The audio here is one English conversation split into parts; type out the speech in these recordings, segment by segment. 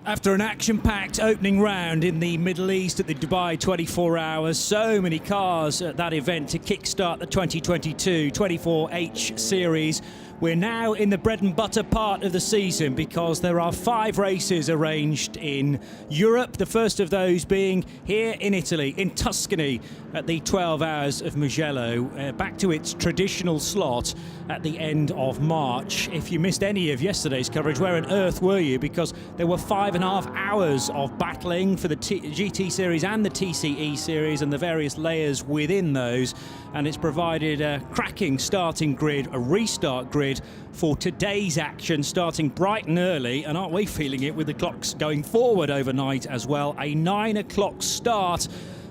After an action-packed opening round in the Middle East at the Dubai 24 Hours, so many cars at that event to kickstart the 2022 24H Series. We're now in the bread and butter part of the season because there are 5 races arranged in Europe. The first of those being here in Italy, in Tuscany, at the 12 Hours of Mugello, back to its traditional slot at the end of March. If you missed any of yesterday's coverage, where on earth were you? Because there were 5.5 hours of battling for the GT Series and the TCE Series and the various layers within those, and it's provided a cracking starting grid, a restart grid for today's action, starting bright and early, and aren't we feeling it with the clocks going forward overnight as well. A 9 o'clock start,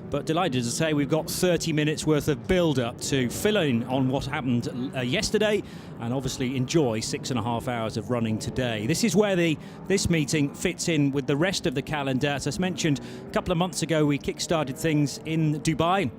but delighted to say we've got 30 minutes worth of build-up to fill in on what happened yesterday and obviously enjoy 6.5 hours of running today. This is where this meeting fits in with the rest of the calendar. As I mentioned, a couple of months ago we kick-started things in Dubai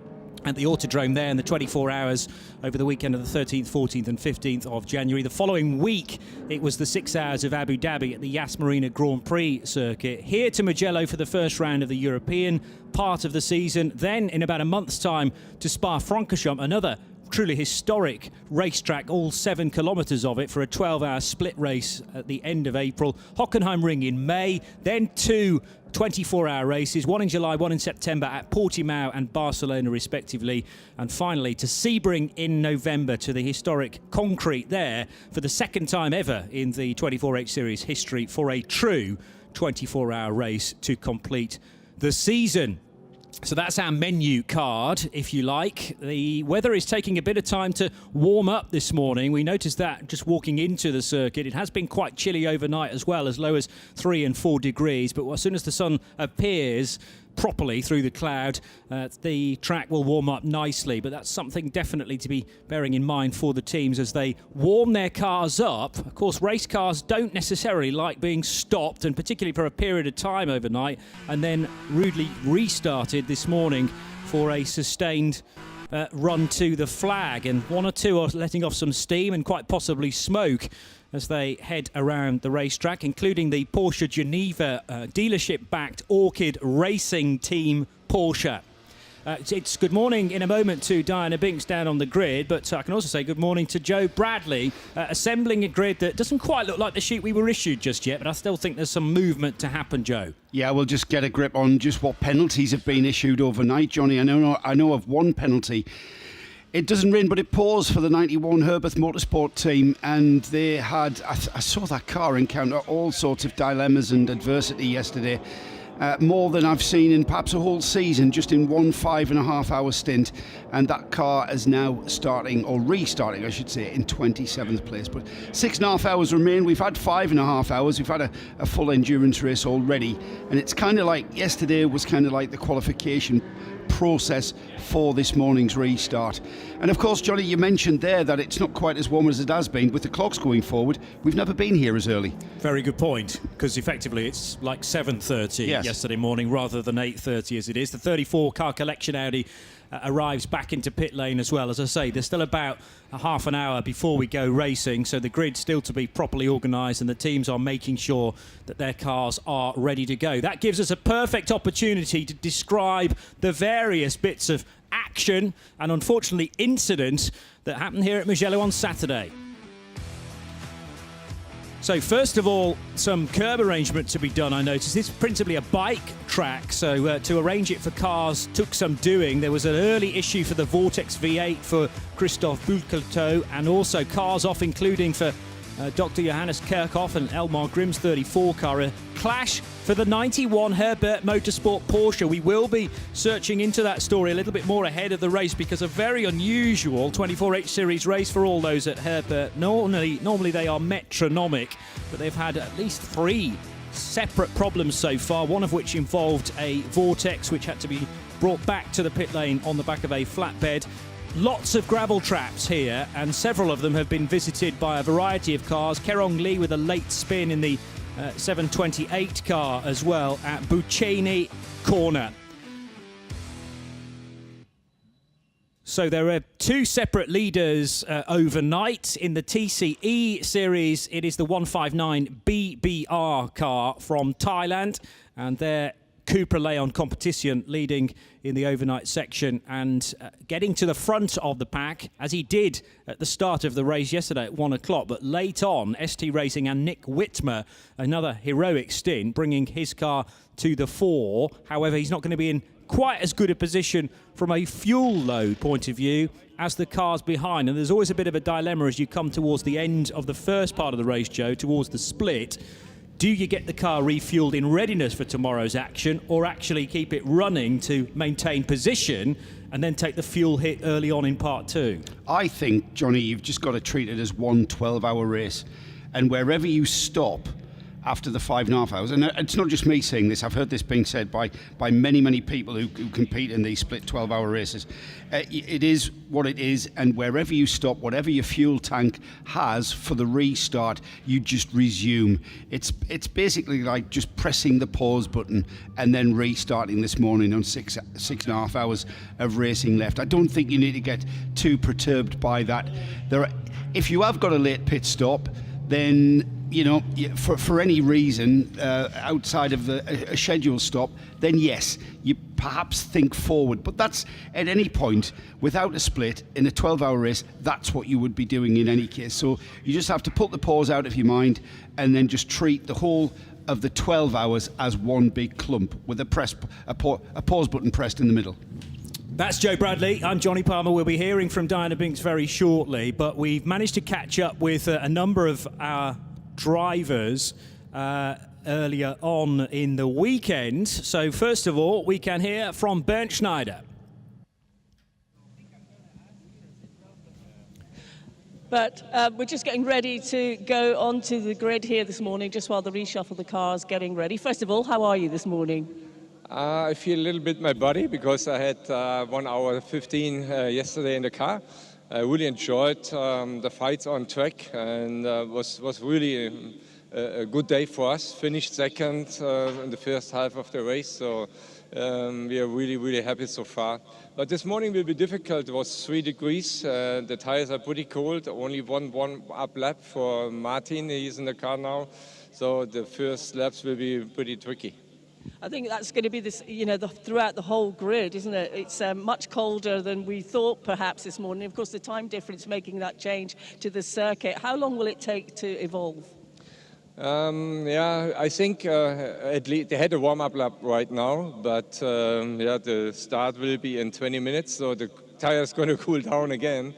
at the Autodrome there in the 24 hours over the weekend of the 13th, 14th and 15th of January. The following week, it was the 6 hours of Abu Dhabi at the Yas Marina Grand Prix circuit. Here to Mugello for the first round of the European part of the season. Then, in about a month's time, to Spa-Francorchamps, another truly historic racetrack, all 7 kilometres of it, for a 12-hour split race at the end of April. Hockenheimring in May, then 2 24-hour races, one in July, one in September at Portimao and Barcelona respectively, and finally to Sebring in November, to the historic concrete there for the second time ever in the 24H Series history for a true 24-hour race to complete the season. So that's our menu card, if you like. The weather is taking a bit of time to warm up this morning. We noticed that just walking into the circuit. It has been quite chilly overnight as well, as low as 3 and 4 degrees. But as soon as the sun appears properly through the cloud, the track will warm up nicely. But that's something definitely to be bearing in mind for the teams as they warm their cars up. Of course, race cars don't necessarily like being stopped, and particularly for a period of time overnight, and then rudely restarted this morning for a sustained run to the flag. And 1 or 2 are letting off some steam and quite possibly smoke as they head around the racetrack, including the Porsche Geneva dealership-backed Orchid Racing Team Porsche. It's good morning in a moment to Diana Binks down on the grid, but I can also say good morning to Joe Bradley, assembling a grid that doesn't quite look like the sheet we were issued just yet, but I still think there's some movement to happen, Joe. Yeah, we'll just get a grip on just what penalties have been issued overnight, Johnny. I know of one penalty. It doesn't rain, but it pours for the 91 Herbeth Motorsport team, and they had, I saw that car encounter all sorts of dilemmas and adversity yesterday, more than I've seen in perhaps a whole season, just in one 5.5 hour stint, and that car is now restarting, I should say, in 27th place. But 6.5 hours remain. We've had 5.5 hours. We've had a full endurance race already, and it's kind of like yesterday was kind of like the qualification process for this morning's restart. And of course, Johnny, you mentioned there that it's not quite as warm as it has been with the clocks going forward. We've never been here as early. Very good point, because effectively it's like 7:30 yesterday morning rather than 8:30 as it is. The 34 car collection Audi arrives back into pit lane as well. As I say, there's still about a half an hour before we go racing, so the grid's still to be properly organised and the teams are making sure that their cars are ready to go. That gives us a perfect opportunity to describe the various bits of action and unfortunately incident that happened here at Mugello on Saturday. So first of all, some curb arrangement to be done, I noticed. This is principally a bike track, so to arrange it for cars took some doing. There was an early issue for the Vortex V8 for Christophe Boulkelteau, and also cars off, including for Dr. Johannes Kerkhoff and Elmar Grimm's 34 car. A clash for the 91 Herbert Motorsport Porsche. We will be searching into that story a little bit more ahead of the race, because a very unusual 24H Series race for all those at Herbert. Normally they are metronomic, but they've had at least 3 separate problems so far, one of which involved a Vortex which had to be brought back to the pit lane on the back of a flatbed. Lots of gravel traps here, and several of them have been visited by a variety of cars. Kerong Lee with a late spin in the 728 car as well at Buceni Corner. So there are two separate leaders overnight. In the TCE series, it is the 159 BBR car from Thailand, and their Cupra Leon Competition leading in the overnight section and getting to the front of the pack, as he did at the start of the race yesterday at 1 o'clock. But late on, ST Racing and Nick Whitmer, another heroic stint, bringing his car to the fore. However, he's not going to be in quite as good a position from a fuel load point of view as the cars behind. And there's always a bit of a dilemma as you come towards the end of the first part of the race, Joe, towards the split. Do you get the car refueled in readiness for tomorrow's action, or actually keep it running to maintain position and then take the fuel hit early on in part two? I think, Johnny, you've just got to treat it as one 12-hour race. And wherever you stop after the 5.5 hours, and it's not just me saying this, I've heard this being said by many, many people who compete in these split 12-hour races. It is what it is, and wherever you stop, whatever your fuel tank has for the restart, you just resume. It's basically like just pressing the pause button and then restarting this morning on 6.5 hours of racing left. I don't think you need to get too perturbed by that. If you have got a late pit stop, then, you know, for any reason outside of a scheduled stop, then yes, you perhaps think forward. But that's at any point without a split in a 12-hour race. That's what you would be doing in any case. So you just have to put the pause out of your mind and then just treat the whole of the 12 hours as one big clump with a pause button pressed in the middle. That's Joe Bradley. I'm Johnny Palmer. We'll be hearing from Diana Binks very shortly, but we've managed to catch up with a number of our drivers earlier on in the weekend. So first of all, we can hear from Bernd Schneider. But we're just getting ready to go onto the grid here this morning, just while the reshuffle of the cars getting ready. First of all, how are you this morning? I feel a little bit my body because I had 1 hour 15 yesterday in the car. I really enjoyed the fights on track, and was really a good day for us. Finished second in the first half of the race, so we are really, really happy so far. But this morning will be difficult. It was 3 degrees. The tires are pretty cold. Only one up lap for Martin. He's in the car now, so the first laps will be pretty tricky. I think that's going to be this, throughout the whole grid, isn't it? It's much colder than we thought perhaps this morning. Of course, the time difference making that change to the circuit. How long will it take to evolve? I think at least they had a warm-up lap right now, but the start will be in 20 minutes, so the tire is going to cool down again.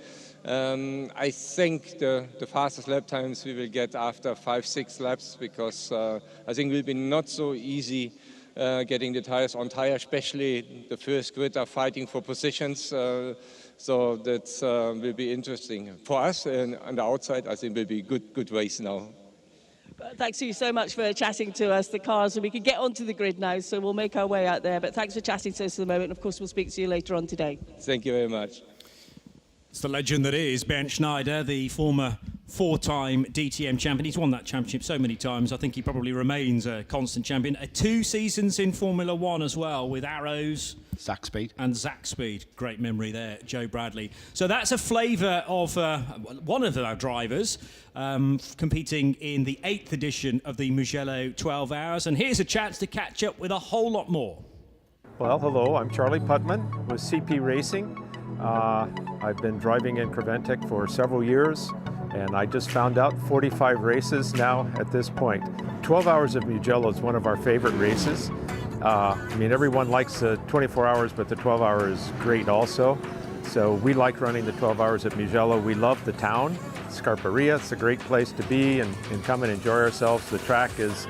I think the fastest lap times we will get after 5-6 laps, because I think it will be not so easy getting the tires on tire, especially the first grid are fighting for positions. So that will be interesting for us, and on the outside I think will be good race now. Thanks to you so much for chatting to us, the cars, and we can get onto the grid now, so we'll make our way out there. But thanks for chatting to us at the moment, and of course we'll speak to you later on today. Thank you very much. It's the legend that is Bernd Schneider, the former 4-time DTM champion. He's won that championship so many times, I think he probably remains a constant champion. 2 seasons in Formula One as well, with Arrows. Zach Speed. And Zach Speed. Great memory there, Joe Bradley. So that's a flavour of one of our drivers competing in the 8th edition of the Mugello 12 Hours. And here's a chance to catch up with a whole lot more. Well, hello, I'm Charlie Putman with CP Racing. I've been driving in Creventic for several years, and I just found out 45 races now at this point. 12 Hours of Mugello is one of our favorite races. Everyone likes the 24 hours, but the 12 hour is great also. So we like running the 12 Hours at Mugello. We love the town, Scarperia. It's a great place to be and come and enjoy ourselves. The track is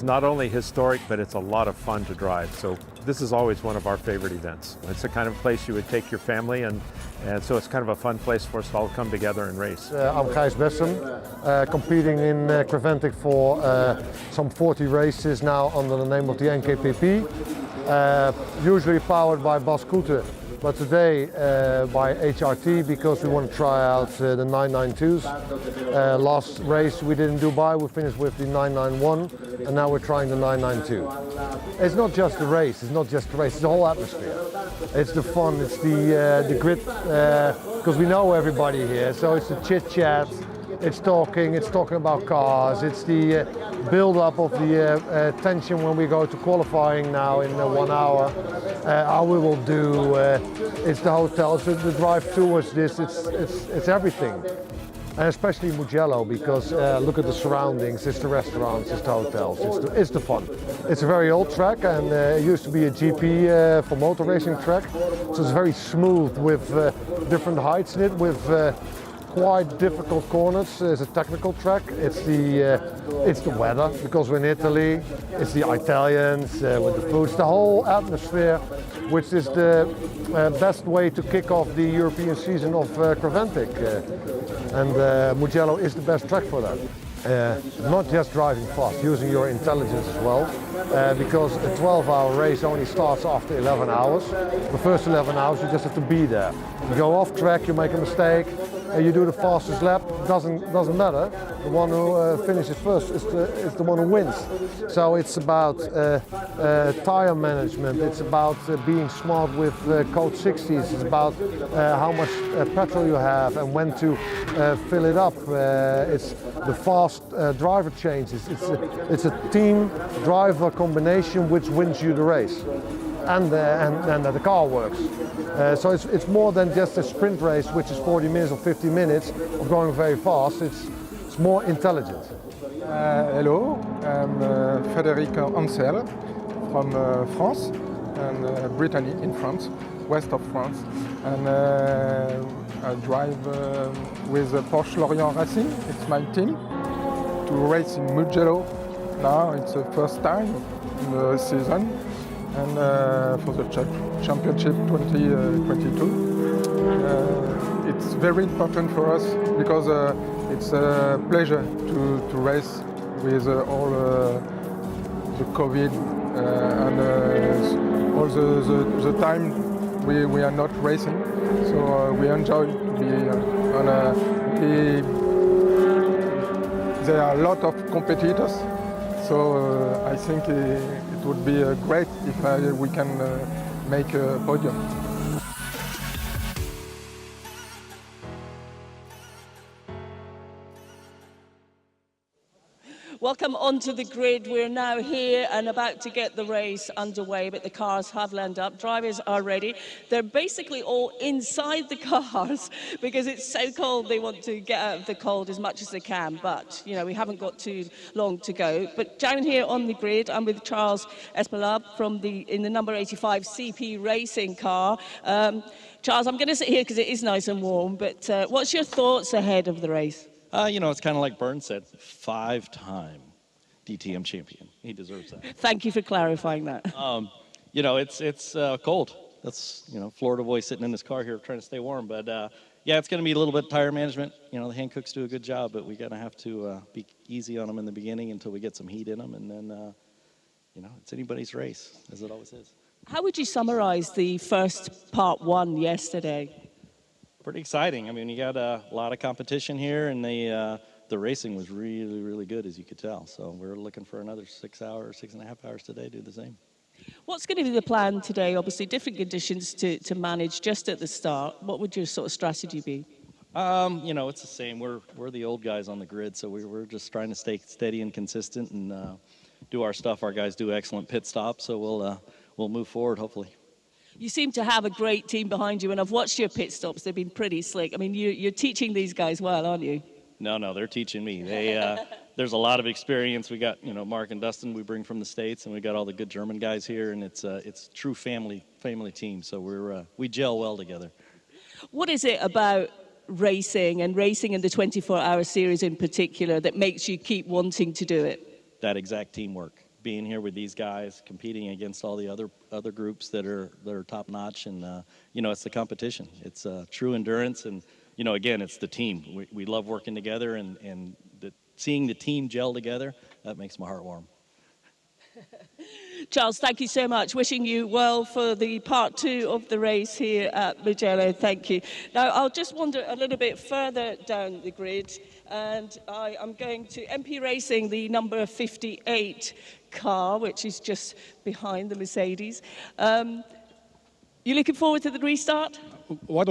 not only historic, but it's a lot of fun to drive. So this is always one of our favorite events. It's the kind of place you would take your family, and so it's kind of a fun place for us to all come together and race. I'm Gijs Bessem, competing in Creventic for some 40 races now under the name of the NKPP, usually powered by Bas Koete, but today by HRT, because we want to try out the 992s. Last race we did in Dubai, we finished with the 991, and now we're trying the 992. it's not just the race, it's the whole atmosphere. It's the fun, it's the grid, because we know everybody here, so it's the chit chat, it's talking about cars, it's the build-up of the tension when we go to qualifying now in 1 hour, how we will do, it's the hotels, the drive towards this, it's everything. And especially Mugello, because look at the surroundings, it's the restaurants, it's the hotels, it's the fun. It's a very old track, and it used to be a GP for motor racing track, so it's very smooth with different heights in it, with quite difficult corners. It's a technical track. It's the weather, because we're in Italy. It's the Italians with the foods, the whole atmosphere, which is the best way to kick off the European season of Creventic. And Mugello is the best track for that. Not just driving fast, using your intelligence as well, because a 12-hour race only starts after 11 hours. The first 11 hours you just have to be there. You go off track, you make a mistake, you do the fastest lap, doesn't matter. The one who finishes first is the one who wins. So it's about tire management, it's about being smart with code 60s, it's about how much petrol you have and when to fill it up. It's the fast driver changes. It's a team driver combination which wins you the race. And the car works. So it's more than just a sprint race, which is 40 minutes or 50 minutes of going very fast. It's more intelligent. Hello, I'm Frédéric Ansel from France and Brittany in France, west of France. And I drive with Porsche Lorient Racing, it's my team, to race in Mugello. Now it's the first time in the season. And for the championship 2022. It's very important for us because it's a pleasure to race with all the COVID and all the time we are not racing. So we enjoy to be on there are a lot of competitors. So I think it would be great if we can make a podium. Welcome onto the grid. We're now here and about to get the race underway, but the cars have lined up. Drivers are ready. They're basically all inside the cars because it's so cold. They want to get out of the cold as much as they can, but you know, we haven't got too long to go. But down here on the grid, I'm with Charles Espelab in the number 85 CP racing car. Charles, I'm going to sit here because it is nice and warm, but what's your thoughts ahead of the race? You know, it's kind of like Byrne said, 5-time DTM champion. He deserves that. Thank you for clarifying that. You know, it's cold. That's, you know, Florida boy sitting in his car here trying to stay warm. But, yeah, it's going to be a little bit tire management. You know, the Hankooks do a good job, but we're going to have to be easy on them in the beginning until we get some heat in them. And then, you know, it's anybody's race, as it always is. How would you summarize the first part one yesterday? Pretty exciting. I mean, you got a lot of competition here, and the racing was really, really good, as you could tell. So we're looking for another 6 hours, 6.5 hours today to do the same. What's going to be the plan today? Obviously, different conditions to manage just at the start. What would your sort of strategy be? You know, it's the same. We're the old guys on the grid, so we're just trying to stay steady and consistent and do our stuff. Our guys do excellent pit stops, so we'll move forward, hopefully. You seem to have a great team behind you, and I've watched your pit stops. They've been pretty slick. I mean, you're teaching these guys well, aren't you? No, they're teaching me. There's a lot of experience. We got, you know, Mark and Dustin we bring from the States, and we got all the good German guys here, and it's true family team. So we gel well together. What is it about racing and racing in the 24-hour series in particular that makes you keep wanting to do it? That exact teamwork. Being here with these guys, competing against all the other groups that are top notch, and you know, it's the competition. It's true endurance, and you know, again, it's the team. We love working together, and seeing the team gel together, that makes my heart warm. Charles, thank you so much. Wishing you well for the part 2 of the race here at Mugello. Thank you. Now, I'll just wander a little bit further down the grid, and I am going to MP Racing, the number 58 car, which is just behind the Mercedes. You looking forward to the restart? What?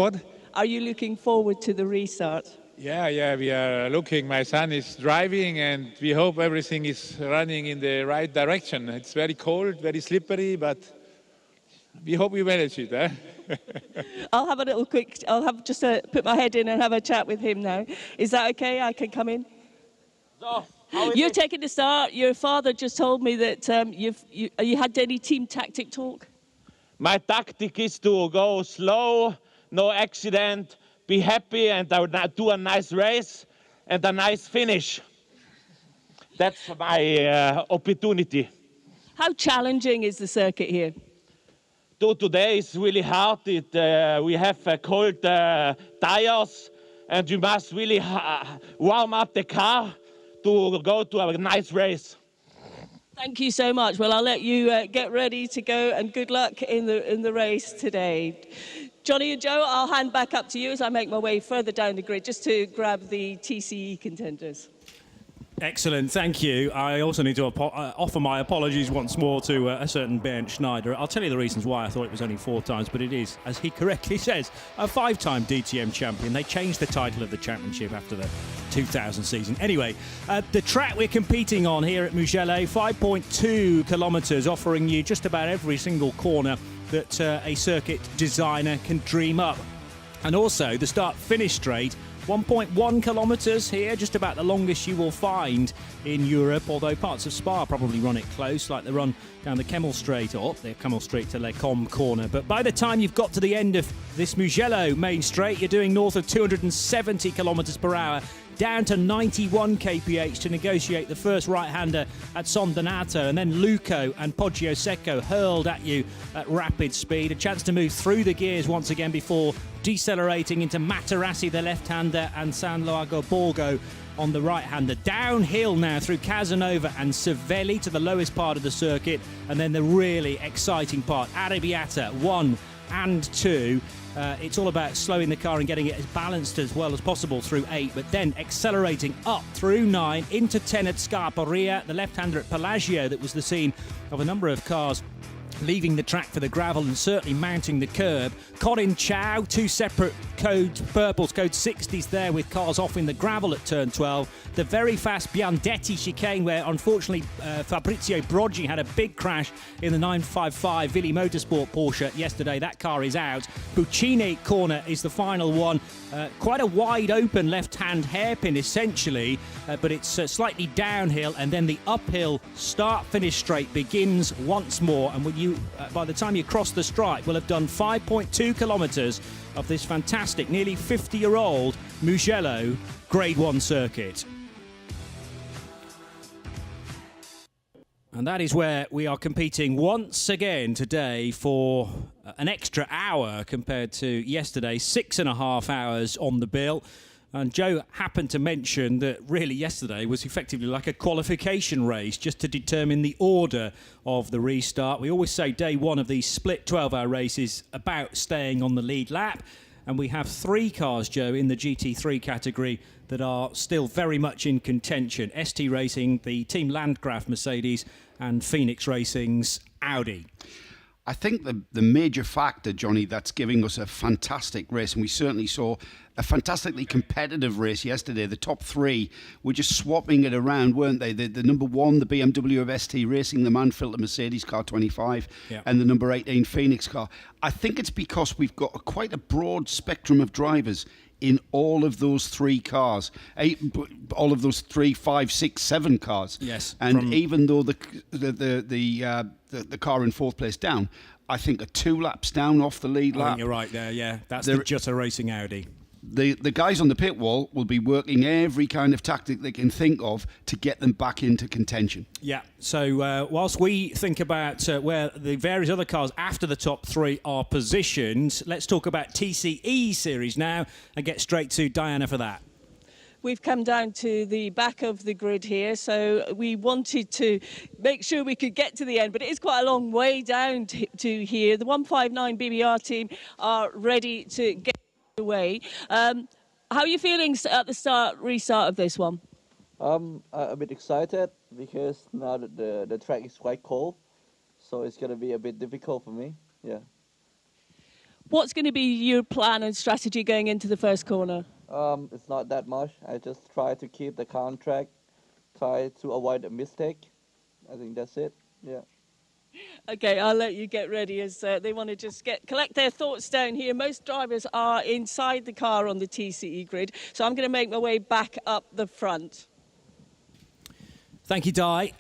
Are you looking forward to the restart? Yeah, we are looking. My son is driving and we hope everything is running in the right direction. It's very cold, very slippery, but we hope we manage it. I'll have a little quick, I'll have just put my head in and have a chat with him now. Is that okay? I can come in? So, You're taking the start. Your father just told me that you had any team tactic talk? My tactic is to go slow, no accident, be happy, and do a nice race and a nice finish. That's my opportunity. How challenging is the circuit here? Today is really hard. We have cold tires, and you must really warm up the car to go to a nice race. Thank you so much. Well, I'll let you get ready to go, and good luck in the race today. Johnny and Joe, I'll hand back up to you as I make my way further down the grid just to grab the TCE contenders. Excellent, thank you. I also need to offer my apologies once more to a certain Bernd Schneider. I'll tell you the reasons why I thought it was only 4 times, but it is, as he correctly says, a 5-time DTM champion. They changed the title of the championship after the 2000 season. Anyway, the track we're competing on here at Mugello, 5.2 kilometres, offering you just about every single corner that a circuit designer can dream up. And also the start-finish straight, 1.1 kilometres here, just about the longest you will find in Europe, although parts of Spa probably run it close, like the run down the Kemmel Straight, or up the Kemmel Straight to Les Combes corner. But by the time you've got to the end of this Mugello main straight, you're doing north of 270 kilometres per hour, down to 91 kph to negotiate the first right-hander at Son Donato, and then Luco and Poggio Secco hurled at you at rapid speed. A chance to move through the gears once again before decelerating into Materassi, the left-hander, and San Luago Borgo on the right-hander. Downhill now through Casanova and Cervelli to the lowest part of the circuit, and then the really exciting part, Arrabbiata 1 and 2. It's all about slowing the car and getting it as balanced as well as possible through 8, but then accelerating up through 9 into 10 at Scarperia, the left-hander at Pelagio that was the scene of a number of cars leaving the track for the gravel and certainly mounting the curb. Colin Chow, 2 separate code purples, code 60s there with cars off in the gravel at turn 12. The very fast Biandetti chicane where unfortunately Fabrizio Broggi had a big crash in the 955 Villi Motorsport Porsche yesterday. That car is out. Puccini corner is the final one. Quite a wide open left-hand hairpin essentially, but it's slightly downhill, and then the uphill start-finish straight begins once more, and when you by the time you cross the stripe will have done 5.2 kilometres of this fantastic nearly 50-year-old Mugello Grade 1 circuit. And that is where we are competing once again today for an extra hour compared to yesterday, 6.5 hours on the bill. And Joe happened to mention that really yesterday was effectively like a qualification race just to determine the order of the restart. We always say day one of these split 12-hour races about staying on the lead lap. And we have 3 cars, Joe, in the GT3 category that are still very much in contention. ST Racing, the Team Landgraf Mercedes, and Phoenix Racing's Audi. I think the major factor, Johnny, that's giving us a fantastic race, and we certainly saw a fantastically competitive race yesterday. The top 3 were just swapping it around, weren't they? The number 1, the BMW of ST Racing, the Manfilter Mercedes car 25, and the number 18 Phoenix car. I think it's because we've got quite a broad spectrum of drivers in all of those 3 cars, all of those 3, 5, 6, 7 cars. Yes, and even though the car in 4th place down, I think 2 laps down off the lead lap. You're right there, yeah. That's the Jutta Racing Audi. The guys on the pit wall will be working every kind of tactic they can think of to get them back into contention. Yeah, so whilst we think about where the various other cars after the top 3 are positioned, let's talk about TCE series now and get straight to Diana for that. We've come down to the back of the grid here, so we wanted to make sure we could get to the end, but it is quite a long way down to here. The 159 BBR team are ready to get away. How are you feeling at the restart of this one? I'm a bit excited because now that the track is quite cold, so it's going to be a bit difficult for me. Yeah. What's going to be your plan and strategy going into the first corner? It's not that much. I just try to keep the car on track, try to avoid a mistake. I think that's it. Yeah. Okay, I'll let you get ready as they want to just collect their thoughts down here. Most drivers are inside the car on the TCE grid, so I'm going to make my way back up the front. Thank you, Di.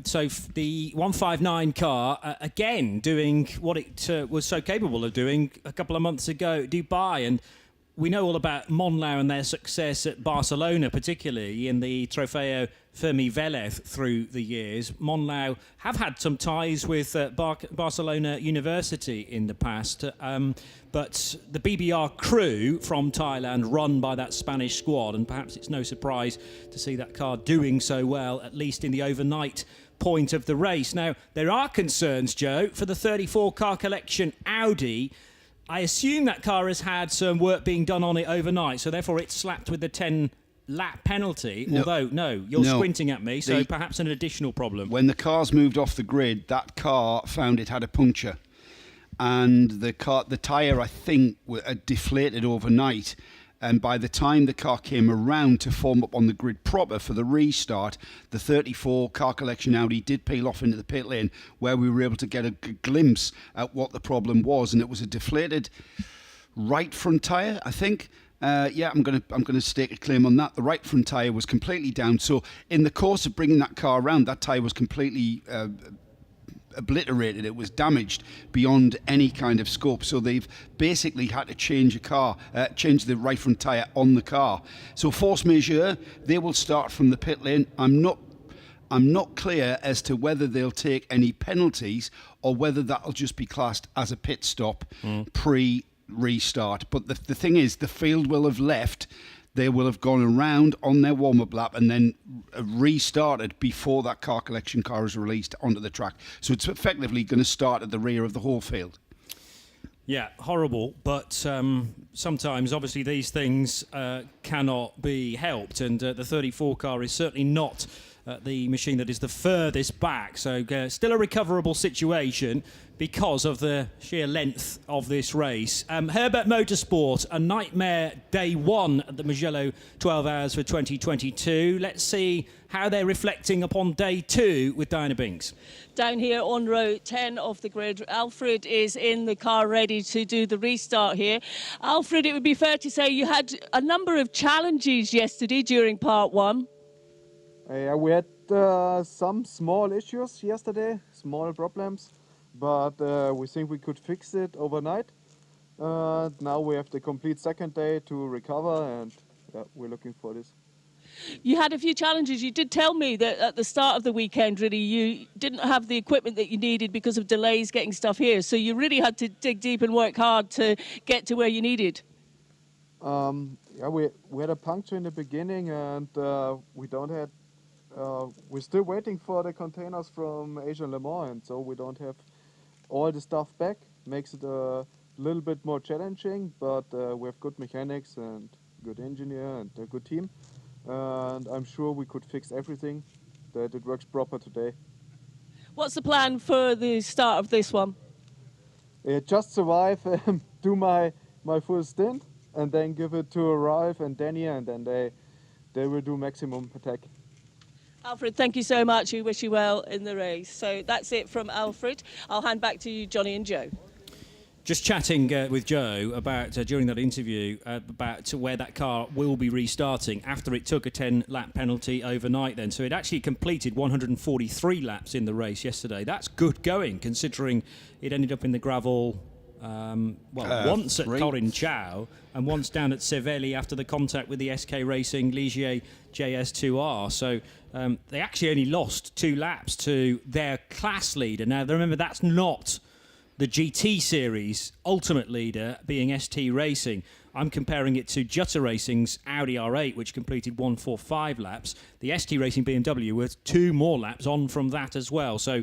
So the 159 car, again, doing what it was so capable of doing a couple of months ago at Dubai. And we know all about Monlau and their success at Barcelona, particularly in the Trofeo Fermi Velez through the years. Monlau have had some ties with Barcelona University in the past, but the BBR crew from Thailand run by that Spanish squad, and perhaps it's no surprise to see that car doing so well, at least in the overnight point of the race. Now, there are concerns, Joe, for the 34 car collection Audi. I assume that car has had some work being done on it overnight, so therefore it's slapped with the 10-lap penalty. No. Although, no, you're squinting at me, so perhaps an additional problem. When the cars moved off the grid, that car found it had a puncture. And the tyre, I think, had deflated overnight. And by the time the car came around to form up on the grid proper for the restart, the 34 car collection Audi did peel off into the pit lane, where we were able to get a glimpse at what the problem was, and it was a deflated right front tyre, I think. I'm going to stake a claim on that. The right front tyre was completely down. So in the course of bringing that car around, that tyre was completely obliterated. It was damaged beyond any kind of scope. So they've basically had to change the right front tyre on the car. So force majeure, they will start from the pit lane. I'm not clear as to whether they'll take any penalties or whether that'll just be classed as a pit stop pre-restart. But the thing is, the field will have left. They will have gone around on their warm-up lap and then restarted before that car collection car is released onto the track. So it's effectively going to start at the rear of the whole field. Yeah, horrible. But sometimes, obviously, these things cannot be helped. And the 34 car is certainly not the machine that is the furthest back. So still a recoverable situation because of the sheer length of this race. Herbert Motorsport, a nightmare day one at the Mugello 12 Hours for 2022. Let's see how they're reflecting upon day two with Diana Binks. Down here on row 10 of the grid, Alfred is in the car ready to do the restart here. Alfred, it would be fair to say you had a number of challenges yesterday during part one. Yeah, we had some small issues yesterday, small problems, but we think we could fix it overnight. Now we have the complete second day to recover, and yeah, we're looking for this. You had a few challenges. You did tell me that at the start of the weekend, really, you didn't have the equipment that you needed because of delays getting stuff here. So you really had to dig deep and work hard to get to where you needed. Yeah, we had a puncture in the beginning, and we don't have. We're still waiting for the containers from Asian Le Mans, and so we don't have all the stuff back. Makes it a little bit more challenging, but we have good mechanics and good engineer and a good team, and I'm sure we could fix everything that it works proper today. What's the plan for the start of this one? Just survive, do my full stint, and then give it to Ralph and Danny, and then they will do maximum attack. Alfred, thank you so much. We wish you well in the race. So that's it from Alfred. I'll hand back to you, Johnny and Joe. Just chatting with Joe about, during that interview, about where that car will be restarting after it took a 10-lap penalty overnight then. So it actually completed 143 laps in the race yesterday. That's good going, considering it ended up in the gravel, once at Torin Chau and once down at Cervelli after the contact with the SK Racing Ligier JS2R. So they actually only lost 2 laps to their class leader. Now, remember, that's not the GT Series ultimate leader, being ST Racing. I'm comparing it to Jutta Racing's Audi R8, which completed 145 laps. The ST Racing BMW was 2 more laps on from that as well. So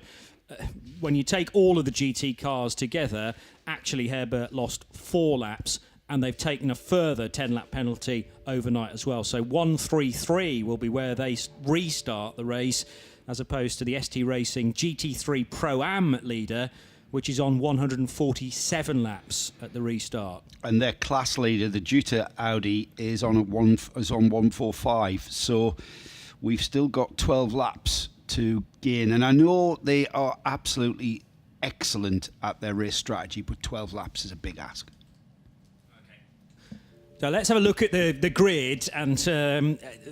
when you take all of the GT cars together, actually Herbert lost 4 laps, and they've taken a further 10-lap penalty overnight as well. So 133 will be where they restart the race, as opposed to the ST Racing GT3 Pro-Am leader, which is on 147 laps at the restart. And their class leader, the Jutta Audi, is on 145. So we've still got 12 laps to gain. And I know they are absolutely excellent at their race strategy, but 12 laps is a big ask. So let's have a look at the grid, and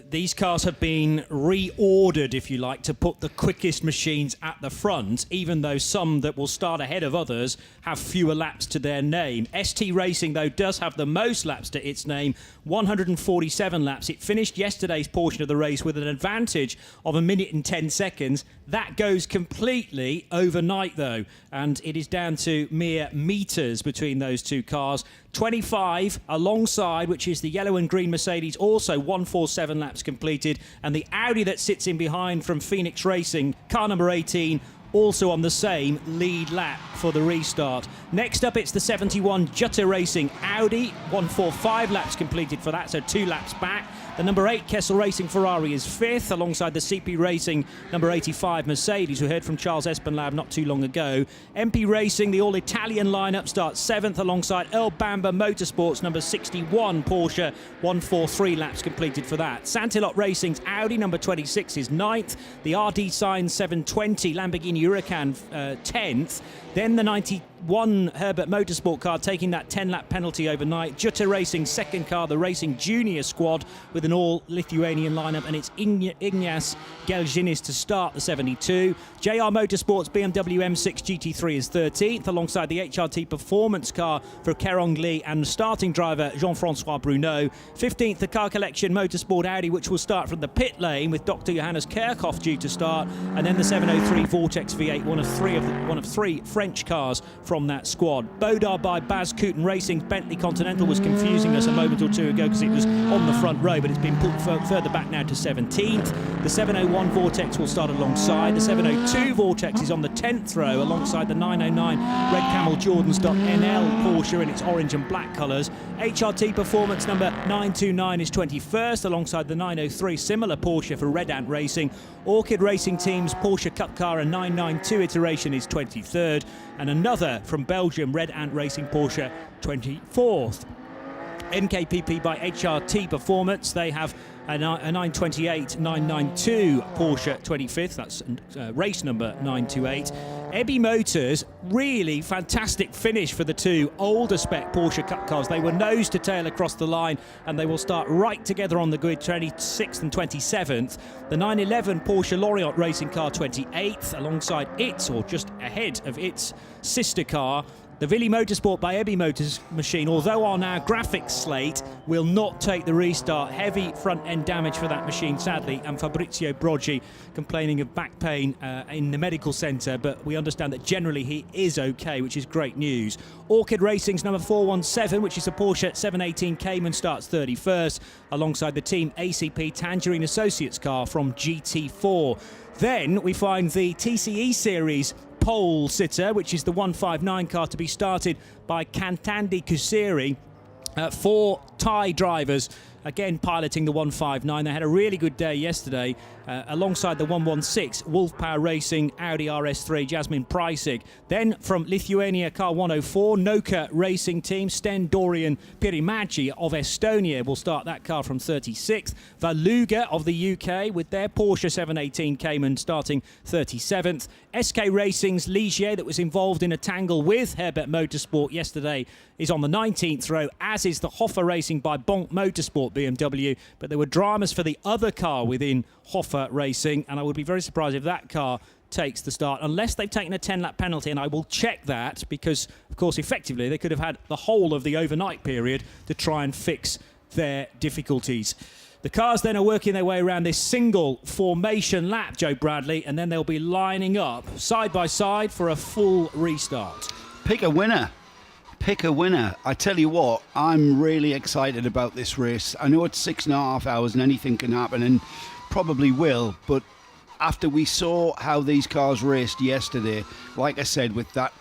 these cars have been reordered, if you like, to put the quickest machines at the front, even though some that will start ahead of others have fewer laps to their name. ST Racing, though, does have the most laps to its name, 147 laps. It finished yesterday's portion of the race with an advantage of 1 minute and 10 seconds. That goes completely overnight, though, and it is down to mere meters between those two cars. 25 alongside, which is the yellow and green Mercedes, also 147 laps completed, and the Audi that sits in behind from Phoenix Racing, car number 18, also on the same lead lap for the restart. Next up, it's the 71 Jutta Racing Audi, 145 laps completed for that, so 2 laps back. The number 8 Kessel Racing Ferrari is 5th, alongside the CP Racing number 85 Mercedes, we heard from Charles Espenlaub not too long ago. MP Racing, the all-Italian lineup, starts 7th, alongside Earl Bamber Motorsports number 61 Porsche, 143 laps completed for that. Santilot Racing's Audi number 26 is 9th. The RD Sign 720 Lamborghini Huracan 10th. Then the 91 Herbert Motorsport car taking that 10-lap penalty overnight. Jutta Racing's second car, the Racing Junior squad, with an all-Lithuanian lineup, and it's Ignace Gelžinis to start the 72. JR Motorsports BMW M6 GT3 is 13th, alongside the HRT Performance car for Kerong Lee and starting driver Jean-Francois Bruno. 15th, the Car Collection Motorsport Audi, which will start from the pit lane with Dr. Johannes Kerkhoff due to start, and then the 703 Vortex V8, one of three French cars from that squad. Bodar by Baz Kooten Racing's Bentley Continental was confusing us a moment or two ago because it was on the front row, but it's been pulled further back now to 17th. The 701 Vortex will start alongside. The 702 Vortex is on the 10th row alongside the 909 Red Camel Jordans.NL Porsche in its orange and black colours. HRT Performance number 929 is 21st alongside the 903 similar Porsche for Red Ant Racing. Orchid Racing Team's Porsche Cup car and 992 iteration is 23rd, and another from Belgium, Red Ant Racing Porsche, 24th. NKPP by HRT Performance, they have a 928 992 Porsche 25th, that's race number 928. Ebby Motors, really fantastic finish for the two older spec Porsche Cup cars. They were nose to tail across the line, and they will start right together on the grid, 26th and 27th. The 911 Porsche Lorient Racing car 28th, alongside its, or just ahead of its sister car, the Willy Motorsport by Ebby Motors machine, although on our graphics slate, will not take the restart. Heavy front-end damage for that machine, sadly, and Fabrizio Broggi complaining of back pain in the medical centre, but we understand that generally he is okay, which is great news. Orchid Racing's number 417, which is a Porsche 718 Cayman, starts 31st, alongside the Team ACP Tangerine Associates car from GT4. Then we find the TCE Series pole sitter, which is the 159 car to be started by Kantandi Kusiri. 4 Thai drivers, again piloting the 159. They had a really good day yesterday, alongside the 116 Wolf Power Racing Audi RS3 Jasmine Preissig. Then from Lithuania car 104, Noka Racing Team, Sten Dorian Pirimäki of Estonia will start that car from 36th. Valuga of the UK with their Porsche 718 Cayman starting 37th. SK Racing's Ligier, that was involved in a tangle with Herbert Motorsport yesterday, is on the 19th row, as is the Hoffa Racing by Bonk Motorsport BMW, but there were dramas for the other car within Hoffa Racing, and I would be very surprised if that car takes the start, unless they've taken a 10-lap penalty, and I will check that, because, of course, effectively, they could have had the whole of the overnight period to try and fix their difficulties. The cars then are working their way around this single formation lap, Joe Bradley, and then they'll be lining up side by side for a full restart. Pick a winner. pick a winner. I tell you what, I'm really excited about this race. I know it's 6.5 hours and anything can happen, and probably will, but after we saw how these cars raced yesterday, like I said, with that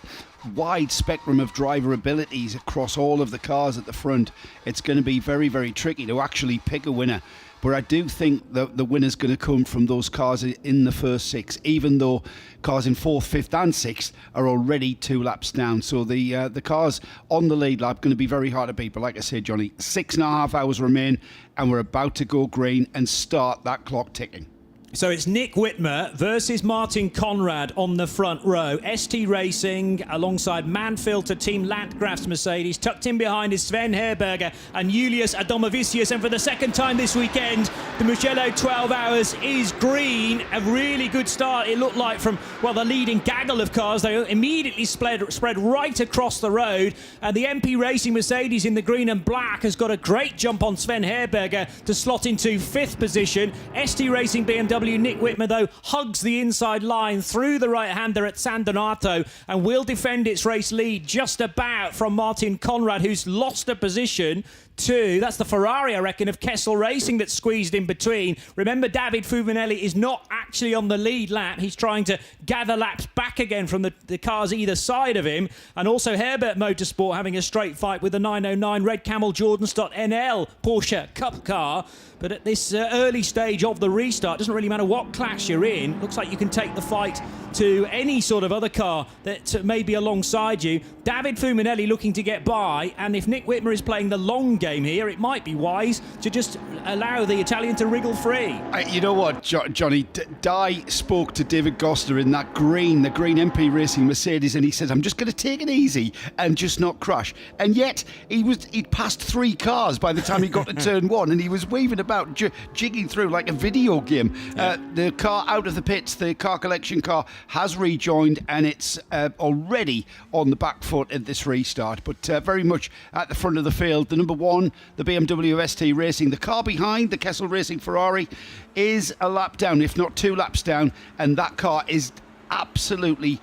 wide spectrum of driver abilities across all of the cars at the front, it's going to be very, very tricky to actually pick a winner. But I do think that the winner's going to come from those cars in the first 6, even though cars in 4th, 5th and 6th are already 2 laps down. So the cars on the lead lap going to be very hard to beat. But like I said, Johnny, 6.5 hours remain and we're about to go green and start that clock ticking. So it's Nick Whitmer versus Martin Conrad on the front row. ST Racing alongside Manfilter Team Landgraf's Mercedes. Tucked in behind is Sven Herberger and Julius Adomavicius. And for the second time this weekend, the Mugello 12 Hours is green. A really good start, it looked like, from, well, the leading gaggle of cars. They immediately spread right across the road. And the MP Racing Mercedes in the green and black has got a great jump on Sven Herberger to slot into 5th position. ST Racing BMW Nick Whitmer, though, hugs the inside line through the right-hander at San Donato and will defend its race lead just about from Martin Conrad, who's lost a position to, that's the Ferrari, I reckon, of Kessel Racing that's squeezed in between. Remember, David Fuminelli is not actually on the lead lap. He's trying to gather laps back again from the cars either side of him. And also Herbert Motorsport having a straight fight with the 909 Red Camel Jordan Stott NL Porsche Cup car. But at this early stage of the restart, doesn't really matter what class you're in. Looks like you can take the fight to any sort of other car that may be alongside you. David Fuminelli looking to get by, and if Nick Whitmer is playing the long game here, it might be wise to just allow the Italian to wriggle free. You know what, Johnny? Di spoke to David Goster in that the green MP Racing Mercedes, and he said, I'm just going to take it easy and just not crash. And yet, he'd passed 3 cars by the time he got to turn 1, and he was weaving about, jigging through like a video game. Yeah. The car out of the pits, the car collection car, has rejoined, and it's already on the back foot at this restart, but very much at the front of the field. The number 1, the BMW ST Racing. The car behind, the Kessel Racing Ferrari, is a lap down, if not 2 laps down, and that car is absolutely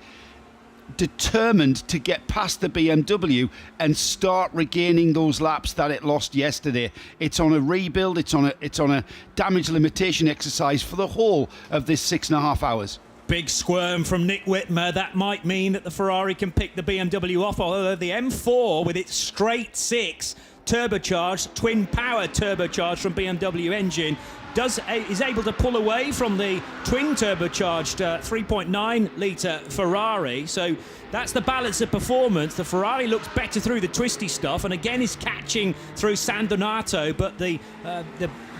determined to get past the BMW and start regaining those laps that it lost yesterday. It's on a rebuild, it's on a damage limitation exercise for the whole of this 6.5 hours. Big squirm from Nick Whitmer. That might mean that the Ferrari can pick the BMW off, although the M4 with its straight 6 turbocharged, twin power turbocharged from BMW engine is able to pull away from the twin turbocharged 3.9 litre Ferrari. So that's the balance of performance. The Ferrari looks better through the twisty stuff and again is catching through San Donato, but the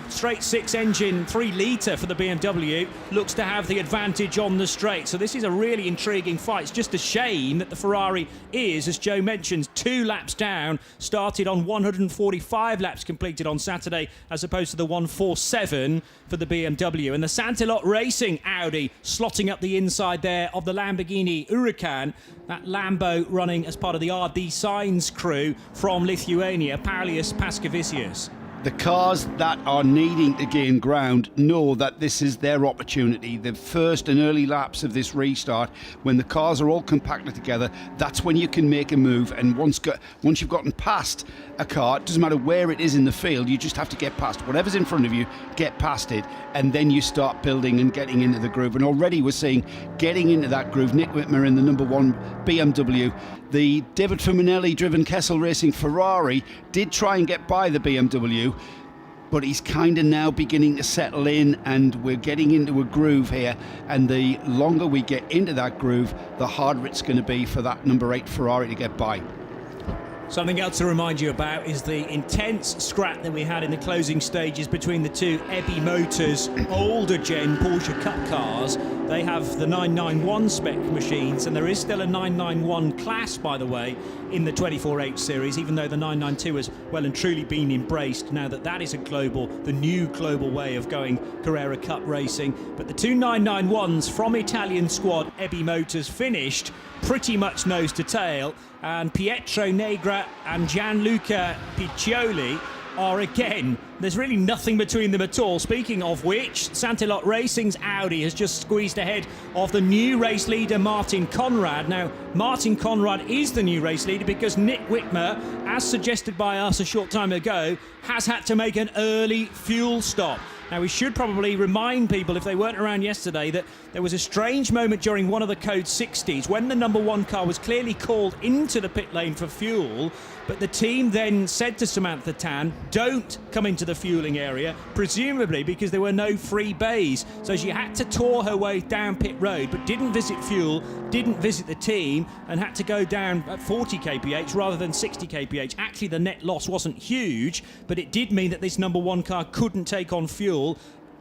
straight 6 engine 3 litre for the BMW looks to have the advantage on the straight. So this is a really intriguing fight. It's just a shame that the Ferrari is, as Joe mentions, 2 laps down, started on 145 laps completed on Saturday as opposed to the 147 for the BMW. And the Santilot Racing Audi slotting up the inside there of the Lamborghini Huracan, that Lambo running as part of the RD Signs crew from Lithuania, Paulius Paskevicius. The cars that are needing to gain ground know that this is their opportunity. The first and early laps of this restart, when the cars are all compacted together, that's when you can make a move. And once you've gotten past a car, it doesn't matter where it is in the field, you just have to get past whatever's in front of you, get past it, and then you start building and getting into the groove. And already we're seeing getting into that groove. Nick Whitmer in the number 1 BMW. The David Fuminelli driven Kessel Racing Ferrari did try and get by the BMW, but he's kind of now beginning to settle in, and we're getting into a groove here, and the longer we get into that groove, the harder it's going to be for that number 8 Ferrari to get by. Something else to remind you about is the intense scrap that we had in the closing stages between the 2 Ebby Motors older gen Porsche Cup cars. They have the 991 spec machines, and there is still a 991 class, by the way, in the 24H series, even though the 992 has well and truly been embraced now that that is the new global way of going Carrera Cup racing. But the 2 991s from Italian squad Ebby Motors finished pretty much nose to tail, and Pietro Negra and Gianluca Piccioli are again, there's really nothing between them at all. Speaking of which, Santilot Racing's Audi has just squeezed ahead of the new race leader, Martin Conrad. Now, Martin Conrad is the new race leader because Nick Whitmer, as suggested by us a short time ago, has had to make an early fuel stop. Now, we should probably remind people, if they weren't around yesterday, that there was a strange moment during one of the Code 60s when the number one car was clearly called into the pit lane for fuel, but the team then said to Samantha Tan, don't come into the fueling area, presumably because there were no free bays. So she had to tour her way down pit road, but didn't visit fuel, didn't visit the team, and had to go down at 40 kph rather than 60 kph. Actually, the net loss wasn't huge, but it did mean that this number one car couldn't take on fuel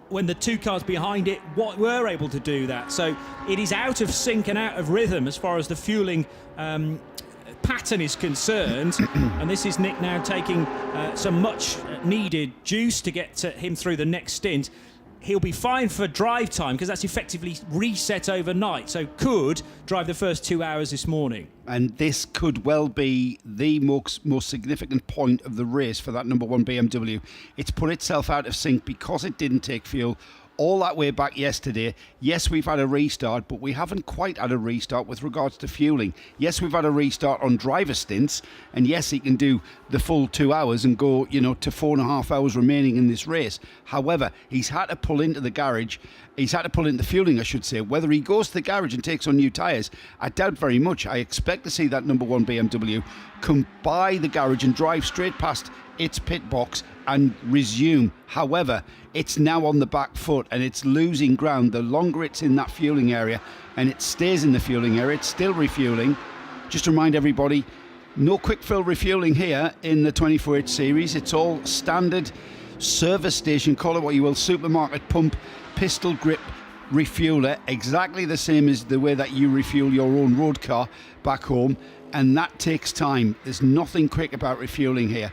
when the two cars behind it were able to do that. So it is out of sync and out of rhythm as far as the fueling pattern is concerned. And this is Nick now taking some much needed juice to get him through the next stint. He'll be fine for drive time because that's effectively reset overnight, so could drive the first 2 hours this morning. And this could well be the most significant point of the race for that number one BMW. It's put itself out of sync because it didn't take fuel all that way back yesterday. Yes, we've had a restart, but we haven't quite had a restart with regards to fueling. Yes, we've had a restart on driver stints, and yes, he can do the full 2 hours and go, to 4.5 hours remaining in this race. However, he's had to pull into the garage. He's had to pull into fueling, I should say. Whether he goes to the garage and takes on new tyres, I doubt very much. I expect to see that number one BMW come by the garage and drive straight past its pit box and resume. However, it's now on the back foot and it's losing ground. The longer it's in that fueling area, and it stays in the fueling area, it's still refueling. Just to remind everybody, no quick fill refueling here in the 24H series. It's all standard service station, call it what you will, supermarket pump, pistol grip refueler, exactly the same as the way that you refuel your own road car back home, and that takes time. There's nothing quick about refueling here.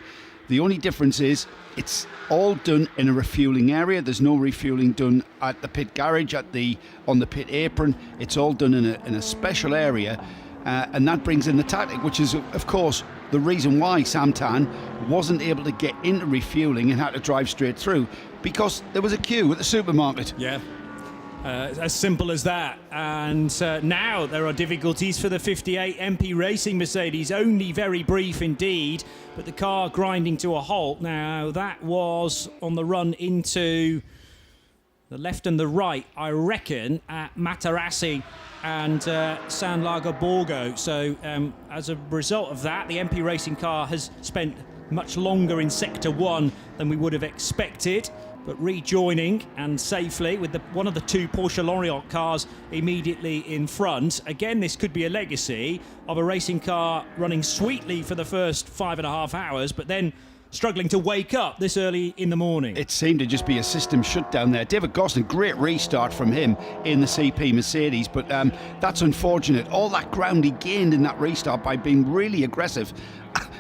The only difference is it's all done in a refueling area. There's no refueling done at the pit garage, on the pit apron. It's all done in a special area, and that brings in the tactic, which is, of course, the reason why Sam Tan wasn't able to get into refueling and had to drive straight through, because there was a queue at the supermarket. Yeah. As simple as that. And now there are difficulties for the 58 MP Racing Mercedes, only very brief indeed, but the car grinding to a halt. Now that was on the run into the left and the right, I reckon, at Matarassi and San Lago Borgo. So as a result of that, the MP Racing car has spent much longer in Sector 1 than we would have expected, but rejoining and safely with one of the two Porsche Lorient cars immediately in front. Again, this could be a legacy of a racing car running sweetly for the first 5.5 hours, but then struggling to wake up this early in the morning. It seemed to just be a system shutdown there. David Gosling, great restart from him in the CP Mercedes, but that's unfortunate. All that ground he gained in that restart by being really aggressive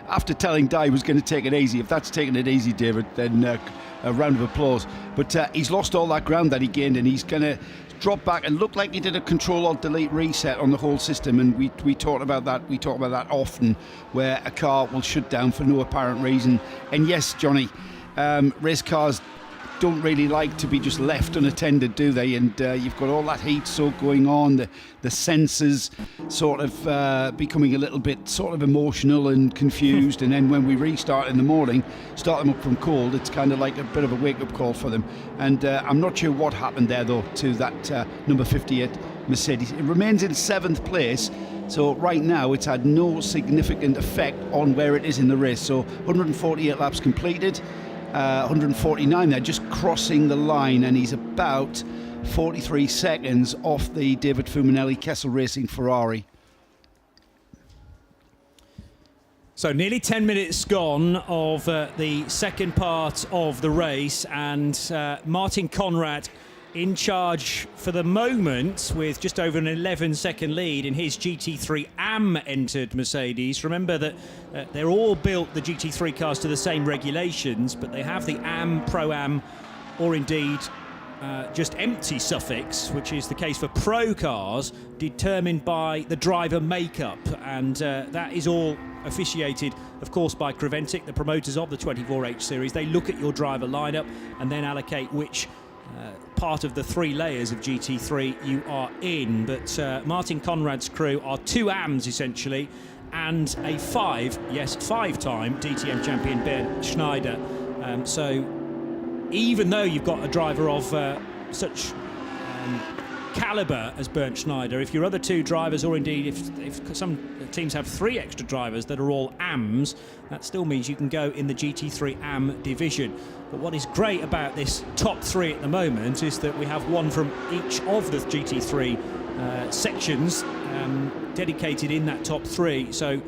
after telling Di he was going to take it easy. If that's taking it easy, David, then a round of applause. But he's lost all that ground that he gained, and he's going to drop back and look like he did a Control-Alt-Delete reset on the whole system. And we talked about that. We talk about that often, where a car will shut down for no apparent reason. And yes, Johnny, race cars don't really like to be just left unattended, do they? And you've got all that heat soak going on, the sensors sort of becoming a little bit sort of emotional and confused, and then when we restart in the morning, start them up from cold, it's kind of like a bit of a wake-up call for them. And I'm not sure what happened there though to that number 58 Mercedes. It remains in 7th place, so right now it's had no significant effect on where it is in the race. So 148 laps completed, 149 there, just crossing the line, and he's about 43 seconds off the David Fuminelli Kessel Racing Ferrari. So nearly 10 minutes gone of the second part of the race, and Martin Conrad in charge for the moment with just over an 11-second lead in his GT3 AM entered Mercedes. Remember that they're all built, the GT3 cars, to the same regulations, but they have the AM, Pro-Am, or indeed just empty suffix, which is the case for Pro cars, determined by the driver makeup, and that is all officiated, of course, by Creventic, the promoters of the 24H series. They look at your driver lineup and then allocate which part of the 3 layers of GT3 you are in. But Martin Conrad's crew are 2 AMs essentially, and a 5-time DTM champion Bernd Schneider. So even though you've got a driver of such calibre as Bernd Schneider, if your other 2 drivers, or indeed if some teams have 3 extra drivers that are all AMs, that still means you can go in the GT3 AM division. But what is great about this top 3 at the moment is that we have one from each of the GT3 sections dedicated in that top 3. So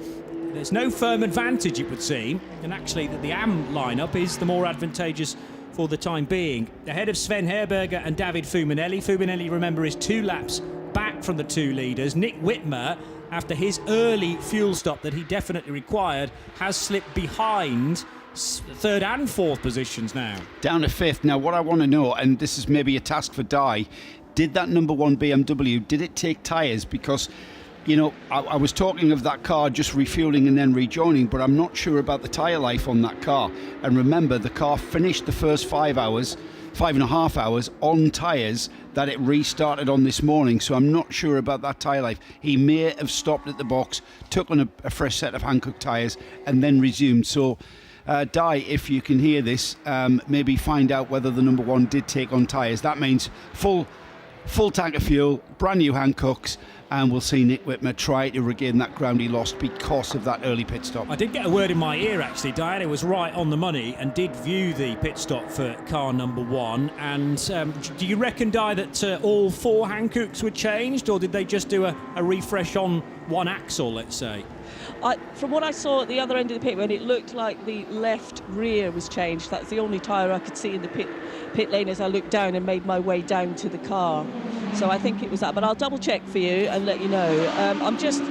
there's no firm advantage, it would seem, and actually that the AM lineup is the more advantageous for the time being. Ahead of Sven Herberger and David Fuminelli. Fuminelli, remember, is 2 laps back from the 2 leaders. Nick Whitmer, after his early fuel stop that he definitely required, has slipped behind 3rd and 4th positions now. Down to 5th. Now, what I want to know, and this is maybe a task for Di, did that number 1 BMW, did it take tyres? Because, you know, I was talking of that car just refueling and then rejoining, but I'm not sure about the tyre life on that car. And remember, the car finished the first 5.5 hours on tyres that it restarted on this morning, so I'm not sure about that tyre life. He may have stopped at the box, took on a fresh set of Hankook tyres and then resumed. So Di, if you can hear this, maybe find out whether the number 1 did take on tyres. That means full tank of fuel, brand new Hankooks, and we'll see Nick Whitmer try to regain that ground he lost because of that early pit stop. I did get a word in my ear, actually. Diana was right on the money and did view the pit stop for car number 1. And do you reckon, Di, that all 4 Hankooks were changed, or did they just do a refresh on one axle, let's say? From what I saw at the other end of the pit, when it looked like the left rear was changed, that's the only tyre I could see in the pit lane as I looked down and made my way down to the car. So I think it was that, but I'll double check for you and let you know. I'm just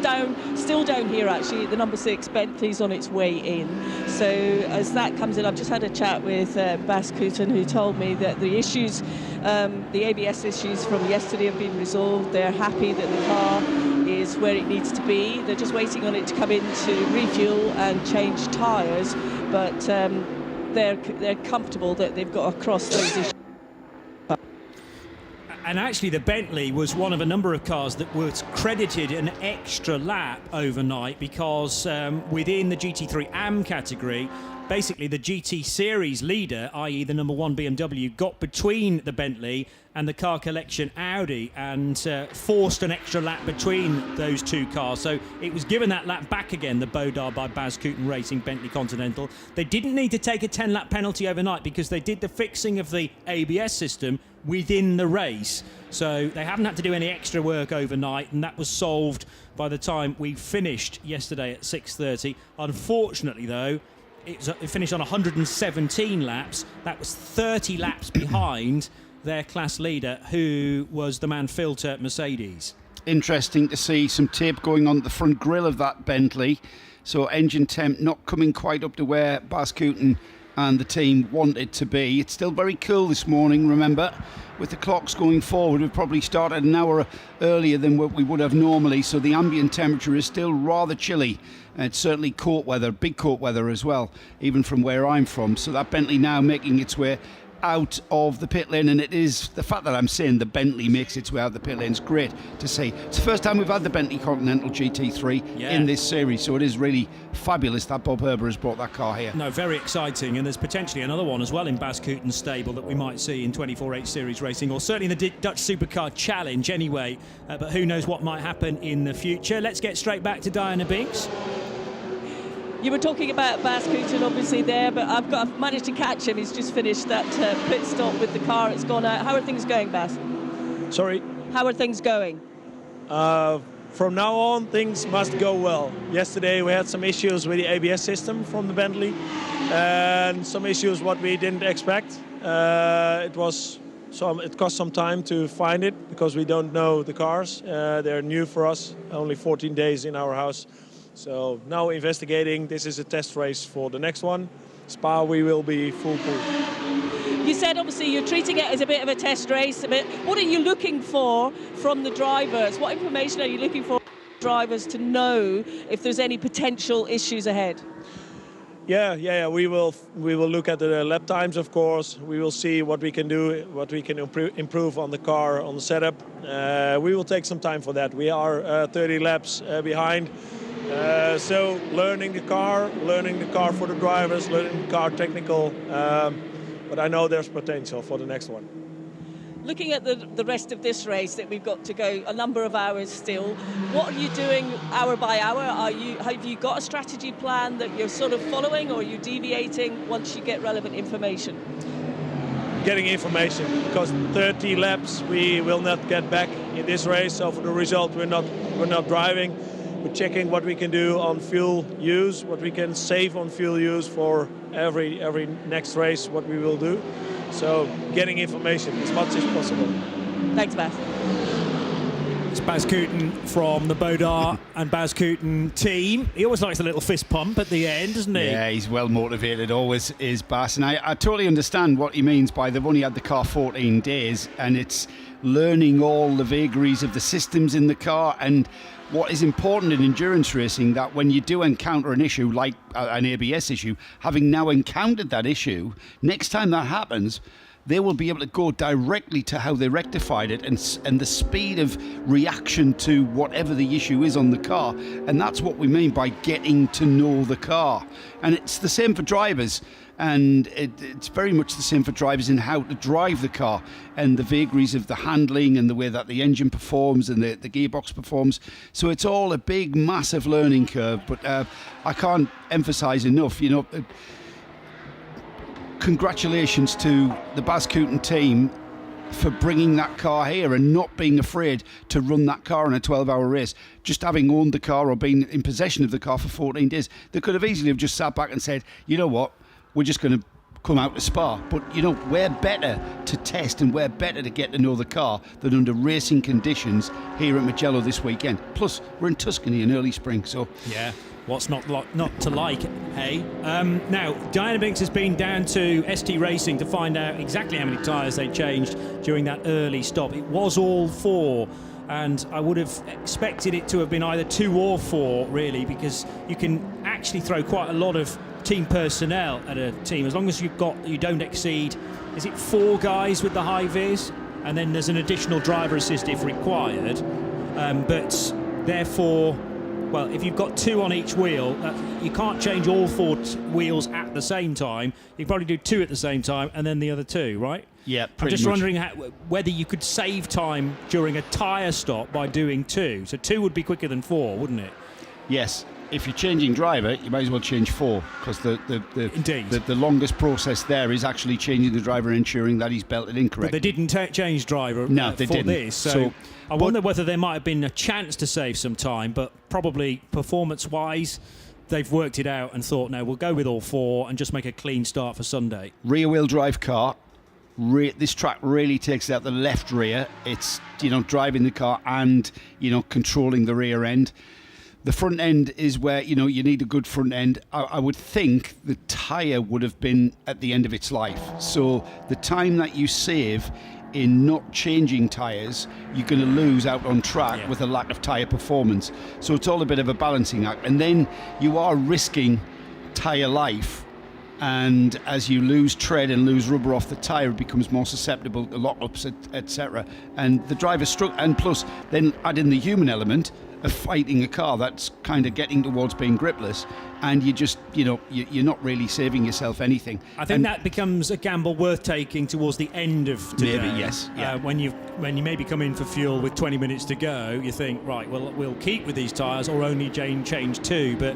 still down here actually. The number 6 Bentley's on its way in. So as that comes in, I've just had a chat with Bas Kooten, who told me that the issues, the ABS issues from yesterday have been resolved. They're happy that the car is where it needs to be. They're just waiting on it to come in to refuel and change tyres, but they're comfortable that they've got across those issues. And actually the Bentley was one of a number of cars that was credited an extra lap overnight because within the GT3 AM category, basically the GT series leader, i.e. the number 1 BMW, got between the Bentley and the car collection Audi and forced an extra lap between those 2 cars. So it was given that lap back again, the Bodar by Bas Kooten Racing Bentley Continental. They didn't need to take a 10-lap penalty overnight because they did the fixing of the ABS system within the race. So they haven't had to do any extra work overnight, and that was solved by the time we finished yesterday at 6:30. Unfortunately, though, it finished on 117 laps. That was 30 laps behind their class leader, who was the Mann-Filter Mercedes. Interesting to see some tape going on the front grille of that Bentley. So engine temp not coming quite up to where Bas Kooten and the team want it to be. It's still very cool this morning, remember. With the clocks going forward, we've probably started an hour earlier than what we would have normally, so the ambient temperature is still rather chilly. And it's certainly cold weather, big cold weather as well, even from where I'm from. So that Bentley now making its way out of the pit lane, and it is the fact that I'm saying the Bentley makes its way out of the pit lane is great to see. It's the first time we've had the Bentley Continental GT3 in this series, so it is really fabulous that Bob Herber has brought that car here. No, very exciting, and there's potentially another one as well in Bas Kooten's stable that we might see in 24H series racing, or certainly in the Dutch Supercar Challenge anyway, but who knows what might happen in the future. Let's get straight back to Diana Binks. You were talking about Bas Kooten obviously there, but I've managed to catch him. He's just finished that pit stop with the car. It's gone out. How are things going, Bas? Sorry? How are things going? From now on, things must go well. Yesterday we had some issues with the ABS system from the Bentley, and some issues what we didn't expect. It cost some time to find it because we don't know the cars. They're new for us, only 14 days in our house. So now investigating. This is a test race for the next one. Spa, we will be full pool. You said obviously you're treating it as a bit of a test race. What are you looking for from the drivers? What information are you looking for? drivers to know if there's any potential issues ahead? Yeah. We will look at the lap times, of course. We will see what we can do, what we can improve on the car, on the setup. We will take some time for that. We are 30 laps behind. So learning the car for the drivers, learning the car technical. But I know there's potential for the next one. Looking at the rest of this race that we've got to go a number of hours still, what are you doing hour by hour? Have you got a strategy plan that you're sort of following, or are you deviating once you get relevant information? Getting information, because 30 laps we will not get back in this race. So for the result, we're not driving. We're checking what we can do on fuel use, what we can save on fuel use for every next race, what we will do. So getting information as much as possible. Thanks, Bas. It's Bas Koeten from the Bodar and Bas Koeten team. He always likes a little fist pump at the end, doesn't he? Yeah, he's well motivated, always is Bas. And I totally understand what he means by they've only had the car 14 days and it's learning all the vagaries of the systems in the car. And what is important in endurance racing, that when you do encounter an issue like an ABS issue, having now encountered that issue, next time that happens, they will be able to go directly to how they rectified it and the speed of reaction to whatever the issue is on the car. And that's what we mean by getting to know the car. And it's the same for drivers. And it's very much the same for drivers in how to drive the car and the vagaries of the handling and the way that the engine performs and the gearbox performs. So it's all a big, massive learning curve. But I can't emphasize enough, congratulations to the Bas Koeten team for bringing that car here and not being afraid to run that car in a 12-hour race. Just having owned the car or been in possession of the car for 14 days, they could have easily have just sat back and said, you know what, we're just going to come out to Spa. But, we're better to test and we're better to get to know the car than under racing conditions here at Mugello this weekend. Plus, we're in Tuscany in early spring, so... Yeah, what's not to like, hey? Now, Dynamics has been down to ST Racing to find out exactly how many tyres they changed during that early stop. It was all 4. And I would have expected it to have been either 2 or 4, really, because you can actually throw quite a lot of team personnel at a team as long as you don't exceed, is it 4 guys with the high vis, and then there's an additional driver assist if required. But therefore, well, if you've got 2 on each wheel, you can't change all 4 wheels at the same time. You can probably do 2 at the same time and then the other 2, right? Yeah, I'm just much. wondering whether you could save time during a tyre stop by doing 2. So 2 would be quicker than 4, wouldn't it? Yes. If you're changing driver, you might as well change 4, because the longest process there is actually changing the driver and ensuring that he's belted in correctly. But they didn't change driver no, they for didn't. This. So I wonder whether there might have been a chance to save some time, but probably performance-wise, they've worked it out and thought, no, we'll go with all 4 and just make a clean start for Sunday. Rear-wheel drive car. This track really takes out the left rear. It's, driving the car and, controlling the rear end. The front end is where, you need a good front end. I would think the tyre would have been at the end of its life. So the time that you save in not changing tyres, you're going to lose out on track with a lack of tyre performance. So it's all a bit of a balancing act. And then you are risking tyre life. And as you lose tread and lose rubber off the tyre, it becomes more susceptible to lock-ups, etc. And the driver struck, and plus then add in the human element of fighting a car that's kind of getting towards being gripless, and you just, you're not really saving yourself anything. I think that becomes a gamble worth taking towards the end of today. Maybe, yes. Yeah. When you maybe come in for fuel with 20 minutes to go, you think, right, well, we'll keep with these tyres or only change 2. But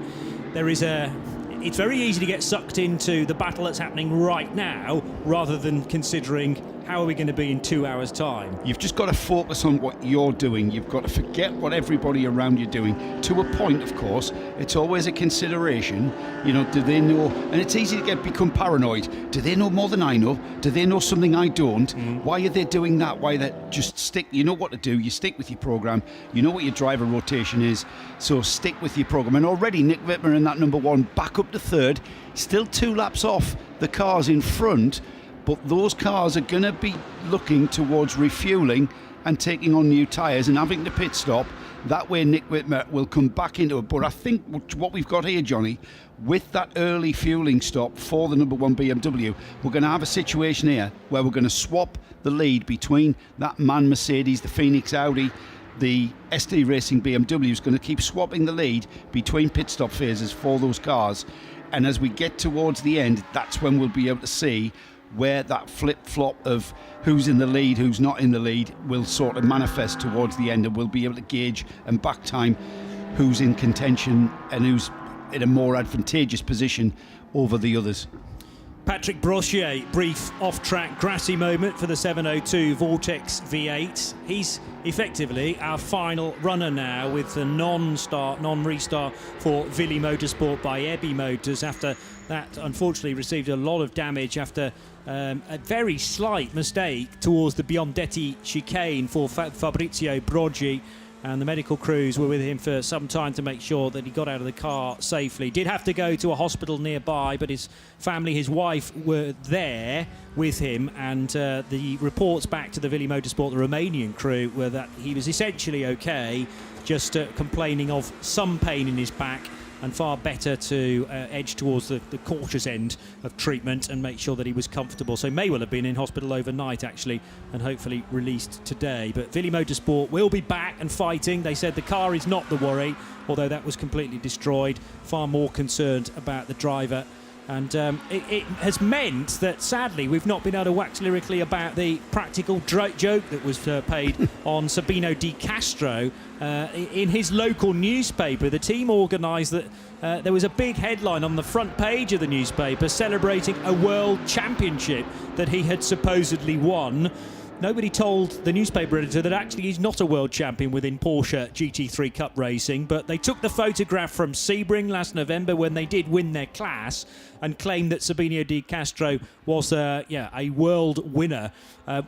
there is it's very easy to get sucked into the battle that's happening right now rather than considering how are we going to be in 2 hours' time. You've just got to focus on what you're doing. You've got to forget what everybody around you're doing. To a point, of course, it's always a consideration. Do they know? And it's easy to become paranoid. Do they know more than I know? Do they know something I don't? Why are they doing that? Why they just stick? You know what to do. You stick with your program. You know what your driver rotation is. So stick with your program. And already Nick Wittmer in that number 1, back up to 3rd, still 2 laps off the cars in front. but those cars are going to be looking towards refueling and taking on new tyres and having to pit stop. That way Nick Whitmer will come back into it. But I think what we've got here, Johnny, with that early fueling stop for the number 1 BMW, we're going to have a situation here where we're going to swap the lead between that MAN Mercedes, the Phoenix Audi, the ST Racing BMW is going to keep swapping the lead between pit stop phases for those cars. And as we get towards the end, that's when we'll be able to see where that flip-flop of who's in the lead, who's not in the lead will sort of manifest towards the end, and we'll be able to gauge and back time who's in contention and who's in a more advantageous position over the others. Patrick Brochier, brief off-track grassy moment for the 702 Vortex V8. He's effectively our final runner now with the non-restart for Willy Motorsport by Ebby Motors, after that unfortunately received a lot of damage after a very slight mistake towards the Biondetti chicane for Fabrizio Broggi. And the medical crews were with him for some time to make sure that he got out of the car safely. Did have to go to a hospital nearby, but his family, his wife, were there with him. And the reports back to the Willy Motorsport, the Romanian crew, were that he was essentially okay, just complaining of some pain in his back, and far better to edge towards the cautious end of treatment and make sure that he was comfortable. So may well have been in hospital overnight, actually, and hopefully released today. But Willy Motorsport will be back and fighting. They said the car is not the worry, although that was completely destroyed. Far more concerned about the driver. And it has meant that, sadly, we've not been able to wax lyrically about the practical joke that was paid on Sabino Di Castro. In his local newspaper, the team organised that there was a big headline on the front page of the newspaper celebrating a world championship that he had supposedly won. Nobody told the newspaper editor that actually he's not a world champion within Porsche GT3 Cup racing, but they took the photograph from Sebring last November when they did win their class and claimed that Sabino Di Castro was a world winner.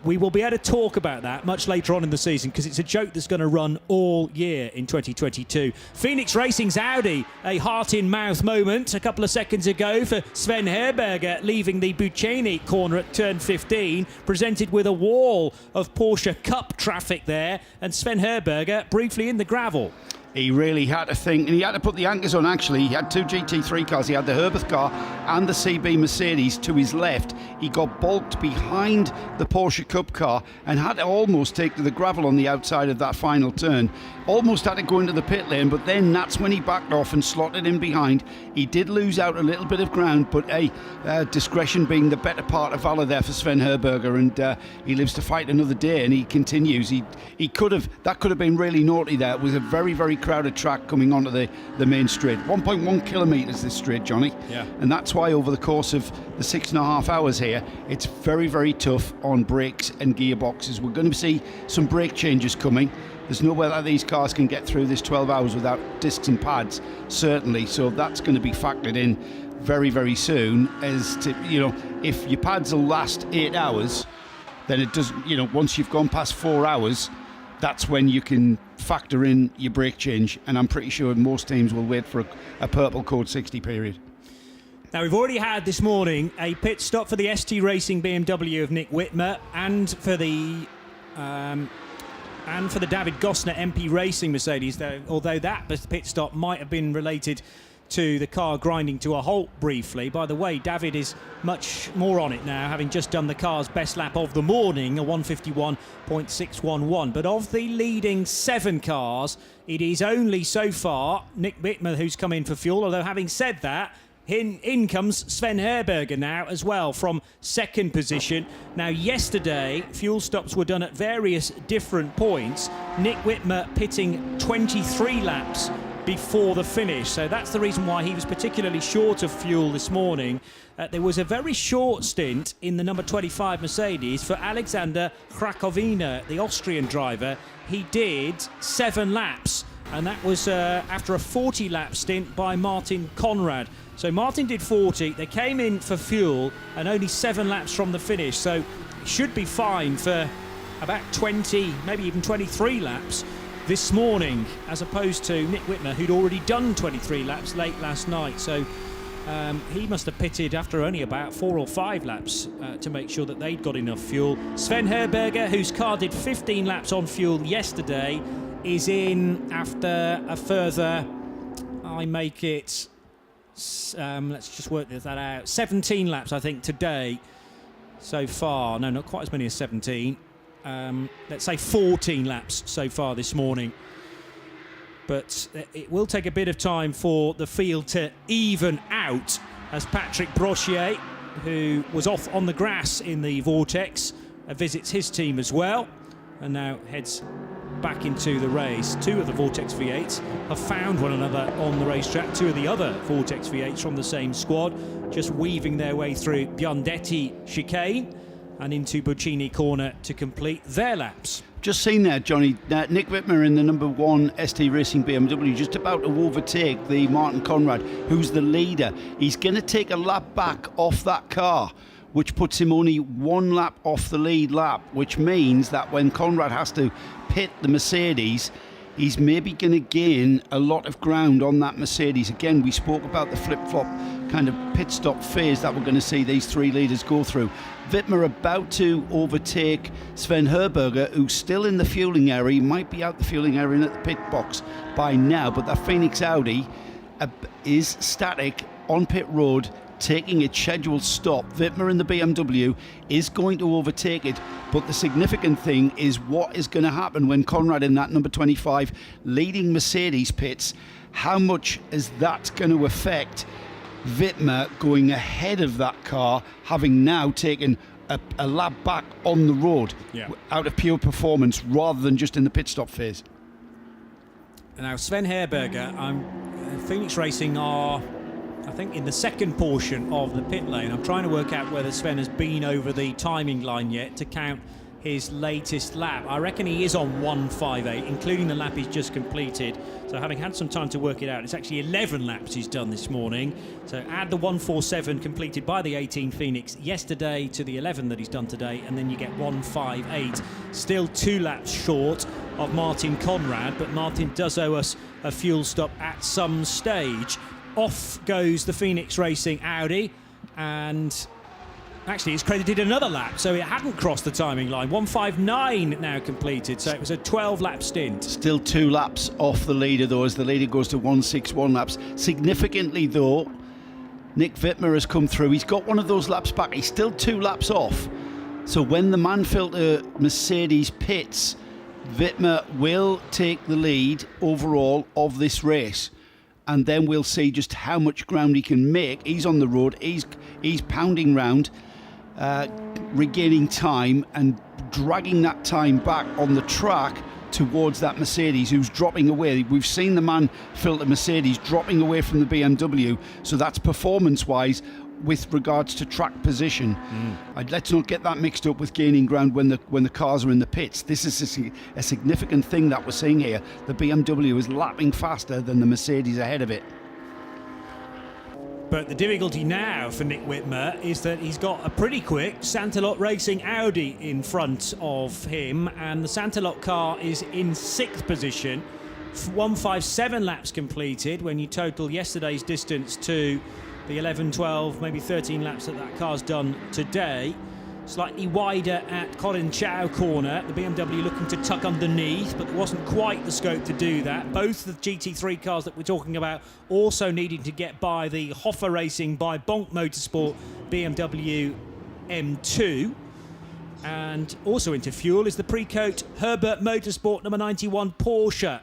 We will be able to talk about that much later on in the season because it's a joke that's going to run all year in 2022. Phoenix Racing's Audi, a heart-in-mouth moment a couple of seconds ago for Sven Herberger leaving the Buceni corner at turn 15, presented with a wall of Porsche Cup traffic there, and Sven Herberger briefly in the gravel. He really had to think, and he had to put the anchors on, actually. He had two GT3 cars. He had the Herbert car and the CB Mercedes to his left. He got bulked behind the Porsche Cup car and had to almost take to the gravel on the outside of that final turn. Almost had to go into the pit lane, but then that's when he backed off and slotted in behind. He did lose out a little bit of ground, but discretion being the better part of valor there for Sven Herberger, and he lives to fight another day, and he continues. That could have been really naughty there. It was a very, very crowded track coming onto the main straight. 1.1 kilometres this straight, Johnny. Yeah. And that's why over the course of the 6.5 hours here, it's very, very tough on brakes and gearboxes. We're going to see some brake changes coming. There's no way that these cars can get through this 12 hours without discs and pads, certainly. So that's going to be factored in very, very soon. As to, if your pads will last 8 hours, then it doesn't, once you've gone past 4 hours, that's when you can factor in your brake change. And I'm pretty sure most teams will wait for a purple code 60 period. Now, we've already had this morning a pit stop for the ST Racing BMW of Nick Whitmer and for the David Gosner MP Racing Mercedes, although that pit stop might have been related to the car grinding to a halt briefly. By the way, David is much more on it now, having just done the car's best lap of the morning, a 151.611. But of the leading 7 cars, it is only so far Nick Whitmer who's come in for fuel, although having said that, in comes Sven Herberger now as well from second position. Now, yesterday, fuel stops were done at various different points. Nick Whitmer pitting 23 laps before the finish. So that's the reason why he was particularly short of fuel this morning. There was a very short stint in the number 25 Mercedes for Alexander Krakowina, the Austrian driver. He did 7 laps, and that was after a 40-lap stint by Martin Conrad. So Martin did 40, they came in for fuel, and only 7 laps from the finish. So should be fine for about 20, maybe even 23 laps this morning, as opposed to Nick Whitmer, who'd already done 23 laps late last night. So He must have pitted after only about 4 or 5 laps to make sure that they'd got enough fuel. Sven Herberger, whose car did 15 laps on fuel yesterday, is in after a further, I make it, let's just work that out, 17 laps I think today so far. No, not quite as many as 17. Let's say 14 laps so far this morning. But it will take a bit of time for the field to even out as Patrick Brochier, who was off on the grass in the Vortex, visits his team as well and now heads back into the race. 2 of the Vortex V8s have found one another on the racetrack. 2 of the other Vortex V8s from the same squad just weaving their way through Biondetti chicane and into Buccini corner to complete their laps. Just seen there, Johnny, Nick Wittmer in the number 1 ST Racing BMW just about to overtake the Martin Conrad, who's the leader. He's going to take a lap back off that car, which puts him only 1 lap off the lead lap, which means that when Conrad has to pit the Mercedes, he's maybe going to gain a lot of ground on that Mercedes. Again, we spoke about the flip-flop kind of pit stop phase that we're going to see these 3 leaders go through. Wittmer about to overtake Sven Herberger, who's still in the fueling area. He might be out the fueling area and at the pit box by now, but that Phoenix Audi is static on pit road, taking its scheduled stop. Wittmer in the BMW is going to overtake it, but the significant thing is what is going to happen when Conrad in that number 25 leading Mercedes pits. How much is that going to affect Wittmer going ahead of that car, having now taken a lap back on the road out of pure performance rather than just in the pit stop phase? Now Sven Herberger, Phoenix Racing are, I think, in the second portion of the pit lane. I'm trying to work out whether Sven has been over the timing line yet to count his latest lap. I reckon he is on 1:58, including the lap he's just completed. So having had some time to work it out, it's actually 11 laps he's done this morning. So add the 1:47 completed by the 18 Phoenix yesterday to the 11 that he's done today, and then you get 1:58. Still 2 laps short of Martin Conrad, but Martin does owe us a fuel stop at some stage. Off goes the Phoenix Racing Audi, and actually it's credited another lap, so it hadn't crossed the timing line. 1:59 now completed, so it was a 12-lap stint. Still 2 laps off the leader, though, as the leader goes to 1:61 laps. Significantly, though, Nick Wittmer has come through. He's got one of those laps back. He's still 2 laps off. So when the Manfilter Mercedes pits, Wittmer will take the lead overall of this race. And then we'll see just how much ground he can make. He's on the road, he's pounding round, regaining time and dragging that time back on the track towards that Mercedes, who's dropping away. We've seen the Manfilter Mercedes dropping away from the BMW, so that's performance-wise with regards to track position. Let's not get that mixed up with gaining ground when the cars are in the pits. This is a significant thing that we're seeing here. The BMW is lapping faster than the Mercedes ahead of it. But the difficulty now for Nick Wittmer is that he's got a pretty quick Santalot Racing Audi in front of him, and the Santalot car is in 6th position. 1:57 laps completed when you total yesterday's distance to the 11, 12, maybe 13 laps that car's done today. Slightly wider at Colin Chow corner. The BMW looking to tuck underneath, but there wasn't quite the scope to do that. Both the GT3 cars that we're talking about also needing to get by the Hoffa Racing by Bonk Motorsport BMW M2. And also into fuel is the Precoat Herbert Motorsport number 91 Porsche.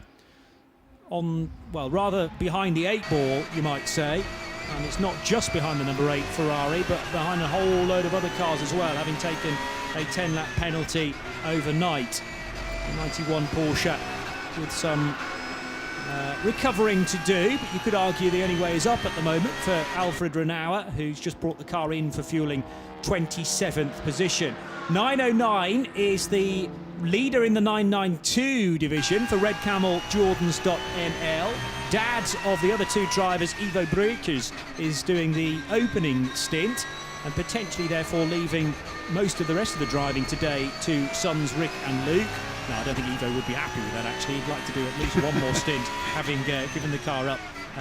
On, well, rather behind the 8 ball, you might say. And it's not just behind the number 8 Ferrari, but behind a whole load of other cars as well, having taken a 10-lap penalty overnight. The 91 Porsche with some recovering to do, but you could argue the only way is up at the moment for Alfred Renauer, who's just brought the car in for fueling, 27th position. 909 is the leader in the 992 division for Red Camel Jordans.nl. Dad of the other 2 drivers, Ivo Breukers, is doing the opening stint and potentially therefore leaving most of the rest of the driving today to sons Rick and Luke. No, I don't think Ivo would be happy with that, actually. He'd like to do at least one more stint, having given the car up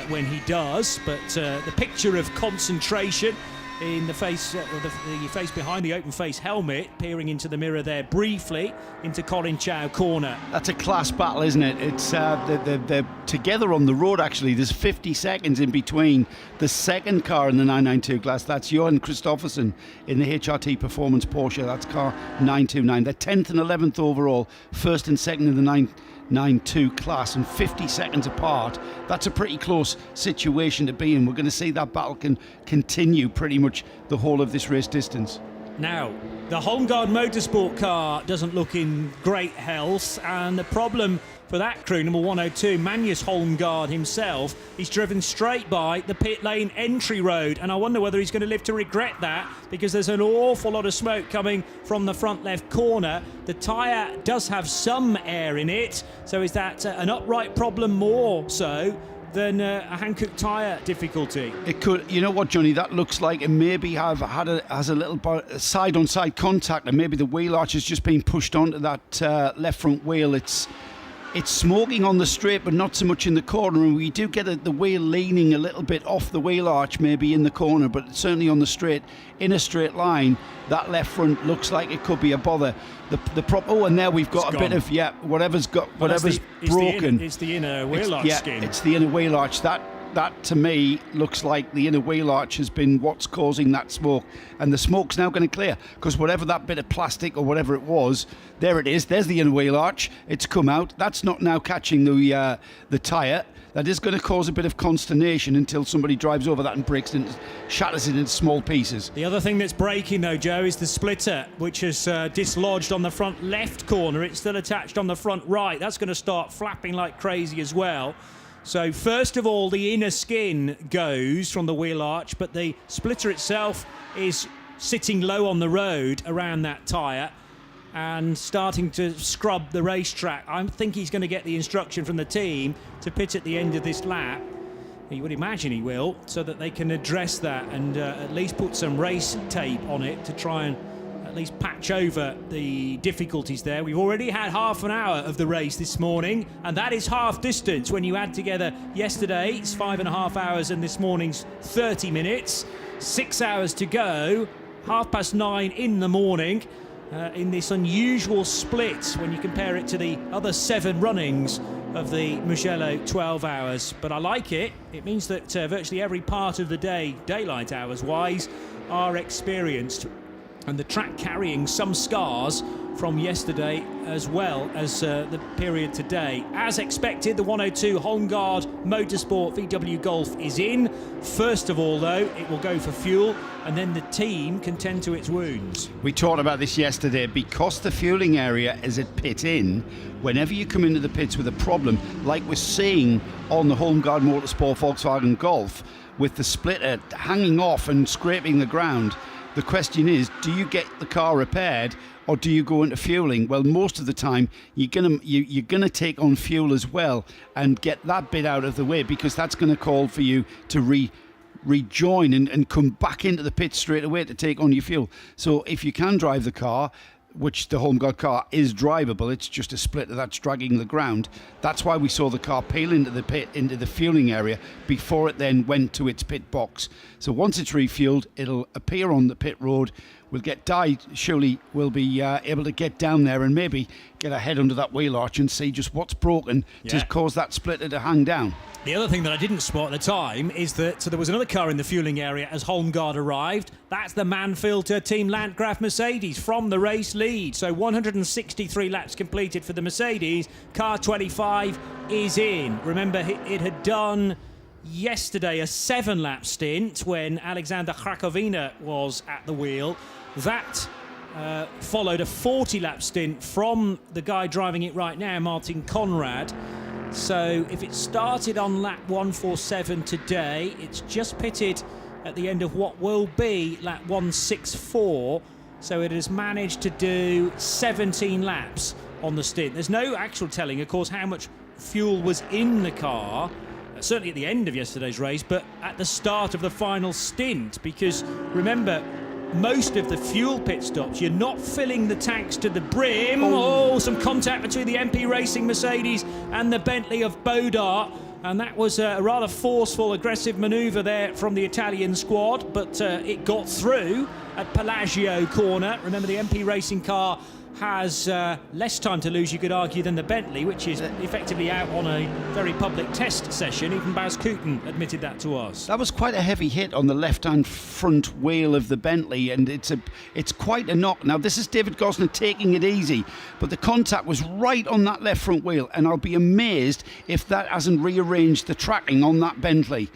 when he does, but the picture of concentration in the face, the face behind the open face helmet, peering into the mirror there briefly into Colin Chow corner. That's a class battle, isn't it? It's they're together on the road, actually. There's 50 seconds in between the second car in the 992 class. That's Johan Kristoffersen in the HRT Performance Porsche. That's car 929. They're 10th and 11th overall, first and second in the 992 class, and 50 seconds apart. That's a pretty close situation to be in. We're going to see that battle can continue pretty much the whole of this race distance. Now, the Holmgaard Motorsport car doesn't look in great health, and the problem for that crew, number 102, Magnus Holmgaard himself, he's driven straight by the pit lane entry road, and I wonder whether he's going to live to regret that, because there's an awful lot of smoke coming from the front left corner. The tyre does have some air in it, so is that an upright problem more so than a Hankook tyre difficulty? It could. You know what, Johnny? That looks like it maybe has a little side-on-side contact, and maybe the wheel arch has just been pushed onto that left front wheel. It's smoking on the straight, but not so much in the corner, and we do get the wheel leaning a little bit off the wheel arch, maybe in the corner, but certainly on the straight, in a straight line, that left front looks like it could be a bother. And there we've got bit of whatever's broken. It's the inner wheel arch skin. It's the inner wheel arch. That to me looks like the inner wheel arch has been what's causing that smoke, and the smoke's now going to clear, because whatever that bit of plastic or whatever it was, there it is. There's the inner wheel arch. It's come out. That's not now catching the tyre. That is going to cause a bit of consternation until somebody drives over that and breaks it, shatters it into small pieces. The other thing that's breaking though, Joe, is the splitter, which has dislodged on the front left corner. It's still attached on the front right. That's going to start flapping like crazy as well. So first of all, the inner skin goes from the wheel arch, but the splitter itself is sitting low on the road around that tyre and starting to scrub the racetrack. I think he's going to get the instruction from the team to pit at the end of this lap. You would imagine he will, so that they can address that and at least put some race tape on it to try and at least patch over the difficulties there. We've already had half an hour of the race this morning, and that is half distance when you add together yesterday's 5.5 hours and this morning's 30 minutes. 6 hours to go, 9:30 in the morning, in this unusual split when you compare it to the other 7 runnings of the Mugello 12 hours. But I like it. It means that virtually every part of the day, daylight hours wise, are experienced, and the track carrying some scars from yesterday as well as the period today. As expected, the 102 Holmgaard Motorsport VW Golf is in. First of all, though, it will go for fuel, and then the team can tend to its wounds. We talked about this yesterday. Because the fueling area is at pit in, whenever you come into the pits with a problem, like we're seeing on the Holmgaard Motorsport Volkswagen Golf, with the splitter hanging off and scraping the ground, the question is, do you get the car repaired or do you go into fueling? Well, most of the time you're gonna take on fuel as well and get that bit out of the way, because that's going to call for you to rejoin and come back into the pit straight away to take on your fuel. So if you can drive the car, which the Holmgaard car is drivable, it's just a splitter that's dragging the ground. That's why we saw the car peel into the pit, into the fueling area, before it then went to its pit box. So once it's refueled, it'll appear on the pit road. Surely we'll be able to get down there and maybe get a head under that wheel arch and see just what's broken to cause that splitter to hang down. The other thing that I didn't spot at the time is that there was another car in the fueling area as Holmgaard arrived. That's the Manfilter Team Landgraf Mercedes from the race lead. So 163 laps completed for the Mercedes. Car 25 is in. Remember, it had done yesterday a 7-lap stint when Alexander Krakowina was at the wheel. That followed a 40-lap stint from the guy driving it right now, Martin Conrad. So if it started on lap 147 today, it's just pitted at the end of what will be lap 164. So it has managed to do 17 laps on the stint. There's no actual telling, of course, how much fuel was in the car, certainly at the end of yesterday's race, but at the start of the final stint, because remember, most of the fuel pit stops, you're not filling the tanks to the brim. Oh, some contact between the MP Racing Mercedes and the Bentley of Bodart. And that was a rather forceful, aggressive manoeuvre there from the Italian squad, but it got through at Pelagio corner. Remember, the MP Racing car has less time to lose, you could argue, than the Bentley, which is effectively out on a very public test session. Even Baz Kooten admitted that to us. That was quite a heavy hit on the left-hand front wheel of the Bentley, and it's quite a knock. Now, this is David Gosnell taking it easy, but the contact was right on that left front wheel, and I'll be amazed if that hasn't rearranged the tracking on that Bentley.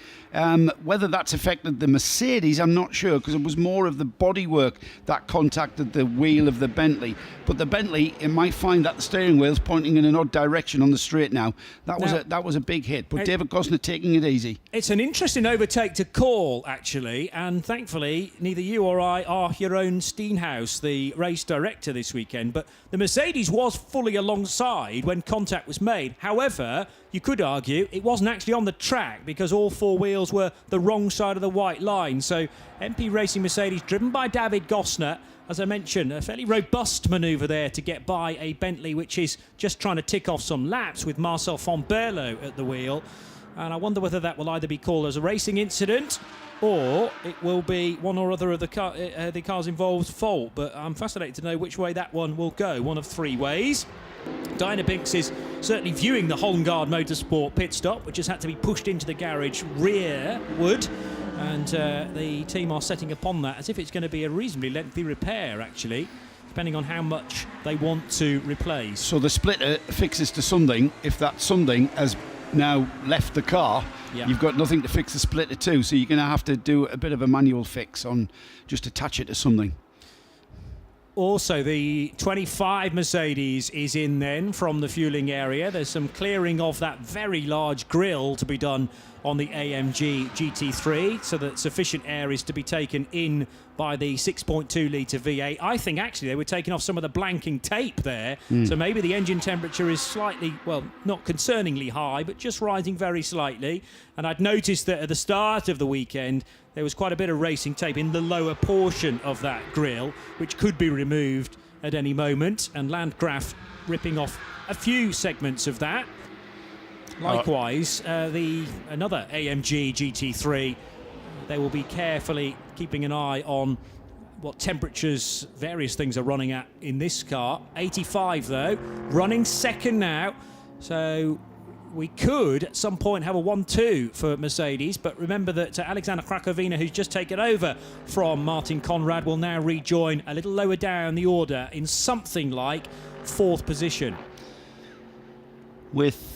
Whether that's affected the Mercedes, I'm not sure, because it was more of the bodywork that contacted the wheel of the Bentley. But the Bentley, it might find that the steering wheel's pointing in an odd direction on the straight now. That was a big hit, but David Gosnell taking it easy. It's an interesting overtake to call, actually, and thankfully neither you or I are Jeroen Steenhuis, the race director this weekend, but the Mercedes was fully alongside when contact was made. However, you could argue it wasn't actually on the track because all four wheels were the wrong side of the white line. So MP Racing Mercedes, driven by David Gosnell, as I mentioned, a fairly robust manoeuvre there to get by a Bentley which is just trying to tick off some laps with Marcel van Berlo at the wheel. And I wonder whether that will either be called as a racing incident or it will be one or other of the cars involved's fault. But I'm fascinated to know which way that one will go. One of three ways. Diana Binks is certainly viewing the Holmgaard Motorsport pit stop, which has had to be pushed into the garage rearward. And the team are setting upon that as if it's going to be a reasonably lengthy repair, actually, depending on how much they want to replace. So the splitter fixes to something. If that something has now left the car, you've got nothing to fix the splitter to, so you're going to have to do a bit of a manual fix on just attach it to something. Also, the 25 Mercedes is in then from the fueling area. There's some clearing of that very large grille to be done on the AMG GT3 so that sufficient air is to be taken in by the 6.2 litre V8. I think actually they were taking off some of the blanking tape there, so maybe the engine temperature is slightly, well, not concerningly high, but just rising very slightly. And I'd noticed that at the start of the weekend there was quite a bit of racing tape in the lower portion of that grille, which could be removed at any moment, and Landgraf ripping off a few segments of that. Likewise, another AMG GT3, they will be carefully keeping an eye on what temperatures various things are running at in this car. 85 though, running second now, so we could at some point have a 1-2 for Mercedes, but remember that Alexander Krakowina, who's just taken over from Martin Conrad, will now rejoin a little lower down the order in something like fourth position. With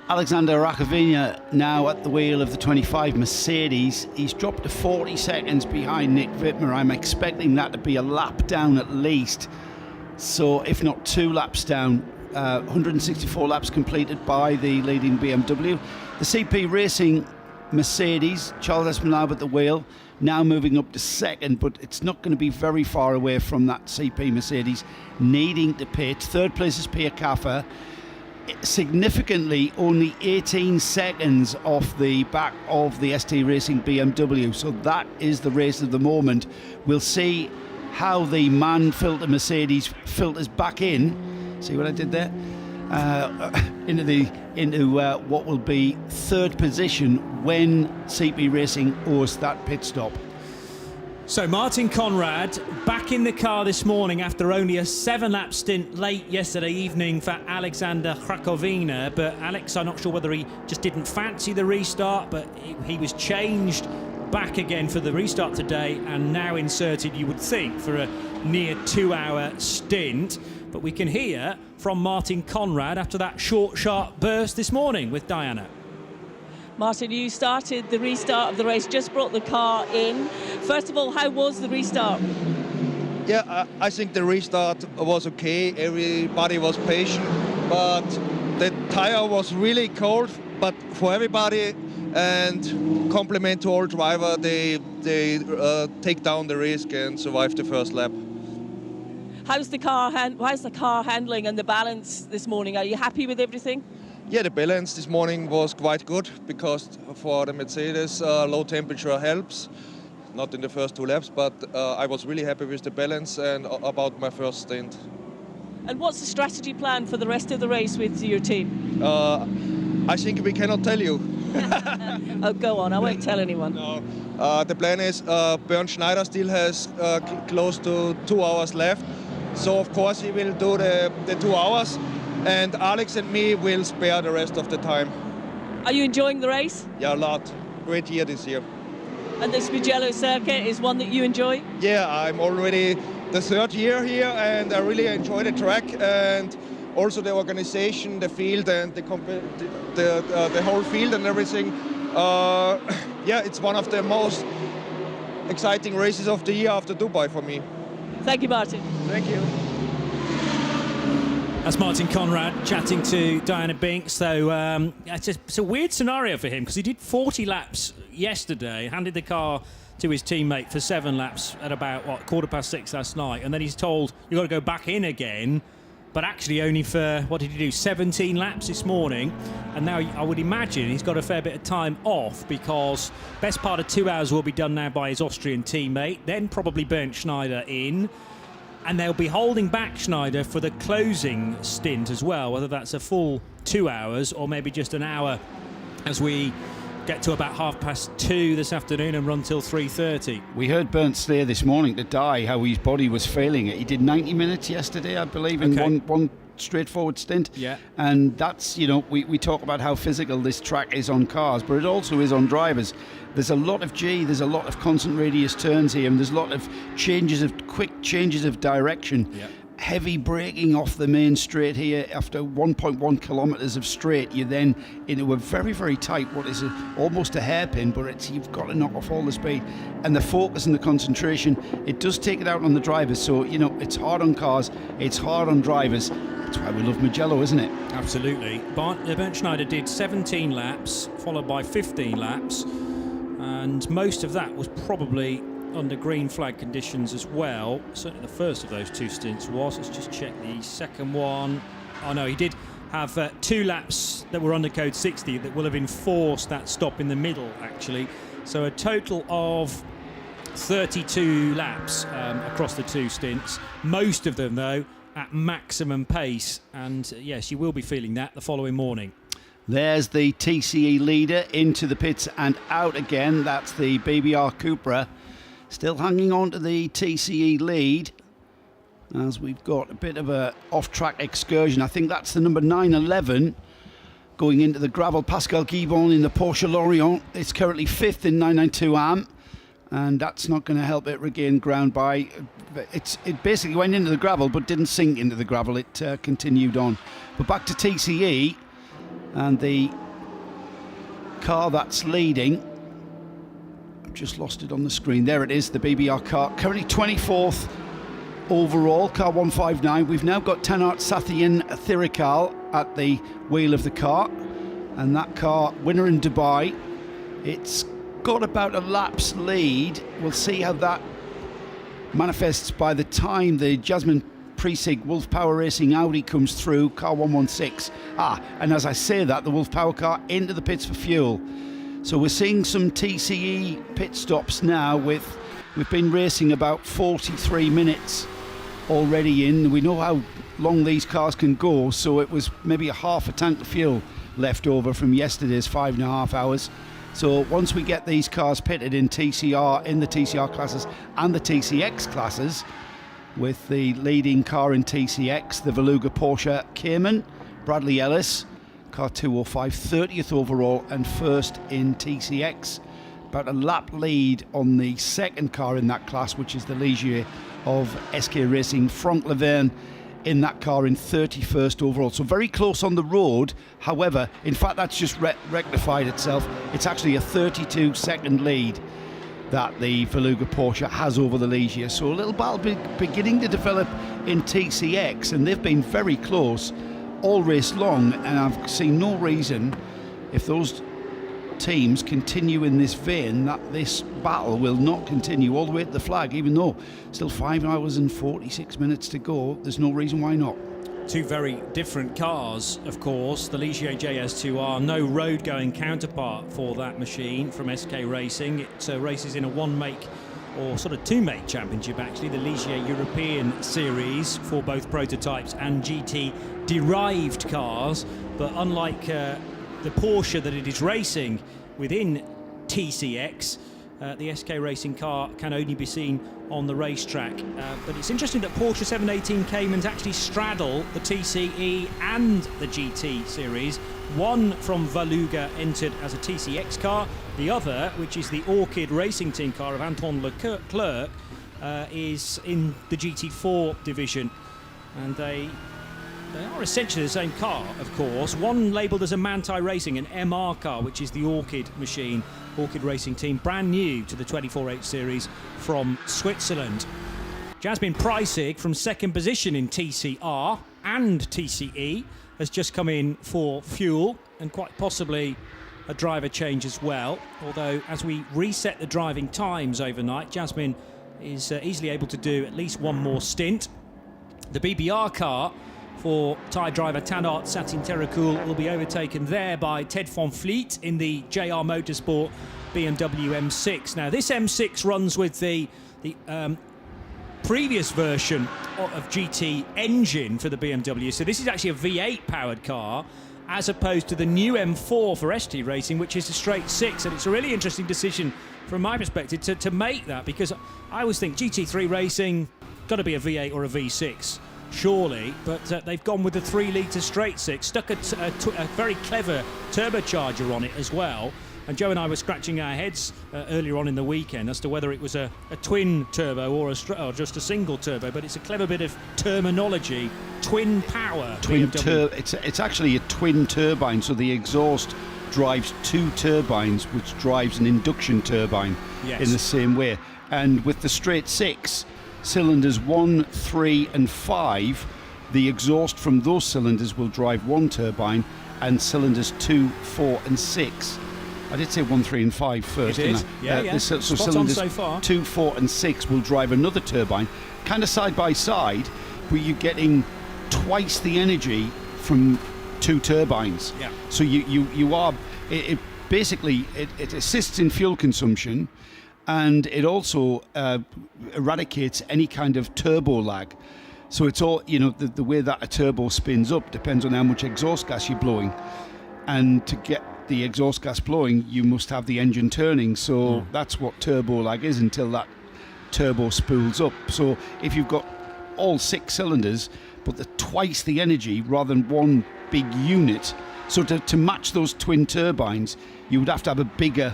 Alexander Rakovina now at the wheel of the 25 Mercedes, he's dropped to 40 seconds behind Nick Wittmer. I'm expecting that to be a lap down at least, so if not 2 laps down. 164 laps completed by the leading BMW. The CP Racing Mercedes, Charles Espenlaub at the wheel, now moving up to second, but it's not going to be very far away from that CP Mercedes needing to pit. Third place is Pierre Caffer, significantly only 18 seconds off the back of the ST Racing BMW. So that is the race of the moment. We'll see how the man filter Mercedes filters back in. See what I did there? Into what will be third position when CP Racing hosts that pit stop. So Martin Conrad back in the car this morning after only a 7-lap stint late yesterday evening for Alexander Krakowina. But Alex, I'm not sure whether he just didn't fancy the restart, but he was changed back again for the restart today and now inserted, you would think, for a near 2-hour stint. But we can hear from Martin Conrad after that short, sharp burst this morning with Diana. Martin, you started the restart of the race, just brought the car in. First of all, how was the restart? Yeah, I think the restart was okay. Everybody was patient, but the tire was really cold. But for everybody, and compliment to all driver, they take down the risk and survive the first lap. How's the car handling and the balance this morning? Are you happy with everything? Yeah, the balance this morning was quite good because for the Mercedes, low temperature helps. Not in the first 2 laps, but I was really happy with the balance and about my first stint. And what's the strategy plan for the rest of the race with your team? I think we cannot tell you. Oh, go on, I won't tell anyone. No. The plan is Bernd Schneider still has close to 2 hours left. So of course he will do the 2 hours, and Alex and me will spare the rest of the time. Are you enjoying the race? Yeah, a lot. Great year this year. And this Mugello circuit is one that you enjoy? Yeah, I'm already the third year here, and I really enjoy the track and also the organization, the field, and the whole field and everything. Yeah, it's one of the most exciting races of the year after Dubai for me. Thank you, Martin. Thank you. That's Martin Conrad chatting to Diana Binks. So it's a weird scenario for him because he did 40 laps yesterday, handed the car to his teammate for 7 laps at about, 6:15 last night. And then he's told, you've got to go back in again. But actually only for, 17 laps this morning. And now I would imagine he's got a fair bit of time off because best part of 2 hours will be done now by his Austrian teammate. Then probably Bernd Schneider in. And they'll be holding back Schneider for the closing stint as well, whether that's a full 2 hours or maybe just an hour as we get to about 2:30 this afternoon and run till 3:30. We heard Bernd say this morning to Di how his body was failing it. He did 90 minutes yesterday, I believe, in one straightforward stint. Yeah. And that's, we talk about how physical this track is on cars, but it also is on drivers. There's a lot of there's a lot of constant radius turns here, and there's a lot of quick changes of direction. Yeah. Heavy braking off the main straight here. After 1.1 kilometres of straight, you're then into a very, very tight, what is almost a hairpin, but you've got to knock off all the speed. And the focus and the concentration, it does take it out on the drivers. So, it's hard on cars, it's hard on drivers. That's why we love Mugello, isn't it? Absolutely. Bernd Schneider did 17 laps, followed by 15 laps. And most of that was probably under green flag conditions as well. Certainly the first of those 2 stints was. Let's just check the second one. Oh no, he did have 2 laps that were under code 60 that will have enforced that stop in the middle actually. So a total of 32 laps across the 2 stints. Most of them though at maximum pace, and yes, you will be feeling that the following morning. There's the TCE leader into the pits and out again. That's the BBR Cupra. Still hanging on to the TCE lead as we've got a bit of a off-track excursion. I think that's the number 911 going into the gravel. Pascal Guibon in the Porsche Lorient. It's currently 5th in 992 AM, and that's not going to help it regain ground by... It basically went into the gravel but didn't sink into the gravel. It continued on. But back to TCE and the car that's leading. Just lost it on the screen. There it is, the BBR car. Currently 24th overall, car 159. We've now got Tanart Sathian Thirikal at the wheel of the car. And that car, winner in Dubai. It's got about a lap's lead. We'll see how that manifests by the time the Jasmine Presig Wolf Power Racing Audi comes through, car 116. And as I say that, the Wolf Power car into the pits for fuel. So we're seeing some TCE pit stops now. We've been racing about 43 minutes already in. We know how long these cars can go, so it was maybe a half a tank of fuel left over from yesterday's 5.5 hours. So once we get these cars pitted in TCR, in the TCR classes and the TCX classes, with the leading car in TCX, the Veluga Porsche Cayman, Bradley Ellis, car 205, 30th overall and first in TCX. About a lap lead on the second car in that class, which is the Ligier of SK Racing, Franck Leverne in that car in 31st overall. So very close on the road. However, in fact, that's just rectified itself. It's actually a 32-second lead that the Veluga Porsche has over the Ligier. So a little battle beginning to develop in TCX, and they've been very close all race long, and I've seen no reason, if those teams continue in this vein, that this battle will not continue all the way to the flag, even though still 5 hours and 46 minutes to go. There's no reason why not. 2 very different cars, of course. The Ligier JS2R, no road-going counterpart for that machine from SK Racing. It races in a one-make or sort of 2-make championship, actually, the Ligier European Series for both prototypes and GT derived cars. But unlike the Porsche that it is racing within TCX. The SK Racing car can only be seen on the racetrack. But it's interesting that Porsche 718 Caymans actually straddle the TCE and the GT series. One from Valuga entered as a TCX car. The other, which is the Orchid Racing Team car of Anton Leclerc, is in the GT4 division. And they are essentially the same car, of course. One labelled as a Manthey Racing, an MR car, which is the Orchid machine, Orchid Racing Team, brand new to the 24H series from Switzerland. Jasmin Preissig from second position in TCR and TCE has just come in for fuel and quite possibly a driver change as well. Although as we reset the driving times overnight, Jasmin is easily able to do at least one more stint. The BBR car for Thai driver Tanart Satin Terakul will be overtaken there by Ted Van Vliet in the JR Motorsport BMW M6. Now this M6 runs with the previous version of GT engine for the BMW, so this is actually a V8 powered car as opposed to the new M4 for ST Racing, which is a straight 6, and it's a really interesting decision from my perspective to make that, because I always think GT3 racing got to be a V8 or a V6 surely, but they've gone with the 3-litre straight 6, stuck a very clever turbocharger on it as well. And Joe and I were scratching our heads earlier on in the weekend as to whether it was a twin turbo or just a single turbo, but it's a clever bit of terminology. Twin power. It's actually a twin turbine, so the exhaust drives two turbines, which drives an induction turbine in the same way. And with the straight 6, cylinders 1, 3 and 5, the exhaust from those cylinders will drive one turbine, and cylinders 2, 4 and 6. I did say 1, 3 and 5 first, didn't I? So cylinders so far. 2, 4 and 6 will drive another turbine, kind of side by side, where you're getting twice the energy from two turbines. Yeah. So you are, basically it assists in fuel consumption, and it also eradicates any kind of turbo lag. So it's all, the way that a turbo spins up depends on how much exhaust gas you're blowing, and to get the exhaust gas blowing, you must have the engine turning. So that's what turbo lag is until that turbo spools up. So if you've got all 6 cylinders, but twice the energy rather than one big unit, so to match those twin turbines, you would have to have a bigger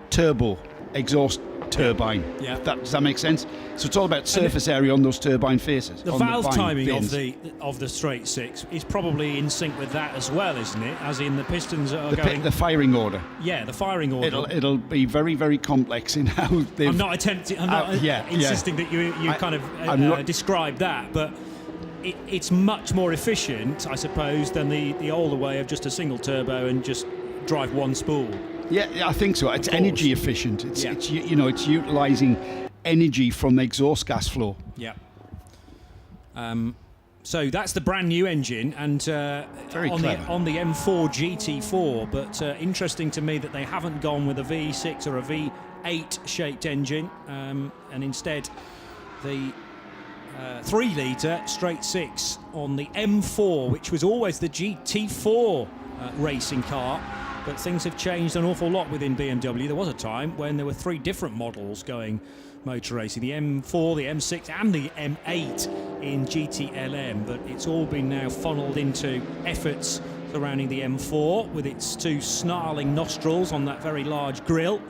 turbo exhaust turbine. Yeah. Does that make sense? So it's all about surface area on those turbine faces. The valve timing of the straight 6 is probably in sync with that as well, isn't it? As in the pistons are going. The firing order. Yeah, the firing order. It'll be very, very complex in how they've. I'm not insisting that you kind of describe that, but it's much more efficient, I suppose, than the older way of just a single turbo and just drive one spool. Yeah, I think so. It's energy efficient. It's utilising energy from the exhaust gas flow. Yeah. So that's the brand new engine, and on the M4 GT4. But interesting to me that they haven't gone with a V6 or a V8 shaped engine, and instead the 3-litre straight 6 on the M4, which was always the GT4 racing car. But things have changed an awful lot within BMW. There was a time when there were 3 different models going motor racing, the M4, the M6 and the M8 in GTLM, but it's all been now funneled into efforts surrounding the M4 with its 2 snarling nostrils on that very large grille.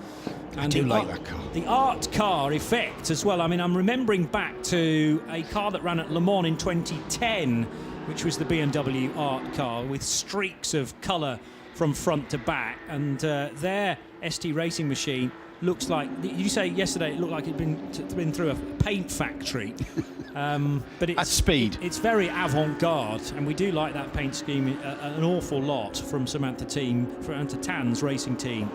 I do like that car. The art car effect as well. I mean, I'm remembering back to a car that ran at Le Mans in 2010, which was the BMW art car with streaks of colour from front to back, and their ST Racing machine looks like, you say yesterday it looked like it'd been through a paint factory, but it's, at speed. It's very avant-garde, and we do like that paint scheme an awful lot from Samantha Tan's racing team.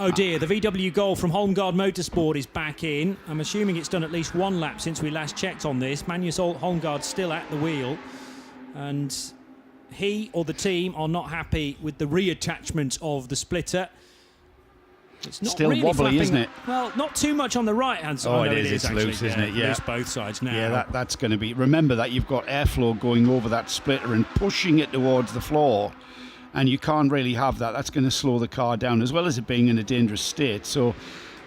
Oh dear, the VW Golf from Holmgard Motorsport is back in. I'm assuming it's done at least 1 lap since we last checked on this. Magnus Holmgard's still at the wheel, and he or the team are not happy with the reattachment of the splitter. It's not still really wobbly, flapping, isn't it? Well, not too much on the right-hand side. Oh, it is. It's actually loose, isn't it? Yeah. Loose both sides now. Yeah, that's going to be. Remember that you've got airflow going over that splitter and pushing it towards the floor, and you can't really have that. That's going to slow the car down, as well as it being in a dangerous state. So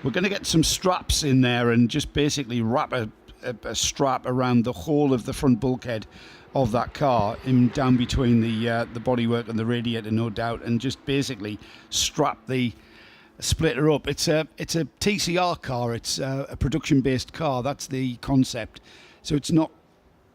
we're going to get some straps in there and just basically wrap a strap around the whole of the front bulkhead of that car, in down between the bodywork and the radiator, no doubt, and just basically strap the splitter up. It's a TCR car. It's a production-based car. That's the concept. So it's not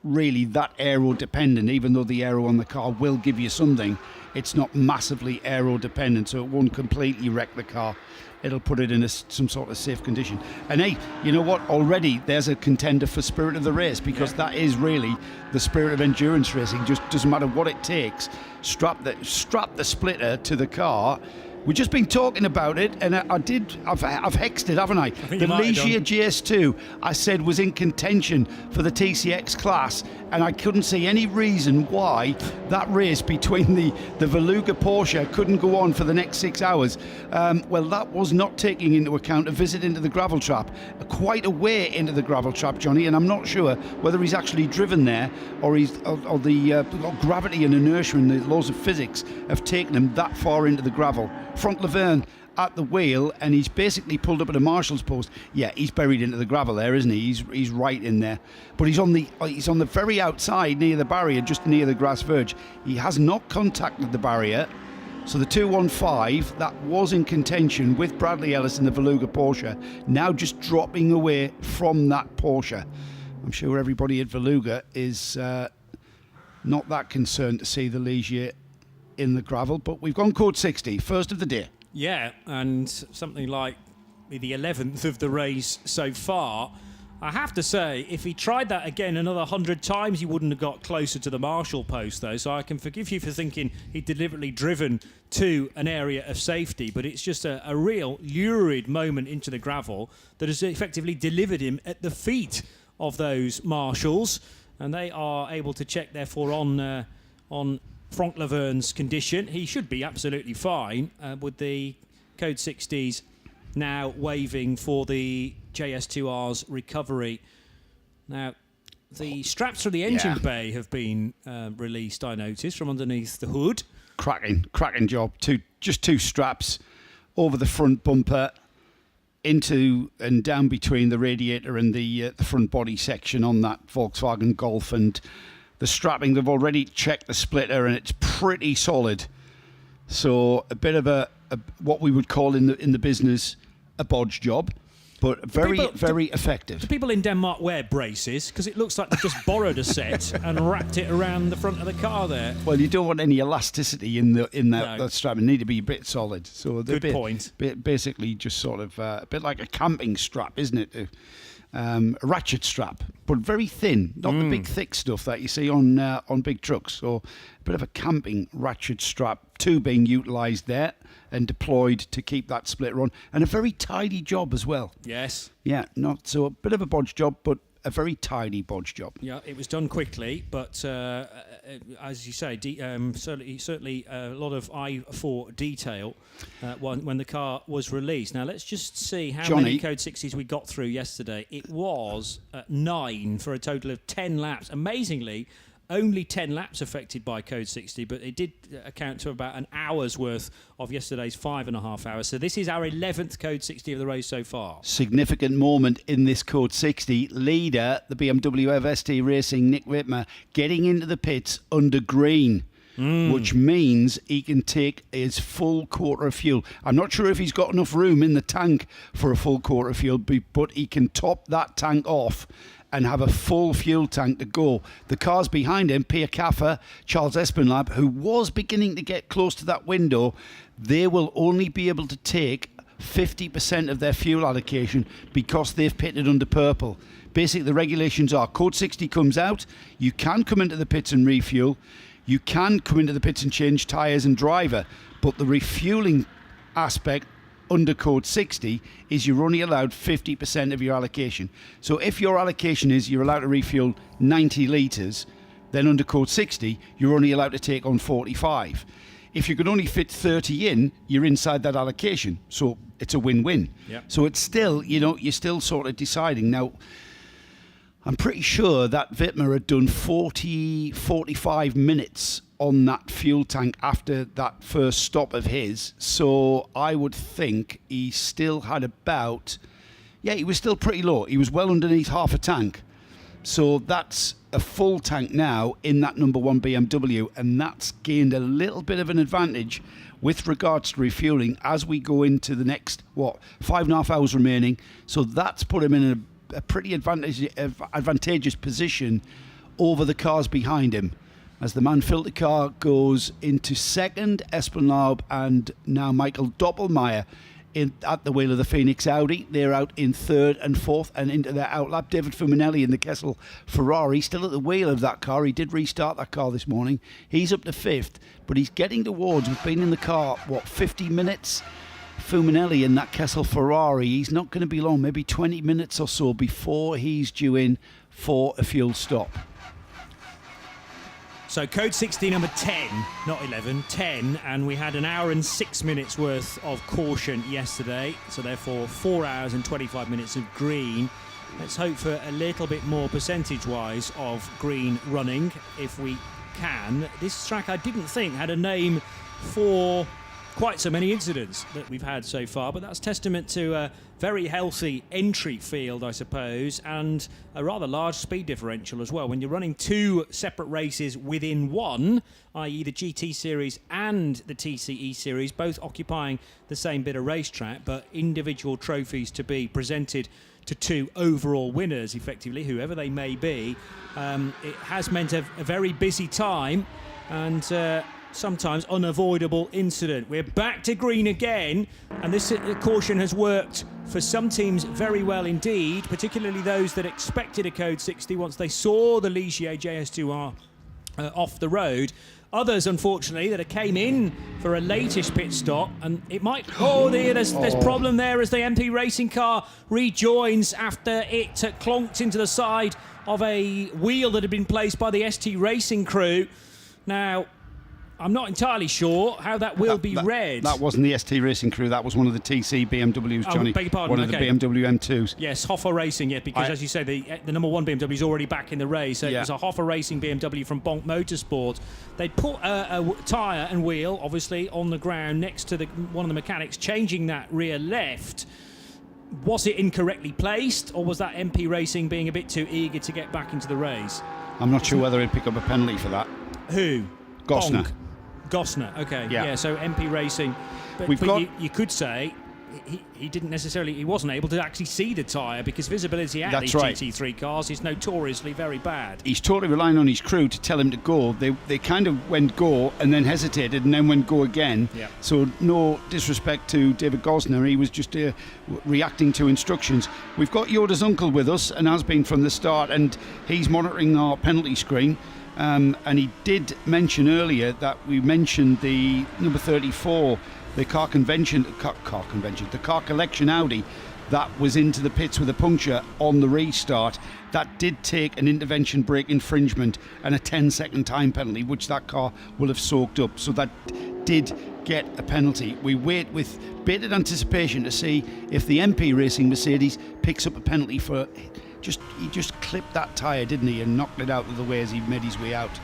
really that aero dependent, even though the aero on the car will give you something. It's not massively aero dependent, so it won't completely wreck the car. It'll put it in some sort of safe condition. And hey, you know what? Already there's a contender for spirit of the race, because that is really the spirit of endurance racing. Just doesn't matter what it takes. Strap the splitter to the car. We've just been talking about it, and I've hexed it, haven't I? The Ligier GS2, I said, was in contention for the TCX class, and I couldn't see any reason why that race between the Veluga Porsche couldn't go on for the next 6 hours. Well, that was not taking into account a visit into the gravel trap, quite a way into the gravel trap, Johnny, and I'm not sure whether he's actually driven there or the gravity and inertia and the laws of physics have taken him that far into the gravel. Frank Laverne at the wheel, and he's basically pulled up at a marshal's post. Yeah, he's buried into the gravel there, isn't he? He's right in there, but he's on the very outside near the barrier, just near the grass verge. He has not contacted the barrier. So the 215 that was in contention with Bradley Ellis in the Veluga Porsche, now just dropping away from that Porsche. I'm sure everybody at Veluga is not that concerned to see the Ligier in the gravel, but we've gone code 60, first of the day. Yeah, and something like the 11th of the race so far. I have to say, if he tried that again another 100 times, he wouldn't have got closer to the marshal post, though. So I can forgive you for thinking he'd deliberately driven to an area of safety, but it's just a real lurid moment into the gravel that has effectively delivered him at the feet of those marshals, and they are able to check, therefore, on Frank Laverne's condition. He should be absolutely fine, with the code 60s now waving for the JS2R's recovery. Now, the straps from the engine bay have been released, I noticed, from underneath the hood. Cracking job. Just two straps over the front bumper, into and down between the radiator and the front body section on that Volkswagen Golf, and the strapping, they've already checked the splitter and it's pretty solid. So a bit of a what we would call in the business a bodge job, but very effective. Do people in Denmark wear braces? Because it looks like they've just borrowed a set and wrapped it around the front of the car there. Well, you don't want any elasticity in that strap. It need to be a bit solid. So good point. Basically, just sort of a bit like a camping strap, isn't it? A ratchet strap, but very thin, not the big thick stuff that you see on big trucks. So a bit of a camping ratchet strap, two being utilised there and deployed to keep that splitter on, and a very tidy job as well. Yes. Yeah, not so a bit of a bodge job, but a very tidy bodge job. Yeah, it was done quickly, but as you say, certainly a lot of eye for detail when the car was released. Now let's just see how many code 60s we got through yesterday. It was 9 for a total of 10 laps. Amazingly, only 10 laps affected by code 60, but it did account to about an hour's worth of yesterday's 5.5 hours. So this is our 11th code 60 of the race so far. Significant moment in this code 60. Leader, the BMW FST Racing, Nick Whitmer, getting into the pits under green, which means he can take his full quarter of fuel. I'm not sure if he's got enough room in the tank for a full quarter of fuel, but he can top that tank off and have a full fuel tank to go. The cars behind him, Pierre Caffer, Charles Espenlaub, who was beginning to get close to that window, they will only be able to take 50% of their fuel allocation because they've pitted under purple. Basically, the regulations are, code 60 comes out, you can come into the pits and refuel, you can come into the pits and change tyres and driver, but the refueling aspect under code 60 is you're only allowed 50% of your allocation. So if your allocation is you're allowed to refuel 90 litres, then under code 60 you're only allowed to take on 45. If you could only fit 30 in, you're inside that allocation. So it's a win-win. Yep. So it's still, you're still sort of deciding. Now, I'm pretty sure that Wittmer had done 45 minutes on that fuel tank after that first stop of his. So I would think he still had about, he was still pretty low. He was well underneath half a tank. So that's a full tank now in that number 1 BMW, and that's gained a little bit of an advantage with regards to refueling as we go into the next, 5.5 hours remaining. So that's put him in a pretty advantageous position over the cars behind him. As the Mann-Filter car goes into second, Espenlaub and now Michael Doppelmayr at the wheel of the Phoenix Audi. They're out in third and fourth and into their outlap. David Fuminelli in the Kessel Ferrari still at the wheel of that car. He did restart that car this morning. He's up to fifth, but he's getting towards, we've been in the car, 50 minutes? Fuminelli in that Kessel Ferrari, he's not going to be long, maybe 20 minutes or so before he's due in for a fuel stop. So code 60 number 10, not 11, 10, and we had an hour and 6 minutes worth of caution yesterday, so therefore 4 hours and 25 minutes of green. Let's hope for a little bit more percentage-wise of green running if we can. This track I didn't think had a name for quite so many incidents that we've had so far, but that's testament to a very healthy entry field, I suppose, and a rather large speed differential as well. When you're running two separate races within one, i.e. the GT Series and the TCE Series, both occupying the same bit of racetrack, but individual trophies to be presented to two overall winners, effectively, whoever they may be, it has meant a very busy time and sometimes unavoidable incident. We're back to green again, and this caution has worked for some teams very well indeed, particularly those that expected a code 60 once they saw the Ligier JS2R off the road. Others, unfortunately, that came in for a latish pit stop, and it might... there's problem there as the MP Racing car rejoins after it clonked into the side of a wheel that had been placed by the ST Racing crew. Now, I'm not entirely sure how that will be read. That wasn't the ST Racing crew, that was one of the TC BMWs, Johnny. Beg your pardon, one of the BMW M2s. Yes, Hoffa Racing, because as you say, the number 1 BMW is already back in the race. So it was a Hoffa Racing BMW from Bonk Motorsport. They put a tyre and wheel, obviously, on the ground next to one of the mechanics, changing that rear left. Was it incorrectly placed, or was that MP Racing being a bit too eager to get back into the race? I'm not sure whether he'd pick up a penalty for that. Who? Gosner. Bonk. Gosner, okay, yeah. So MP Racing, but you could say he wasn't able to actually see the tyre because visibility at these GT3 cars is notoriously very bad. He's totally relying on his crew to tell him to go. They kind of went go and then hesitated and then went go again. Yeah. So no disrespect to David Gosner, he was just reacting to instructions. We've got Yoda's uncle with us and has been from the start, and he's monitoring our penalty screen. And he did mention earlier that we mentioned the number 34, the car collection Audi that was into the pits with a puncture on the restart. That did take an intervention brake infringement and a 10-second time penalty, which that car will have soaked up. So that did get a penalty. We wait with bated anticipation to see if the MP Racing Mercedes picks up a penalty for... He just clipped that tyre, didn't he, and knocked it out of the way as he made his way out.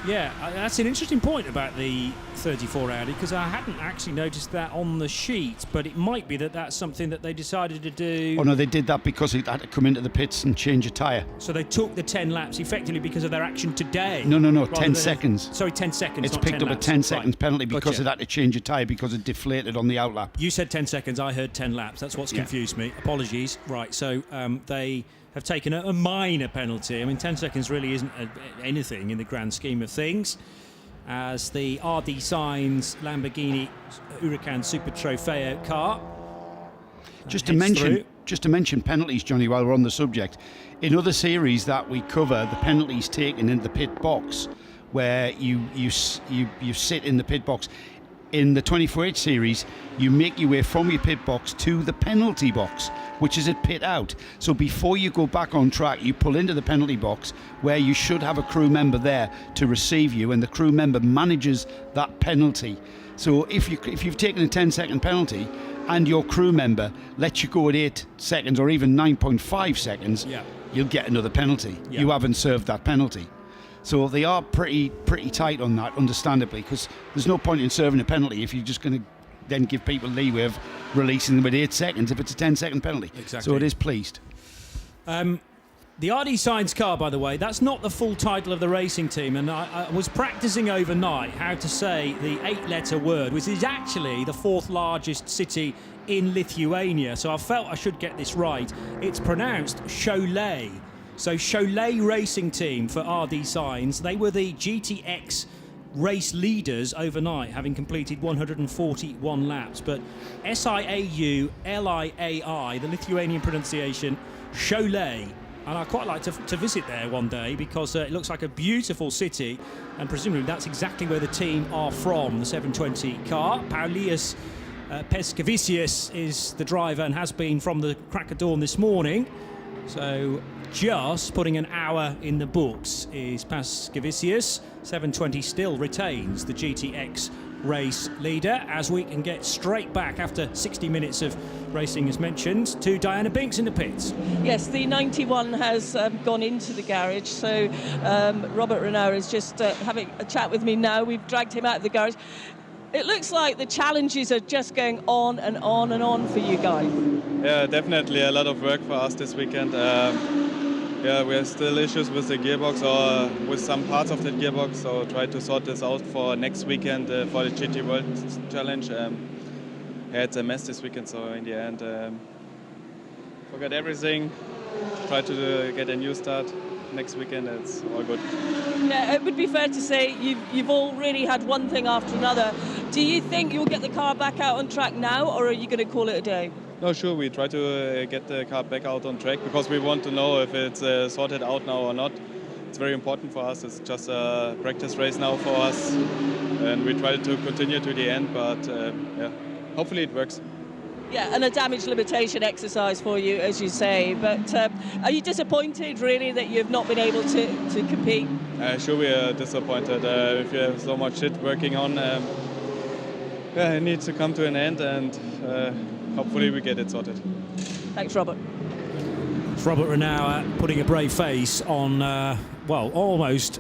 Yeah, that's an interesting point about the 34 Audi, because I hadn't actually noticed that on the sheet, but it might be that that's something that they decided to do. Oh no, they did that because it had to come into the pits and change a tyre. So they took the 10 laps effectively because of their action today. No, 10 seconds. Sorry, 10 seconds. It's picked up a 10 seconds penalty because it had to change a tyre because it deflated on the outlap. You said 10 seconds, I heard 10 laps. That's what's confused me. Apologies. Right, so they have taken a minor penalty. I mean, 10 seconds really isn't anything in the grand scheme of things, as the RD Sainz Lamborghini Huracan Super Trofeo car just to mention penalties, Johnny, while we're on the subject, in other series that we cover, the penalties taken in the pit box, where you sit in the pit box. In the 24H series, you make your way from your pit box to the penalty box, which is at pit out. So before you go back on track, you pull into the penalty box, where you should have a crew member there to receive you, and the crew member manages that penalty. So if you've taken a 10-second penalty and your crew member lets you go at 8 seconds or even 9.5 seconds, you'll get another penalty. You haven't served that penalty. So they are pretty tight on that, understandably, because there's no point in serving a penalty if you're just going to then give people leeway of releasing them at 8 seconds if it's a 10-second penalty. Exactly. So it is pleased. The RD Science car, by the way, that's not the full title of the racing team, and I was practicing overnight how to say the 8-letter word, which is actually the 4th largest city in Lithuania, so I felt I should get this right. It's pronounced Cholet. So Cholet Racing Team for RD Science. They were the GTX race leaders overnight, having completed 141 laps. But Siau-Liai, the Lithuanian pronunciation, Cholet. And I'd quite like to visit there one day because it looks like a beautiful city, and presumably that's exactly where the team are from, the 720 car. Paulius Peskavicius is the driver and has been from the crack of dawn this morning. So just putting an hour in the books is Peskavicius. 720 still retains the GTX race leader, as we can get straight back after 60 minutes of racing, as mentioned, to Diana Binks in the pits. Yes, the 91 has gone into the garage, so Robert Renaud is just having a chat with me now. We've dragged him out of the garage. It looks like the challenges are just going on and on and on for you guys. Yeah, definitely a lot of work for us this weekend. Yeah, we have still issues with the gearbox or with some parts of the gearbox, so try to sort this out for next weekend for the GT World Challenge. Yeah, it's a mess this weekend, so in the end, forgot everything. Try to get a new start next weekend. It's all good. Yeah, it would be fair to say you've all really had one thing after another. Do you think you'll get the car back out on track now, or are you going to call it a day? No, sure, we try to get the car back out on track because we want to know if it's sorted out now or not. It's very important for us. It's just a practice race now for us, and we try to continue to the end, but yeah, hopefully it works. Yeah, and a damage limitation exercise for you, as you say, but are you disappointed really that you've not been able to compete? Sure, we are disappointed. If you have so much shit working on, yeah, it needs to come to an end, and hopefully we get it sorted. Thanks, Robert. It's Robert Renaud putting a brave face on, well, almost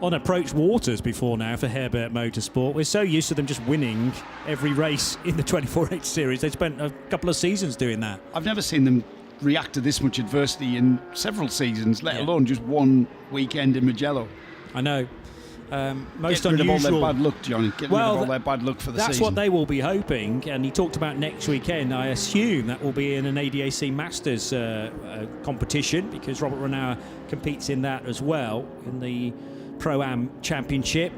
unapproached waters before now for Herbert Motorsport. We're so used to them just winning every race in the 24H series. They spent a couple of seasons doing that. I've never seen them react to this much adversity in several seasons, let alone just one weekend in Mugello. I know. Most Get rid unusual. of all their bad luck, Johnny. Get rid of all their bad luck for the season. That's what they will be hoping. And he talked about next weekend. I assume that will be in an ADAC Masters competition, because Robert Renaud competes in that as well, in the Pro-Am Championship.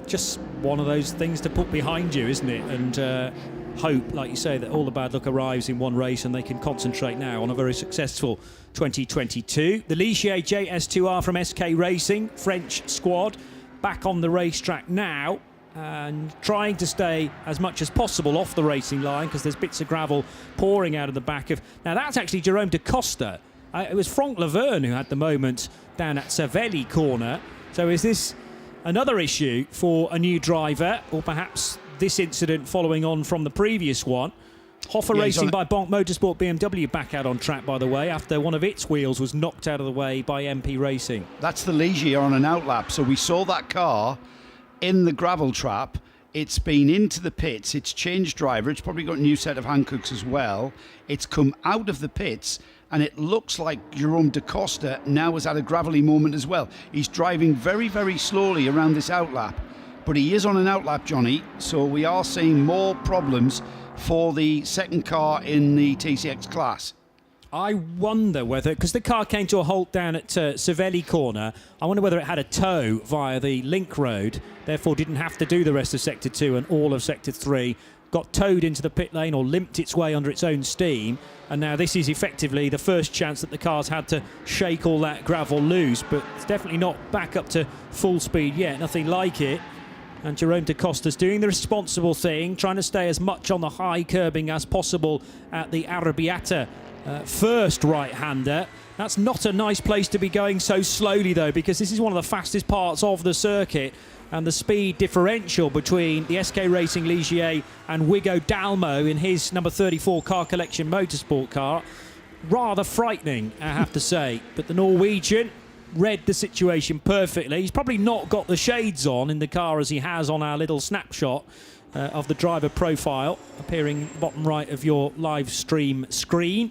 Just one of those things to put behind you, isn't it? And hope, like you say, that all the bad luck arrives in one race and they can concentrate now on a very successful 2022. The Ligier JS2R from SK Racing, French squad, back on the racetrack now and trying to stay as much as possible off the racing line, because there's bits of gravel pouring out of the back of... Now that's actually Jerome da Costa. It was Franck Laverne who had the moment down at Savelli corner. So is this another issue for a new driver, or perhaps this incident following on from the previous one? Hoffa Racing by Bonk Motorsport BMW back out on track, by the way, after one of its wheels was knocked out of the way by MP Racing. That's the Ligier on an outlap. So we saw that car in the gravel trap. It's been into the pits. It's changed driver. It's probably got a new set of Hankooks as well. It's come out of the pits, and it looks like Jerome da Costa now has had a gravelly moment as well. He's driving very, very slowly around this outlap. But he is on an outlap, Johnny, so we are seeing more problems for the second car in the TCX class. I wonder whether, because the car came to a halt down at Savelli corner, I wonder whether it had a tow via the link road, therefore didn't have to do the rest of Sector 2 and all of Sector 3, got towed into the pit lane or limped its way under its own steam, and now this is effectively the first chance that the car's had to shake all that gravel loose, but it's definitely not back up to full speed yet, nothing like it. And Jerome da Costa's doing the responsible thing, trying to stay as much on the high curbing as possible at the Arrabbiata first right-hander. That's not a nice place to be going so slowly, though, because this is one of the fastest parts of the circuit, and the speed differential between the SK Racing Ligier and Wigo Dalmo in his number 34 Car Collection Motorsport car, rather frightening, I have to say. But the Norwegian read the situation perfectly. He's probably not got the shades on in the car as he has on our little snapshot of the driver profile appearing bottom right of your live stream screen.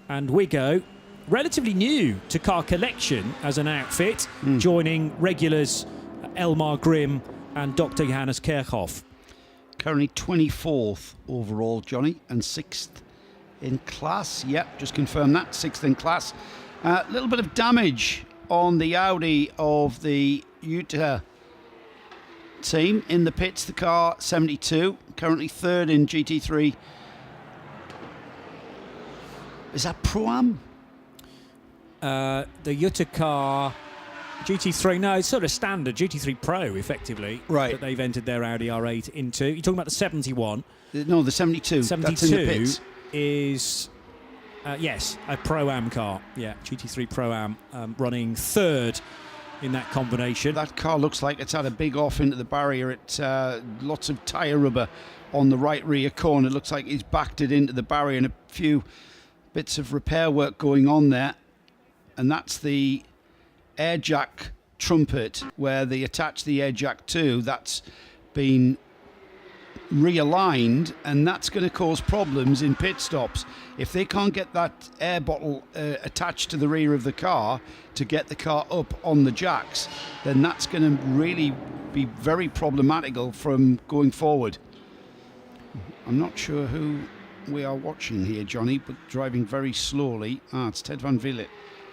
And Mugello, relatively new to Car Collection as an outfit, joining regulars Elmar Grimm and Dr. Johannes Kerkhoff. Currently 24th overall, Johnny, and 6th in class. Yep, just confirm that, 6th in class. A little bit of damage on the Audi of the Utah team in the pits. The car 72, currently 3rd in GT3. Is that Pro-Am? The Utah car, GT3, no, it's sort of standard GT3 Pro, effectively, right, that they've entered their Audi R8 into. You're talking about the 71. No, the 72. 72 That's in the pits. is, yes, a Pro-Am car. Yeah, GT3 Pro-Am running 3rd in that combination. That car looks like it's had a big off into the barrier. It's lots of tyre rubber on the right rear corner. It looks like he's backed it into the barrier, and a few bits of repair work going on there. And that's the air jack trumpet where they attach the air jack to. That's been realigned, and that's going to cause problems in pit stops. If they can't get that air bottle attached to the rear of the car to get the car up on the jacks, then that's going to really be very problematical from going forward. I'm not sure who we are watching here, Johnny, but driving very slowly. It's Ted van Vliet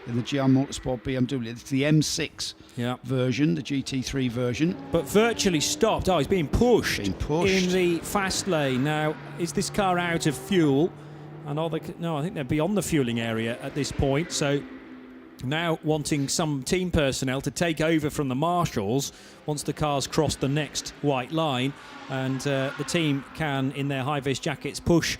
in the GR Motorsport BMW. It's the M6 version, the GT3 version. But virtually stopped. Oh, he's being pushed. Being pushed. In the fast lane. Now, is this car out of fuel? And are they, no, I think they're beyond the fueling area at this point. So now wanting some team personnel to take over from the marshals once the car's crossed the next white line. And the team can, in their high-vis jackets, push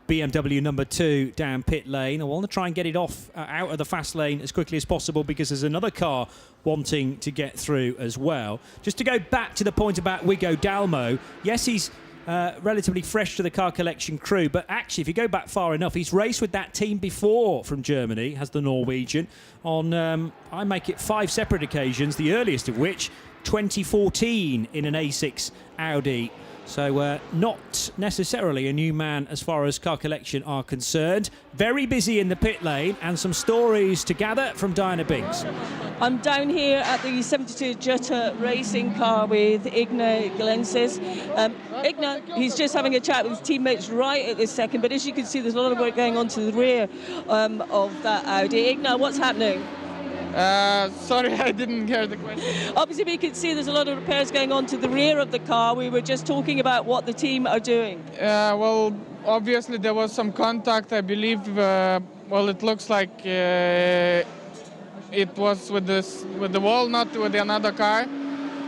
BMW number 2 down pit lane. I want to try and get it off out of the fast lane as quickly as possible because there's another car wanting to get through as well. Just to go back to the point about Wigo Dalmo, yes, he's relatively fresh to the Car Collection crew, but actually, if you go back far enough, he's raced with that team before from Germany, has the Norwegian, on, I make it 5 separate occasions, the earliest of which, 2014 in an A6 Audi. So not necessarily a new man as far as Car Collection are concerned. Very busy in the pit lane, and some stories to gather from Diana Binks. I'm down here at the 72 Jutta racing car with Igne Glenses. Igne, he's just having a chat with his teammates right at this second, but as you can see, there's a lot of work going on to the rear of that Audi. Igne, what's happening? Sorry, I didn't hear the question. Obviously, we can see there's a lot of repairs going on to the rear of the car. We were just talking about what the team are doing. Well, obviously there was some contact, I believe. Well, it looks like it was with the wall, not with another car.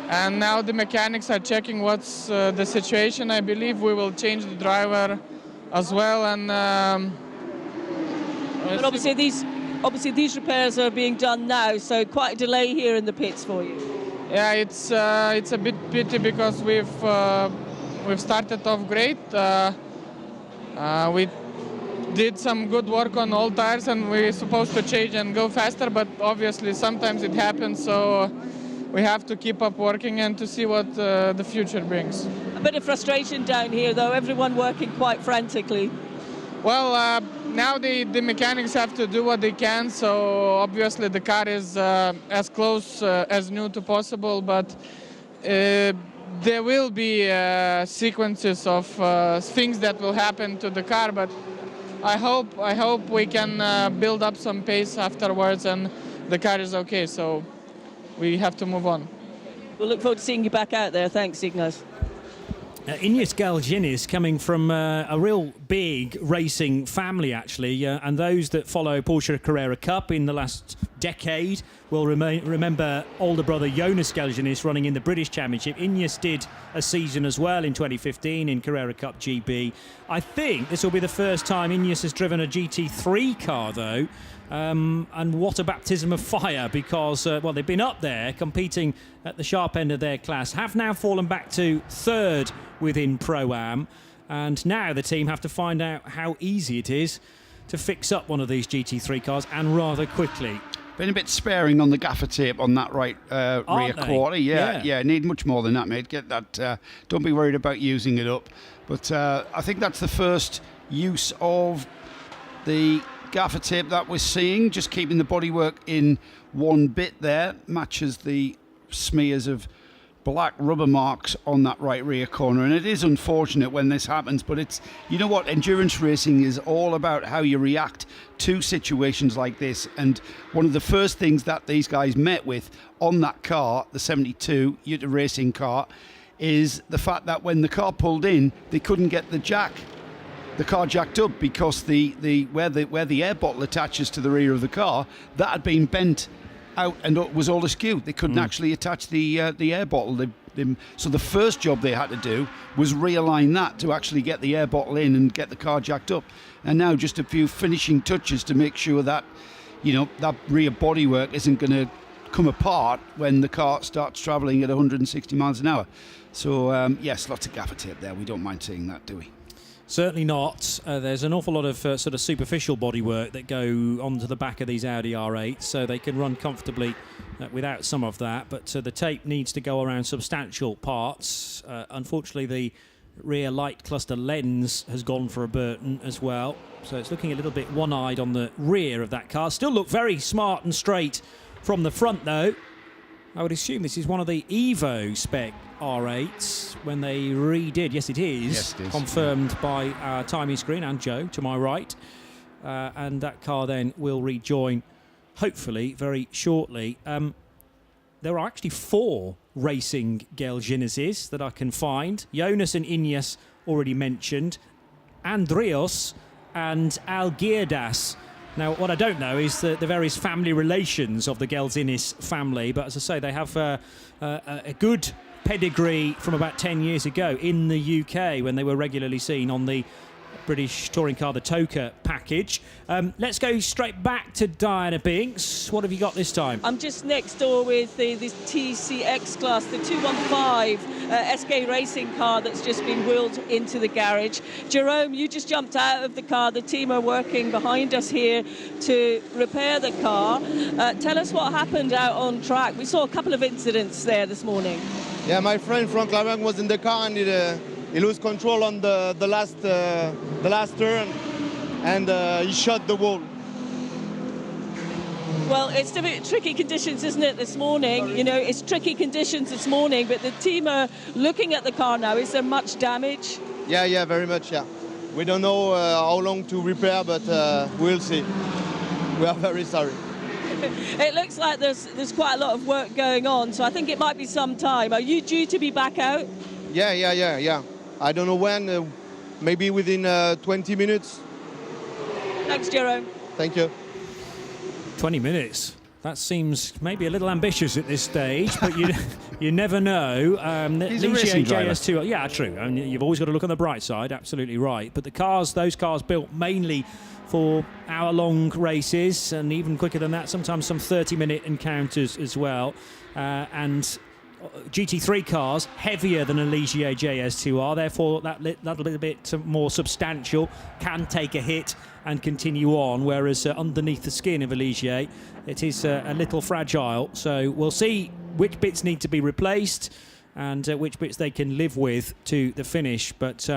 And now the mechanics are checking what's the situation. I believe we will change the driver as well. And but obviously these repairs are being done now, so quite a delay here in the pits for you. Yeah, it's a bit pity because we've started off great. We did some good work on all tires, and we're supposed to change and go faster, but obviously sometimes it happens, so we have to keep up working and to see what the future brings. A bit of frustration down here, though, everyone working quite frantically. Well, now the mechanics have to do what they can, so obviously the car is as close as new to possible, but there will be sequences of things that will happen to the car, but I hope we can build up some pace afterwards and the car is okay, so we have to move on. We'll look forward to seeing you back out there. Thanks, Ignas. Ines Galginis coming from a real big racing family, actually, and those that follow Porsche Carrera Cup in the last decade will remember older brother Jonas Galginis running in the British Championship. Ines did a season as well in 2015 in Carrera Cup GB. I think this will be the first time Ines has driven a GT3 car, though. And what a baptism of fire, because, well, they've been up there competing at the sharp end of their class, have now fallen back to 3rd within Pro-Am, and now the team have to find out how easy it is to fix up one of these GT3 cars, and rather quickly. been a bit sparing on the gaffer tape on that right rear quarter. Yeah, need much more than that, mate. Get that. Don't be worried about using it up. But I think that's the first use of the gaffer tape that we're seeing, just keeping the bodywork in one bit there, matches the smears of black rubber marks on that right rear corner. And it is unfortunate when this happens, but it's, you know what, endurance racing is all about how you react to situations like this. And one of the first things that these guys met with on that car, the 72 Yutta racing car, is the fact that when the car pulled in, they couldn't get the car jacked up, because where the air bottle attaches to the rear of the car, that had been bent out and it was all askew. They couldn't actually attach the air bottle. So the first job they had to do was realign that to actually get the air bottle in and get the car jacked up. And now just a few finishing touches to make sure that, you know, that rear bodywork isn't going to come apart when the car starts travelling at 160 miles an hour. So yes, lots of gaffer tape there. We don't mind seeing that, do we? Certainly not. There's an awful lot of sort of superficial bodywork that go onto the back of these Audi R8, so they can run comfortably without some of that. But the tape needs to go around substantial parts. Unfortunately, the rear light cluster lens has gone for a Burton as well, so it's looking a little bit one-eyed on the rear of that car. Still look very smart and straight from the front, though. I would assume this is one of the Evo spec R8s when they redid. Yes, it is. Yes, it is. Confirmed by our timing screen and Joe to my right. And that car then will rejoin, hopefully, very shortly. There are actually 4 racing Gelgenesis that I can find. Jonas and Ineos already mentioned. Andreas and Algirdas. Now, what I don't know is the various family relations of the Gelzinis family, but as I say, they have a good pedigree from about 10 years ago in the UK when they were regularly seen on the British touring car, the Toka package. Let's go straight back to Diana Binks. What have you got this time? I'm just next door with this TCX class, the 215 SK racing car that's just been wheeled into the garage. Jerome, you just jumped out of the car. The team are working behind us here to repair the car. Tell us what happened out on track. We saw a couple of incidents there this morning. Yeah, my friend Frank Laberg was in the car and he lost control on the last turn, and he shot the wall. Well, it's a bit tricky conditions, isn't it, this morning? You know, it's tricky conditions this morning, but the team are looking at the car now. Is there much damage? Yeah, very much, yeah. We don't know how long to repair, but we'll see. We are very sorry. It looks like there's quite a lot of work going on, so I think it might be some time. Are you due to be back out? Yeah. I don't know when, maybe within 20 minutes. Thanks, Jerome. Thank you. 20 minutes. That seems maybe a little ambitious at this stage, but you never know. He's a racing driver. JS2, yeah, true. I mean, you've always got to look on the bright side, absolutely right. But those cars built mainly for hour-long races, and even quicker than that, sometimes some 30-minute encounters as well. And GT3 cars heavier than a Ligier JS2 are, therefore that little bit more substantial, can take a hit and continue on, whereas underneath the skin of a Ligier it is a little fragile. So we'll see which bits need to be replaced and which bits they can live with to the finish. But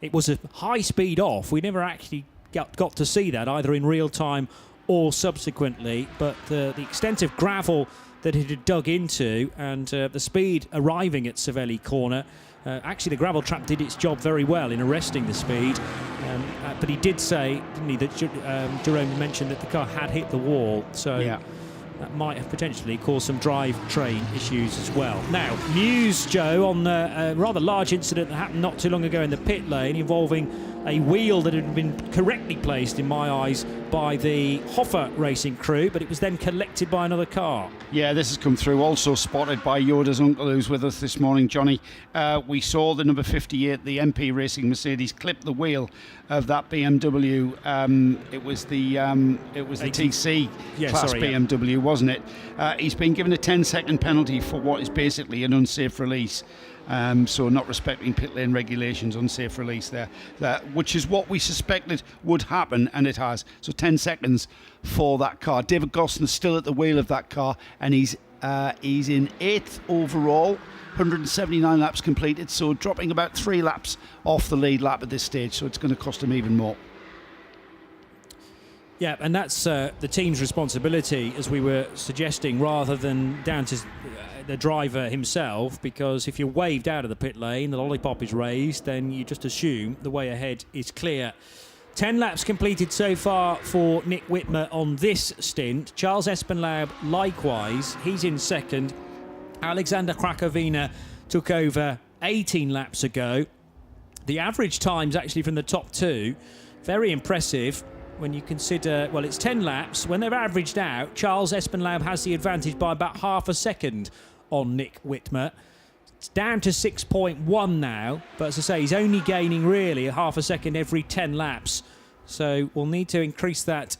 it was a high speed off. We never actually got to see that either in real time or subsequently, but the extent of gravel that it had dug into and the speed arriving at Savelli corner, actually the gravel trap did its job very well in arresting the speed, but he did say, didn't he, that Jerome mentioned that the car had hit the wall, so yeah, that might have potentially caused some drivetrain issues as well. Now, news, Joe, on a rather large incident that happened not too long ago in the pit lane involving a wheel that had been correctly placed, in my eyes, by the Hoffer racing crew, but it was then collected by another car. Yeah, this has come through, also spotted by Yoda's uncle who's with us this morning, Johnny. We saw the number 58, the MP Racing Mercedes, clip the wheel of that BMW. It was the TC class BMW, wasn't it? He's been given a 10-second penalty for what is basically an unsafe release. So not respecting pit lane regulations, unsafe release there, which is what we suspected would happen, and it has. So 10 seconds for that car. David Goslin's still at the wheel of that car, and he's in 8th overall, 179 laps completed, so dropping about 3 laps off the lead lap at this stage, so it's going to cost him even more. Yeah, and that's the team's responsibility, as we were suggesting, rather than down to the driver himself, because if you're waved out of the pit lane, the lollipop is raised, then you just assume the way ahead is clear. 10 laps completed so far for Nick Whitmer on this stint. Charles Espenlaub likewise, he's in 2nd. Alexander Krakowina took over 18 laps ago. The average times actually from the top 2, very impressive. When you consider, well, it's 10 laps. When they're averaged out, Charles Espenlaub has the advantage by about half a second on Nick Whitmer. It's down to 6.1 now, but as I say, he's only gaining really a half a second every 10 laps. So we'll need to increase that,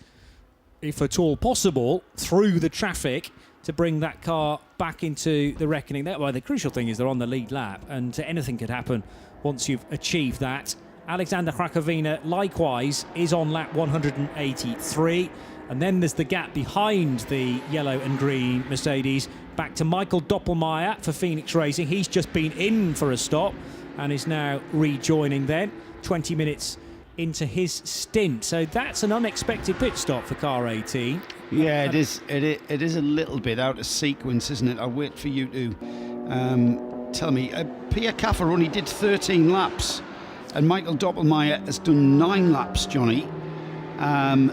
if at all possible, through the traffic to bring that car back into the reckoning. Well, the crucial thing is they're on the lead lap, and anything could happen once you've achieved that. Alexander Krakowina, likewise, is on lap 183. And then there's the gap behind the yellow and green Mercedes. Back to Michael Doppelmayr for Phoenix Racing. He's just been in for a stop and is now rejoining then, 20 minutes into his stint. So that's an unexpected pit stop for car 18. Yeah, it is. It is a little bit out of sequence, isn't it? I'll wait for you to tell me. Pierre Caffer only did 13 laps. And Michael Doppelmayr has done 9 laps, Johnny.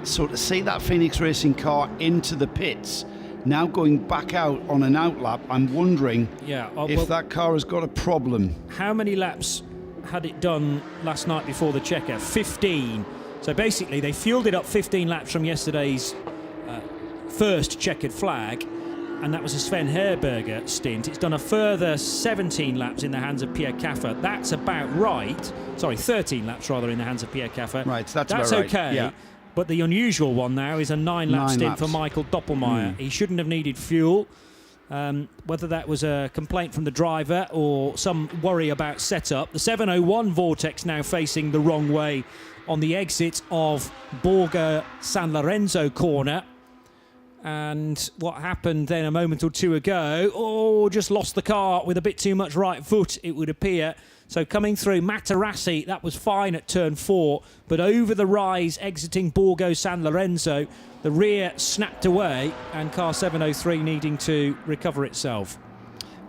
So to see that Phoenix Racing car into the pits, now going back out on an outlap, I'm wondering if that car has got a problem. How many laps had it done last night before the checker? 15. So basically they fueled it up 15 laps from yesterday's first checkered flag, and that was a Sven Herberger stint. It's done a further 17 laps in the hands of Pierre Caffer. That's about right. Sorry, 13 laps rather in the hands of Pierre Caffer. Right, that's about right. Okay. Yeah. But the unusual one now is a 9-lap stint laps for Michael Doppelmayr. He shouldn't have needed fuel. Whether that was a complaint from the driver or some worry about setup. The 701 Vortex now facing the wrong way on the exit of Borgo San Lorenzo corner. And what happened then a moment or two ago, just lost the car with a bit too much right foot, it would appear. So coming through Materassi, that was fine at turn 4, but over the rise exiting Borgo San Lorenzo, the rear snapped away and car 703 needing to recover itself.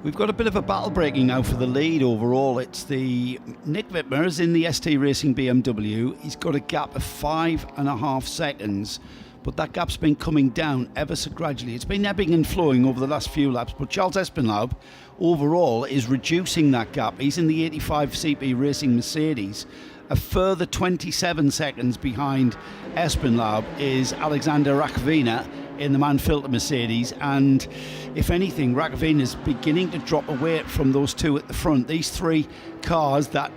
We've got a bit of a battle breaking now for the lead overall. It's the Nick Whitmer's in the ST Racing BMW. He's got a gap of 5.5 seconds. But that gap's been coming down ever so gradually. It's been ebbing and flowing over the last few laps, but Charles Espenlaub overall is reducing that gap. He's in the 85 CP Racing Mercedes. A further 27 seconds behind Espenlaub is Alexander Krakowina in the Mann-Filter Mercedes, and if anything, Rakowina's beginning to drop away from those two at the front. These 3 cars that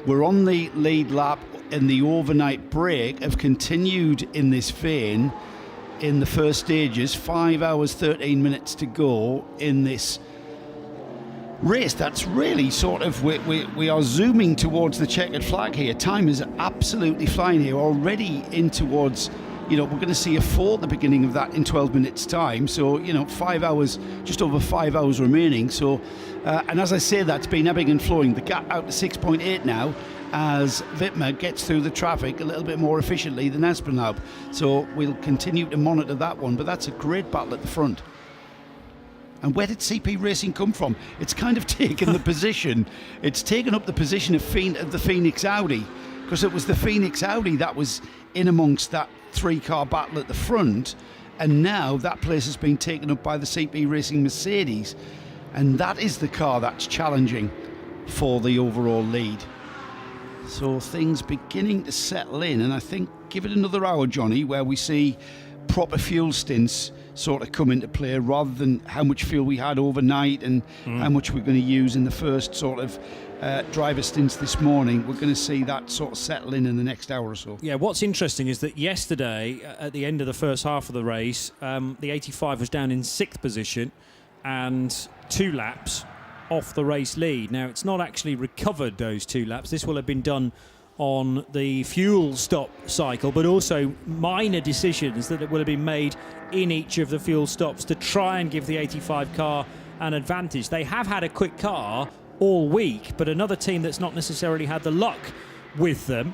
were on the lead lap in the overnight break have continued in this vein in the first stages. 5 hours 13 minutes to go in this race. That's really sort of, we are zooming towards the checkered flag here. Time is absolutely flying here, already in towards, we're going to see a 4 at the beginning of that in 12 minutes time. So 5 hours, just over 5 hours remaining. So and as I say, that's been ebbing and flowing. The gap out to 6.8 now, as Whitmer gets through the traffic a little bit more efficiently than Espenlaub. So we'll continue to monitor that one, but that's a great battle at the front. And where did CP Racing come from? It's kind of taken the position, it's taken up the position of the Phoenix Audi, because it was the Phoenix Audi that was in amongst that 3-car battle at the front, and now that place has been taken up by the CP Racing Mercedes, and that is the car that's challenging for the overall lead. So things beginning to settle in, and I think give it another hour, Johnny, where we see proper fuel stints sort of come into play, rather than how much fuel we had overnight and how much we're going to use in the first sort of driver stints this morning. We're going to see that sort of settle in the next hour or so. Yeah, what's interesting is that yesterday, at the end of the first half of the race, the 85 was down in 6th position, and 2 laps off the race lead. Now, it's not actually recovered those 2 laps. This will have been done on the fuel stop cycle, but also minor decisions that will have been made in each of the fuel stops to try and give the 85 car an advantage. They have had a quick car all week, but another team that's not necessarily had the luck with them.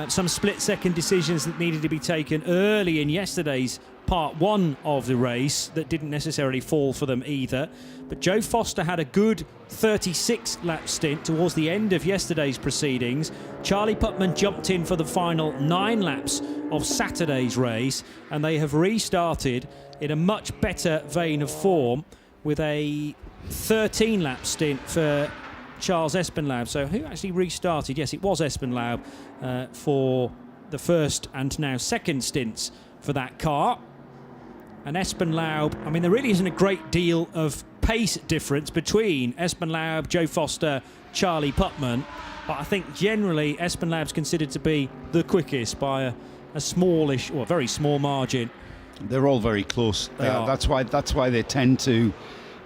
Some split-second decisions that needed to be taken early in yesterday's part 1 of the race that didn't necessarily fall for them either. But Joe Foster had a good 36-lap stint towards the end of yesterday's proceedings. Charlie Putman jumped in for the final 9 laps of Saturday's race, and they have restarted in a much better vein of form with a 13-lap stint for Charles Espenlaub. So who actually restarted? Yes, it was Espenlaub for the first and now second stints for that car. And Espenlaub, I mean, there really isn't a great deal of pace difference between Espenlaub, Joe Foster, Charlie Putman, but I think generally Espenlaub's considered to be the quickest by a smallish or very small margin. They're all very close. They are. That's why they tend to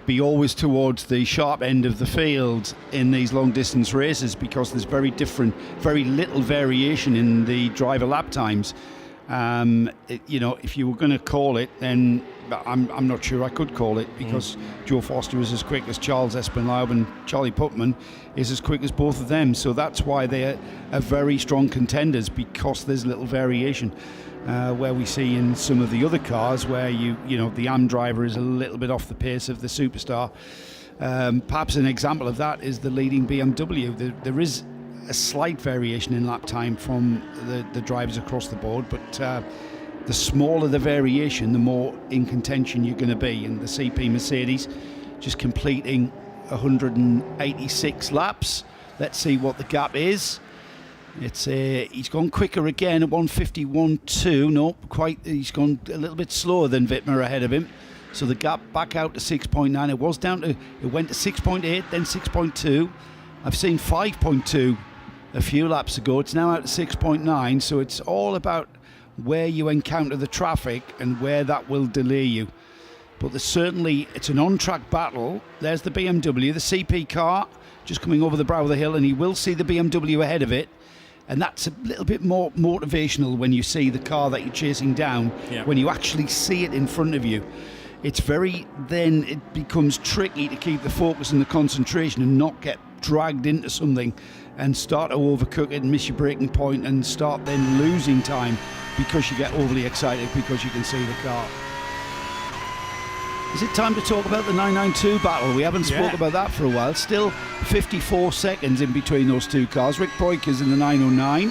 be always towards the sharp end of the field in these long distance races, because there's very little variation in the driver lap times. If you were going to call it, then I'm not sure I could call it, because Joe Foster is as quick as Charles Espenlaub and Charlie Putman is as quick as both of them. So that's why they are very strong contenders, because there's little variation. Where we see in some of the other cars where the AM driver is a little bit off the pace of the superstar. Perhaps an example of that is the leading BMW. There is a slight variation in lap time from the drivers across the board, but the smaller the variation, the more in contention you're going to be. And the CP Mercedes just completing 186 laps. Let's see what the gap is. He's gone quicker again at 151.2. No, quite. He's gone a little bit slower than Wittmer ahead of him. So the gap back out to 6.9. It went to 6.8, then 6.2. I've seen 5.2 a few laps ago. It's now out to 6.9. So it's all about where you encounter the traffic and where that will delay you. But it's an on-track battle. There's the BMW, the CP car, just coming over the brow of the hill, and he will see the BMW ahead of it. And that's a little bit more motivational when you see the car that you're chasing down, when you actually see it in front of you. Then it becomes tricky to keep the focus and the concentration and not get dragged into something and start to overcook it and miss your braking point and start then losing time because you get overly excited because you can see the car. Is it time to talk about the 992 battle? We haven't spoke about that for a while. Still 54 seconds in between those two cars. Rick Breukers in the 909.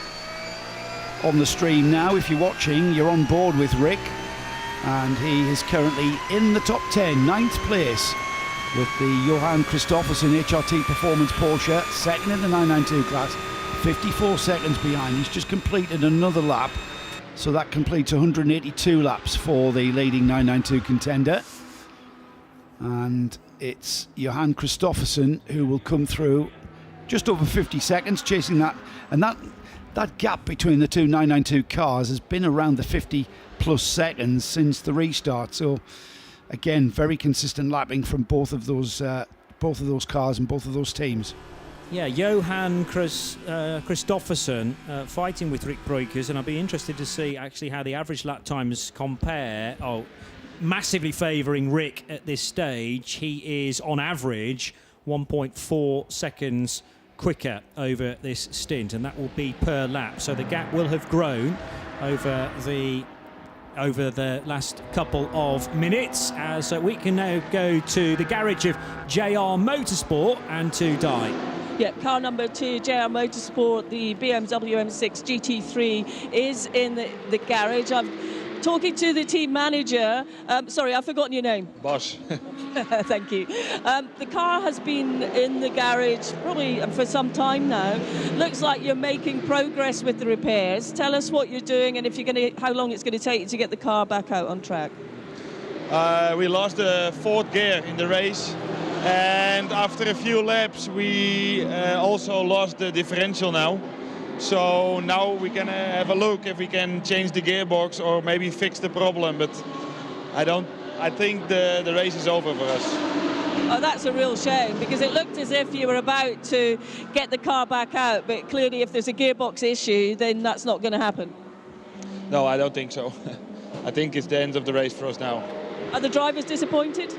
On the stream now, if you're watching, you're on board with Rick. And he is currently in the top 10, 9th place, with the Johan Christoffersen HRT Performance Porsche, second in the 992 class, 54 seconds behind. He's just completed another lap. So that completes 182 laps for the leading 992 contender. And it's Johan Christoffersen who will come through just over 50 seconds, chasing that. And that gap between the two 992 cars has been around the 50 plus seconds since the restart. So again, very consistent lapping from both of those cars and both of those teams. Yeah, Johan Christoffersen fighting with Rick Breukers, and I'll be interested to see actually how the average lap times compare. Massively favouring Rick at this stage. He is on average 1.4 seconds quicker over this stint, and that will be per lap. So the gap will have grown over the last couple of minutes. So we can now go to the garage of JR Motorsport and to Di. Yeah, car number 2, JR Motorsport, the BMW M6 GT3 is in the garage. I'm talking to the team manager. Sorry, I've forgotten your name. Bosch. Thank you. The car has been in the garage probably for some time now. Looks like you're making progress with the repairs. Tell us what you're doing and how long it's going to take you to get the car back out on track. We lost the fourth gear in the race, and after a few laps we also lost the differential now. So now we can have a look if we can change the gearbox or maybe fix the problem, but I think the race is over for us. Oh, that's a real shame, because it looked as if you were about to get the car back out, but clearly if there's a gearbox issue, then that's not going to happen. No, I don't think so. I think it's the end of the race for us now. Are the drivers disappointed?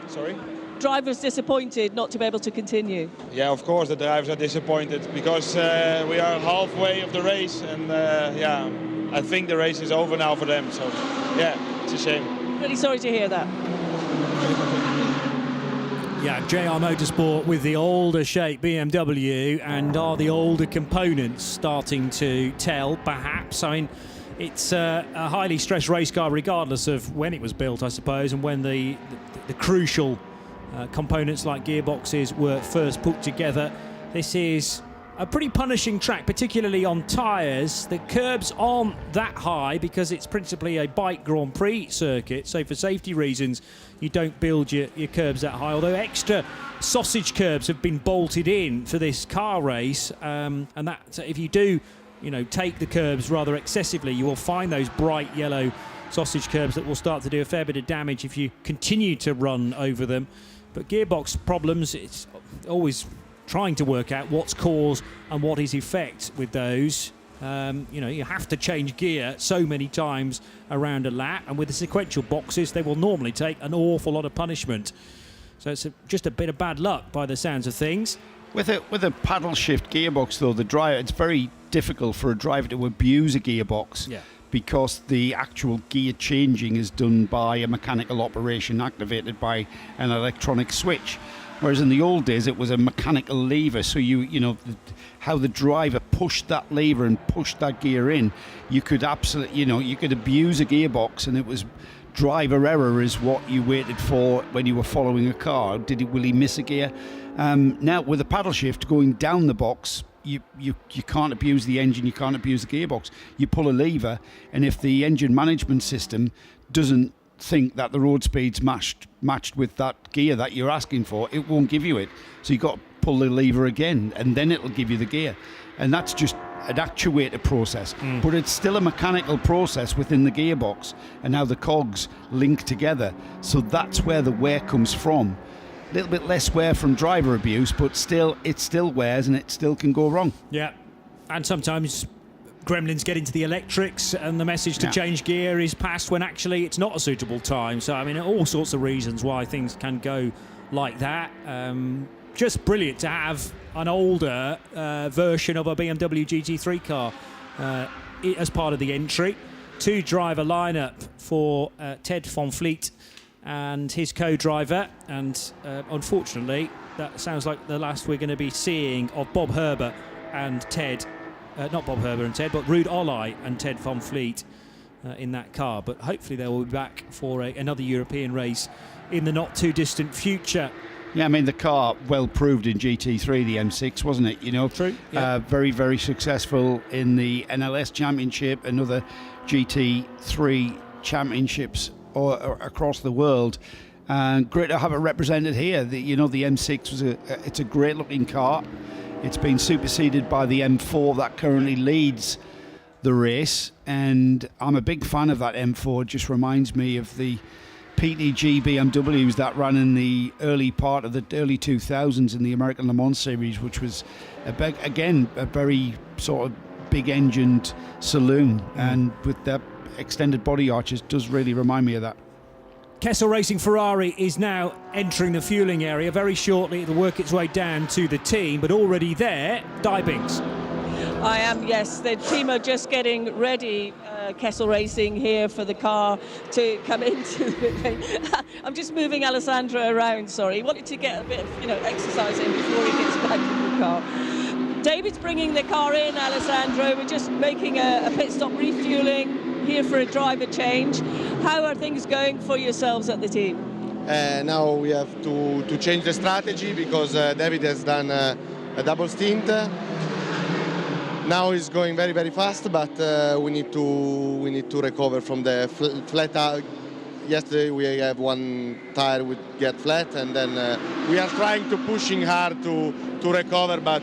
Sorry? Drivers disappointed not to be able to continue? Yeah, of course the drivers are disappointed because we are halfway of the race, and yeah, I think the race is over now for them. So yeah, it's a shame. Really sorry to hear that. Yeah, JR Motorsport with the older shape BMW, and are the older components starting to tell, perhaps? I mean, it's a highly stressed race car regardless of when it was built, I suppose, and when the crucial components like gearboxes were first put together. This is a pretty punishing track, particularly on tyres. The curbs aren't that high because it's principally a bike Grand Prix circuit, so for safety reasons you don't build your curbs that high, although extra sausage curbs have been bolted in for this car race, and that if you do take the curbs rather excessively, you will find those bright yellow sausage curbs that will start to do a fair bit of damage if you continue to run over them. But gearbox problems, it's always trying to work out what's cause and what is effect with those. You have to change gear so many times around a lap, and with the sequential boxes they will normally take an awful lot of punishment. So it's just a bit of bad luck by the sounds of things. With a paddle shift gearbox though, it's very difficult for a driver to abuse a gearbox. Yeah. Because the actual gear changing is done by a mechanical operation activated by an electronic switch. Whereas in the old days it was a mechanical lever, so how the driver pushed that lever and pushed that gear in, you could absolutely, you could abuse a gearbox, and it was driver error is what you waited for when you were following a car. Will he miss a gear? Now with a paddle shift going down the box, you can't abuse the engine, you can't abuse the gearbox. You pull a lever, and if the engine management system doesn't think that the road speed's matched with that gear that you're asking for, it won't give you it. So you've got to pull the lever again, and then it'll give you the gear. And that's just an actuator process. But it's still a mechanical process within the gearbox, and how the cogs link together. So that's where the wear comes from. A little bit less wear from driver abuse, but still, it still wears and it still can go wrong. Yeah, and sometimes gremlins get into the electrics and the message to change gear is passed when actually it's not a suitable time. So, I mean, all sorts of reasons why things can go like that. Just brilliant to have an older version of a BMW GT3 car as part of the entry. Two-driver lineup for Ted van Vliet and his co-driver, and unfortunately that sounds like the last we're going to be seeing of Bob Herber and Ted, not Bob Herber and Ted, but Ruud Olij and Ted van Vliet in that car. But hopefully they will be back for another European race in the not too distant future. Yeah, I mean, the car well proved in GT3, the M6, wasn't it? True. Yeah. Very, very successful in the NLS Championship and other GT3 championships across the world, and great to have it represented here. The M6 it's a great looking car. It's been superseded by the M4 that currently leads the race, and I'm a big fan of that M4. It just reminds me of the PTG BMWs that ran in the early part of the early 2000s in the American Le Mans series, which was a very sort of big engined saloon, and with that extended body arches does really remind me of that. Kessel Racing Ferrari is now entering the fueling area. Very shortly it'll work its way down to the team, but already there, Dybings. I am, yes. The team are just getting ready, Kessel Racing, here for the car to come into the I'm just moving Alessandro around, sorry. He wanted to get a bit of exercise in before he gets back in the car. David's bringing the car in, Alessandro. We're just making a pit stop, refueling, here for a driver change. How are things going for yourselves at the team? Now we have to change the strategy because David has done a double stint. Now he's going very, very fast, but we need to recover from the flat. Yesterday we have one tire would get flat, and then we are trying to pushing hard to recover, but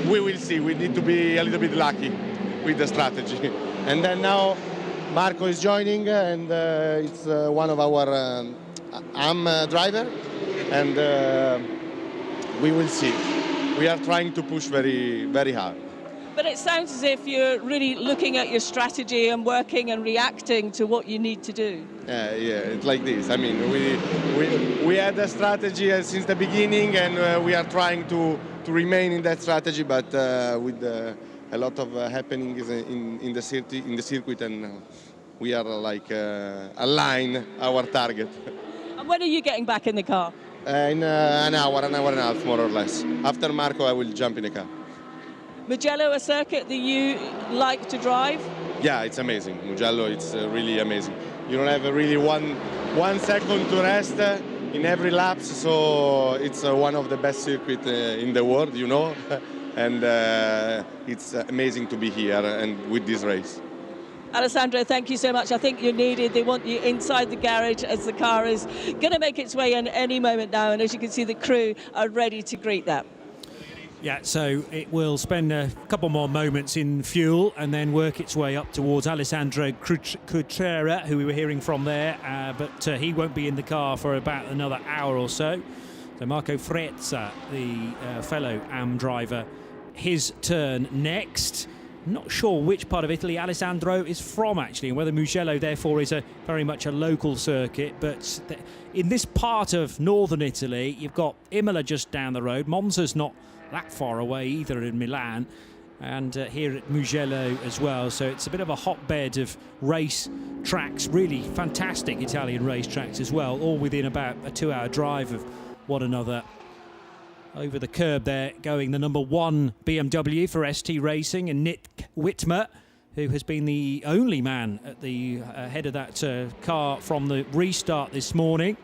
we will see. We need to be a little bit lucky with the strategy. And then now Marco is joining, and it's one of our AM driver. and we will see. We are trying to push very, very hard. But it sounds as if you're really looking at your strategy and working and reacting to what you need to do. Yeah, it's like this. I mean, we had a strategy since the beginning, and we are trying to remain in that strategy, but with a lot of happenings in the circuit, and we are like align our target. And when are you getting back in the car? In an hour and a half, more or less. After Marco, I will jump in the car. Mugello, a circuit that you like to drive? Yeah, it's amazing. Mugello, it's really amazing. You don't have really one second to rest in every lap, so it's one of the best circuits in the world, you know, and it's amazing to be here and with this race. Alessandro, thank you so much. I think you're needed. They want you inside the garage as the car is going to make its way in any moment now, and as you can see, the crew are ready to greet that. Yeah, so it will spend a couple more moments in fuel and then work its way up towards Alessandro Cutrera, who we were hearing from there, but he won't be in the car for about another hour or so. So Marco Frezza, the fellow AM driver, his turn next. Not sure which part of Italy Alessandro is from, actually, and whether Mugello, therefore, is very much a local circuit. But in this part of northern Italy, you've got Imola just down the road. Monza's not that far away either in Milan, and here at Mugello as well. So it's a bit of a hotbed of race tracks, really fantastic Italian race tracks as well, all within about a 2-hour drive of one another. Over the curb there going the number 1 BMW for ST Racing, and Nick Whitmer, who has been the only man at the head of that car from the restart this morning.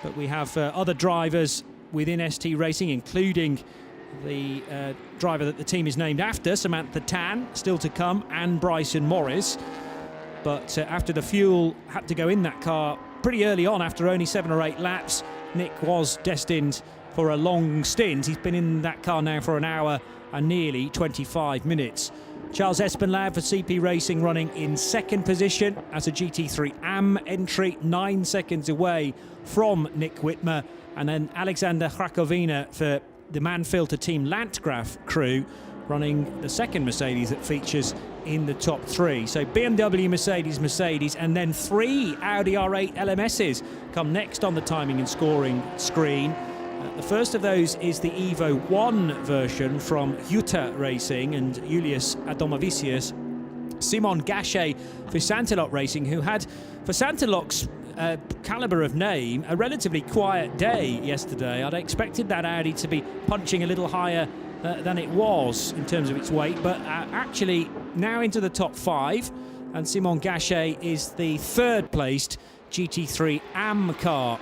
But we have other drivers within ST Racing, including the driver that the team is named after, Samantha Tan, still to come, and Bryson Morris. But after the fuel had to go in that car pretty early on, after only 7 or 8 laps, Nick was destined for a long stint. He's been in that car now for an hour and nearly 25 minutes. Charles Espenlaub for CP Racing running in second position as a GT3 AM entry, 9 seconds away from Nick Whitmer. And then Alexander Krakowina for the Manfilter Team Landgraf crew, running the second Mercedes that features in the top 3. So BMW, Mercedes, and then 3 Audi R8 LMSs come next on the timing and scoring screen. The first of those is the Evo 1 version from Jutta Racing and Julius Adomavicius. Simon Gachet for Santilok Racing, who had, for Santilok's calibre of name, a relatively quiet day yesterday. I'd expected that Audi to be punching a little higher than it was in terms of its weight, but actually now into the top 5, and Simon Gachet is the third placed GT3 AM car.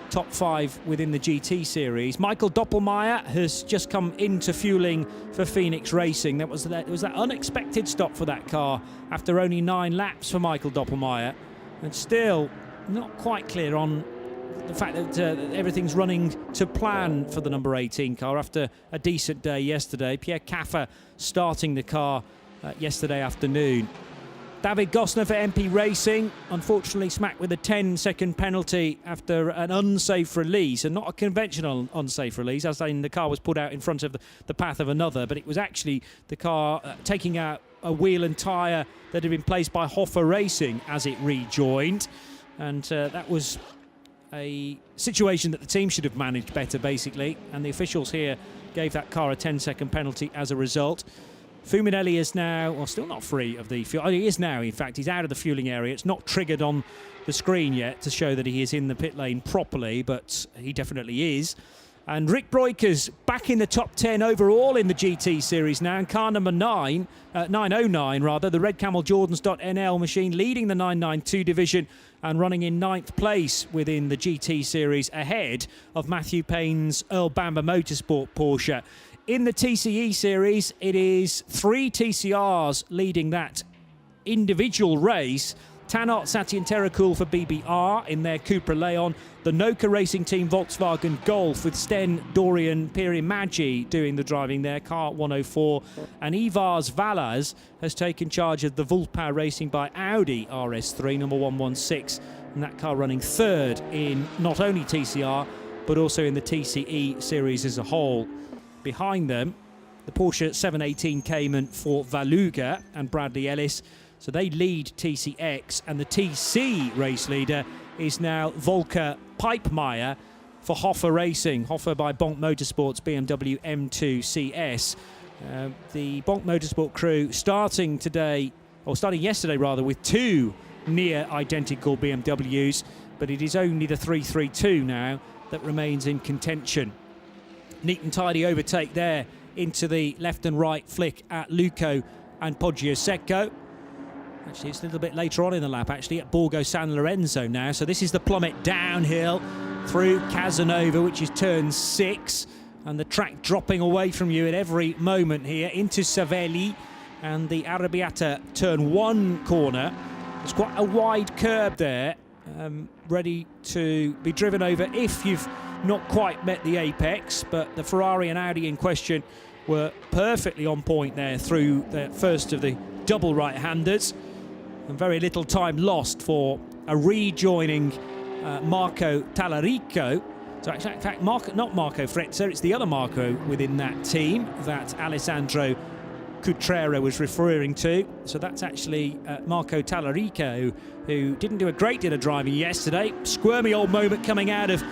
Top 5 within the GT series. Michael Doppelmayr has just come into fueling for Phoenix Racing. It was that unexpected stop for that car after only 9 laps for Michael Doppelmayr, and still not quite clear on the fact that everything's running to plan for the number 18 car after a decent day yesterday. Pierre Caffer starting the car yesterday afternoon. David Gosner for MP Racing, unfortunately smacked with a 10-second penalty after an unsafe release, and not a conventional unsafe release, as in the car was put out in front of the path of another, but it was actually the car taking out a wheel and tyre that had been placed by Hoffer Racing as it rejoined, and that was a situation that the team should have managed better, basically, and the officials here gave that car a 10-second penalty as a result. Fuminelli is now, well, still not free of the fuel. Oh, he is now, in fact. He's out of the fueling area. It's not triggered on the screen yet to show that he is in the pit lane properly, but he definitely is. And Rick Broikers back in the top 10 overall in the GT series now. And car number 909 rather, the Red Camel Jordans.NL machine leading the 992 division and running in 9th place within the GT series, ahead of Matthew Payne's Earl Bamber Motorsport Porsche. In the TCE series, it is 3 TCRs leading that individual race. Tanot Satyen Terakul for BBR in their Cupra Leon. The Noka Racing Team Volkswagen Golf with Sten Dorian Pirimaggi doing the driving there, car 104. And Ivars Valas has taken charge of the Vulpa Racing by Audi RS3, number 116. And that car running third in not only TCR, but also in the TCE series as a whole. Behind them, the Porsche 718 Cayman for Valuga and Bradley Ellis. So they lead TCX, and the TC race leader is now Volker Pipemeyer for Hoffa Racing. Hoffa by Bonk Motorsports BMW M2 CS. The Bonk Motorsport crew starting yesterday rather, with two near identical BMWs, but it is only the 332 now that remains in contention. Neat and tidy overtake there into the left and right flick at Luco and Poggio Secco. Actually, it's a little bit later on in the lap, actually, at Borgo San Lorenzo now. So this is the plummet downhill through Casanova, which is turn 6. And the track dropping away from you at every moment here into Savelli. And the Arrabbiata turn 1 corner. There's quite a wide curb there, ready to be driven over if you've not quite met the apex. But the Ferrari and Audi in question were perfectly on point there through the first of the double right-handers. And very little time lost for a rejoining Marco Tallarico. So in fact, not Marco Frezza, it's the other Marco within that team that Alessandro Cutrera was referring to. So that's actually Marco Tallarico, who didn't do a great deal of driving yesterday. Squirmy old moment coming out of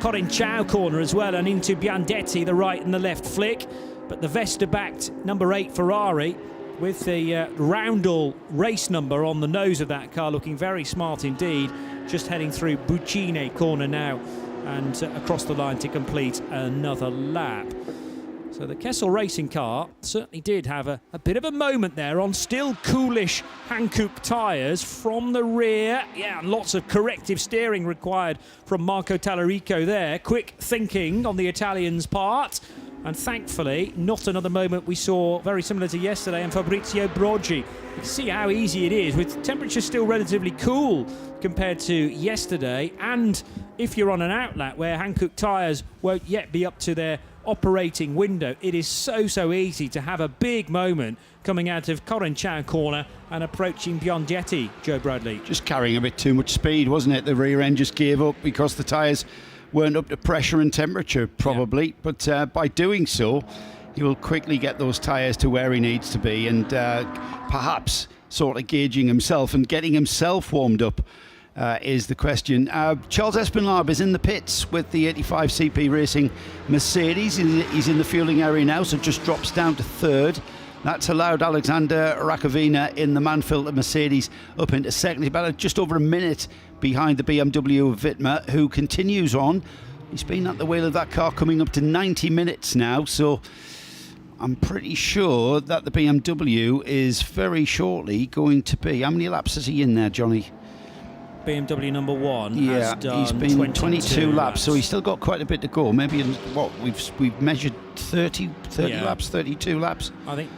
Corin Chow corner as well, and into Biandetti, the right and the left flick. But the Vesta-backed number 8 Ferrari, with the Roundel race number on the nose of that car, looking very smart indeed, just heading through Buccine corner now and across the line to complete another lap. So the Kessel racing car certainly did have a bit of a moment there on still coolish Hankook tyres from the rear. Yeah, lots of corrective steering required from Marco Tallarico there. Quick thinking on the Italian's part. And thankfully, not another moment we saw very similar to yesterday and Fabrizio Broggi. You can see how easy it is with temperatures still relatively cool compared to yesterday. And if you're on an outlet where Hankook tyres won't yet be up to their operating window, it is so easy to have a big moment coming out of Corin Chow corner and approaching Biondetti, Joe Bradley. Just carrying a bit too much speed, wasn't it? The rear end just gave up because the tyres weren't up to pressure and temperature, probably. Yeah. But by doing so, he will quickly get those tyres to where he needs to be, and perhaps sort of gauging himself and getting himself warmed up is the question. Charles Espinlab is in the pits with the 85 CP Racing Mercedes. He's in the fueling area now, so just drops down to 3rd. That's allowed Alexander Rakovina in the man-filter Mercedes up into 2nd. He's about just over a minute behind the BMW of Wittmer, who continues on. He's been at the wheel of that car coming up to 90 minutes now, so I'm pretty sure that the BMW is very shortly going to be... How many laps is he in there, Johnny? BMW number 1 has done he's been 22 laps, so he's still got quite a bit to go. Maybe we've measured 30 laps, 32 laps. I think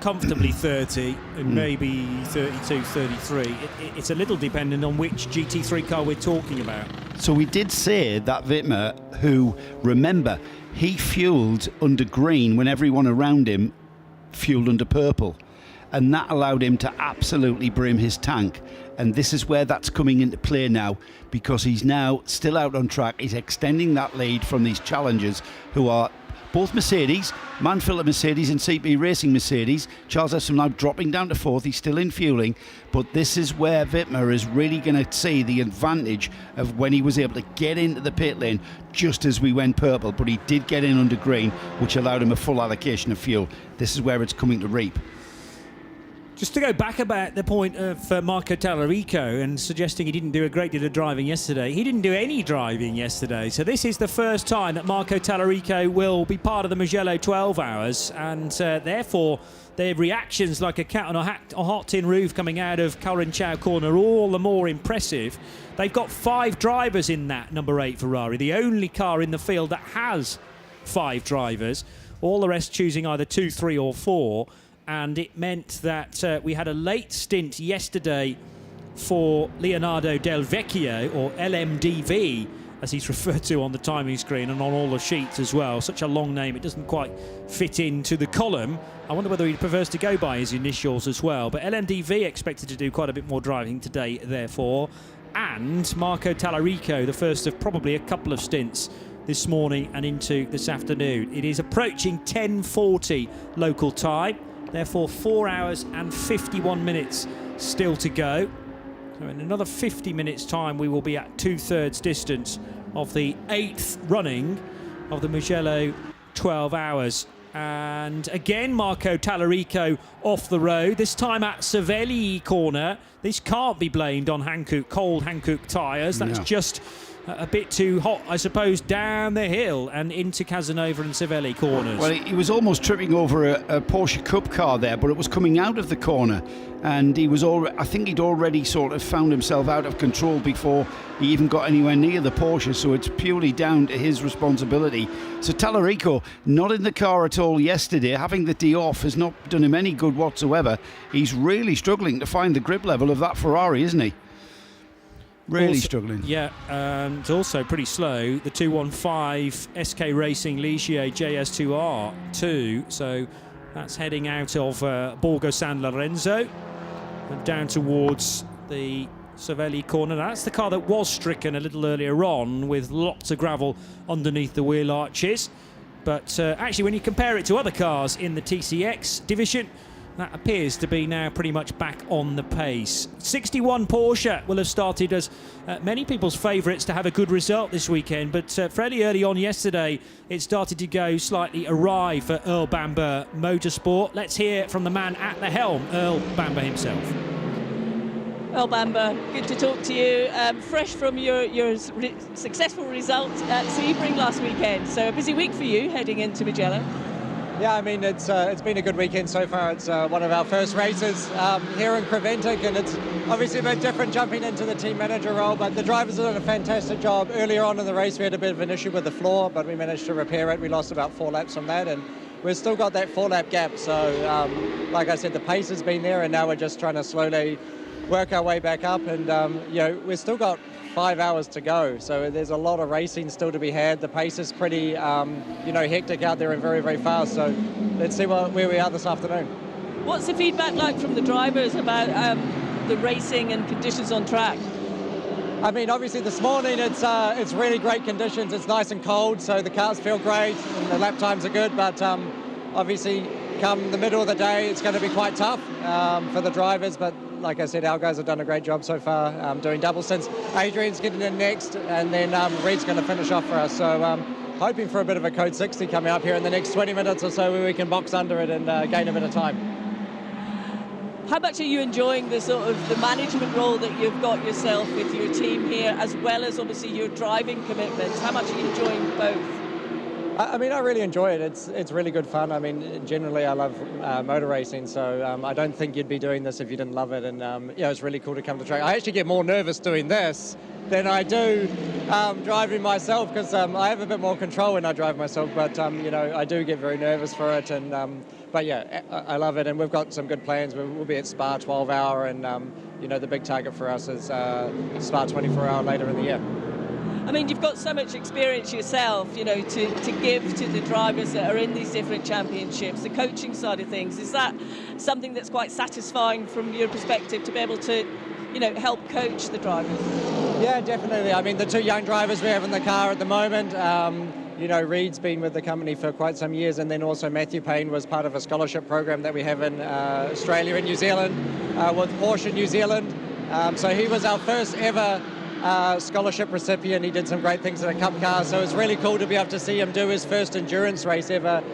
comfortably 30 and maybe 32, 33. It's a little dependent on which GT3 car we're talking about. So we did say that Wittmer, who, remember, he fueled under green when everyone around him fueled under purple, and that allowed him to absolutely brim his tank. And this is where that's coming into play now, because he's now still out on track. He's extending that lead from these challengers, who are both Mercedes, man-filter Mercedes and CP Racing Mercedes. Charles Espinlab now dropping down to 4th. He's still in fueling, but this is where Wittmer is really going to see the advantage of when he was able to get into the pit lane just as we went purple, but he did get in under green, which allowed him a full allocation of fuel. This is where it's coming to reap. Just to go back about the point of Marco Tallarico and suggesting he didn't do a great deal of driving yesterday. He didn't do any driving yesterday. So this is the first time that Marco Tallarico will be part of the Mugello 12 hours. And therefore, their reactions like a cat on a hot tin roof coming out of Corin Chow corner are all the more impressive. They've got 5 drivers in that number 8 Ferrari, the only car in the field that has 5 drivers. All the rest choosing either 2, 3 or 4. And it meant that we had a late stint yesterday for Leonardo Del Vecchio, or LMDV, as he's referred to on the timing screen and on all the sheets as well. Such a long name, it doesn't quite fit into the column. I wonder whether he prefers to go by his initials as well. But LMDV expected to do quite a bit more driving today, therefore. And Marco Tallarico, the first of probably a couple of stints this morning and into this afternoon. It is approaching 10:40 local time, therefore 4 hours and 51 minutes still to go. So in another 50 minutes time we will be at 2/3 distance of the 8th running of the Mugello 12 hours. And again, Marco Tallarico off the road, this time at Cervelli corner. This can't be blamed on Hankook, cold Hankook tyres. That's just a bit too hot, I suppose, down the hill and into Casanova and Cervelli corners. Well, he was almost tripping over a Porsche Cup car there, but it was coming out of the corner, and he was I think he'd already sort of found himself out of control before he even got anywhere near the Porsche, so it's purely down to his responsibility. So Tallarico, not in the car at all yesterday, having the D off has not done him any good whatsoever. He's really struggling to find the grip level of that Ferrari, isn't he? Really struggling. Yeah, and also pretty slow. The 215 SK Racing Ligier JS2R2. So that's heading out of Borgo San Lorenzo and down towards the Cervelli corner. That's the car that was stricken a little earlier on with lots of gravel underneath the wheel arches. But actually, when you compare it to other cars in the TCX division, that appears to be now pretty much back on the pace. 61 Porsche will have started as many people's favourites to have a good result this weekend, but fairly early on yesterday it started to go slightly awry for Earl Bamber Motorsport. Let's hear from the man at the helm, Earl Bamber himself. Earl Bamber, good to talk to you. Fresh from your successful result at Sebring last weekend, so a busy week for you heading into Mugello. Yeah, I mean, it's been a good weekend so far. It's one of our first races here in Creventic, and it's obviously a bit different jumping into the team manager role, but the drivers have done a fantastic job. Earlier on in the race, we had a bit of an issue with the floor, but we managed to repair it. We lost about 4 laps from that, and we've still got that 4-lap gap. So, like I said, the pace has been there, and now we're just trying to slowly work our way back up, and, you know, we've still got 5 hours to go, so there's a lot of racing still to be had. The pace is pretty, you know, hectic out there and very, very fast, so let's see where we are this afternoon. What's the feedback like from the drivers about the racing and conditions on track? I mean, obviously this morning it's really great conditions. It's nice and cold, so the cars feel great and the lap times are good, but obviously come the middle of the day it's going to be quite tough for the drivers, but like I said, our guys have done a great job so far doing double stints. Adrian's getting in next, and then Reed's going to finish off for us. So hoping for a bit of a Code 60 coming up here in the next 20 minutes or so where we can box under it and gain a bit of time. How much are you enjoying the sort of the management role that you've got yourself with your team here, as well as obviously your driving commitments? How much are you enjoying both? I mean, I really enjoy it. It's really good fun. I mean, generally I love motor racing, so I don't think you'd be doing this if you didn't love it. And yeah, it's really cool to come to track. I actually get more nervous doing this than I do driving myself, because I have a bit more control when I drive myself. But you know, I do get very nervous for it. And but yeah, I love it. And we've got some good plans. We'll be at Spa 12 hour, and you know, the big target for us is Spa 24 hour later in the year. I mean, you've got so much experience yourself, you know, to give to the drivers that are in these different championships, the coaching side of things. Is that something that's quite satisfying from your perspective, to be able to, you know, help coach the drivers? Yeah, definitely. I mean, the 2 young drivers we have in the car at the moment, you know, Reed's been with the company for quite some years, and then also Matthew Payne was part of a scholarship program that we have in Australia and New Zealand with Porsche New Zealand. So he was our first ever scholarship recipient. He did some great things in a cup car, so it's really cool to be able to see him do his first endurance race ever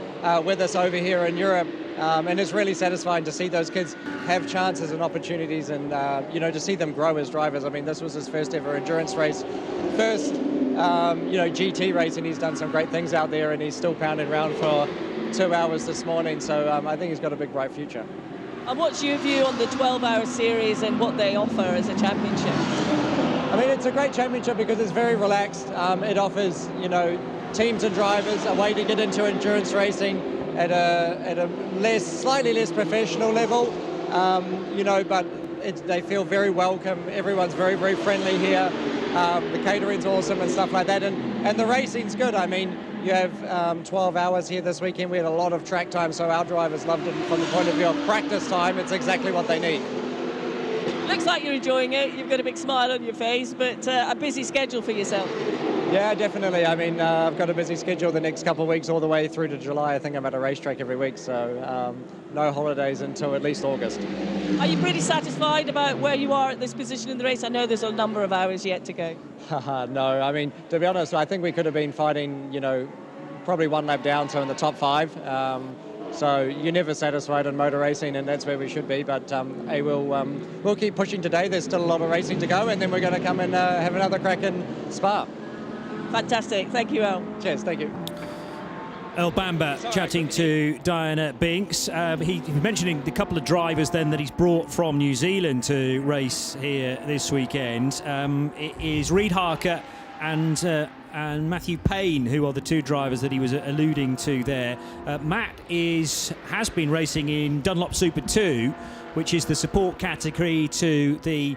with us over here in Europe, and it's really satisfying to see those kids have chances and opportunities, and you know, to see them grow as drivers. I mean, this was his first ever endurance race, first you know, GT race, and he's done some great things out there, and he's still pounding around for 2 hours this morning, so I think he's got a big bright future. And what's your view on the 12-hour series and what they offer as a championship? I mean, it's a great championship because it's very relaxed. It offers, you know, teams and drivers a way to get into endurance racing at a slightly less professional level, you know, but they feel very welcome. Everyone's very, very friendly here. The catering's awesome and stuff like that, and the racing's good. I mean, you have 12 hours here this weekend. We had a lot of track time, so our drivers loved it. From the point of view of practice time, it's exactly what they need. Looks like you're enjoying it. You've got a big smile on your face, but a busy schedule for yourself. Yeah, definitely. I mean, I've got a busy schedule the next couple of weeks all the way through to July. I think I'm at a racetrack every week, so no holidays until at least August. Are you pretty satisfied about where you are at this position in the race? I know there's a number of hours yet to go. No, I mean, to be honest, I think we could have been fighting, probably one lap down, so in the top 5. So you're never satisfied in motor racing, and that's where we should be. But hey, we'll keep pushing today. There's still a lot of racing to go, and then we're going to come and have another crack in Spa. Fantastic. Thank you, Earl. Cheers. Thank you. Earl Bamber chatting to Diana Binks. He mentioning the couple of drivers then that he's brought from New Zealand to race here this weekend. It is Reid Harker and Matthew Payne, who are the 2 drivers that he was alluding to there. Matt has been racing in Dunlop Super 2, which is the support category to the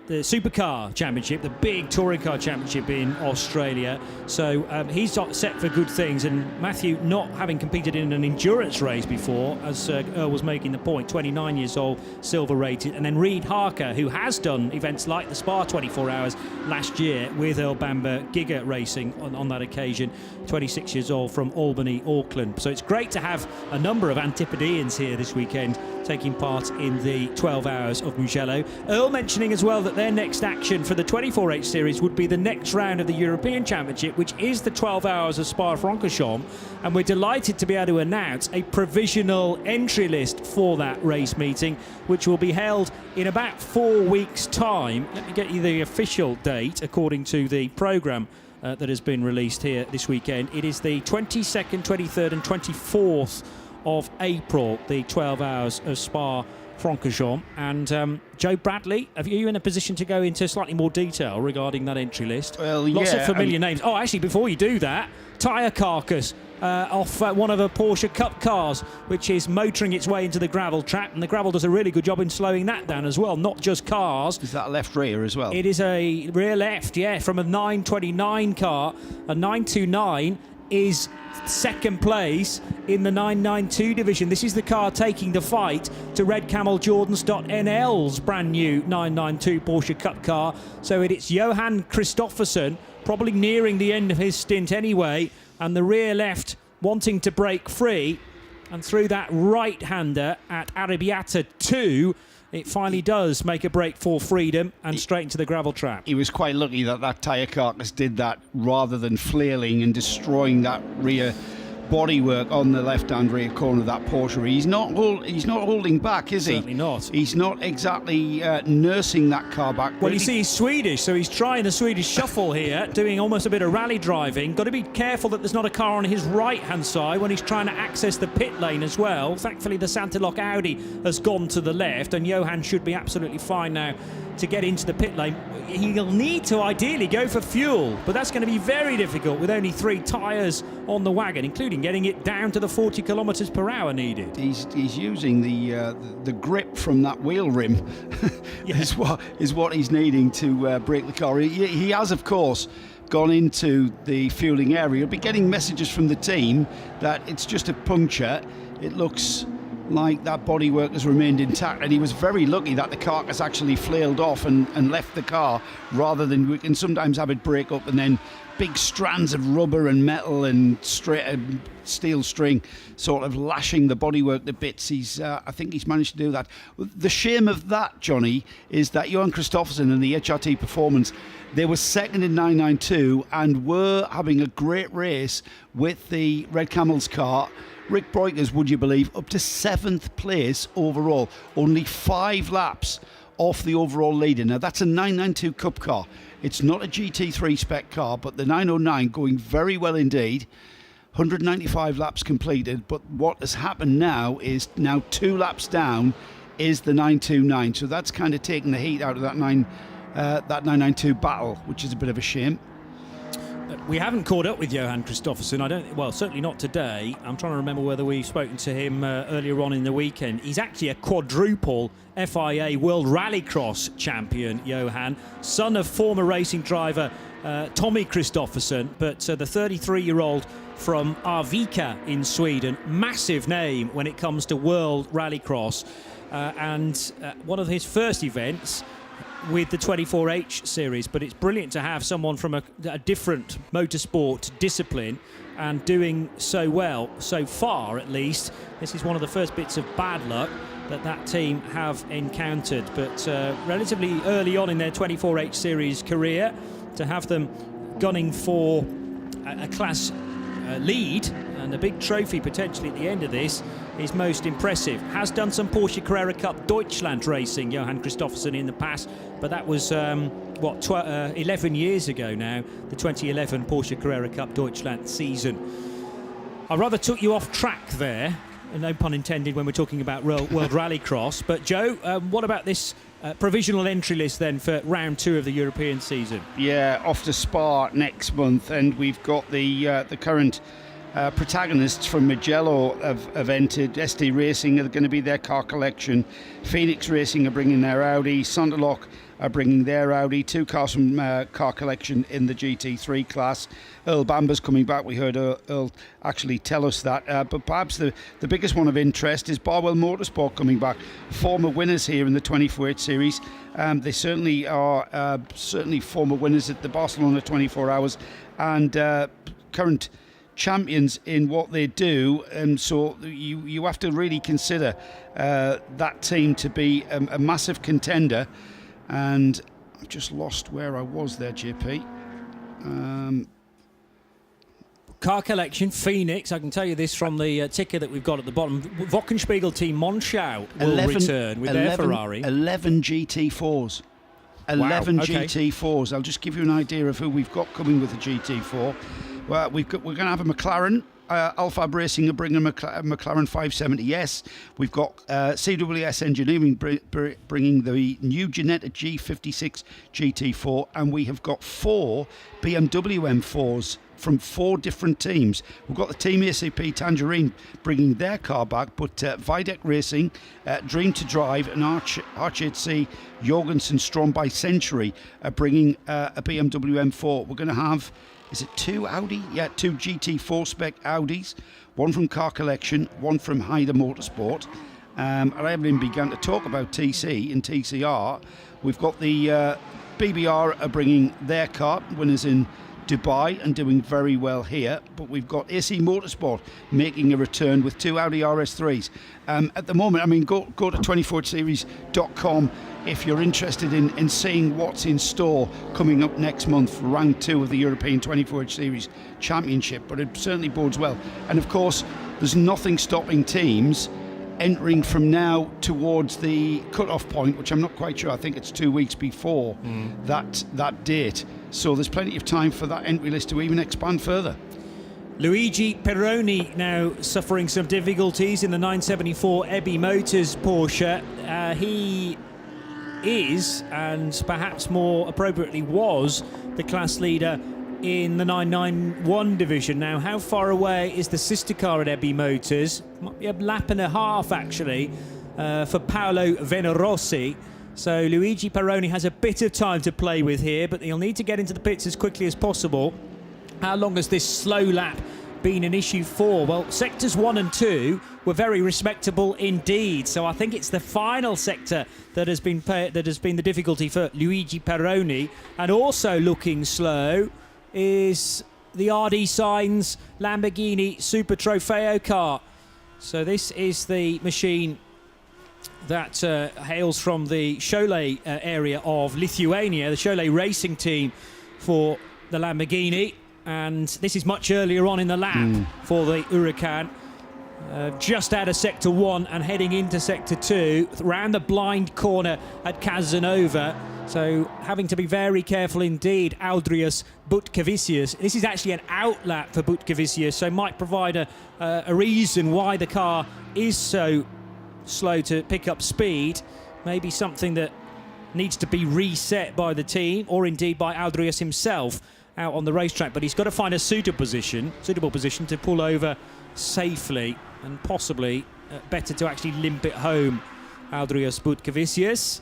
Supercar Championship, the big touring car championship in Australia. So he's set for good things. And Matthew, not having competed in an endurance race before, as Earl was making the point, 29 years old, silver rated. And then Reid Harker, who has done events like the Spa 24 Hours last year with Earl Bamber Giga Racing on that occasion, 26 years old, from Albany, Auckland. So it's great to have a number of Antipodeans here this weekend taking part in the 12 Hours of Mugello. Earl mentioning as well that their next action for the 24H series would be the next round of the European Championship, which is the 12 Hours of Spa-Francorchamps, and we're delighted to be able to announce a provisional entry list for that race meeting, which will be held in about 4 weeks' time. Let me get you the official date according to the programme that has been released here this weekend. It is the 22nd, 23rd and 24th of April, the 12 Hours of Spa-Francorchamps. And Joe Bradley, are you in a position to go into slightly more detail regarding that entry list? Well, Lots of familiar yeah, names. Oh, actually, before you do that, tyre carcass off one of a Porsche Cup cars, which is motoring its way into the gravel trap, and the gravel does a really good job in slowing that down as well, not just cars. Is that left rear as well? It is a rear left, yeah, from a 929 car. A 929 is second place in the 992 division. This is the car taking the fight to Red Camel Jordans.NL's brand new 992 Porsche Cup car. So it's Johan Kristoffersen, probably nearing the end of his stint anyway, and the rear left wanting to break free, and through that right-hander at Arrabbiata 2, it finally does make a break for freedom and straight into the gravel trap. He was quite lucky that tyre carcass did that rather than flailing and destroying that rear bodywork on the left-hand rear corner of that Porsche. He's not holding back, is he? Certainly not. He's not exactly nursing that car back. Well, you see, he's Swedish, so he's trying the Swedish shuffle here, doing almost a bit of rally driving. Got to be careful that there's not a car on his right-hand side when he's trying to access the pit lane as well. Thankfully, the Santilok Audi has gone to the left, and Johan should be absolutely fine now to get into the pit lane. He'll need to ideally go for fuel, but that's going to be very difficult with only 3 tyres on the wagon, including getting it down to the 40 kilometres per hour needed. He's using the grip from that wheel rim is what he's needing to break the car. He has, of course, gone into the fueling area. He'll be getting messages from the team that it's just a puncture. It looks like that bodywork has remained intact, and he was very lucky that the carcass actually flailed off and left the car, rather than we can sometimes have it break up and then big strands of rubber and metal and steel string sort of lashing the bodywork to bits. I think he's managed to do that. The shame of that, Johnny, is that Johan Kristoffersen and the HRT Performance, they were second in 992 and were having a great race with the Red Camels car. Rick Breukers, would you believe, up to 7th place overall, only 5 laps off the overall leader. Now that's a 992 Cup car. It's not a GT3 spec car, but the 909 going very well indeed. 195 laps completed, but what has happened now is 2 laps down is the 929. So that's kind of taken the heat out of that 992 battle, which is a bit of a shame. We haven't caught up with Johan Kristoffersen. Well, certainly not today. I'm trying to remember whether we've spoken to him earlier on in the weekend. He's actually a quadruple FIA World Rallycross champion, Johan, son of former racing driver Tommy Kristoffersen, but the 33-year-old from Arvika in Sweden, massive name when it comes to World Rallycross, and one of his first events with the 24H series, but it's brilliant to have someone from a different motorsport discipline and doing so well so far. At least this is one of the first bits of bad luck that team have encountered, but relatively early on in their 24H series career, to have them gunning for a class lead and a big trophy potentially at the end of this is most impressive. Has done some Porsche Carrera Cup Deutschland racing, Johan Christoffersen, in the past, but that was 11 years ago now, the 2011 Porsche Carrera Cup Deutschland season. I rather took you off track there, no pun intended when we're talking about World Rallycross, but Joe, what about this provisional entry list then for round 2 of the European season? Yeah, off to Spa next month, and we've got the current protagonists from Mugello have entered. SD Racing are going to be their car collection. Phoenix Racing are bringing their Audi. Sonderloch are bringing their Audi. 2 cars from car collection in the GT3 class. Earl Bamber's coming back. We heard Earl actually tell us that. But perhaps the biggest one of interest is Barwell Motorsport coming back. Former winners here in the 24H series. They certainly are former winners at the Barcelona 24 Hours and current champions in what they do, and so you have to really consider that team to be a massive contender. And I've just lost where I was there, JP. Car collection, Phoenix, I can tell you this from the ticker that we've got at the bottom. Wochenspiegel team Monschau will return with their Ferrari. 11 GT4s. 11 wow, okay. GT4s. I'll just give you an idea of who we've got coming with the GT4. Well, we're going to have a McLaren. Alphab Racing are bringing a McLaren 570S. We've got CWS Engineering bringing the new Ginetta G56 GT4, and we have got 4 BMW M4s from 4 different teams. We've got the Team ACP Tangerine bringing their car back, but Videc Racing, Dream to Drive, and RHC Jorgensen Strom by Century are bringing a BMW M4. We're going to have, is it 2 Audi? Yeah, 2 GT4 spec Audis, one from Car Collection, one from Hyder Motorsport. And I haven't even begun to talk about TC and TCR. We've got the BBR are bringing their car, winners in Dubai, and doing very well here. But we've got AC Motorsport making a return with 2 Audi RS3s. At the moment, I mean, go to 24series.com if you're interested in seeing what's in store coming up next month for round 2 of the European 24H Series Championship. But it certainly bodes well. And of course, there's nothing stopping teams entering from now towards the cut-off point, which I'm not quite sure. I think it's 2 weeks before that date. So there's plenty of time for that entry list to even expand further. Luigi Peroni now suffering some difficulties in the 974 Ebby Motors Porsche. He is, and perhaps more appropriately was, the class leader in the 991 division. Now, how far away is the sister car at Ebby Motors? Might be a lap and a half, actually, for Paolo Venerossi. So Luigi Peroni has a bit of time to play with here, but he'll need to get into the pits as quickly as possible. How long has this slow lap been an issue for? Well, sectors 1 and 2 were very respectable indeed. So I think it's the final sector that has been the difficulty for Luigi Peroni. And also looking slow is the RD Sainz Lamborghini Super Trofeo car. So this is the machine that hails from the Cholet area of Lithuania, the Cholet racing team for the Lamborghini. And this is much earlier on in the lap for the Huracan. Just out of Sector 1 and heading into Sector 2, around the blind corner at Casanova. So having to be very careful indeed, Audrius Butkovicius. This is actually an outlap for Butkovicius, so might provide a reason why the car is so slow to pick up speed. Maybe something that needs to be reset by the team, or indeed by Audrius himself out on the racetrack. But he's got to find a suitable position to pull over safely, and possibly better to actually limp it home, Audrius Butkovicius.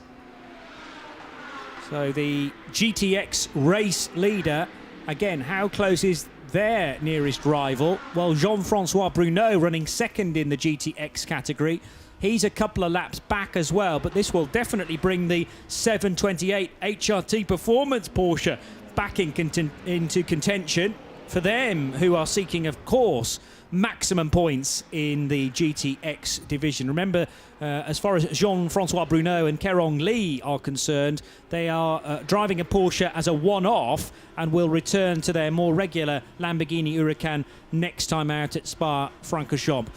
So the GTX race leader, again, how close is their nearest rival? Well, Jean-Francois Bruneau running second in the GTX category He's a couple of laps back as well, but this will definitely bring the 728 HRT Performance Porsche back into contention for them, who are seeking, of course, maximum points in the GTX division. Remember, as far as Jean-Francois Bruno and Kerong Lee are concerned, they are driving a Porsche as a one-off and will return to their more regular Lamborghini Huracan next time out at Spa-Francorchamps.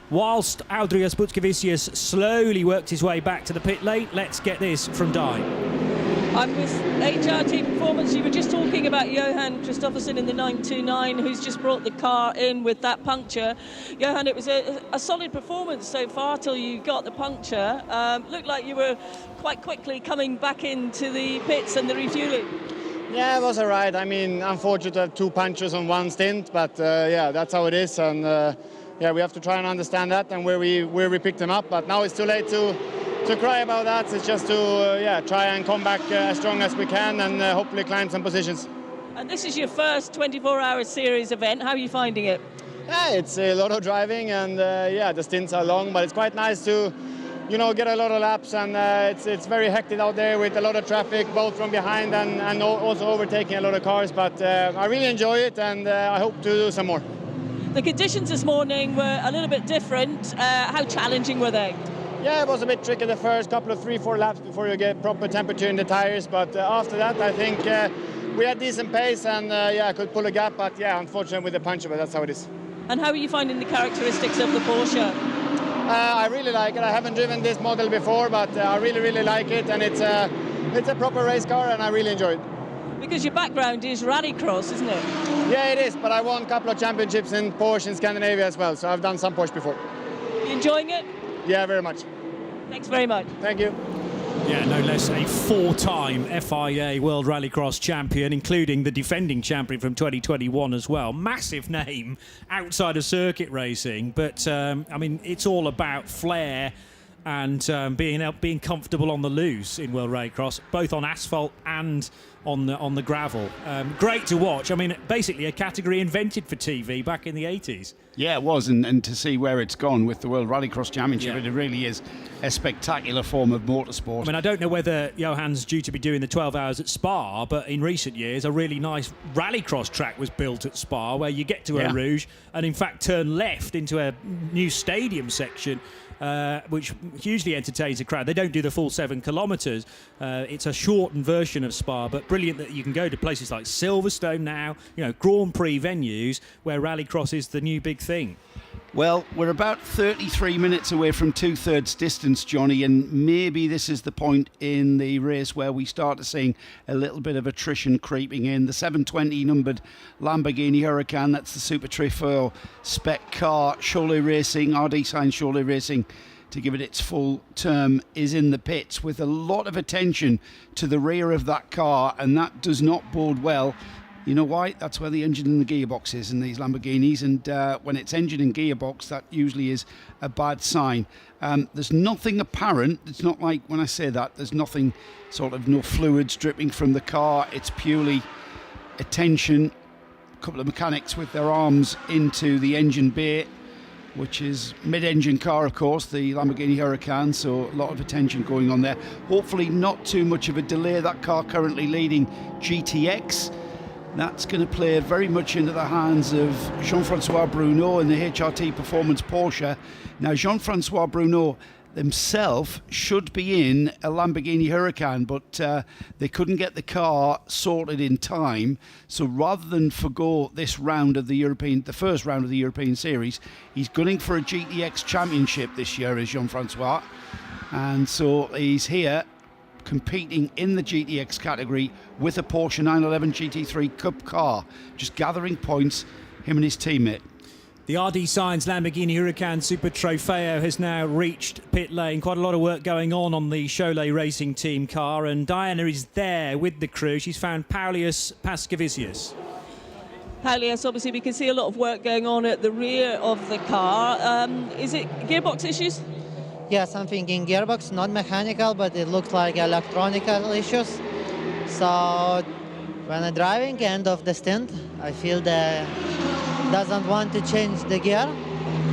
Whilst Audrias Butskevicius slowly worked his way back to the pit lane, let's get this from Di. I'm with HRT Performance. You were just talking about Johan Kristoffersen in the 929, who's just brought the car in with that puncture. Johan, it was a solid performance so far till you got the puncture. Looked like you were quite quickly coming back into the pits and the refueling. Yeah, it was all right. I mean, unfortunate to have 2 punctures on one stint, but yeah, that's how it is. And yeah, we have to try and understand that and where we picked them up. But now it's too late to cry about that. It's just to yeah, try and come back as strong as we can and hopefully climb some positions. And this is your first 24-hour series event. How are you finding it? Yeah, it's a lot of driving and yeah, the stints are long, but it's quite nice to, you know, get a lot of laps, and it's very hectic out there with a lot of traffic, both from behind and also overtaking a lot of cars. But I really enjoy it, and I hope to do some more. The conditions this morning were a little bit different. How challenging were they? Yeah, it was a bit tricky the first couple of 3-4 laps before you get proper temperature in the tires, but after that I think we had decent pace and yeah, could pull a gap, but yeah, unfortunately with the puncture, but that's how it is. And how are you finding the characteristics of the Porsche? I really like it. I haven't driven this model before, but I really like it, and it's a proper race car and I really enjoy it. Because your background is rallycross, isn't it? Yeah, it is, but I won a couple of championships in Porsche in Scandinavia as well, so I've done some Porsche before. You enjoying it? Yeah, very much. Thanks very much. Thank you. Yeah, no less a 4-time FIA World Rallycross champion, including the defending champion from 2021 as well. Massive name outside of circuit racing, but I mean, it's all about flair and being comfortable on the loose in World Rallycross, both on asphalt and on the gravel. Great to watch. I mean, basically a category invented for TV back in the 80s. Yeah, it was, and to see where it's gone with the World Rallycross Championship, Yeah. it really is a spectacular form of motorsport. I mean, I don't know whether Johan's due to be doing the 12 hours at Spa, but in recent years, a really nice rallycross track was built at Spa where you get to Eau Rouge and, in fact, turn left into a new stadium section, which hugely entertains the crowd. They don't do the full 7 kilometres. It's a shortened version of Spa, but brilliant that you can go to places like Silverstone now, you know, Grand Prix venues where rallycross is the new big thing. Well, we're about 33 minutes away from 2/3 distance, Johnny, and maybe this is the point in the race where we start to see a little bit of attrition creeping in. The 720 numbered Lamborghini Huracan, that's the Super Trofeo spec car, Cholet Racing, RD Sign Cholet Racing, to give it its full term, is in the pits with a lot of attention to the rear of that car, and that does not bode well. You know why? That's where the engine and the gearbox is in these Lamborghinis, and when it's engine and gearbox, that usually is a bad sign. There's nothing apparent. It's not like when I say that, there's nothing, sort of no fluids dripping from the car. It's purely attention. A couple of mechanics with their arms into the engine bay, which is mid-engine car, of course, the Lamborghini Huracan, so a lot of attention going on there. Hopefully not too much of a delay. That car currently leading GTX. That's going to play very much into the hands of Jean-Francois Bruno and the HRT Performance Porsche. Now, Jean-Francois Bruno himself should be in a Lamborghini Huracan, but they couldn't get the car sorted in time. So rather than forgo this round of the first round of the European Series, he's gunning for a GTX championship this year, is Jean-Francois. And so he's here competing in the GTX category with a Porsche 911 GT3 Cup car, just gathering points, him and his teammate. The RD Signs Lamborghini Huracan Super Trofeo has now reached pit lane. Quite a lot of work going on the Cholet Racing Team car, and Diana is there with the crew. She's found Paulius Paskevicius. Paulius, obviously we can see a lot of work going on at the rear of the car. Is it gearbox issues? Yeah, something in gearbox, not mechanical, but it looks like electronical issues. So when I'm driving end of the stint, I feel that doesn't want to change the gear.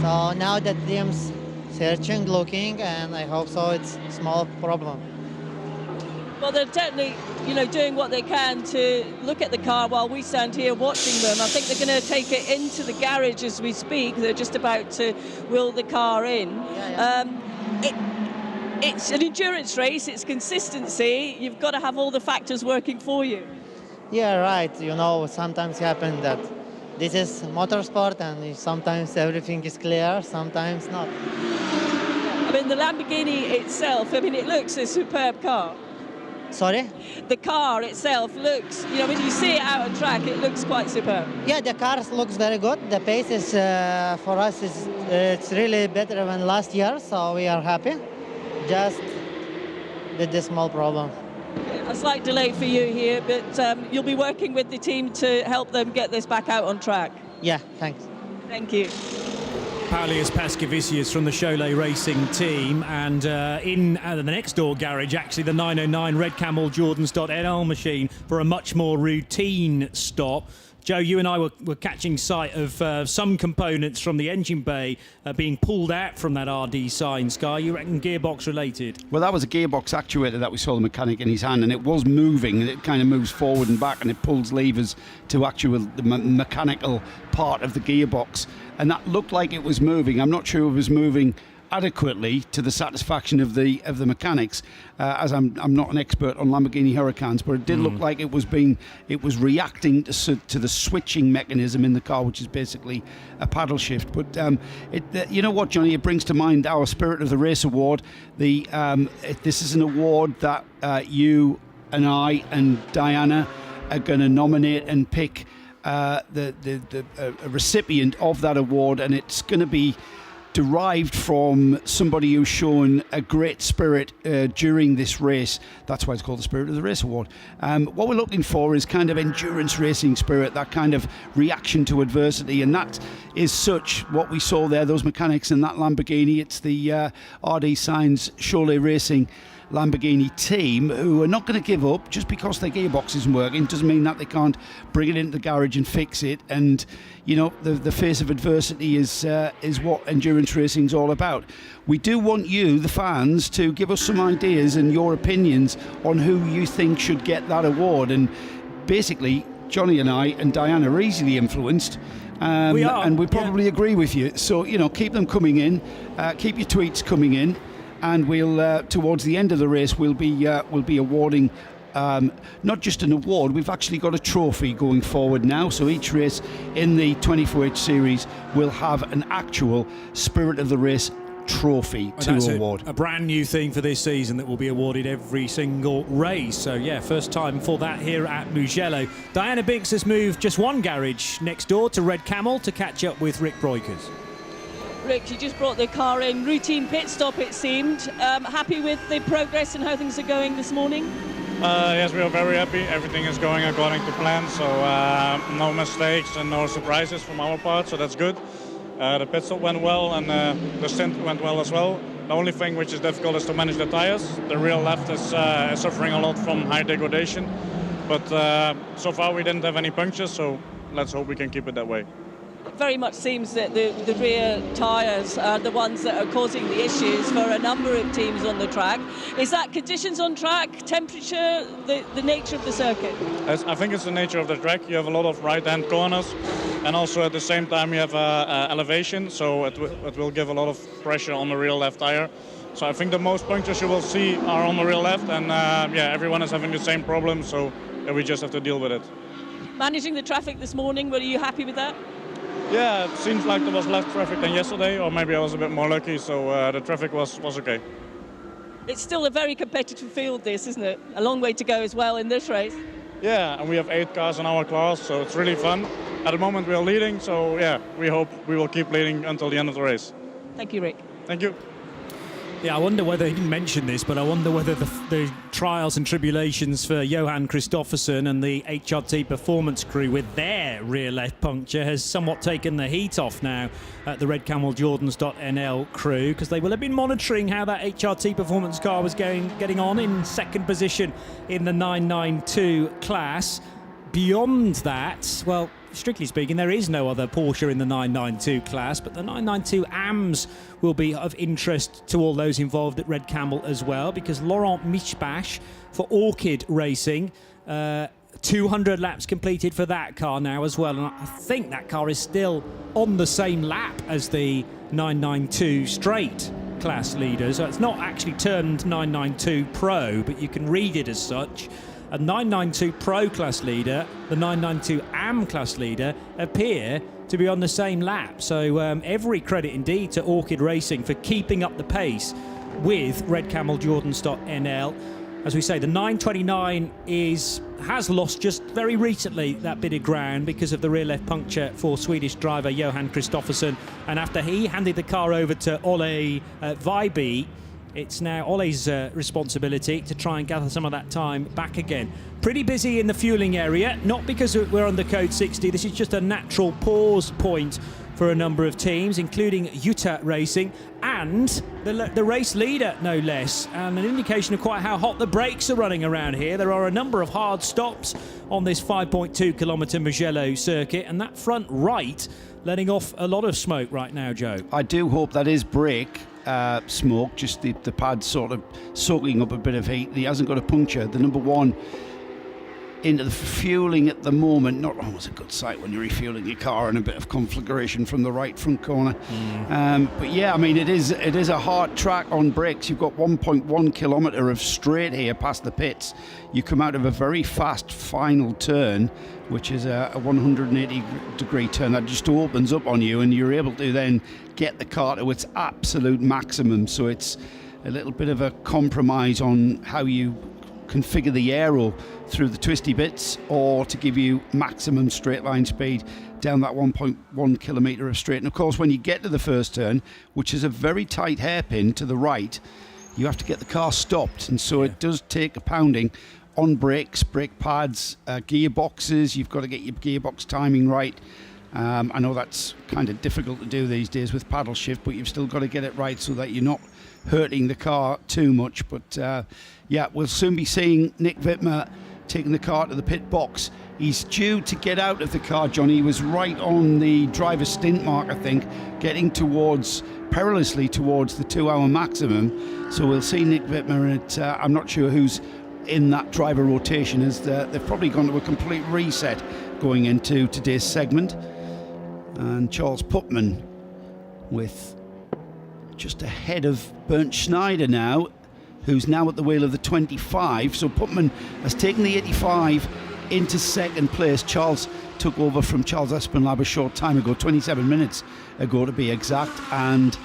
So now that seems searching, looking, and I hope so it's small problem. Well, they're definitely, doing what they can to look at the car while we stand here watching them. I think they're going to take it into the garage as we speak. They're just about to wheel the car in. It's an endurance race. It's consistency. You've got to have all the factors working for you. Yeah, right. Sometimes happen that this is motorsport and sometimes everything is clear, sometimes not. I mean, the Lamborghini itself, it looks a superb car. Sorry? The car itself looks, when you see it out on track, it looks quite superb. Yeah, the car looks very good. The pace is, for us, it's really better than last year, so we are happy. Just with this small problem. A slight delay for you here, but you'll be working with the team to help them get this back out on track. Yeah, thanks. Thank you. Paulius Paskevicius from the Cholet Racing team, and in the next door garage, actually, the 909 Red Camel Jordans.nl machine for a much more routine stop. Joe, you and I were catching sight of some components from the engine bay being pulled out from that RD sign, Sky. You reckon gearbox related? Well, that was a gearbox actuator that we saw the mechanic in his hand, and it was moving, and it kind of moves forward and back, and it pulls levers to the mechanical part of the gearbox, and that looked like it was moving. I'm not sure it was moving adequately to the satisfaction of the mechanics, as I'm not an expert on Lamborghini Huracans, but it did look like it was reacting to the switching mechanism in the car, which is basically a paddle shift. But you know what, Johnny, it brings to mind our Spirit of the Race award. This is an award that you and I and Diana are going to nominate and pick the recipient of that award, and it's going to be derived from somebody who's shown a great spirit during this race. That's why it's called the Spirit of the Race Award. What we're looking for is kind of endurance racing spirit, that kind of reaction to adversity, and that is such what we saw there, those mechanics in that Lamborghini. It's the RD Signs Cholet Racing Lamborghini team who are not going to give up just because their gearbox isn't working. Doesn't mean that they can't bring it into the garage and fix it. And the face of adversity is what endurance racing is all about. We do want you, the fans, to give us some ideas and your opinions on who you think should get that award. And basically, Johnny and I and Diana are easily influenced. We are, and we probably agree with you. So keep them coming in. Keep your tweets coming in. And we'll, towards the end of the race, we'll be awarding not just an award. We've actually got a trophy going forward now. So each race in the 24H series will have an actual Spirit of the Race trophy to award. A brand new thing for this season that will be awarded every single race. So yeah, first time for that here at Mugello. Diana Binks has moved just one garage next door to Red Camel to catch up with Rick Breukers. Rick, you just brought the car in, routine pit stop it seemed. Happy with the progress and how things are going this morning? Yes, we are very happy. Everything is going according to plan, so no mistakes and no surprises from our part, so that's good. The pit stop went well and the stint went well as well. The only thing which is difficult is to manage the tires. The rear left is suffering a lot from high degradation, but so far we didn't have any punctures, so let's hope we can keep it that way. It very much seems that the rear tyres are the ones that are causing the issues for a number of teams on the track. Is that conditions on track, temperature, the nature of the circuit? I think it's the nature of the track. You have a lot of right-hand corners, and also at the same time you have elevation, so it will give a lot of pressure on the rear left tyre. So I think the most punctures you will see are on the rear left, and everyone is having the same problem, so we just have to deal with it. Managing the traffic this morning, were you happy with that? Yeah, it seems like there was less traffic than yesterday, or maybe I was a bit more lucky, so the traffic was okay. It's still a very competitive field, this, isn't it? A long way to go as well in this race. Yeah, and we have 8 cars in our class, so it's really fun. At the moment we are leading, so yeah, we hope we will keep leading until the end of the race. Thank you, Rick. Thank you. Yeah, I wonder whether, he didn't mention this, but I wonder whether the trials and tribulations for Johan Kristoffersen and the HRT Performance crew with their rear left puncture has somewhat taken the heat off now at the Red Camel Jordans.nl crew, because they will have been monitoring how that HRT Performance car was getting on in second position in the 992 class. Beyond that, well, strictly speaking, there is no other Porsche in the 992 class, but the 992 AMs will be of interest to all those involved at Red Camel as well, because Laurent Michbach for Orchid Racing, 200 laps completed for that car now as well, and I think that car is still on the same lap as the 992 straight class leader, so it's not actually termed 992 Pro, but you can read it as such. A 992 Pro class leader, the 992 AM class leader appear to be on the same lap, so every credit indeed to Orchid Racing for keeping up the pace with Red Camel Jordan Stock NL. As we say, the 929 has lost just very recently that bit of ground because of the rear left puncture for Swedish driver Johan Kristoffersson. And after he handed the car over to Ole Viby, it's now Ole's responsibility to try and gather some of that time back again. Pretty busy in the fueling area, not because we're under code 60. This is just a natural pause point for a number of teams, including Utah Racing and the race leader, no less, and an indication of quite how hot the brakes are running around here. There are a number of hard stops on this 5.2 kilometre Mugello circuit, and that front right letting off a lot of smoke right now, Joe. I do hope that is brake smoke, just the pad sort of soaking up a bit of heat. He hasn't got a puncture. The number one into the fueling at the moment, not always a good sight when you're refueling your car and a bit of conflagration from the right front corner. But yeah, I mean, it is a hard track on brakes. You've got 1.1 kilometre of straight here past the pits. You come out of a very fast final turn, which is a 180 degree turn that just opens up on you, and you're able to then get the car to its absolute maximum. So it's a little bit of a compromise on how you configure the aero through the twisty bits, or to give you maximum straight line speed down that 1.1 kilometre of straight. And of course, when you get to the first turn, which is a very tight hairpin to the right, you have to get the car stopped, and so it does take a pounding on brakes, brake pads, gearboxes. You've got to get your gearbox timing right. I know that's kind of difficult to do these days with paddle shift, but you've still got to get it right so that you're not hurting the car too much. But yeah, we'll soon be seeing Nick Wittmer taking the car to the pit box. He's due to get out of the car, Johnny. He was right on the driver's stint mark, I think, getting perilously towards the 2 hour maximum. So we'll see Nick Wittmer, and I'm not sure who's in that driver rotation, as they've probably gone to a complete reset going into today's segment. And Charles Putman with just ahead of Bernd Schneider now, who's now at the wheel of the 25. So Putman has taken the 85 into second place. Charles took over from Charles Espenlaub a short time ago, 27 minutes ago to be exact, and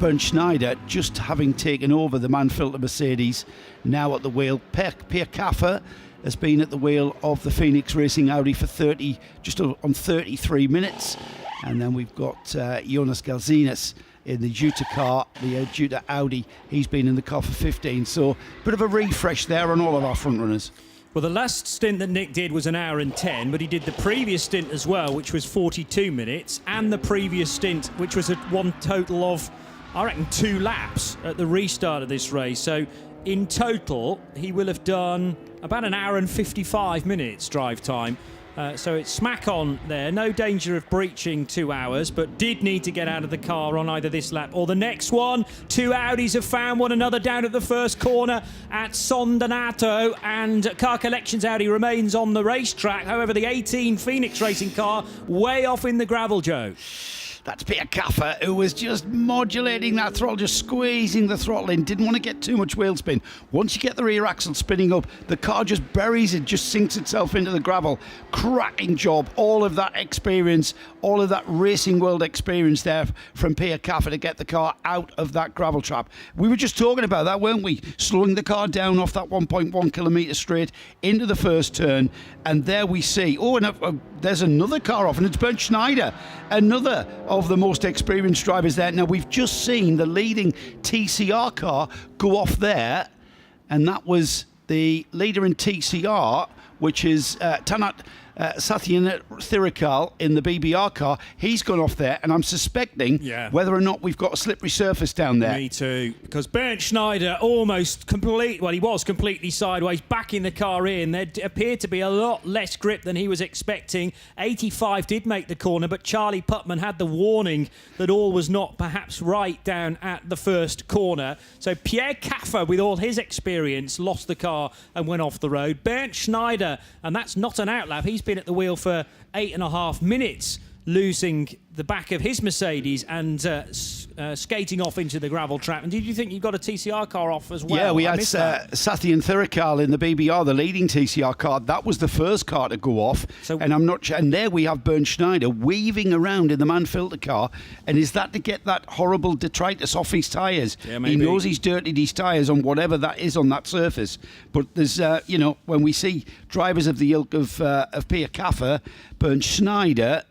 Bernd Schneider just having taken over the Manfilter Mercedes, now at the wheel. Pierre Caffer has been at the wheel of the Phoenix Racing Audi for 33 minutes, and then we've got Jonas Galzinas in the Jutta car, the Jutta Audi. He's been in the car for 15, so a bit of a refresh there on all of our front runners. Well, the last stint that Nick did was 1 hour and 10, but he did the previous stint as well, which was 42 minutes, and the previous stint, which was one total of, I reckon, 2 laps at the restart of this race. So in total, he will have done about 1 hour and 55 minutes drive time. So it's smack on there. No danger of breaching 2 hours, but did need to get out of the car on either this lap or the next one. 2 Audis have found one another down at the first corner at Son Donato, and Car Collections Audi remains on the racetrack. However, the 18 Phoenix Racing car way off in the gravel, Joe. That's Pierre Caffer, who was just modulating that throttle, just squeezing the throttle in. Didn't want to get too much wheel spin. Once you get the rear axle spinning up, the car just buries it, just sinks itself into the gravel. Cracking job. All of that experience, all of that racing world experience there from Pierre Caffer to get the car out of that gravel trap. We were just talking about that, weren't we? Slowing the car down off that 1.1 kilometre straight into the first turn. And there we see, there's another car off, and it's Bernd Schneider, another of the most experienced drivers there. Now, we've just seen the leading TCR car go off there, and that was the leader in TCR, which is Tanat Sathian Thirikal in the BBR car. He's gone off there, and I'm suspecting whether or not we've got a slippery surface down there. Me too, because Bernd Schneider he was completely sideways, backing the car in. There appeared to be a lot less grip than he was expecting. 85 did make the corner, but Charlie Putman had the warning that all was not perhaps right down at the first corner. So Pierre Caffer, with all his experience, lost the car and went off the road. Bernd Schneider, and that's not an outlap, he's been at the wheel for 8.5 minutes, losing the back of his Mercedes and skating off into the gravel trap. And did you think you got a TCR car off as well? Yeah, we had Sathian Thirikal in the BBR, the leading TCR car. That was the first car to go off. And I'm not. And there we have Bernd Schneider weaving around in the man filter car. And is that to get that horrible detritus off his tyres? Yeah, he knows he's dirtied his tyres on whatever that is on that surface. But there's, when we see drivers of the ilk of Pierre Caffer, Bernd Schneider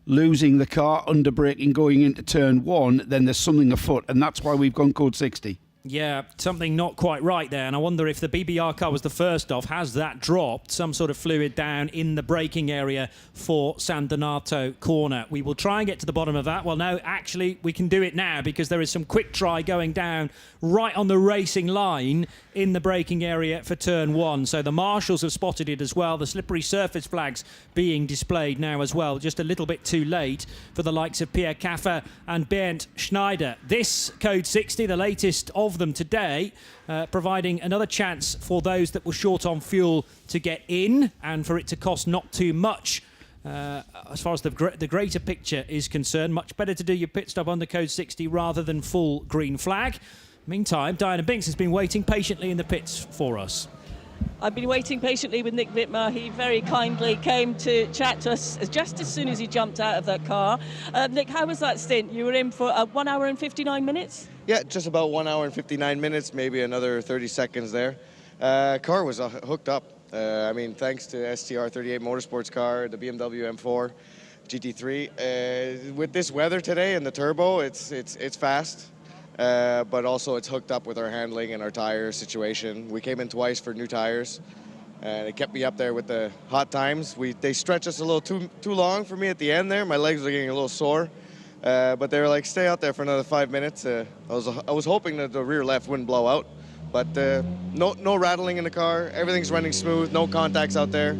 losing the car under braking going into turn 1, then there's something afoot, and that's why we've gone code 60. Yeah, something not quite right there, and I wonder if the BBR car was the first off. Has that dropped some sort of fluid down in the braking area for San Donato corner? We will try and get to the bottom of that. Well, no, actually, we can do it now because there is some quick try going down right on the racing line in the braking area for turn 1. So the marshals have spotted it as well. The slippery surface flags being displayed now as well. Just a little bit too late for the likes of Pierre Caffer and Bernd Schneider. This code 60, the latest of them today, providing another chance for those that were short on fuel to get in and for it to cost not too much. As far as the greater picture is concerned, much better to do your pit stop under code 60 rather than full green flag. Meantime, Diana Binks has been waiting patiently in the pits for us. I've been waiting patiently with Nick Wittmer. He very kindly came to chat to us just as soon as he jumped out of that car. Nick, how was that stint? You were in for 1 hour and 59 minutes? Yeah, just about 1 hour and 59 minutes, maybe another 30 seconds there. Car was hooked up. Thanks to STR 38 Motorsports car, the BMW M4 GT3. With this weather today and the turbo, it's fast. But also it's hooked up with our handling and our tire situation. We came in twice for new tires, and it kept me up there with the hot times. They stretched us a little too long for me at the end there. My legs were getting a little sore, but they were like, stay out there for another 5 minutes. I was hoping that the rear left wouldn't blow out, but no rattling in the car. Everything's running smooth, no contacts out there.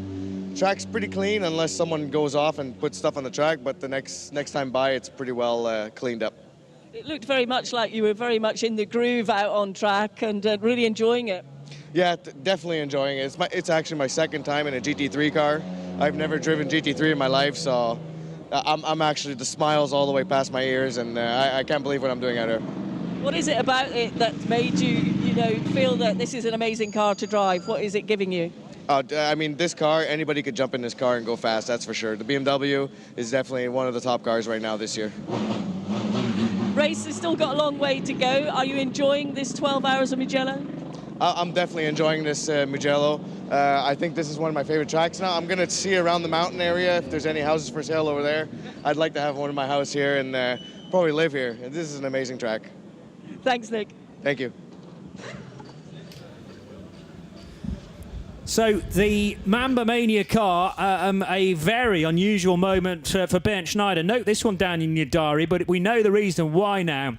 Track's pretty clean unless someone goes off and puts stuff on the track, but the next time by, it's pretty well cleaned up. It looked very much like you were very much in the groove out on track and really enjoying it. Yeah, definitely enjoying it. It's actually my second time in a GT3 car. I've never driven GT3 in my life, so I'm actually, the smiles all the way past my ears, and I can't believe what I'm doing out here. What is it about it that made you, feel that this is an amazing car to drive? What is it giving you? This car, anybody could jump in this car and go fast, that's for sure. The BMW is definitely one of the top cars right now this year. Race has still got a long way to go. Are you enjoying this 12 hours of Mugello? I'm definitely enjoying this Mugello. I think this is one of my favorite tracks now. I'm going to see around the mountain area if there's any houses for sale over there. I'd like to have one in my house here and probably live here. This is an amazing track. Thanks, Nick. Thank you. So the Mamba Mania car, a very unusual moment for Bernd Schneider. Note this one down in your diary, but we know the reason why now.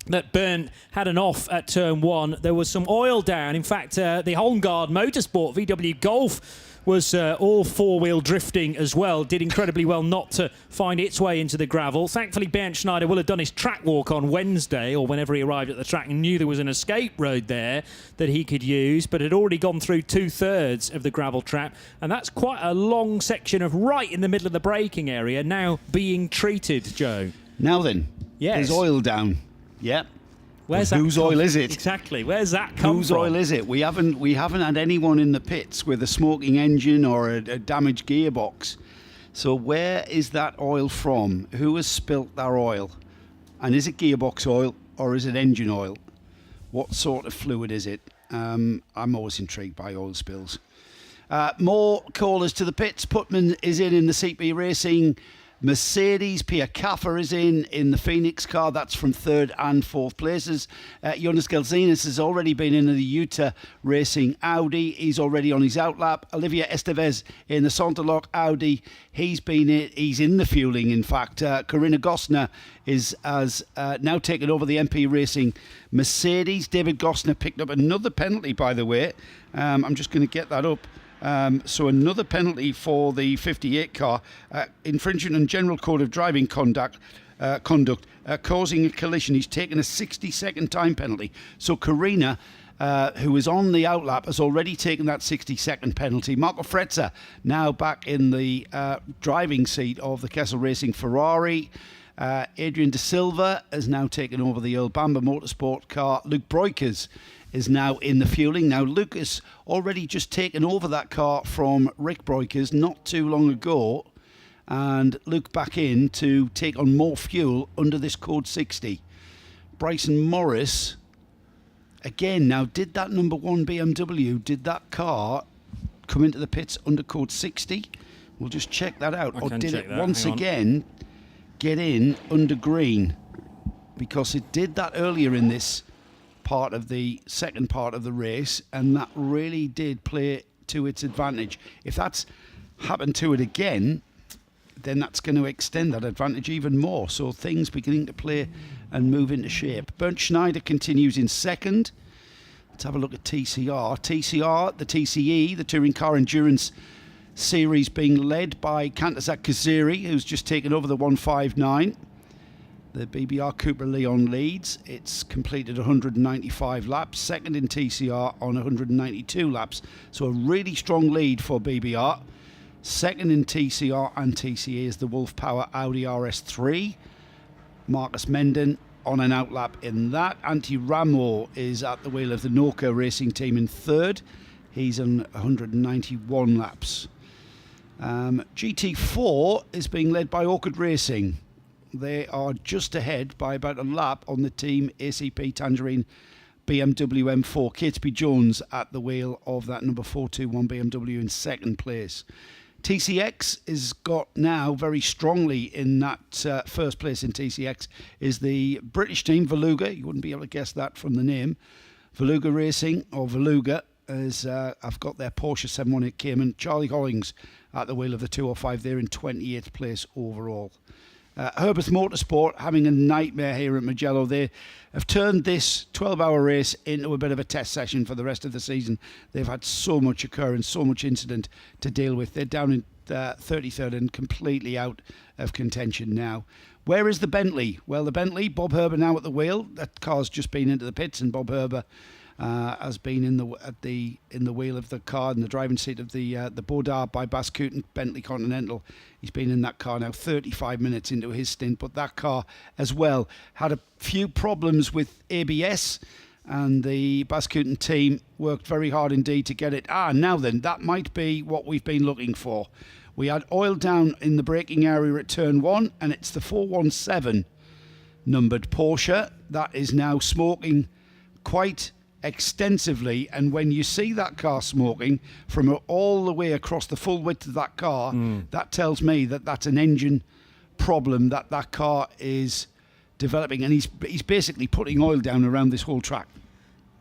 That Bernd had an off at turn 1. There was some oil down. In fact, the Holmgaard Motorsport VW Golf was all four-wheel drifting as well. Did incredibly well not to find its way into the gravel. Thankfully, Bernd Schneider will have done his track walk on Wednesday or whenever he arrived at the track and knew there was an escape road there that he could use, but had already gone through 2/3 of the gravel trap. And that's quite a long section of right in the middle of the braking area now being treated, Joe. Now then, there's oil down. Yep. Whose oil is it? Exactly. Where's that come Whose from? oil is it? We haven't had anyone in the pits with a smoking engine or a damaged gearbox. So where is that oil from? Who has spilt that oil? And is it gearbox oil or is it engine oil? What sort of fluid is it? I'm always intrigued by oil spills. More callers to the pits. Putman is in the CP Racing Mercedes, Pierre Caffer is in the Phoenix car. That's from 3rd and 4th places. Jonas Gelzinas has already been in the Utah Racing Audi. He's already on his outlap. Olivier Estevez in the Sonderlock Audi. He's in the fueling, in fact. Corinna Gosner has now taken over the MP Racing Mercedes. David Gosner picked up another penalty, by the way. I'm just going to get that up. So another penalty for the 58 car, infringement on General Code of Driving Conduct, causing a collision. He's taken a 60-second time penalty. So Corinna, who is on the outlap, has already taken that 60-second penalty. Marco Frezza now back in the driving seat of the Kessel Racing Ferrari. Adrian De Silva has now taken over the Earl Bamber Motorsport car. Luke Breukers is now in the fueling. Now, Luke has already just taken over that car from Rick Breukers not too long ago, and Luke back in to take on more fuel under this code 60. Bryson Morris, again, now did that number 1 BMW, did that car come into the pits under code 60? We'll just check that out. Or did it once again get in under green? Because it did that earlier in this part of the second part of the race, and that really did play to its advantage. If that's happened to it again, then that's going to extend that advantage even more. So things beginning to play and move into shape. Bernd Schneider continues in second. Let's have a look at TCR. TCR, the TCE, the Touring Car Endurance Series, being led by Kantazak Kaziri, who's just taken over the 159. The BBR Cooper Leon leads. It's completed 195 laps, second in TCR on 192 laps. So a really strong lead for BBR. Second in TCR and TCA is the Wolf Power Audi RS3. Marcus Menden on an outlap in that. Antti Ramo is at the wheel of the Norca Racing Team in third. He's on 191 laps. GT4 is being led by Orchid Racing. They are just ahead by about a lap on the Team ACP Tangerine BMW M4. Catesby Jones at the wheel of that number 421 BMW in second place. TCX is got now very strongly in that first place in TCX is the British team Veluga. You wouldn't be able to guess that from the name. Veluga Racing, or Veluga, as I've got their Porsche 718 Cayman. Charlie Hollings at the wheel of the 205. They're in 28th place overall. Herbert Motorsport having a nightmare here at Mugello. They have turned this 12-hour race into a bit of a test session for the rest of the season. They've had so much occurrence, so much incident to deal with. They're down in 33rd and completely out of contention now. Where is the Bentley? Well, the Bentley, Bob Herber now at the wheel. That car's just been into the pits, and Bob Herber has been in the wheel of the car, in the driving seat of the Bodar by Bascooten Bentley Continental. He's been in that car now 35 minutes into his stint, but that car as well had a few problems with ABS, and the Bascooten team worked very hard indeed to get it. Now then, that might be what we've been looking for. We had oil down in the braking area at turn 1, and it's the 417 numbered Porsche that is now smoking quite extensively, and when you see that car smoking from all the way across the full width of that car, that tells me that that's an engine problem that car is developing, and he's basically putting oil down around this whole track.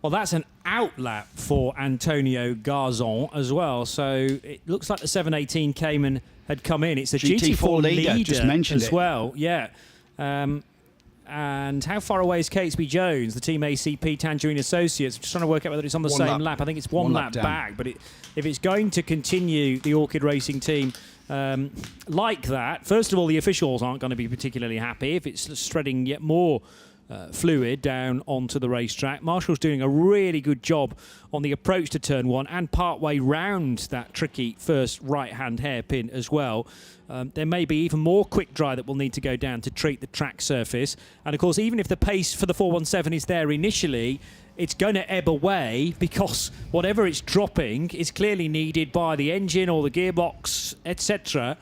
Well, that's an outlap for Antonio Garzon as well. So it looks like the 718 Cayman had come in. It's a GT4 leader just mentioned as well. Yeah. And how far away is Catesby Jones, the Team ACP Tangerine Associates? I'm just trying to work out whether it's on the same lap. I think it's one lap back. But if it's going to continue the Orchid Racing team like that, first of all, the officials aren't going to be particularly happy if it's spreading yet more fluid down onto the racetrack. Marshall's doing a really good job on the approach to turn 1 and partway round that tricky first right-hand hairpin as well. There may be even more quick dry that will need to go down to treat the track surface. And of course, even if the pace for the 417 is there initially, it's going to ebb away because whatever it's dropping is clearly needed by the engine or the gearbox, etc.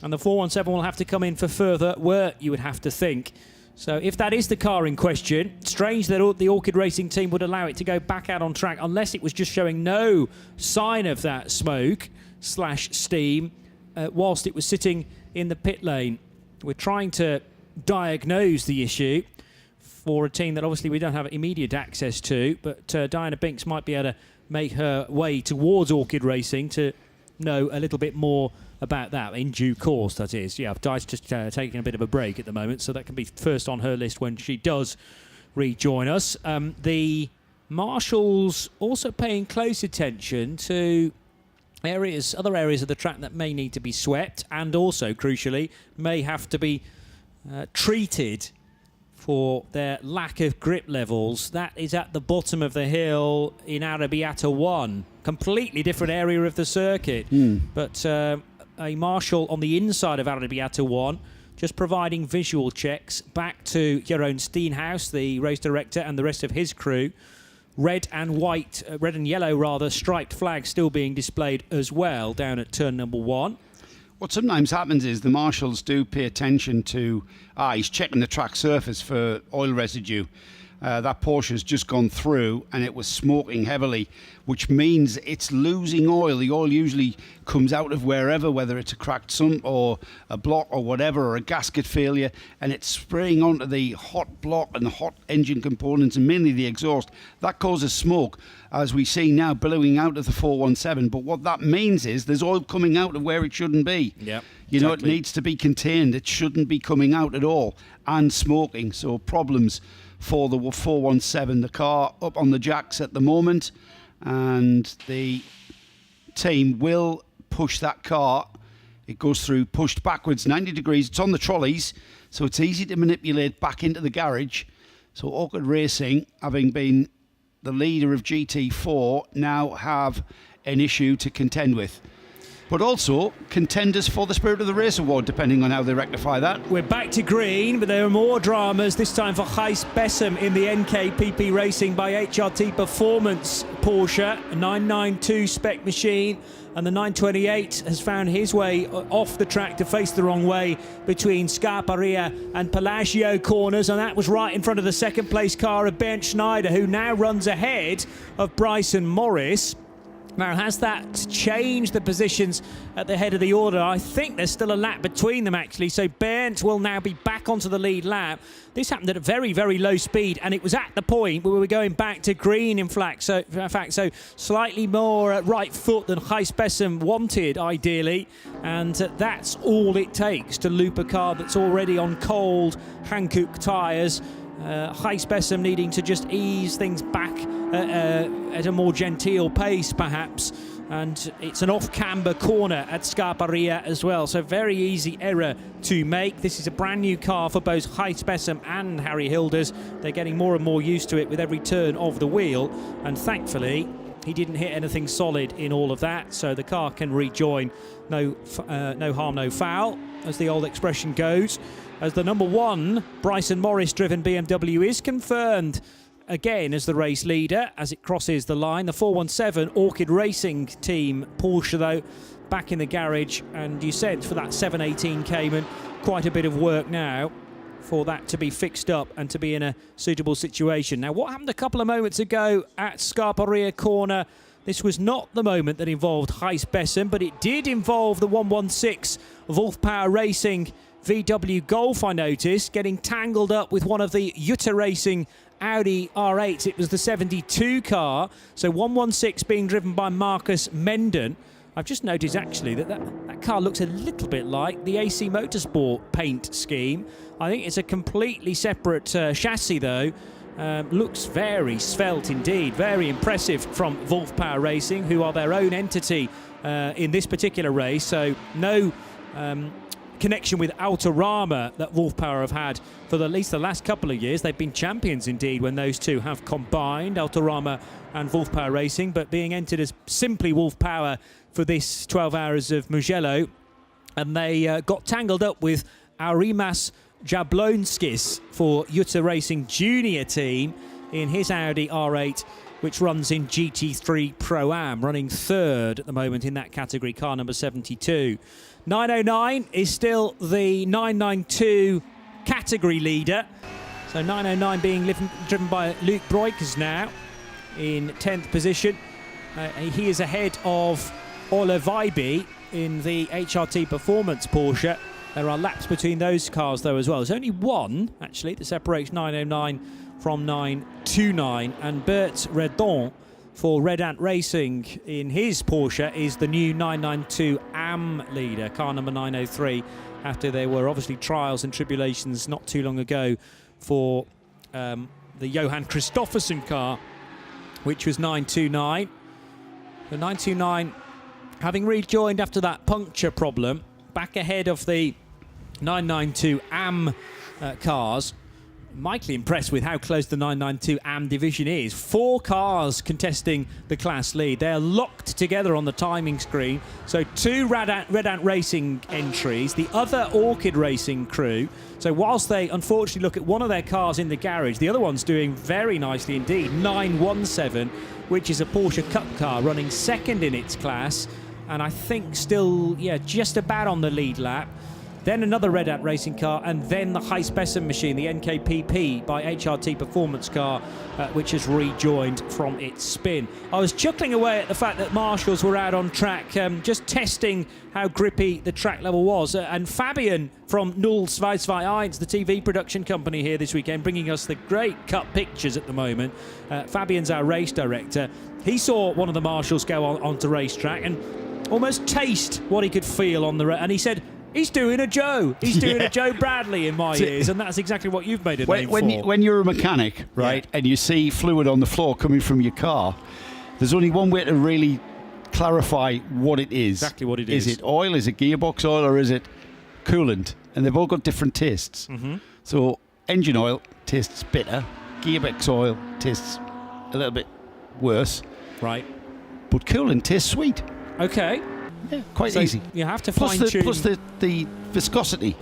And the 417 will have to come in for further work, you would have to think. So if that is the car in question, strange that the Orchid Racing team would allow it to go back out on track unless it was just showing no sign of that smoke/steam. whilst it was sitting in the pit lane. We're trying to diagnose the issue for a team that obviously we don't have immediate access to, but Diana Binks might be able to make her way towards Orchid Racing to know a little bit more about that in due course, that is. Yeah, Di's just taking a bit of a break at the moment, so that can be first on her list when she does rejoin us. The marshals also paying close attention to other areas of the track that may need to be swept, and also, crucially, may have to be treated for their lack of grip levels. That is at the bottom of the hill in Arrabbiata 1. Completely different area of the circuit. But a marshal on the inside of Arrabbiata 1 just providing visual checks back to Jeroen Steenhuis, the race director, and the rest of his crew. Red and yellow rather, striped flags still being displayed as well down at turn number 1. What sometimes happens is the marshals do pay attention to, he's checking the track surface for oil residue. That Porsche's just gone through and it was smoking heavily, which means it's losing oil. The oil usually comes out of wherever, whether it's a cracked sump or a block or whatever, or a gasket failure, and it's spraying onto the hot block and the hot engine components and mainly the exhaust. That causes smoke, as we see now billowing out of the 417. But what that means is there's oil coming out of where it shouldn't be. Yeah, you know, it needs to be contained. It shouldn't be coming out at all, and smoking. So problems for the 417. The car up on the jacks at the moment, and the team will push that car. It goes through, pushed backwards 90 degrees. It's on the trolleys, so it's easy to manipulate back into the garage. So Orchid Racing, having been the leader of GT4, now have an issue to contend with. But also contenders for the Spirit of the Race award, depending on how they rectify that. We're back to green, but there are more dramas, this time for Gijs Bessem in the NKPP Racing by HRT Performance Porsche, a 992 spec machine, and the 928 has found his way off the track to face the wrong way between Scarparia and Pelagio corners, and that was right in front of the second place car of Bernd Schneider, who now runs ahead of Bryson Morris. Now, has that changed the positions at the head of the order? I think there's still a lap between them, actually. So Bernd will now be back onto the lead lap. This happened at a very, very low speed, and it was at the point where we were going back to green, in fact. So slightly more right foot than Gijs Bessem wanted, ideally. And that's all it takes to loop a car that's already on cold Hankook tyres. Gijs Bessem needing to just ease things back at a more genteel pace, perhaps. And it's an off-camber corner at Scarparia as well, so very easy error to make. This is a brand new car for both Gijs Bessem and Harry Hilders. They're getting more and more used to it with every turn of the wheel, and thankfully he didn't hit anything solid in all of that, so the car can rejoin. No harm, no foul, as the old expression goes. As the number 1 Bryson Morris driven BMW is confirmed again as the race leader as it crosses the line. The 417 Orchid Racing team Porsche, though, back in the garage, and you said for that 718 Cayman, quite a bit of work now for that to be fixed up and to be in a suitable situation. Now, what happened a couple of moments ago at Scarparia corner? This was not the moment that involved Gijs Bessem, but it did involve the 116 Wolf Power Racing VW Golf, I noticed, getting tangled up with one of the Jutta Racing Audi R8s. It was the 72 car, so 116 being driven by Marcus Menden. I've just noticed, actually, that car looks a little bit like the AC Motorsport paint scheme. I think it's a completely separate chassis, though. Looks very svelte indeed, very impressive from Wolf Power Racing, who are their own entity in this particular race, so no connection with Autorama that Wolf Power have had for at least the last couple of years. They've been champions indeed when those two have combined, Autorama and Wolf Power Racing, but being entered as simply Wolf Power for this 12 hours of Mugello, and they got tangled up with Aurimas Jablonskis for Jutta Racing Junior team in his Audi R8, which runs in GT3 Pro-Am, running third at the moment in that category, car number 72. 909 is still the 992 category leader. So 909 being driven by Luc Broekers now in 10th position. He is ahead of Ola Vaibi in the HRT Performance Porsche. There are laps between those cars, though, as well. There's only one, actually, that separates 909 from 929. And Bert Redon for Red Ant Racing in his Porsche is the new 992 AM leader, car number 903, after there were obviously trials and tribulations not too long ago for the Johan Kristoffersen car, which was 929. The 929 having rejoined after that puncture problem, back ahead of the 992 AM cars. Mightily impressed with how close the 992 AM division is. 4 cars contesting the class lead. They're locked together on the timing screen. So 2 Red Ant Racing entries, the other Orchid Racing crew. So whilst they unfortunately look at one of their cars in the garage, the other one's doing very nicely indeed. 917, which is a Porsche Cup car running second in its class. And I think still, just about on the lead lap. Then another Red Ant Racing car, and then the High Specimen machine, the NKPP by HRT Performance car, which has rejoined from its spin. I was chuckling away at the fact that Marshalls were out on track, just testing how grippy the track level was. And Fabian from 021, the TV production company here this weekend, bringing us the great cut pictures at the moment. Fabian's our race director. He saw one of the Marshalls go onto racetrack and almost taste what he could feel on the... And he said, he's doing a Joe. He's doing a Joe Bradley in my ears, and that's exactly what you've made a name for. When you're a mechanic, right, and you see fluid on the floor coming from your car, there's only one way to really clarify what it is. Exactly what it is. Is it oil, is it gearbox oil, or is it coolant? And they've all got different tastes. Mm-hmm. So engine oil tastes bitter, gearbox oil tastes a little bit worse. Right. But coolant tastes sweet. Okay. Yeah, quite so easy. You have to plus fine-tune... Plus the viscosity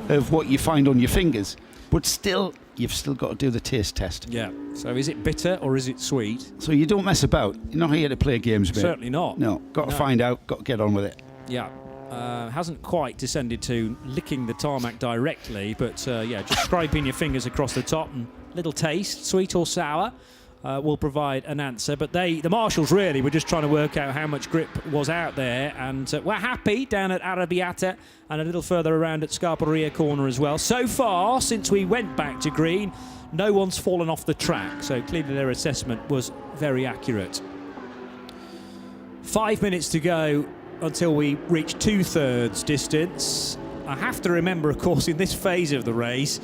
of what you find on your fingers. But still, you've still got to do the taste test. Yeah. So is it bitter or is it sweet? So you don't mess about. You're not here to play games, mate. Certainly not. No, got to find out, got to get on with it. Yeah. Hasn't quite descended to licking the tarmac directly, but just scraping your fingers across the top and little taste, sweet or sour. Will provide an answer, but the Marshalls really were just trying to work out how much grip was out there, and we're happy down at Arrabbiata and a little further around at Scarperia Corner as well. So far, since we went back to green, no one's fallen off the track, so clearly their assessment was very accurate. 5 minutes to go until we reach 2/3 distance. I have to remember, of course, in this phase of the race,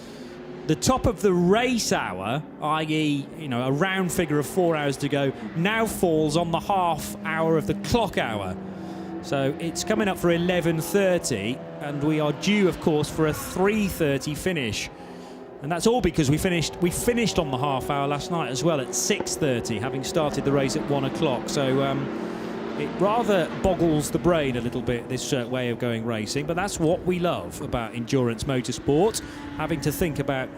the top of the race hour, i.e., a round figure of 4 hours to go, now falls on the half hour of the clock hour. So it's coming up for 11:30, and we are due, of course, for a 3:30 finish. And that's all because we finished on the half hour last night as well at 6:30, having started the race at 1 o'clock. So it rather boggles the brain a little bit, this way of going racing, but that's what we love about endurance motorsport, having to think about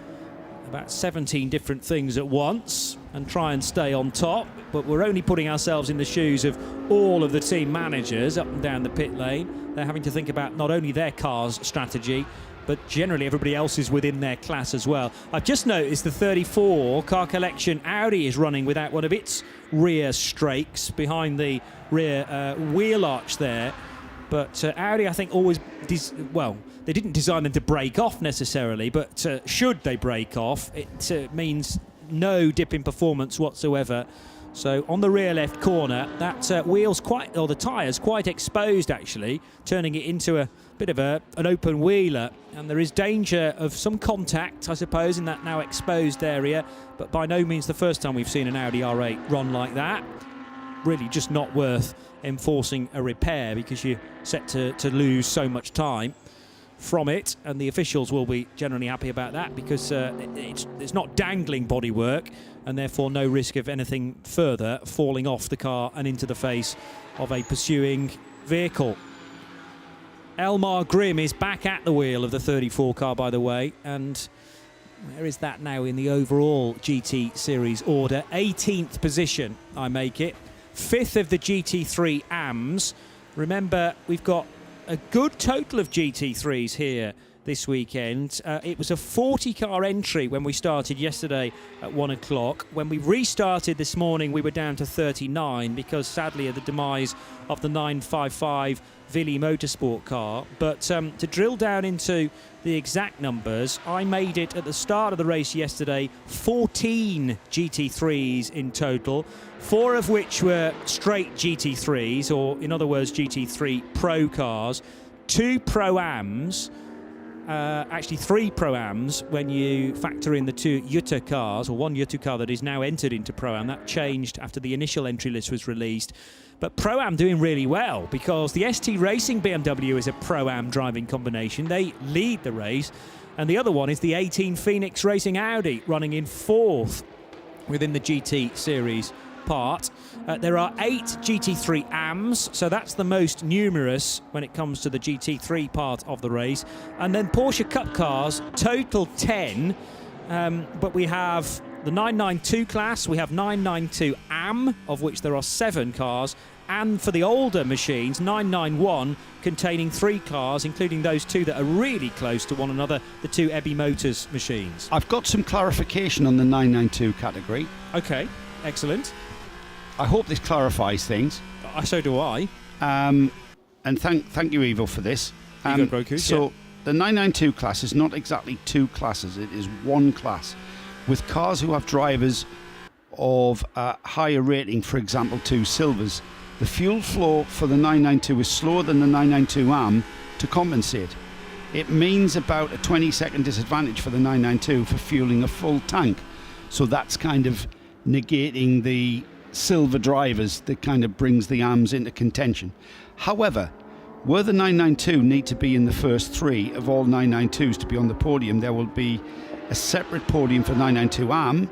17 different things at once and try and stay on top. But we're only putting ourselves in the shoes of all of the team managers up and down the pit lane. They're having to think about not only their car's strategy, but generally everybody else is within their class as well. I've just noticed the 34 car collection Audi is running without one of its rear strakes behind the rear wheel arch there. But Audi, I think, always... they didn't design them to break off necessarily, but should they break off, it means no dip in performance whatsoever. So on the rear left corner, that the tyre's quite exposed actually, turning it into a bit of an open wheeler, and there is danger of some contact, I suppose, in that now exposed area, but by no means the first time we've seen an Audi R8 run like that. Really just not worth enforcing a repair because you're set to lose so much time from it, and the officials will be generally happy about that because it's not dangling bodywork, and therefore no risk of anything further falling off the car and into the face of a pursuing vehicle. Elmar Grimm is back at the wheel of the 34 car, by the way, and where is that now in the overall GT Series order? 18th position, I make it. 5th of the GT3 AMs. Remember, we've got a good total of GT3s here this weekend. It was a 40-car entry when we started yesterday at 1 o'clock. When we restarted this morning, we were down to 39 because, sadly, of the demise of the 955 Willy Motorsport car. But to drill down into the exact numbers, I made it at the start of the race yesterday 14 GT3s in total, 4 of which were straight GT3s, or in other words GT3 Pro cars, 2 Pro-Ams, actually 3 Pro-Ams when you factor in the 2 Jutta cars, or 1 Jutta car that is now entered into Pro-Am. That changed after the initial entry list was released. But Pro-Am doing really well because the ST Racing BMW is a Pro-Am driving combination. They lead the race. And the other one is the 18 Phoenix Racing Audi running in 4th within the GT series part. There are 8 GT3 AMs, so that's the most numerous when it comes to the GT3 part of the race. And then Porsche Cup cars, total 10, but we have the 992 class, we have 992 AM, of which there are 7 cars, and for the older machines, 991, containing 3 cars, including those 2 that are really close to one another, the 2 Ebby Motors machines. I've got some clarification on the 992 category. Okay, excellent. I hope this clarifies things. So do I. And thank you, Ivo, for this. So the 992 class is not exactly 2 classes, it is 1 class. With cars who have drivers of a higher rating, for example 2 silvers, the fuel flow for the 992 is slower than the 992 AM to compensate. It means about a 20-second disadvantage for the 992 for fueling a full tank. So that's kind of negating the silver drivers that kind of brings the AMs into contention. However, where the 992 need to be in the first 3 of all 992s to be on the podium, there will be a separate podium for 992 AM.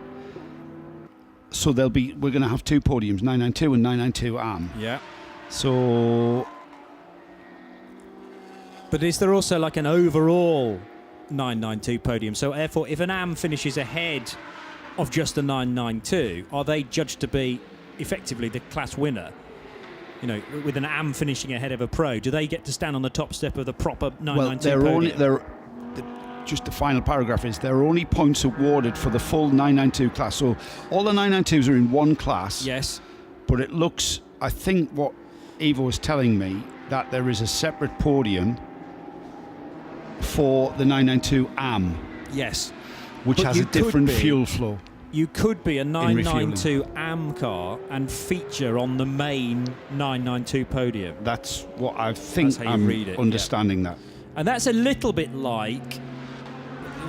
So we're going to have 2 podiums, 992 and 992 AM. Yeah. So, but is there also like an overall 992 podium? So therefore, if an AM finishes ahead of just the 992, are they judged to be effectively the class winner? You know, with an AM finishing ahead of a Pro, do they get to stand on the top step of the proper 992 podium? Just the final paragraph is there are only points awarded for the full 992 class. So all the 992s are in 1 class. Yes. But it looks, I think what Ivo was telling me, that there is a separate podium for the 992 AM. Yes. Which has a different fuel flow. You could be a 992 AM car and feature on the main 992 podium. That's what I think I'm understanding that. And that's a little bit like,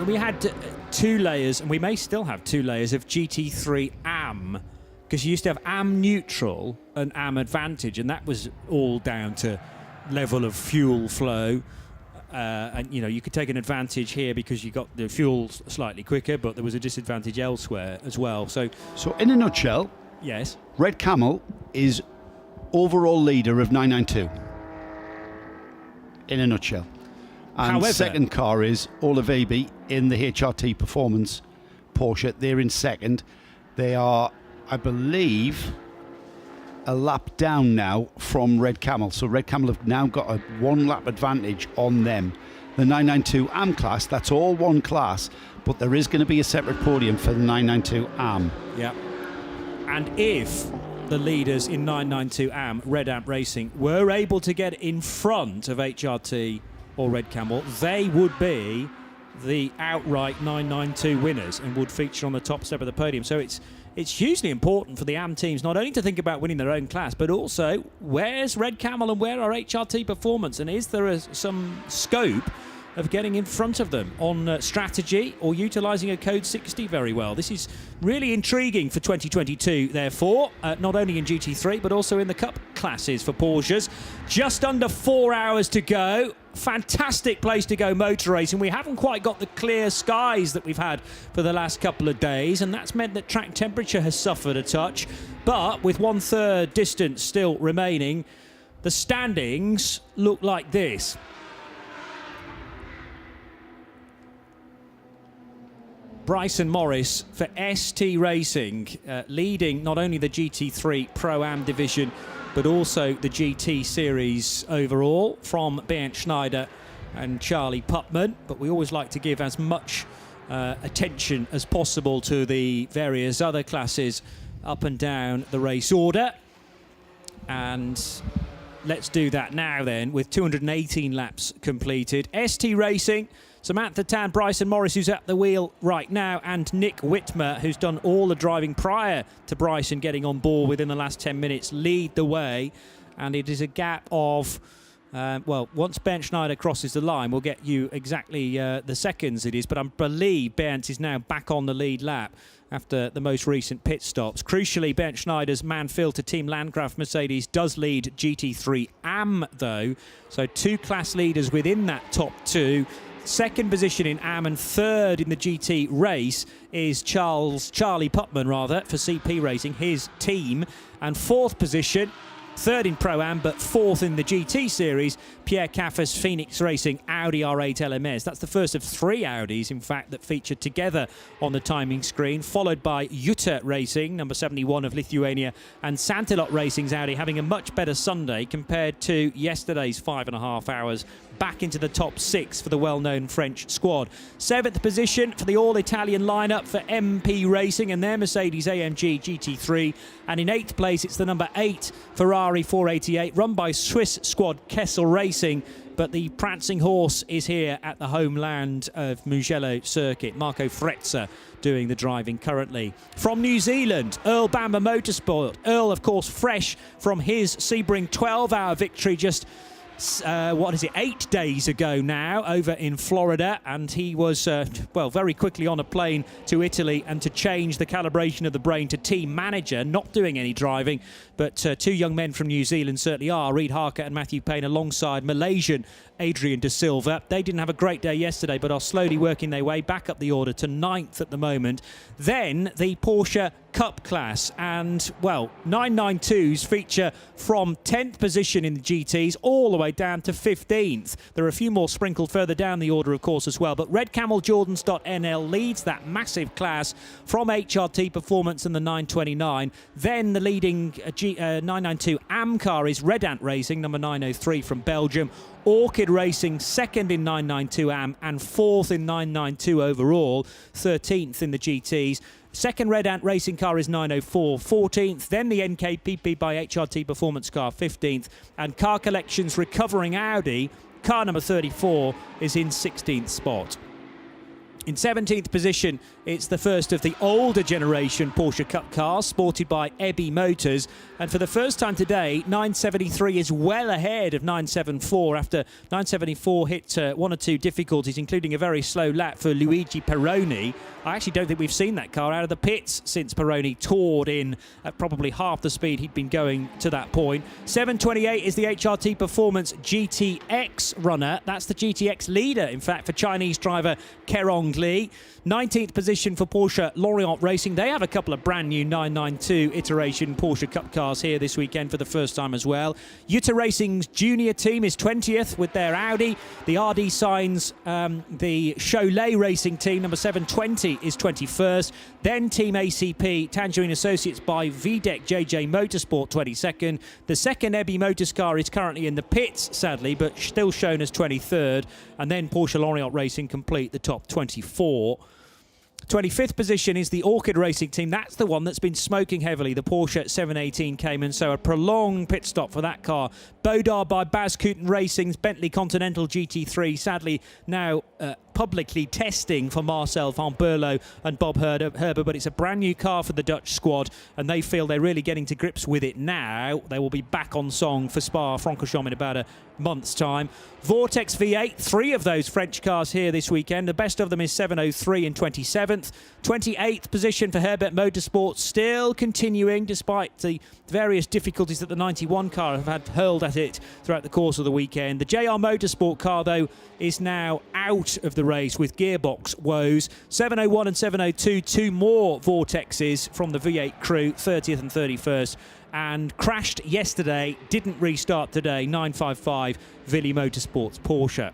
we had 2 layers, and we may still have 2 layers of GT3 AM, because you used to have AM neutral and AM advantage, and that was all down to level of fuel flow. And you could take an advantage here because you got the fuel slightly quicker, but there was a disadvantage elsewhere as well. So in a nutshell, yes, Red Camel is overall leader of 992. In a nutshell. And however, second car is Ola Veby in the HRT Performance Porsche. They're in second. They are, I believe, a lap down now from Red Camel. So Red Camel have now got a 1 lap advantage on them. The 992 AM class, that's all 1 class, but there is going to be a separate podium for the 992 AM. Yeah. And if the leaders in 992 AM, Red Amp Racing, were able to get in front of HRT or Red Camel, they would be the outright 992 winners and would feature on the top step of the podium. So it's hugely important for the AM teams not only to think about winning their own class, but also where's Red Camel and where are HRT Performance, and is there some scope of getting in front of them on strategy or utilising a code 60 very well. This is really intriguing for 2022, therefore, not only in GT3 but also in the Cup classes for Porsches. Just under 4 hours to go. Fantastic place to go motor racing. We haven't quite got the clear skies that we've had for the last couple of days, and that's meant that track temperature has suffered a touch. But with 1/3 distance still remaining, the standings look like this. Bryson Morris for ST Racing, leading not only the GT3 Pro-Am division, but also the GT series overall from Bernd Schneider and Charlie Putman, but we always like to give as much attention as possible to the various other classes up and down the race order. And let's do that now then, with 218 laps completed. ST Racing, Samantha Tan, Bryson Morris, who's at the wheel right now, and Nick Whitmer, who's done all the driving prior to Bryson getting on board within the last 10 minutes, lead the way. And it is a gap of, well, once Bernd Schneider crosses the line, we'll get you exactly the seconds it is. But I believe Bernd is now back on the lead lap after the most recent pit stops. Crucially, Bernd Schneider's man-filter Team Landgraf Mercedes does lead GT3 AM, though. So 2 class leaders within that top 2. Second position in AM and third in the GT race is Charlie Putman, for CP Racing, his team. And fourth position, third in Pro-Am, but fourth in the GT series, Pierre Caffer's Phoenix Racing Audi R8 LMS. That's the first of 3 Audis, in fact, that feature together on the timing screen, followed by Jutta Racing, number 71 of Lithuania, and Santilot Racing's Audi having a much better Sunday compared to yesterday's 5.5 hours, back into the top 6 for the well-known French squad. 7th position for the all-Italian lineup for MP Racing and their Mercedes AMG GT3. And in 8th place, it's the number 8 Ferrari 488, run by Swiss squad Kessel Racing. But the prancing horse is here at the homeland of Mugello circuit. Marco Frezza doing the driving currently. From New Zealand, Earl Bamber Motorsport. Earl, of course, fresh from his Sebring 12-hour victory just 8 days ago now over in Florida, and he was very quickly on a plane to Italy and to change the calibration of the brain to team manager, not doing any driving, but 2 young men from New Zealand certainly are, Reid Harker and Matthew Payne, alongside Malaysian Adrian De Silva. They didn't have a great day yesterday, but are slowly working their way back up the order to 9th at the moment. Then the Porsche Cup class, and, well, 992s feature from 10th position in the GTs all the way down to 15th. There are a few more sprinkled further down the order, of course, as well, but Red Camel Jordans.nl leads that massive class from HRT Performance and the 929. Then the leading 992 AM car is Red Ant Racing, number 903 from Belgium. Orchid Racing, second in 992 AM and fourth in 992 overall, 13th in the GTs. Second Red Ant Racing car is 904, 14th. Then the NKPP by HRT Performance car, 15th. And Car Collection's recovering Audi, car number 34, is in 16th spot. In 17th position, it's the first of the older generation Porsche Cup cars, sported by Ebby Motors. And for the first time today, 973 is well ahead of 974 after 974 hit 1 or 2 difficulties, including a very slow lap for Luigi Peroni. I actually don't think we've seen that car out of the pits since Peroni toured in at probably half the speed he'd been going to that point. 728 is the HRT Performance GTX runner. That's the GTX leader, in fact, for Chinese driver Kerong Li. 19th position for Porsche Lorient Racing. They have a couple of brand new 992 iteration Porsche Cup cars here this weekend for the first time as well. Jutta Racing's junior team is 20th with their Audi. The RD signs the Cholet Racing team, number 720, is 21st. Then Team ACP, Tangerine Associates by VDEC JJ Motorsport, 22nd. The second Ebby Motors car is currently in the pits, sadly, but still shown as 23rd. And then Porsche Lorient Racing complete the top 24. 25th position is the Orchid Racing team. That's the one that's been smoking heavily. The Porsche 718 Cayman, so a prolonged pit stop for that car. Bodar by Baz Kooten Racing's Bentley Continental GT3, sadly now publicly testing for Marcel van Berlo and Bob Herber, but it's a brand new car for the Dutch squad, and they feel they're really getting to grips with it now. They will be back on song for Spa-Francorchamps in about a month's time. Vortex V8, 3 of those French cars here this weekend. The best of them is 703 in 27th. 28th position for Herbert Motorsport, still continuing despite the various difficulties that the 91 car have had hurled at it throughout the course of the weekend. The JR Motorsport car, though, is now out of the race with gearbox woes. 701 and 702, 2 more Vortexes from the V8 crew, 30th and 31st. And crashed yesterday, didn't restart today, 955 Willy Motorsports Porsche.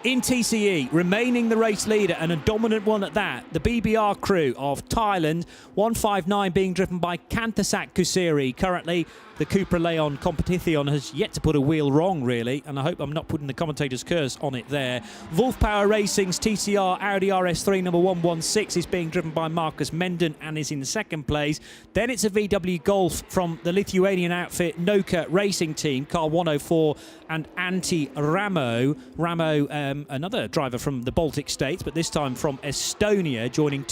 In TCE, remaining the race leader and a dominant one at that, the BBR crew of Thailand, 159 being driven by Kantasak Kusiri. Currently, the Cupra Leon Competition has yet to put a wheel wrong, really, and I hope I'm not putting the commentator's curse on it there. Wolf Power Racing's TCR Audi RS3 number 116 is being driven by Marcus Menden and is in second place. Then it's a VW Golf from the Lithuanian outfit Noka Racing Team, car 104, and Antti Ramo. Ramo, another driver from the Baltic states, but this time from Estonia, joining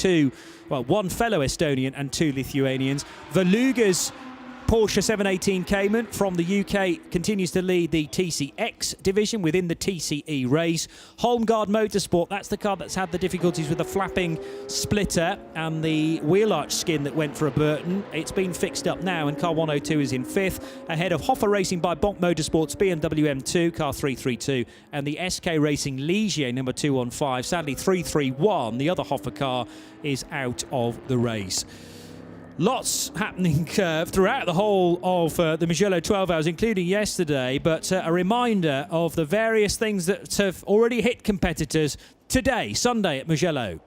one fellow Estonian and two Lithuanians. Veluga's Porsche 718 Cayman from the UK continues to lead the TCX division within the TCE race. Holmgard Motorsport, that's the car that's had the difficulties with the flapping splitter and the wheel arch skin that went for a Burton. It's been fixed up now, and car 102 is in fifth, ahead of Hoffa Racing by Bonk Motorsport's BMW M2, car 332, and the SK Racing Ligier number 215. Sadly, 331, the other Hoffa car, is out of the race. Lots happening throughout the whole of the Mugello 12 hours, including yesterday, but a reminder of the various things that have already hit competitors today, Sunday at Mugello.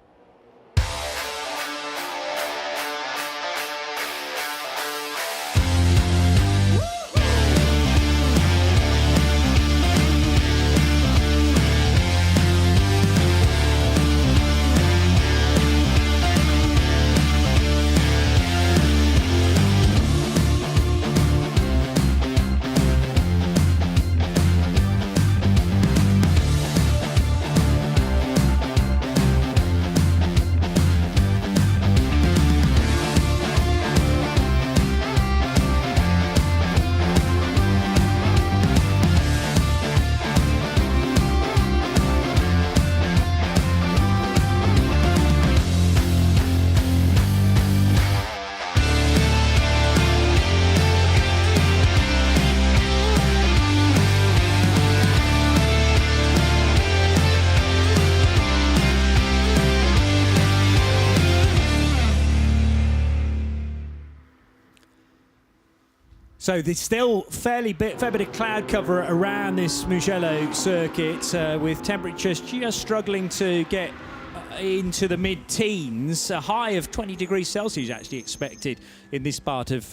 So there's still fair bit of cloud cover around this Mugello circuit, with temperatures just struggling to get into the mid-teens. A high of 20 degrees Celsius actually expected in this part of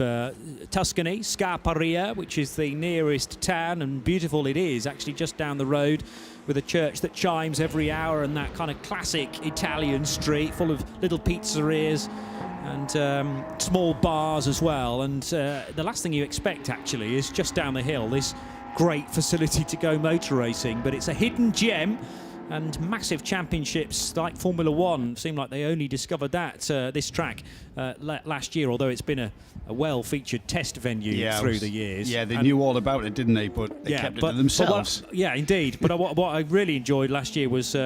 Tuscany. Scarparia, which is the nearest town, and beautiful it is, actually just down the road, with a church that chimes every hour and that kind of classic Italian street full of little pizzerias and small bars as well. And the last thing you expect actually is just down the hill this great facility to go motor racing, but it's a hidden gem. And massive championships like Formula One seem like they only discovered that this track last year, although it's been a well-featured test venue through the years. Yeah, they knew all about it, didn't they? But they kept it to themselves. Indeed. But what I really enjoyed last year was,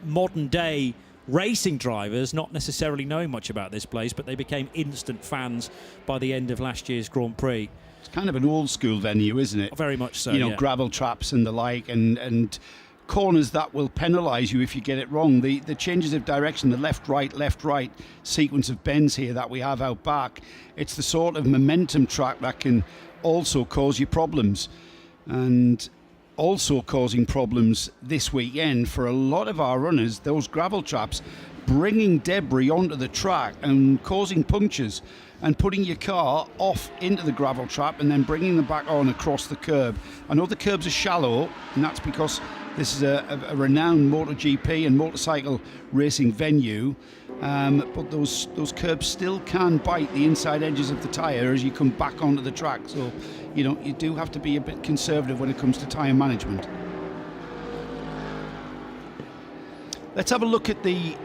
modern-day racing drivers not necessarily knowing much about this place, but they became instant fans by the end of last year's Grand Prix. It's kind of an old-school venue, isn't it? Very much so, gravel traps and the like, and corners that will penalise you if you get it wrong. The changes of direction, the left right sequence of bends here that we have out back, it's the sort of momentum track that can also cause you problems. And also causing problems this weekend for a lot of our runners, those gravel traps, bringing debris onto the track and causing punctures and putting your car off into the gravel trap and then bringing them back on across the curb. I know the curbs are shallow, and that's because this is a renowned MotoGP and motorcycle racing venue, but those curbs still can bite the inside edges of the tyre as you come back onto the track. So, you do have to be a bit conservative when it comes to tyre management. Let's have a look at the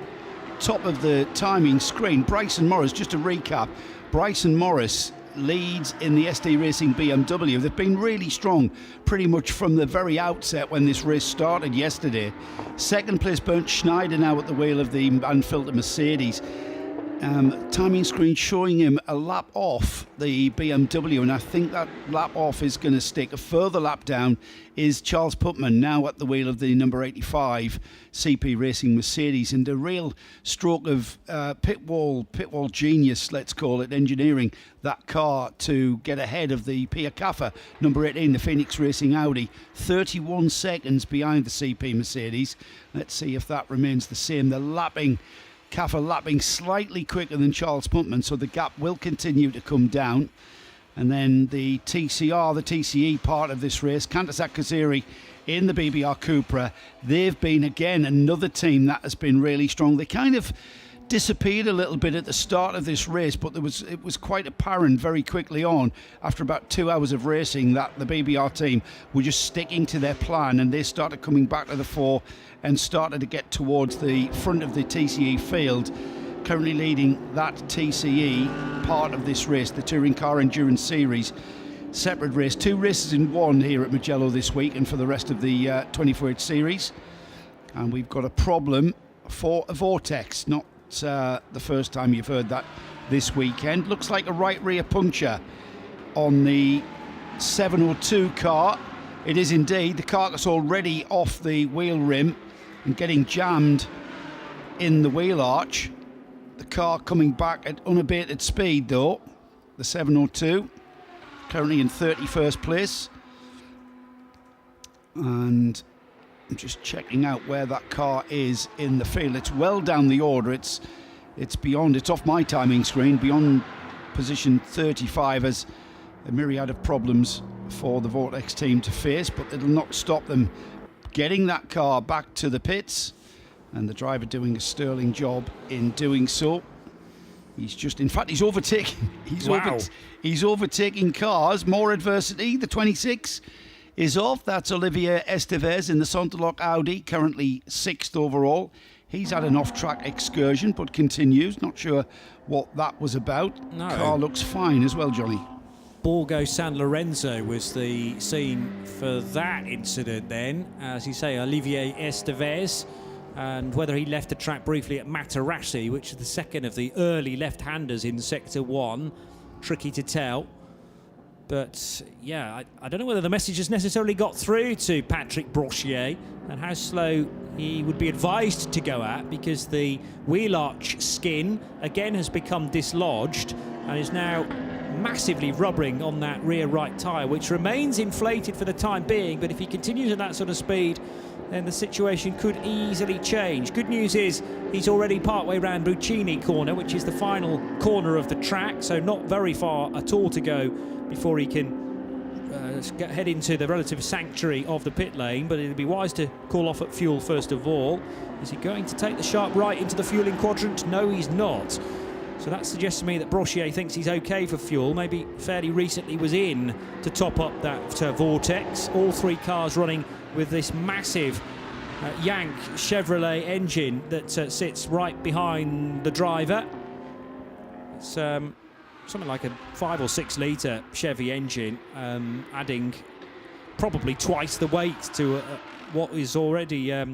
top of the timing screen. Bryson Morris, just to recap, Bryson Morris leads in the SD Racing BMW. They've been really strong pretty much from the very outset when this race started yesterday. Second place Bernd Schneider now at the wheel of the Mann Filter Mercedes. timing screen showing him a lap off the BMW, and I think that lap off is going to stick. A further lap down is Charles Putman, now at the wheel of the number 85 CP Racing Mercedes, and a real stroke of pit wall genius, let's call it, engineering that car to get ahead of the Pia Kaffer number 18, the Phoenix Racing Audi, 31 seconds behind the CP Mercedes. Let's see if that remains the same. The Kaffer lapping slightly quicker than Charles Putman, so the gap will continue to come down. And then the TCR, the TCE part of this race, Kantasak Kaziri in the BBR Cupra, they've been again another team that has been really strong. They kind of disappeared a little bit at the start of this race, but it was quite apparent very quickly on, after about 2 hours of racing, that the BBR team were just sticking to their plan, and they started coming back to the fore and started to get towards the front of the TCE field, currently leading that TCE part of this race, the Touring Car Endurance Series. Separate race, 2 races in one here at Mugello this week and for the rest of the 24H series. And we've got a problem for a vortex, not the first time you've heard that this weekend. Looks like a right rear puncture on the 702 car. It is indeed. The carcass already off the wheel rim and getting jammed in the wheel arch. The car coming back at unabated speed though, the 702, currently in 31st place. And I'm just checking out where that car is in the field. It's well down the order. It's off my timing screen, beyond position 35, as a myriad of problems for the Vortex team to face, but it'll not stop them getting that car back to the pits, and the driver doing a sterling job in doing so. He's overtaking. He's overtaking cars. More adversity. The 26 is off. That's Olivier Estevez in the Sonderlock Audi, currently 6th overall. He's had an off-track excursion, but continues. Not sure what that was about. No. Car looks fine as well, Johnny. Borgo San Lorenzo was the scene for that incident then. As you say, Olivier Estevez, and whether he left the track briefly at Materassi, which is the second of the early left-handers in Sector 1, tricky to tell. But yeah, I don't know whether the message has necessarily got through to Patrick Brochier and how slow he would be advised to go at, because the wheel arch skin again has become dislodged and is now massively rubbering on that rear right tyre, which remains inflated for the time being, but if he continues at that sort of speed, then the situation could easily change. Good news is he's already partway round Buccini corner, which is the final corner of the track, so not very far at all to go before he can head into the relative sanctuary of the pit lane, but it'd be wise to call off at fuel first of all. Is he going to take the sharp right into the fueling quadrant? No, he's not. So that suggests to me that Brochier thinks he's okay for fuel. Maybe fairly recently was in to top up that Vortex. All 3 cars running with this massive Yank Chevrolet engine that sits right behind the driver. It's something like a 5 or 6 litre Chevy engine, adding probably twice the weight to what is already a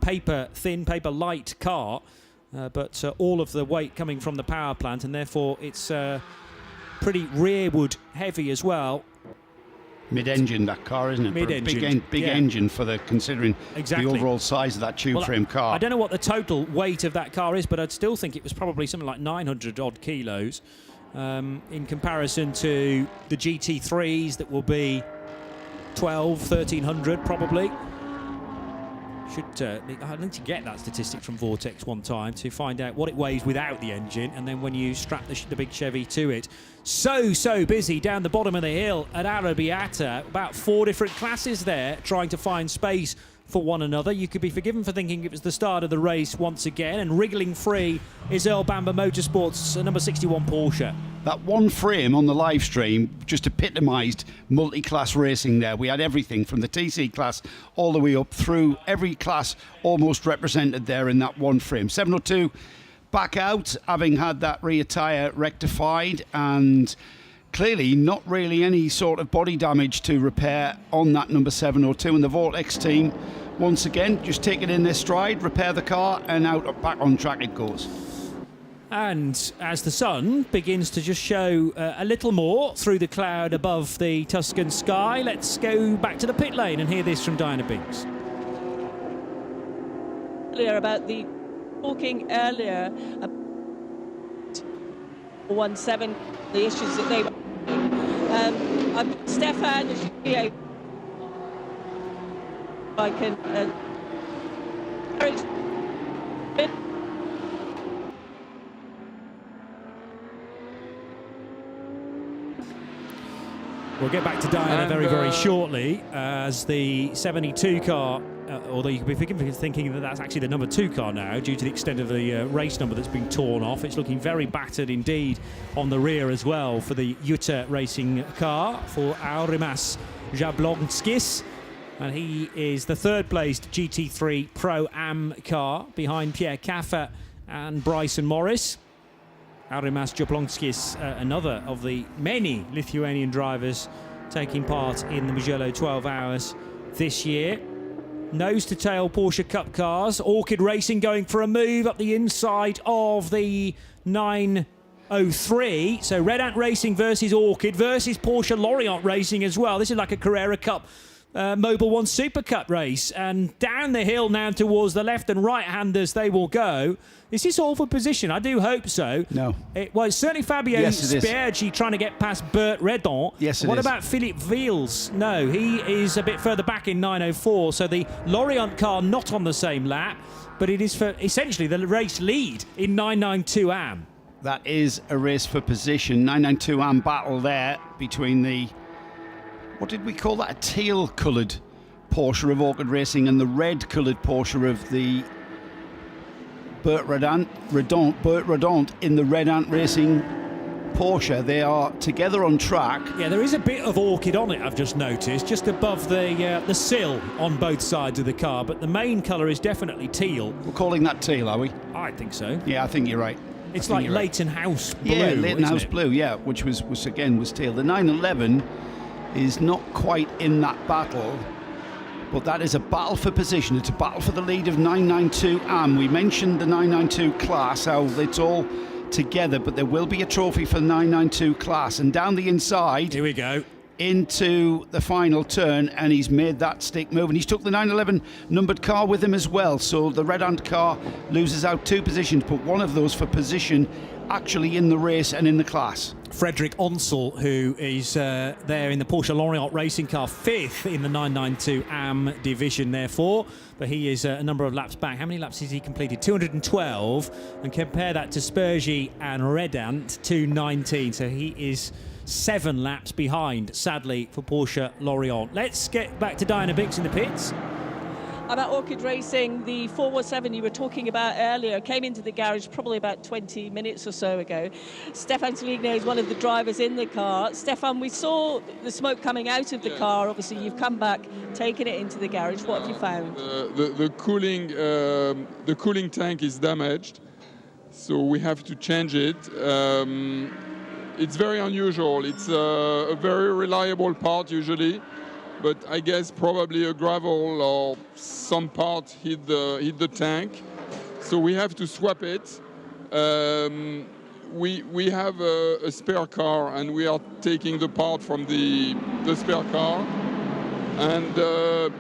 paper-thin, paper-light car. But all of the weight coming from the power plant, and therefore it's pretty rearward heavy as well. Mid-engine, that car, isn't it? Mid-engine. Big engine for considering the overall size of that tube frame car. I don't know what the total weight of that car is, but I'd still think it was probably something like 900 odd kilos in comparison to the GT3s that will be 1300 probably. I need to get that statistic from Vortex one time to find out what it weighs without the engine, and then when you strap the big Chevy to it. So busy down the bottom of the hill at Arrabbiata. About 4 different classes there trying to find space for one another. You could be forgiven for thinking it was the start of the race once again, and wriggling free is Earl Bamber Motorsports number 61 Porsche. That one frame on the live stream just epitomised multi-class racing there. We had everything from the TC class all the way up through, every class almost represented there in that one frame. 702 back out, having had that rear tyre rectified, and clearly not really any sort of body damage to repair on that number 702. And the Vortex team, once again, just take it in their stride, repair the car, and back on track it goes. And as the sun begins to just show a little more through the cloud above the Tuscan sky, let's go back to the pit lane and hear this from Diana Binks. About the talking earlier about 1-7, the issues that they were Stefan, I can We'll get back to Diana very shortly as the 72 car, although you could be thinking that that's actually the number 2 car now due to the extent of the race number that's been torn off. It's looking very battered indeed on the rear as well for the Jutta racing car for Aurimas Jablonskis. And he is the 3rd placed GT3 Pro-Am car behind Pierre Caffa and Bryson Morris. Aurimas Jablonskis, another of the many Lithuanian drivers taking part in the Mugello 12 Hours this year. Nose to tail Porsche Cup cars. Orchid Racing going for a move up the inside of the 903. So Red Ant Racing versus Orchid versus Porsche Lorient Racing as well. This is like a Carrera Cup Mobil 1 Super Cup race, and down the hill now towards the left and right handers they will go. Is this all for position? I do hope so. No. It's certainly Fabio Spergi trying to get past Bert Redon. Yes, What about Philippe Wiels? No, he is a bit further back in 904, so the Lorient car not on the same lap, but it is for essentially the race lead in 992 AM. That is a race for position. 992 AM battle there between the, what did we call that? A teal-coloured Porsche of Orchid Racing and the red-coloured Porsche of the Bert Redant in the Red Ant Racing Porsche. They are together on track. Yeah, there is a bit of Orchid on it, I've just noticed, just above the sill on both sides of the car, but the main colour is definitely teal. We're calling that teal, are we? I think so. Yeah, I think you're right. It's like Leighton House blue. Yeah, Leighton House blue, yeah, which was teal. The 911 is not quite in that battle, but that is a battle for position. It's a battle for the lead of 992 AM. We mentioned the 992 class, how it's all together, but there will be a trophy for the 992 class. And down the inside, here we go, into the final turn, and he's made that stick move, and he's took the 911 numbered car with him as well. So the Red Ant car loses out 2 positions, but one of those for position actually in the race and in the class. Frederick Onsel, who is there in the Porsche Lorient racing car, 5th in the 992 AM division, therefore. But he is a number of laps back. How many laps has he completed? 212. And compare that to Spergi and Redant, 219. So he is 7 laps behind, sadly, for Porsche Lorient. Let's get back to Diana Binks in the pits. About Orchid Racing, the 417 you were talking about earlier came into the garage probably about 20 minutes or so ago. Stefan Sligner is one of the drivers in the car. Stefan, we saw the smoke coming out of the car. Obviously, you've come back, taken it into the garage. What have you found? The cooling tank is damaged, so we have to change it. It's very unusual. It's a very reliable part usually, but I guess probably a gravel or some part hit the tank, so we have to swap it. We have a spare car, and we are taking the part from the spare car, and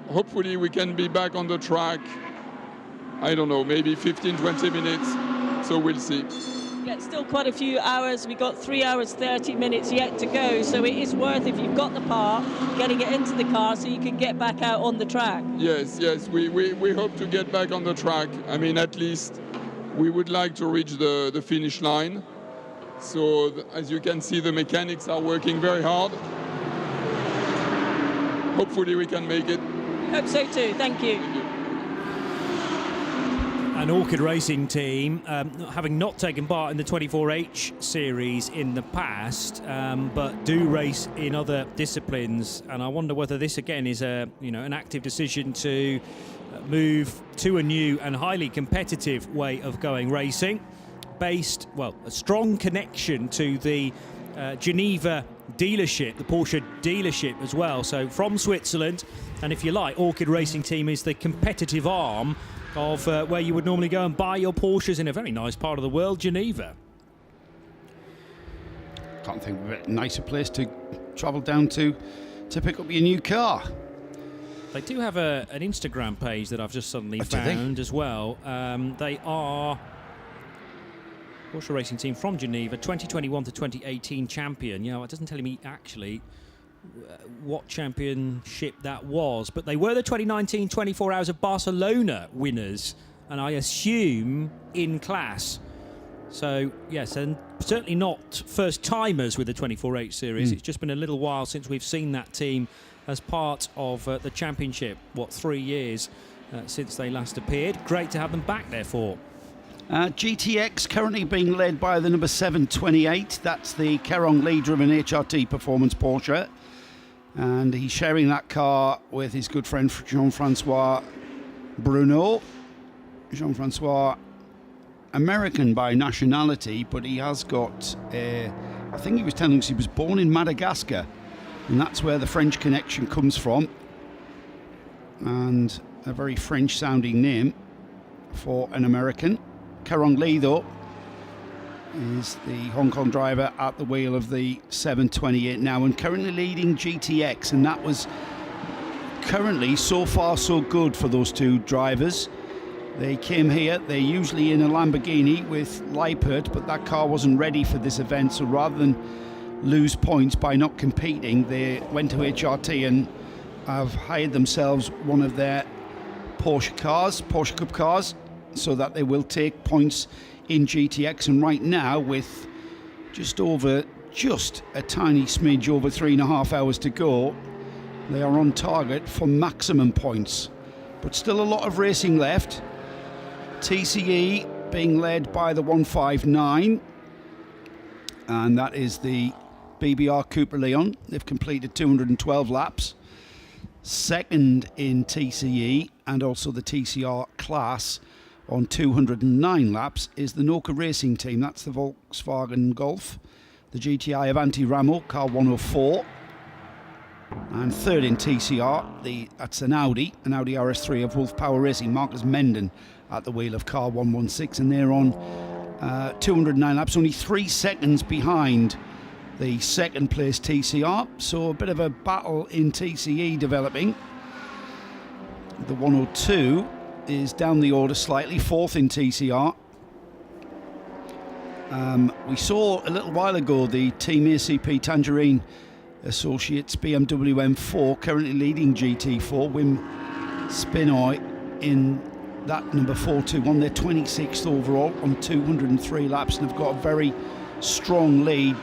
hopefully we can be back on the track, I don't know, maybe 15-20 minutes, so we'll see. Yeah, still quite a few hours. We've got 3 hours 30 minutes yet to go, so it is worth, if you've got the part, getting it into the car so you can get back out on the track. Yes, we hope to get back on the track. I mean, at least we would like to reach the finish line. So as you can see, the mechanics are working very hard. Hopefully we can make it. Hope so too, thank you. An Orchid Racing team, having not taken part in the 24H series in the past, but do race in other disciplines. And I wonder whether this again is an active decision to move to a new and highly competitive way of going racing, based, well, a strong connection to the Geneva dealership, the Porsche dealership as well. So from Switzerland, and if you like, Orchid Racing team is the competitive arm of where you would normally go and buy your Porsches in a very nice part of the world, Geneva. Can't think of a nicer place to travel down to pick up your new car. They do have an Instagram page that I've just suddenly found as well. They are Porsche racing team from Geneva, 2021 to 2018 champion. You know, it doesn't tell me actually what championship that was, but they were the 2019 24 Hours of Barcelona winners, and I assume in class. So, yes, and certainly not first-timers with the 24H series. It's just been a little while since we've seen that team as part of the championship. 3 years since they last appeared. Great to have them back, therefore. GTX currently being led by the number 728. That's the Kerong Lee-driven HRT Performance Porsche. And he's sharing that car with his good friend Jean-Francois Bruno. Jean-Francois, American by nationality, but he has got, I think he was telling us he was born in Madagascar, and that's where the French connection comes from, and a very French sounding name for an American. Kerong Lee, though, is the Hong Kong driver at the wheel of the 728 now, and currently leading GTX, and that was currently so far so good for those two drivers. They came here, they're usually in a Lamborghini with Leipert, but that car wasn't ready for this event, so rather than lose points by not competing, they went to HRT and have hired themselves one of their Porsche Cup cars, so that they will take points in GTX. And right now, with just a tiny smidge over 3.5 hours to go, they are on target for maximum points. But still a lot of racing left. TCE being led by the 159, and that is the BBR Cooper Leon. They've completed 212 laps. Second in TCE and also the TCR class on 209 laps is the Noka Racing Team. That's the Volkswagen Golf, the GTI Avanti Ramo, car 104. And third in TCR, that's an Audi RS3 of Wolf Power Racing, Marcus Menden at the wheel of car 116, and they're on 209 laps, only 3 seconds behind the second place TCR, so a bit of a battle in TCE developing. The 102 is down the order slightly, fourth in TCR. We saw a little while ago the Team ACP Tangerine Associates BMW M4 currently leading GT4, Wim Spinoy in that number 421. They're 26th overall on 203 laps and have got a very strong lead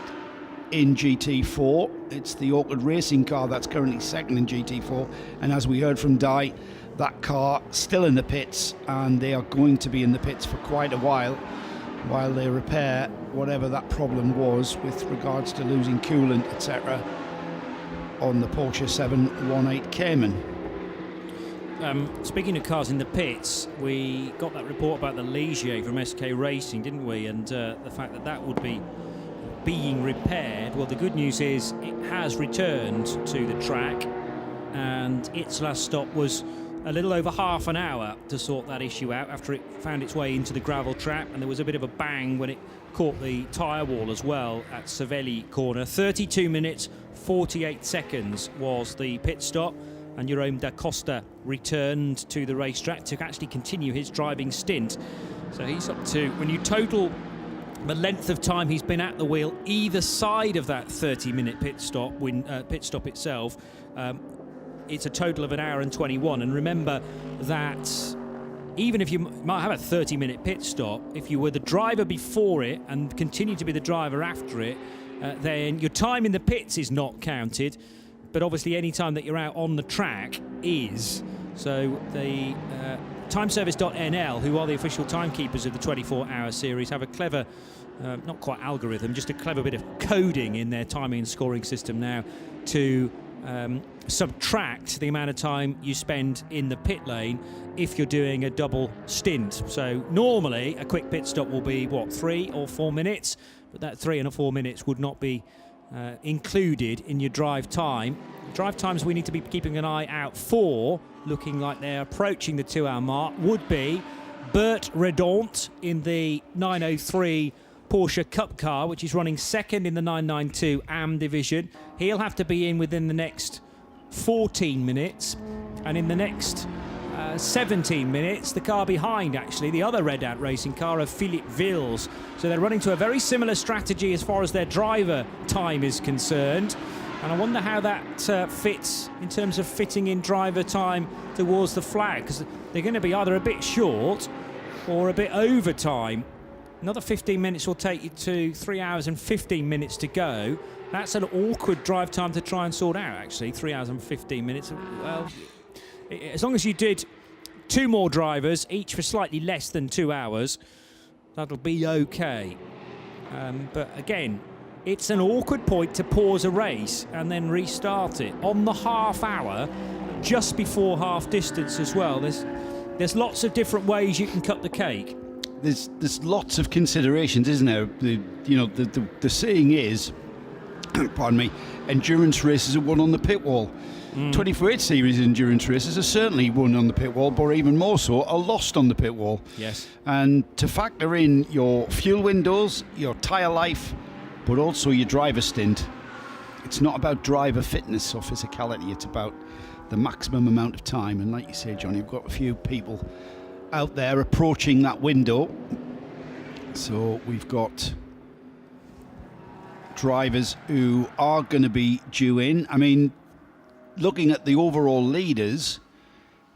in GT4. It's the Orchid Racing car that's currently second in GT4, and as we heard from Di, that car still in the pits, and they are going to be in the pits for quite a while they repair whatever that problem was with regards to losing coolant, etc. on the Porsche 718 Cayman. Speaking of cars in the pits, we got that report about the Ligier from SK Racing, didn't we? And the fact that would be being repaired. Well, the good news is it has returned to the track, and its last stop was a little over half an hour to sort that issue out after it found its way into the gravel trap, and there was a bit of a bang when it caught the tyre wall as well at Savelli corner. 32 minutes 48 seconds was the pit stop, and Jerome da Costa returned to the racetrack to actually continue his driving stint. So he's up to, when you total the length of time he's been at the wheel either side of that 30-minute pit stop itself, it's a total of 1 hour and 21. And remember that even if you might have a 30-minute pit stop, if you were the driver before it and continue to be the driver after it, then your time in the pits is not counted, but obviously any time that you're out on the track is. So the timeservice.nl, who are the official timekeepers of the 24-hour series, have a clever, not quite algorithm, just a clever bit of coding in their timing and scoring system now to subtract the amount of time you spend in the pit lane if you're doing a double stint. So normally a quick pit stop will be 3 or 4 minutes, but that 3 and 4 minutes would not be included in your drive time. Drive times we need to be keeping an eye out for, looking like they're approaching the 2-hour mark, would be Bert Redaunt in the 903 Porsche Cup car, which is running second in the 992 AM division. He'll have to be in within the next 14 minutes, and in the next 17 minutes, the car behind, actually, the other Redaunt racing car of Philippe Vils. So they're running to a very similar strategy as far as their driver time is concerned. And I wonder how that fits in terms of fitting in driver time towards the flag, because they're going to be either a bit short or a bit over time. Another 15 minutes will take you to 3 hours and 15 minutes to go. That's an awkward drive time to try and sort out, actually, 3 hours and 15 minutes. Well, as long as you did 2 more drivers, each for slightly less than 2 hours, that'll be okay. But again, it's an awkward point to pause a race and then restart it on the half hour, just before half distance as well. There's lots of different ways you can cut the cake. There's lots of considerations, isn't there? The saying is, pardon me, endurance races are won on the pit wall. 24/8 series endurance races are certainly won on the pit wall, but even more so are lost on the pit wall. Yes. And to factor in your fuel windows, your tyre life, but also your driver stint, it's not about driver fitness or physicality, it's about the maximum amount of time. And like you say, Johnny, we've got a few people out there approaching that window. So we've got drivers who are going to be due in. I mean, looking at the overall leaders,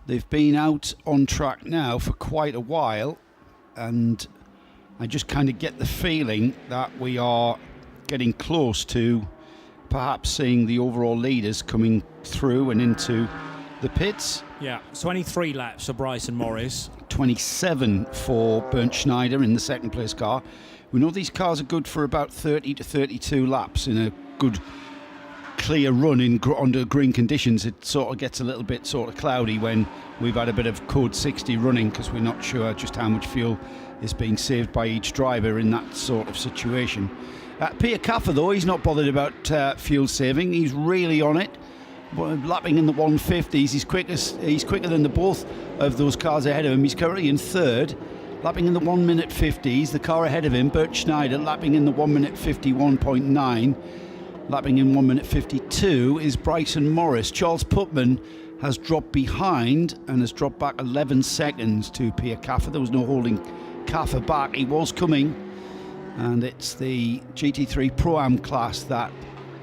they've been out on track now for quite a while, and I just kind of get the feeling that we are getting close to perhaps seeing the overall leaders coming through and into the pits. Yeah, 23 laps for Bryson Morris. 27 for Bernd Schneider in the second place car. We know these cars are good for about 30 to 32 laps in a good clear run under green conditions. It sort of gets a little bit sort of cloudy when we've had a bit of code 60 running, because we're not sure just how much fuel is being saved by each driver in that sort of situation. Pierre Caffer, though, he's not bothered about fuel saving. He's really on it. Lapping in the 150s, he's quicker than the both of those cars ahead of him. He's currently in third, lapping in the 1 minute 50s. The car ahead of him, Bert Schneider, lapping in the 1 minute 51.9. Lapping in 1 minute 52 is Bryson Morris. Charles Putman has dropped behind and has dropped back 11 seconds to Pierre Caffer. There was no holding Caffer back. He was coming, and it's the GT3 Pro-Am class that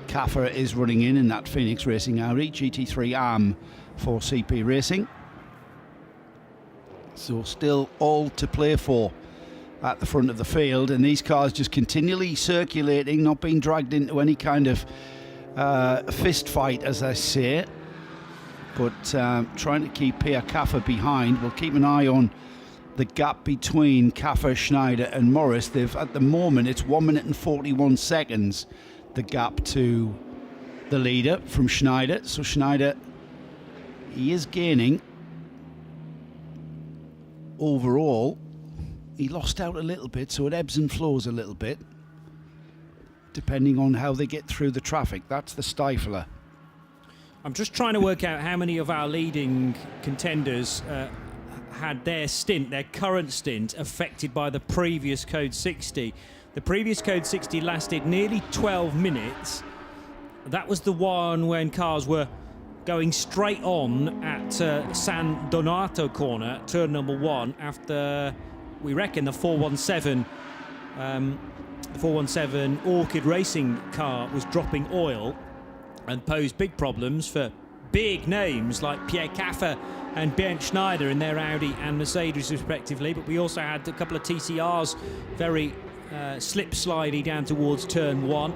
Caffer is running in that Phoenix Racing Audi, GT3 AM for CP Racing. So still all to play for at the front of the field, and these cars just continually circulating, not being dragged into any kind of fist fight, as I say, but trying to keep Pierre Caffer behind. We'll keep an eye on the gap between Caffer, Schneider and Morris. At the moment, it's 1 minute and 41 seconds, the gap to the leader from Schneider. So Schneider, he is gaining. Overall, he lost out a little bit, so it ebbs and flows a little bit, depending on how they get through the traffic. That's the stifler. I'm just trying to work out how many of our leading contenders had their current stint, affected by the previous Code 60. The previous Code 60 lasted nearly 12 minutes. That was the one when cars were going straight on at San Donato corner, turn number 1, after, we reckon, the 417 Orchid racing car was dropping oil and posed big problems for big names like Pierre Caffer and Bernd Schneider in their Audi and Mercedes respectively. But we also had a couple of TCRs very slip-slidey down towards turn 1,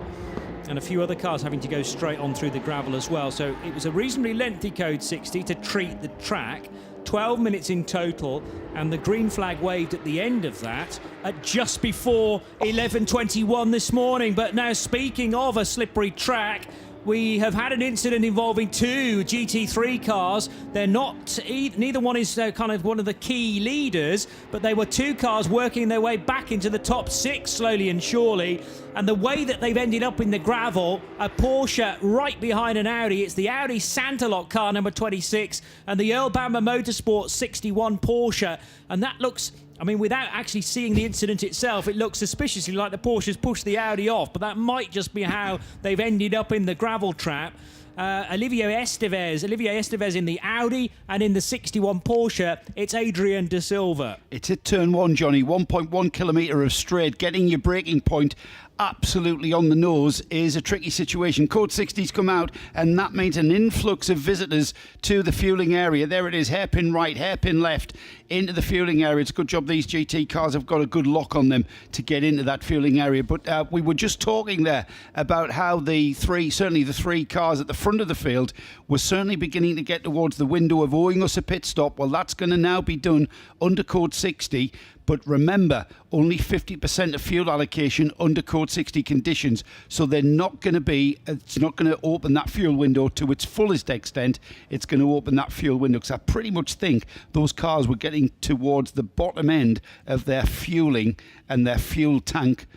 and a few other cars having to go straight on through the gravel as well. So it was a reasonably lengthy Code 60 to treat the track. 12 minutes in total, and the green flag waved at the end of that at just before 11:21 this morning. But now, speaking of a slippery track, we have had an incident involving two GT3 cars. They're not, neither one is kind of one of the key leaders, but they were two cars working their way back into the top 6 slowly and surely. And the way that they've ended up in the gravel, a Porsche right behind an Audi. It's the Audi Santalot car number 26 and the Earl Bamber Motorsport 61 Porsche. And that looks, I mean, without actually seeing the incident itself, it looks suspiciously like the Porsches pushed the Audi off, but that might just be how they've ended up in the gravel trap. Olivier Estevez in the Audi, and in the 61 Porsche, it's Adrian De Silva. It's at turn 1, Johnny. 1.1 kilometre of straight. Getting your braking point absolutely on the nose is a tricky situation. Code 60's come out, and that means an influx of visitors to the fueling area. There it is, hairpin right, hairpin left into the fueling area. It's a good job these GT cars have got a good lock on them to get into that fueling area. But we were just talking there about how certainly the three cars at the front of the field were certainly beginning to get towards the window of owing us a pit stop. Well, that's going to now be done under Code 60. But remember, only 50% of fuel allocation under Code 60 conditions. So it's not going to open that fuel window to its fullest extent. It's going to open that fuel window, because I pretty much think those cars were getting towards the bottom end of their fueling and their fuel tank.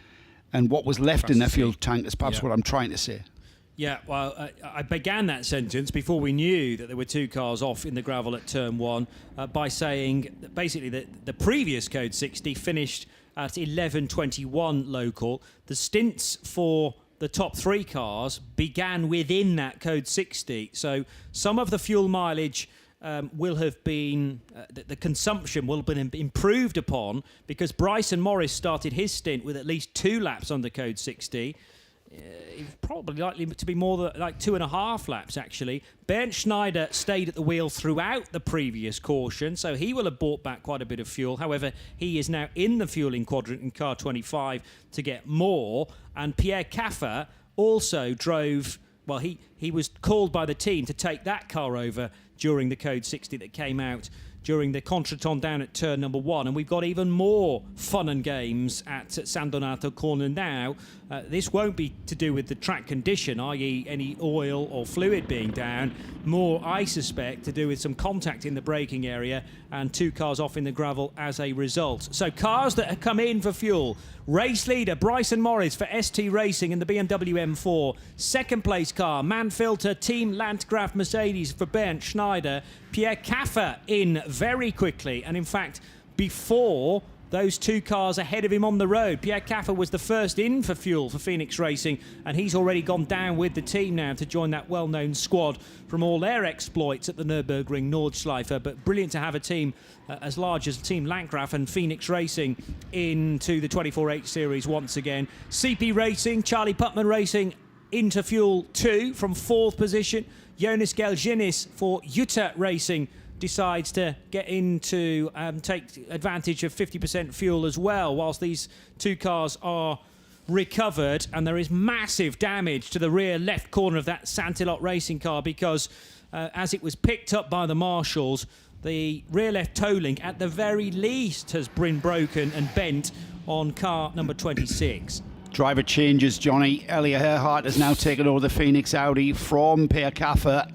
And what was left in their fuel tank is perhaps what I'm trying to say. Yeah, well, I began that sentence before we knew that there were two cars off in the gravel at turn 1 by saying that basically that the previous Code 60 finished at 11:21 local. The stints for the top 3 cars began within that Code 60. So some of the fuel mileage will have been, the consumption will have been improved upon, because Bryson Morris started his stint with at least 2 laps under Code 60. Probably likely to be more than like 2.5 laps, actually. Bernd Schneider stayed at the wheel throughout the previous caution, so he will have bought back quite a bit of fuel. However, he is now in the fueling quadrant in car 25 to get more. And Pierre Caffer also drove, well, he was called by the team to take that car over during the Code 60 that came out during the contretemps down at turn number 1. And we've got even more fun and games at San Donato Corner now. This won't be to do with the track condition, i.e. any oil or fluid being down. More, I suspect, to do with some contact in the braking area and 2 cars off in the gravel as a result. So cars that have come in for fuel. Race leader Bryson Morris for ST Racing in the BMW M4. Second place car, Manfilter Team Landgraf Mercedes for Bernd Schneider. Pierre Caffer in very quickly, and in fact, before those 2 cars ahead of him on the road. Pierre Caffer was the first in for fuel for Phoenix Racing, and he's already gone down with the team now to join that well-known squad from all their exploits at the Nürburgring Nordschleife. But brilliant to have a team as large as Team Landgraf and Phoenix Racing into the 24H Series once again. CP Racing, Charlie Putman Racing into Fuel 2 from 4th position. Jonas Gelginis for Jutta Racing decides to get into take advantage of 50% fuel as well, whilst these 2 cars are recovered. And there is massive damage to the rear left corner of that Santilot racing car, because as it was picked up by the marshals, the rear left toe link at the very least has been broken and bent on car number 26. Driver changes, Johnny. Elia Earhart has now taken over the Phoenix Audi from Pierre Caffer.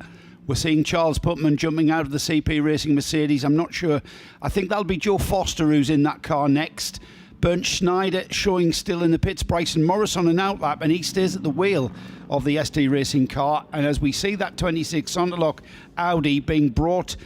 We're seeing Charles Putman jumping out of the CP Racing Mercedes. I'm not sure. I think that'll be Joe Foster who's in that car next. Bernd Schneider showing still in the pits. Bryson Morris on an outlap, and he stays at the wheel of the ST Racing car. And as we see that 26 Sonderlock Audi being brought,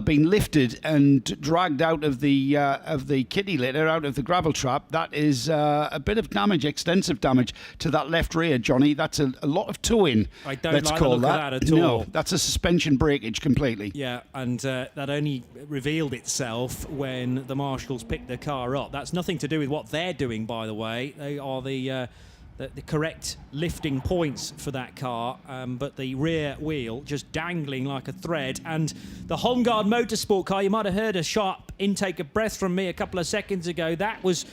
being lifted and dragged out of the kitty litter, out of the gravel trap, that is a bit of damage, extensive damage to that left rear, Johnny. That's a lot of towing. I don't like the look of that at all. No, that's a suspension breakage completely. Yeah, and that only revealed itself when the marshals picked the car up. That's nothing to do with what they're doing, by the way. They are the correct lifting points for that car, but the rear wheel just dangling like a thread. And the Holmgard Motorsport car, you might have heard a sharp intake of breath from me a couple of seconds ago. That was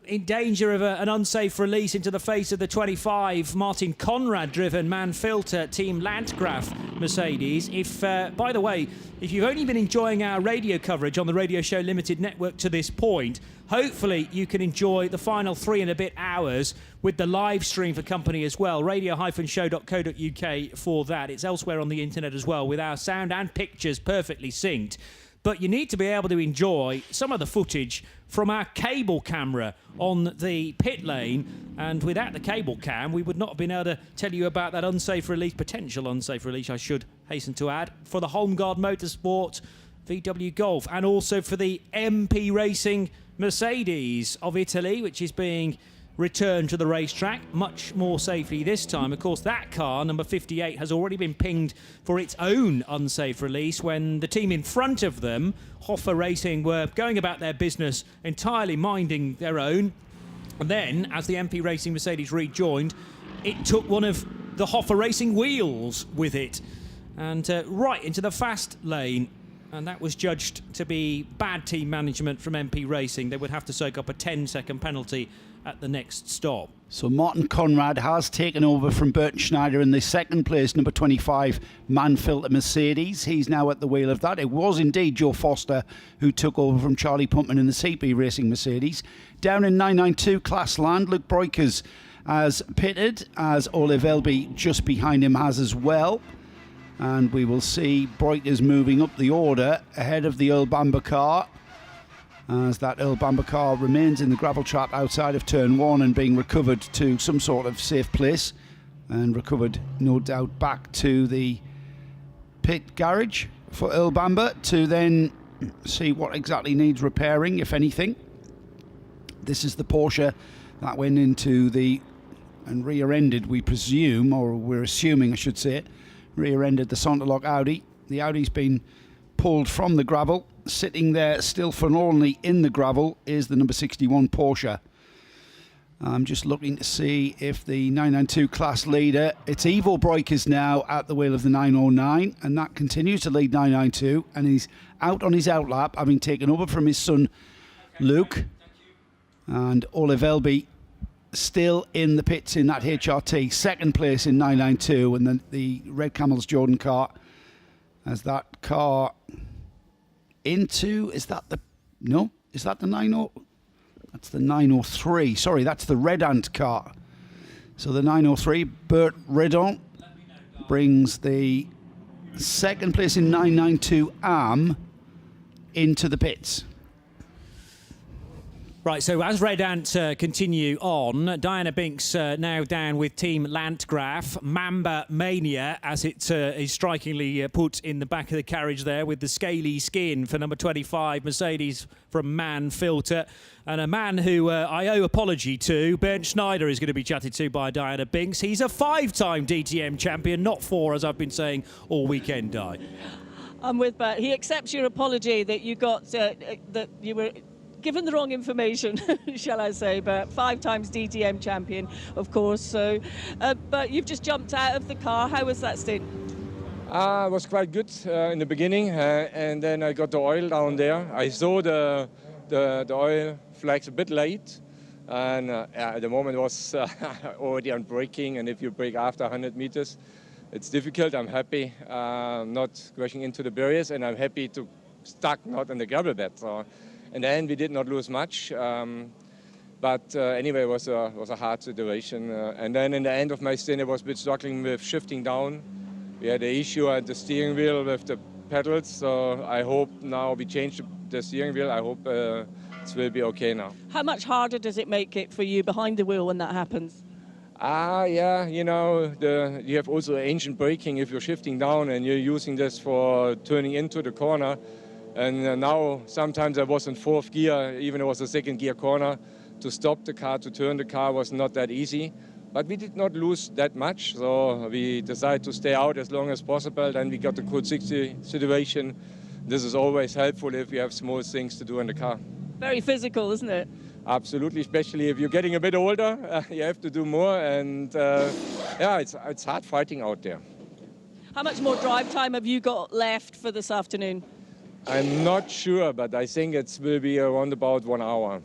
in danger of an unsafe release into the face of the 25 Martin Conrad-driven Manfilter Team Landgraf Mercedes. If, by the way, if you've only been enjoying our radio coverage on the Radio Show Limited network to this point, hopefully you can enjoy the final 3 and a bit hours with the live stream for company as well. radio-show.co.uk for that. It's elsewhere on the internet as well, with our sound and pictures perfectly synced. But you need to be able to enjoy some of the footage from our cable camera on the pit lane. And without the cable cam, we would not have been able to tell you about that unsafe release, potential unsafe release, I should hasten to add, for the Home Guard Motorsport VW Golf, and also for the MP Racing Mercedes of Italy, which is being returned to the racetrack much more safely this time. Of course, that car, number 58, has already been pinged for its own unsafe release when the team in front of them, Hoffa Racing, were going about their business entirely minding their own. And then, as the MP Racing Mercedes rejoined, it took one of the Hoffa Racing wheels with it and right into the fast lane. And that was judged to be bad team management from MP Racing. They would have to soak up a 10-second penalty at the next stop. So Martin Conrad has taken over from Bernd Schneider in the second place, number 25, Manfilter Mercedes. He's now at the wheel of that. It was indeed Joe Foster who took over from Charlie Pumpman in the CP Racing Mercedes. Down in 992 class land, Luke Breukers has pitted, as Ole Velby just behind him has as well. And we will see Breukers moving up the order ahead of the Earl Bamber car, as that Earl Bamber car remains in the gravel trap outside of turn 1 and being recovered to some sort of safe place, and recovered no doubt back to the pit garage for Earl Bamber to then see what exactly needs repairing, if anything. This is the Porsche that went into the and rear-ended, we presume, or we're assuming I should say it, rear-ended the Sonderlock Audi. The Audi's been pulled from the gravel. Sitting there still forlornly in the gravel is the number 61 Porsche. I'm just looking to see if the 992 class leader, it's Ivo Breukers now at the wheel of the 909, and that continues to lead 992, and he's out on his outlap, having taken over from his son Luke. And Ole Velby still in the pits in that HRT, second place in 992, and then the Red Camels Jordan car, as that car into, is that the 90? That's the 903. Sorry, that's the Red Ant car. So the 903, Bert Redon, brings the second place in 992 AM into the pits. Right, so as Red Ant continue on, Diana Binks now down with Team Landgraf. Mamba Mania, as it is strikingly put in the back of the carriage there, with the scaly skin for number 25, Mercedes from Manfilter. And a man who I owe apology to, Bernd Schneider, is going to be chatted to by Diana Binks. He's a 5-time DTM champion, not 4, as I've been saying all weekend, Di. I'm with Bert. He accepts your apology that you got, that you were given the wrong information, shall I say, but 5 times DTM champion, of course. So, but you've just jumped out of the car. How was that stint? It was quite good in the beginning, and then I got the oil down there. I saw the oil flags a bit late, and at the moment it was already on braking, and if you brake after 100 meters, it's difficult. I'm happy not crashing into the barriers, and I'm happy to stuck not in the gravel bed. So, in the end, we did not lose much, but anyway, it was a hard situation. And then in the end of my stint, I was a bit struggling with shifting down. We had an issue at the steering wheel with the pedals, so I hope now we changed the steering wheel. I hope it will be okay now. How much harder does it make it for you behind the wheel when that happens? Yeah, you know, you have also ancient braking if you're shifting down and you're using this for turning into the corner. And now sometimes I was in 4th gear, even it was a 2nd gear corner. To stop the car, to turn the car was not that easy. But we did not lose that much, so we decided to stay out as long as possible. Then we got the code 60 situation. This is always helpful if you have small things to do in the car. Very physical, isn't it? Absolutely, especially if you're getting a bit older, you have to do more. And yeah, it's hard fighting out there. How much more drive time have you got left for this afternoon? I'm not sure, but I think it will be around about 1 hour.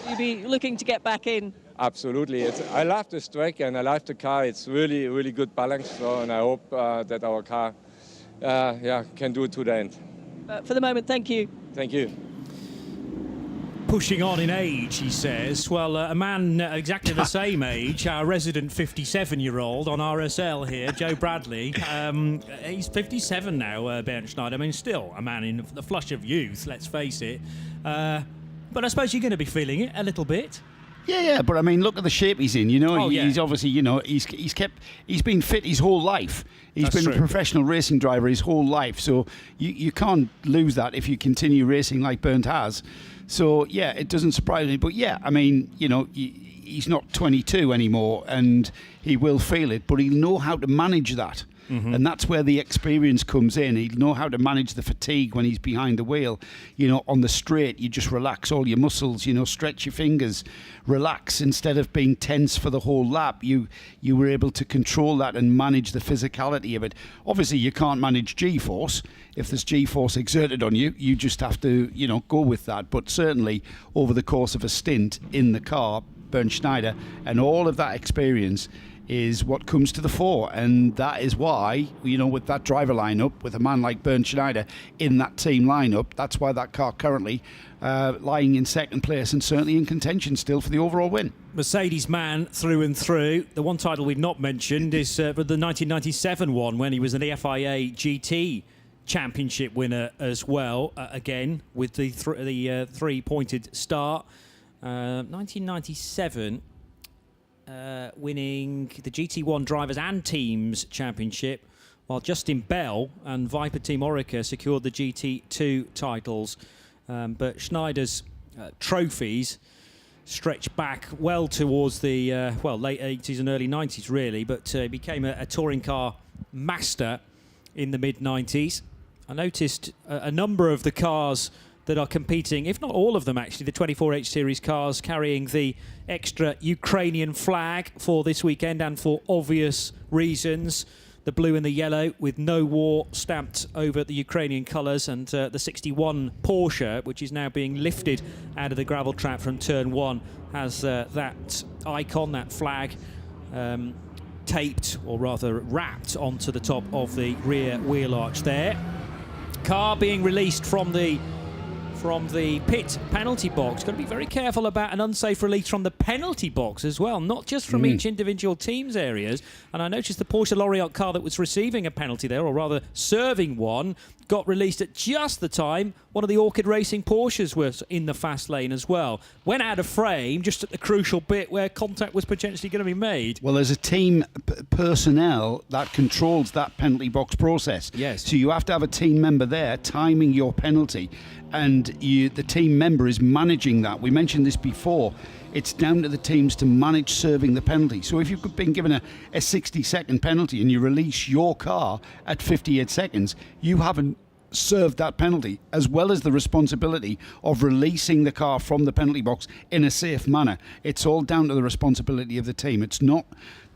You'll be looking to get back in? Absolutely. I love this track and I love the car. It's really, really good balance. So, and I hope that our car can do it to the end. But for the moment, thank you. Thank you. pushing on in age, he says. Well, a man exactly the same age, our resident 57-year-old on RSL here, Joe Bradley. He's 57 now, Bernd Schneider. I mean, still a man in the flush of youth, let's face it. But I suppose you're going to be feeling it a little bit. Yeah, but I mean, look at the shape he's in. You know, Oh, yeah. he's obviously, you know, he's been fit his whole life. He's That's been true. a professional racing driver his whole life. So you can't lose that if you continue racing like Bernd has. So yeah, it doesn't surprise me. But yeah, I mean, you know, he's not 22 anymore, and he will feel it. But he'll know how to manage that. Mm-hmm. And that's where the experience comes in. He'll know how to manage the fatigue when he's behind the wheel. You know, on the straight, you just relax all your muscles, you know, stretch your fingers, relax. Instead of being tense for the whole lap, you were able to control that and manage the physicality of it. Obviously, you can't manage G-force. If there's G-force exerted on you, you just have to, you know, go with that. But certainly, over the course of a stint in the car, Bernd Schneider, and all of that experience is what comes to the fore, and that is why, you know, with that driver lineup, with a man like Bernd Schneider in that team lineup, that's why that car currently lying in second place and certainly in contention still for the overall win. Mercedes man through and through. The one title we've not mentioned is the 1997 one, when he was an FIA GT championship winner as well, again with the three-pointed start. 1997. Winning the GT1 Drivers and Teams Championship, while Justin Bell and Viper Team Orica secured the GT2 titles. But Schneider's trophies stretch back well towards the late 80s and early 90s, really, but he became a touring car master in the mid-90s. I noticed a number of the cars that are competing, if not all of them actually, the 24H Series cars carrying the extra Ukrainian flag for this weekend, and for obvious reasons. The blue and the yellow with "No War" stamped over the Ukrainian colours, and the 61 Porsche, which is now being lifted out of the gravel trap from turn 1, has that icon, that flag, taped, or rather wrapped onto the top of the rear wheel arch there. Car being released from the pit penalty box. Got to be very careful about an unsafe release from the penalty box as well, not just from each individual team's areas. And I noticed the Porsche Loriot car that was receiving a penalty there, or rather serving one, got released at just the time one of the Orchid Racing Porsches was in the fast lane as well. Went out of frame just at the crucial bit where contact was potentially going to be made. Well, there's a team personnel that controls that penalty box process. Yes. So you have to have a team member there timing your penalty, and the team member is managing that. We mentioned this before. It's down to the teams to manage serving the penalty. So if you've been given a 60-second penalty and you release your car at 58 seconds, you haven't served that penalty, as well as the responsibility of releasing the car from the penalty box in a safe manner. It's all down to the responsibility of the team. It's not,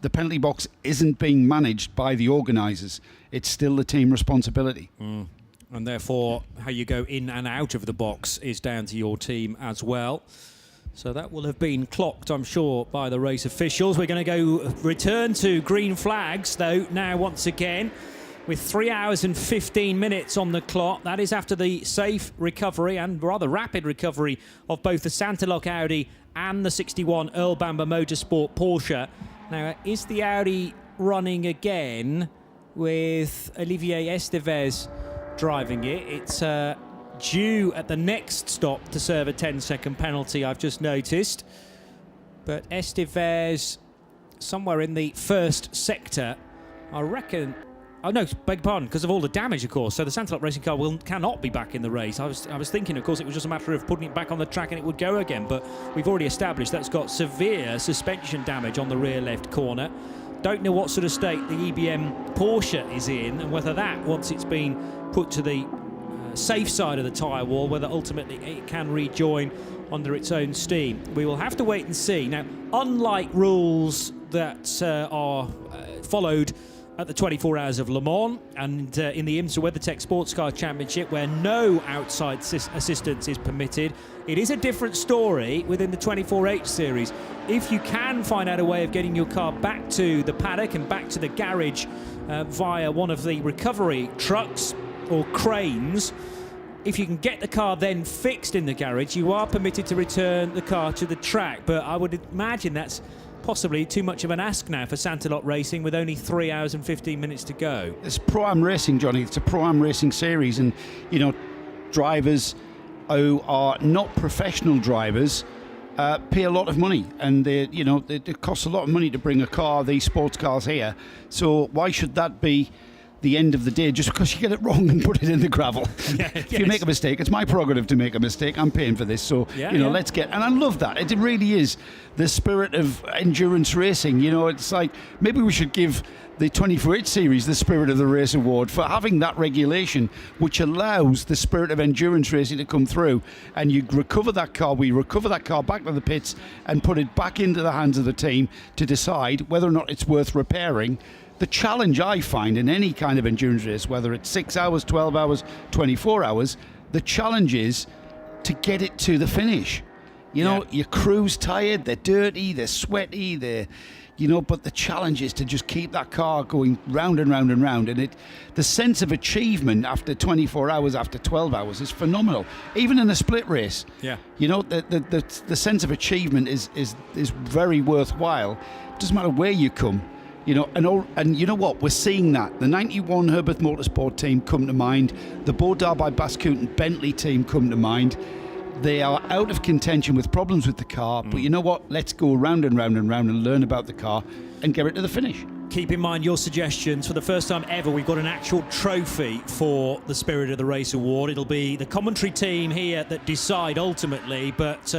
the penalty box isn't being managed by the organisers. It's still the team responsibility. And therefore, how you go in and out of the box is down to your team as well. So that will have been clocked, I'm sure, by the race officials. We're going to go return to green flags, though, now once again, with 3 hours and 15 minutes on the clock. That is after the safe recovery and rather rapid recovery of both the Santilok Audi and the 61 Earl Bamber Motorsport Porsche. Now, is the Audi running again with Olivier Estevez driving it? It's due at the next stop to serve a 10-second penalty, I've just noticed. But Estevez, somewhere in the first sector, I reckon. Oh no, beg pardon, because of all the damage, of course. So the Santilok racing car cannot be back in the race. I was thinking, of course, it was just a matter of putting it back on the track and it would go again. But we've already established that's got severe suspension damage on the rear left corner. Don't know what sort of state the EBM Porsche is in, and whether that, once it's been put to the safe side of the tyre wall, whether ultimately it can rejoin under its own steam. We will have to wait and see. Now, unlike rules that are followed at the 24 Hours of Le Mans and in the IMSA WeatherTech Sports Car Championship, where no outside assistance is permitted, it is a different story within the 24H series. If you can find out a way of getting your car back to the paddock and back to the garage via one of the recovery trucks or cranes, if you can get the car then fixed in the garage, you are permitted to return the car to the track. But I would imagine that's possibly too much of an ask now for Santalot Racing with only 3 hours and 15 minutes to go. It's Pro-Am Racing, Johnny. It's a Pro-Am Racing series, and, you know, drivers who are not professional drivers pay a lot of money, and it costs a lot of money to bring a car, these sports cars here. So why should that be the end of the day just because you get it wrong and put it in the gravel? If you make a mistake, it's my prerogative to make a mistake. I'm paying for this, so let's get. And I love that. It really is the spirit of endurance racing. You know, it's like maybe we should give the 24H series the Spirit of the Race award for having that regulation which allows the spirit of endurance racing to come through, and you recover that car, we recover that car back to the pits and put it back into the hands of the team to decide whether or not it's worth repairing. The challenge I find in any kind of endurance race, whether it's 6 hours, 12 hours, 24 hours, the challenge is to get it to the finish. You know, your crew's tired, they're dirty, they're sweaty, but the challenge is to just keep that car going round and round and round. And the sense of achievement after 24 hours, after 12 hours is phenomenal. Even in a split race, the sense of achievement is very worthwhile. It doesn't matter where you come. And you know what? We're seeing that. The 91 Herbert Motorsport team come to mind. The Baudard by Bascoot and Bentley team come to mind. They are out of contention with problems with the car, but you know what? Let's go round and round and round and learn about the car and get it to the finish. Keep in mind your suggestions. For the first time ever, we've got an actual trophy for the Spirit of the Race Award. It'll be the commentary team here that decide ultimately, but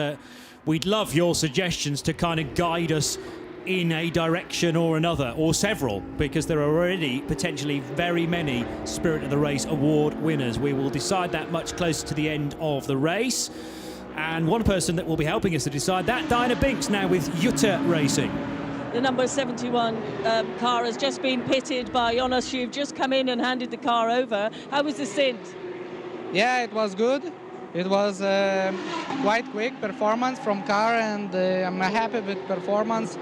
we'd love your suggestions to kind of guide us in a direction or another, or several, because there are already potentially very many Spirit of the Race Award winners. We will decide that much closer to the end of the race. And one person that will be helping us to decide that, Diana Binks, now with Jutta Racing. The number 71 car has just been pitted by Jonas. You've just come in and handed the car over. How was the stint? Yeah, it was good. It was quite quick performance from car, and I'm happy with performance.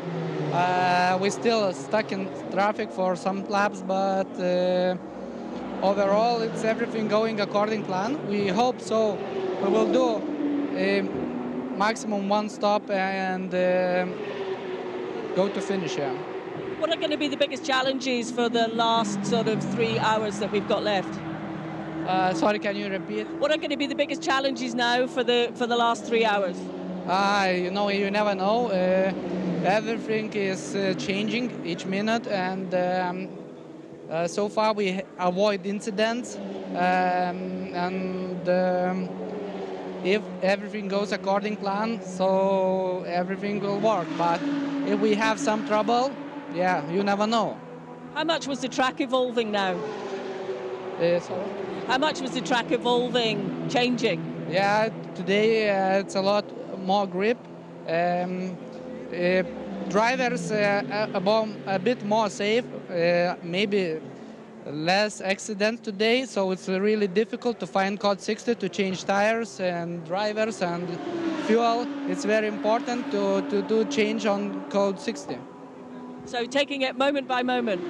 We're still stuck in traffic for some laps, but overall it's everything going according plan. We hope so. We will do a maximum one stop and go to finish. Yeah. What are going to be the biggest challenges for the last sort of 3 hours that we've got left? Sorry, can you repeat? What are going to be the biggest challenges now for the last 3 hours? You never know. Everything is changing each minute, and so far we avoid incidents. If everything goes according plan, so everything will work. But if we have some trouble, you never know. How much was the track evolving now? Sorry? How much was the track evolving, changing? Yeah, today it's a lot more grip. Drivers a bit more safe, maybe less accidents today, so it's really difficult to find code 60 to change tires and drivers and fuel. It's very important to do change on code 60. So taking it moment by moment?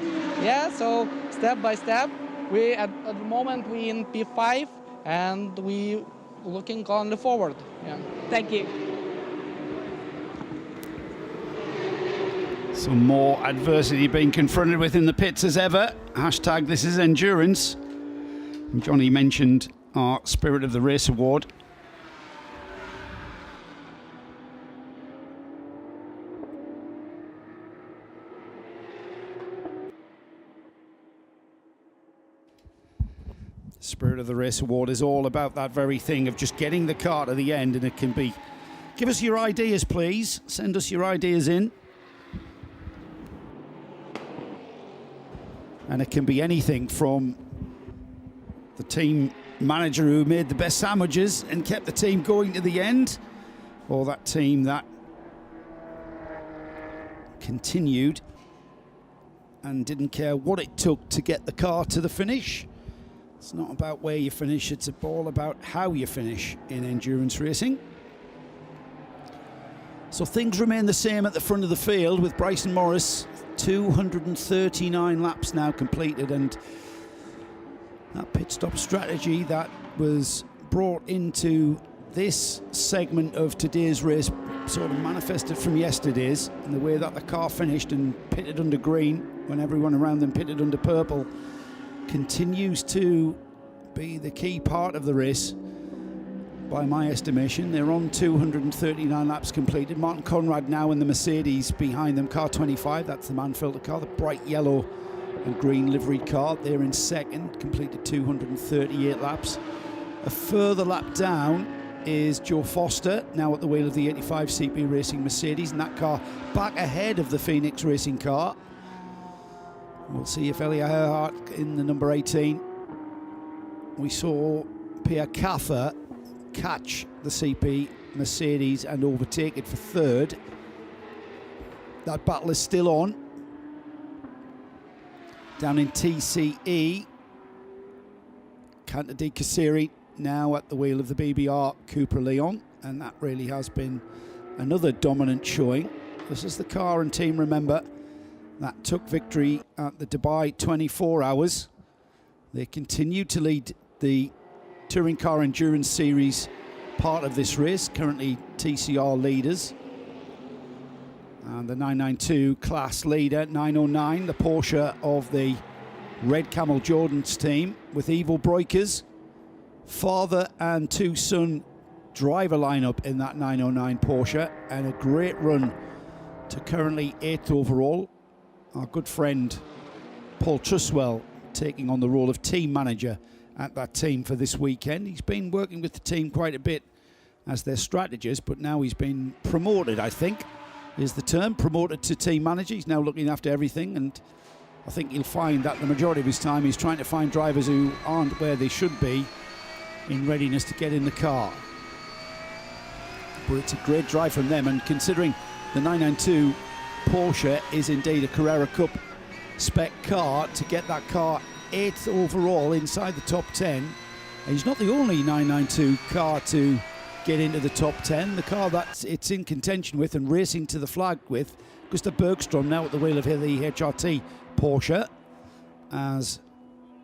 Yeah, so step by step. We at the moment we in P5 and we looking only forward. Yeah. Thank you. Some more adversity being confronted with in the pits as ever. Hashtag this is endurance. And Johnny mentioned our Spirit of the Race Award. Spirit of the Race Award is all about that very thing of just getting the car to the end, and it can be, give us your ideas please, send us your ideas in. And it can be anything from the team manager who made the best sandwiches and kept the team going to the end, or that team that continued and didn't care what it took to get the car to the finish. It's not about where you finish, it's all about how you finish in endurance racing. So things remain the same at the front of the field with Bryson Morris, 239 laps now completed, and that pit stop strategy that was brought into this segment of today's race sort of manifested from yesterday's, and the way that the car finished and pitted under green when everyone around them pitted under purple continues to be the key part of the race by my estimation. They're on 239 laps completed. Martin Conrad now in the Mercedes behind them, car 25, that's the Manfilter car, the bright yellow and green liveried car. They're in second, completed 238 laps. A further lap down is Joe Foster, now at the wheel of the 85 CP Racing Mercedes, and that car back ahead of the Phoenix Racing car. We'll see if Elia Earhart in the number 18. We saw Pierre Caffer catch the CP Mercedes and overtake it for third. That battle is still on. Down in TCE, Cantor di Casseri now at the wheel of the BBR Cupra Leon, and that really has been another dominant showing. This is the car and team, remember, that took victory at the Dubai 24 Hours. They continue to lead the Touring Car Endurance Series part of this race, currently TCR leaders. And the 992 class leader, 909, the Porsche of the Red Camel Jordan's team, with Ivo Breukers, father and two-son driver lineup in that 909 Porsche, and a great run to currently 8th overall. Our good friend Paul Truswell taking on the role of team manager at that team for this weekend. He's been working with the team quite a bit as their strategist, but now he's been promoted, I think is the term, promoted to team manager. He's now looking after everything, and I think you'll find that the majority of his time he's trying to find drivers who aren't where they should be in readiness to get in the car. But it's a great drive from them, and considering the 992 Porsche is indeed a Carrera Cup spec car, to get that car 8th overall inside the top 10, and he's not the only 992 car to get into the top 10. The car that it's in contention with and racing to the flag with, Gustav Bergstrom now at the wheel of the HRT Porsche, as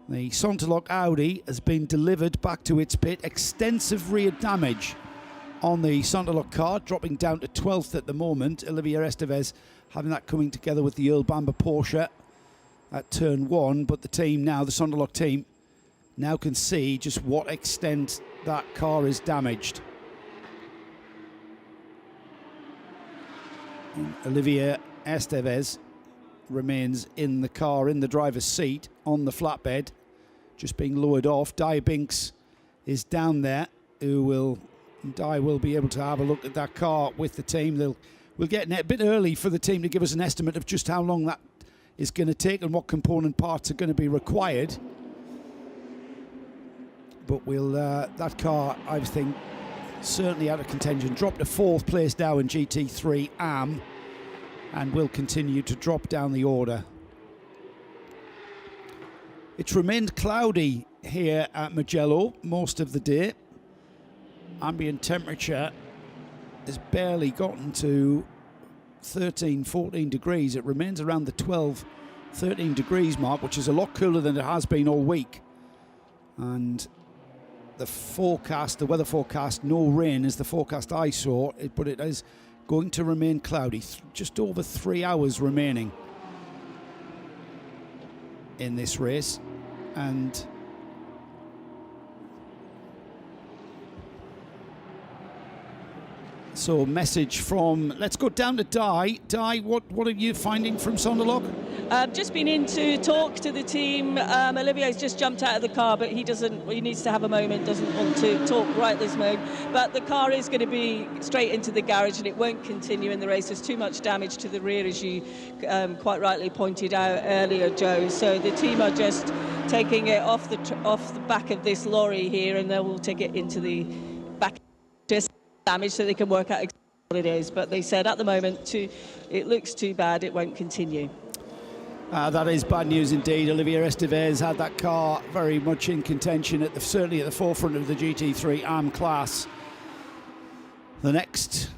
the Sonderlock Audi has been delivered back to its pit. Extensive rear damage on the Sonderlock car, dropping down to 12th at the moment. Olivier Estevez having that coming together with the Earl Bamber Porsche at turn 1, but the team now, the Sonderlock team, now can see just what extent that car is damaged. And Olivier Estevez remains in the car, in the driver's seat, on the flatbed, just being lowered off. Di Binks is down there, Di will be able to have a look at that car with the team. We'll get a bit early for the team to give us an estimate of just how long that is going to take and what component parts are going to be required. But that car, I think, certainly out of contention. Dropped to 4th place now in GT3 AM, and will continue to drop down the order. It's remained cloudy here at Mugello most of the day. Ambient temperature has barely gotten to 13, 14 degrees. It remains around the 12, 13 degrees mark, which is a lot cooler than it has been all week. And the forecast, the weather forecast, no rain is the forecast I saw, but it is going to remain cloudy. Just over 3 hours remaining in this race. And so message from, let's go down to Di. Di, what are you finding from Sonderlock? Just been in to talk to the team. Olivier's just jumped out of the car, but he needs to have a moment, doesn't want to talk right this moment. But the car is going to be straight into the garage, and it won't continue in the race. There's too much damage to the rear, as you quite rightly pointed out earlier, Joe. So the team are just taking it off the back of this lorry here, and they will take it into the back damage so they can work out exactly what it is. But they said at the moment it looks too bad, it won't continue. That is bad news indeed. Olivier Estevez had that car very much in contention, certainly at the forefront of the GT3 AM class. The next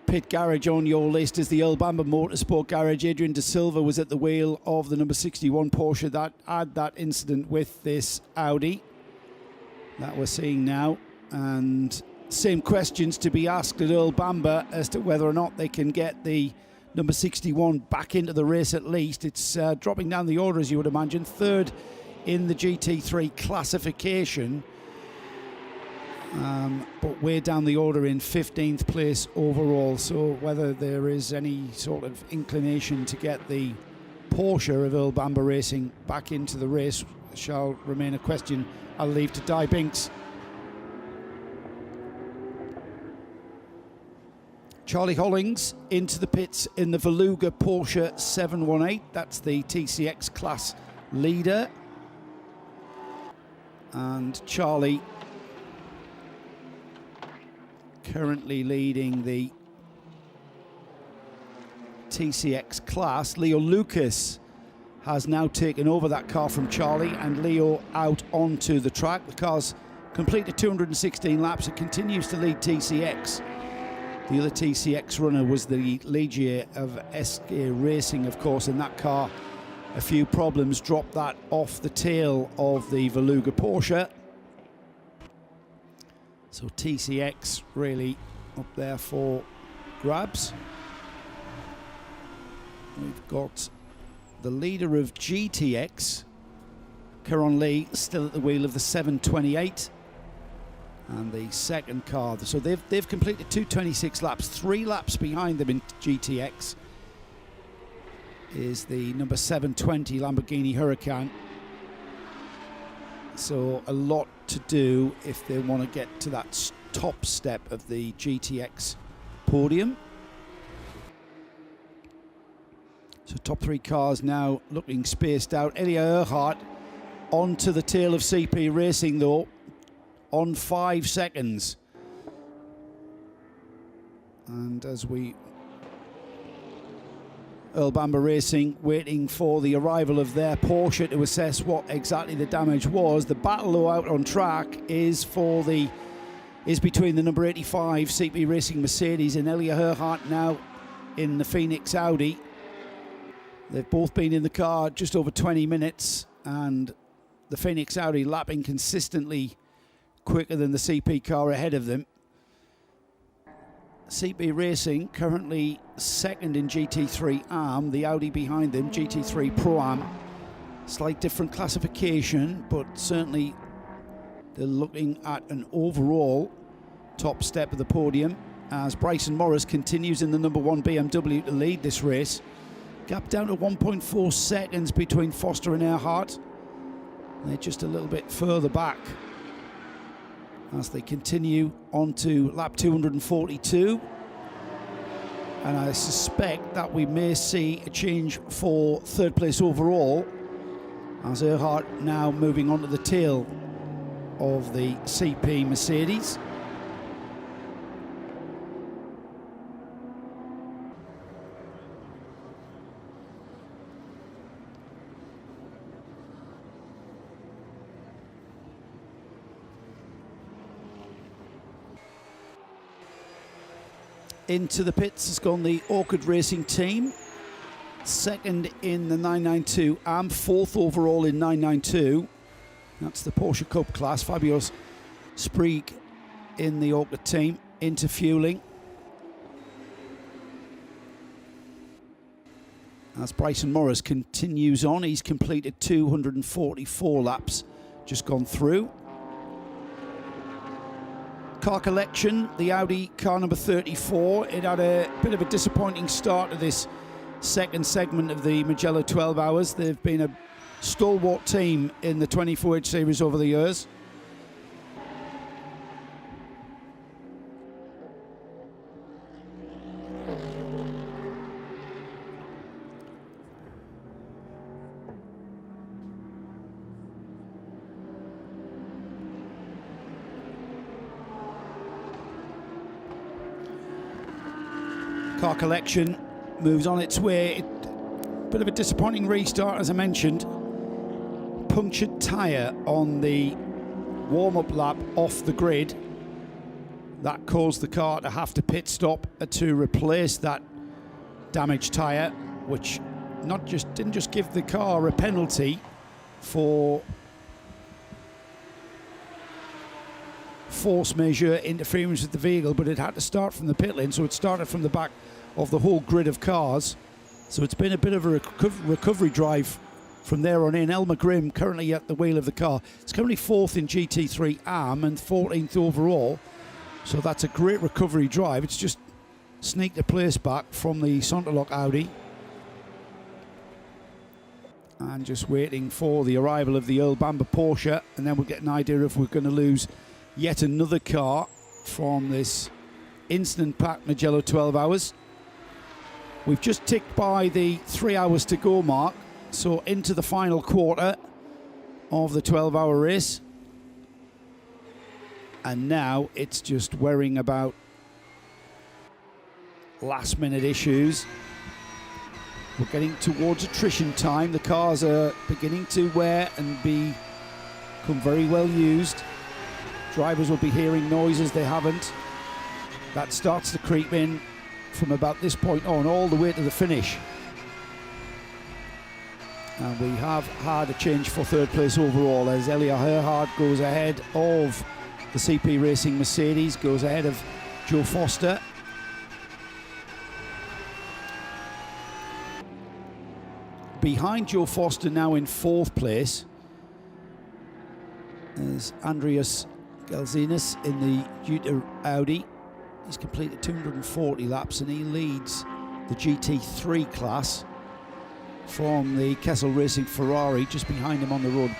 pit garage on your list is the Earl Bamber Motorsport Garage. Adrian De Silva was at the wheel of the number 61 Porsche that had that incident with this Audi. that we're seeing now, and same questions to be asked at Earl Bamber as to whether or not they can get the number 61 back into the race at least. It's dropping down the order, as you would imagine, third in the GT3 classification, but way down the order in 15th place overall. So whether there is any sort of inclination to get the Porsche of Earl Bamber Racing back into the race shall remain a question I'll leave to Di Binks. Charlie Hollings into the pits in the Veluga Porsche 718. That's the TCX class leader. And Charlie currently leading the TCX class. Leo Lucas has now taken over that car from Charlie, and Leo out onto the track. The car's completed 216 laps. It continues to lead TCX. The other TCX runner was the Ligier of SK Racing, of course, in that car. A few problems dropped that off the tail of the Veluga Porsche. So TCX really up there for grabs. We've got the leader of GTX, Caron Lee, still at the wheel of the 728. And the second car, so they've completed 226 laps. 3 laps behind them in GTX is the number 720 Lamborghini Huracan. So a lot to do if they want to get to that top step of the GTX podium. So top 3 cars now looking spaced out. Elia Earhart onto the tail of CP Racing though, on 5 seconds. And as Earl Bamber Racing waiting for the arrival of their Porsche to assess what exactly the damage was. The battle out on track is between the number 85 CP Racing Mercedes and Elia Earhart now in the Phoenix Audi. They've both been in the car just over 20 minutes, and the Phoenix Audi lapping consistently quicker than the CP car ahead of them. CP Racing currently second in GT3 ARM, the Audi behind them, GT3 Pro-Am. Slight different classification, but certainly they're looking at an overall top step of the podium as Bryson Morris continues in the number 1 BMW to lead this race. Gap down to 1.4 seconds between Foster and Earhart. They're just a little bit further back as they continue on to lap 242. And I suspect that we may see a change for third place overall as Earhart now moving on to the tail of the CP Mercedes. Into the pits has gone the Orchid Racing team. Second in the 992 ARM, 4th overall in 992. That's the Porsche Cup class. Fabio Sprague in the Orchid team, into fueling. As Bryson Morris continues on, he's completed 244 laps, just gone through. Car collection, the Audi car number 34. It had a bit of a disappointing start to this second segment of the Mugello 12 Hours. They've been a stalwart team in the 24H series over the years. Car collection moves on its way. Bit of a disappointing restart, as I mentioned. Punctured tyre on the warm-up lap off the grid. That caused the car to have to pit stop to replace that damaged tyre, which didn't just give the car a penalty for force majeure interference with the vehicle, but it had to start from the pit lane, so it started from the back of the whole grid of cars. So it's been a bit of a recovery drive from there on in. Elmer Grimm currently at the wheel of the car. It's currently 4th in GT3 ARM and 14th overall. So that's a great recovery drive. It's just sneaked a place back from the Sonderlock Audi. And just waiting for the arrival of the Earl Bamber Porsche, and then we'll get an idea if we're going to lose yet another car from this instant-packed Mugello 12 hours. We've just ticked by the 3 hours to go mark, so into the final quarter of the 12-hour race. And now it's just worrying about last-minute issues. We're getting towards attrition time. The cars are beginning to wear and become very well used. Drivers will be hearing noises they haven't. That starts to creep in from about this point on, all the way to the finish. And we have had a change for third place overall as Elia Gerhard goes ahead of the CP Racing Mercedes, goes ahead of Joe Foster. Behind Joe Foster now in 4th place is Andreas Galzinas in the Jutta Audi. He's completed 240 laps and he leads the GT3 class from the Kessel Racing Ferrari, just behind him on the road,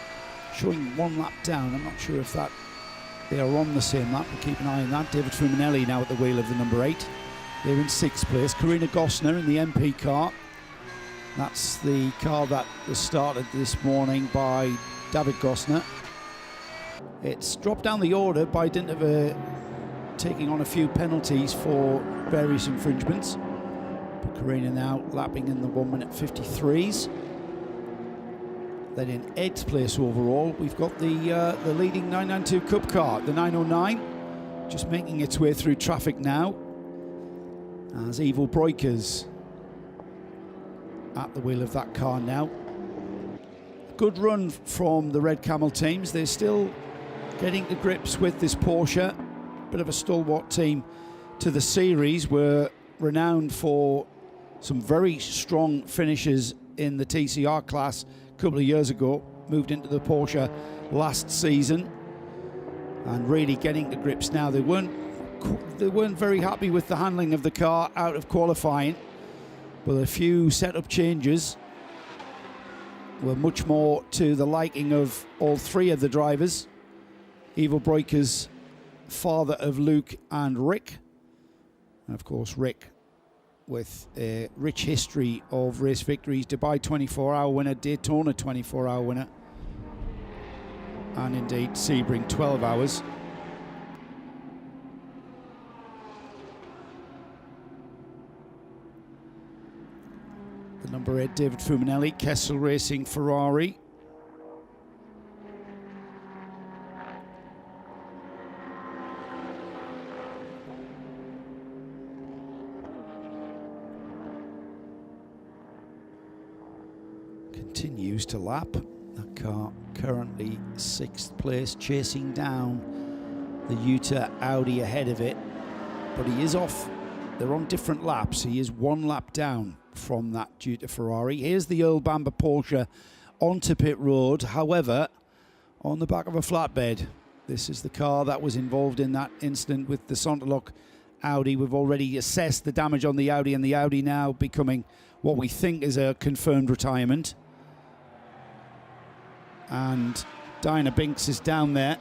showing 1 lap down. I'm not sure if that they are on the same lap. We'll keep an eye on that. David Fuminelli now at the wheel of the number 8. They're in 6th place. Karina Gosner in the MP car. That's the car that was started this morning by David Gosner. It's dropped down the order by dint of taking on a few penalties for various infringements. But Karina now lapping in the 1:53s. Then in 8th place overall, we've got the leading 992 Cup car, the 909, just making its way through traffic now as Ivo Breukers at the wheel of that car now. Good run from the Red Camel teams. They're still getting to grips with this Porsche. Bit of a stalwart team to the series. We're renowned for some very strong finishes in the TCR class a couple of years ago. Moved into the Porsche last season and really getting to grips now. They weren't very happy with the handling of the car out of qualifying. But a few setup changes were much more to the liking of all 3 of the drivers. Ivo Breukers, father of Luke and Rick. And of course, Rick with a rich history of race victories. Dubai 24-hour winner, Daytona 24-hour winner. And indeed, Sebring 12 hours. The number 8, David Fuminelli, Kessel Racing Ferrari. Continues to lap. That car currently 6th place, chasing down the Jutta Audi ahead of it. But he is off. They're on different laps. He is 1 lap down from that Jutta Ferrari. Here's the Earl Bamber Porsche onto pit road, however, on the back of a flatbed. This is the car that was involved in that incident with the Sonderlock Audi. We've already assessed the damage on the Audi, and the Audi now becoming what we think is a confirmed retirement. And Diana Binks is down there.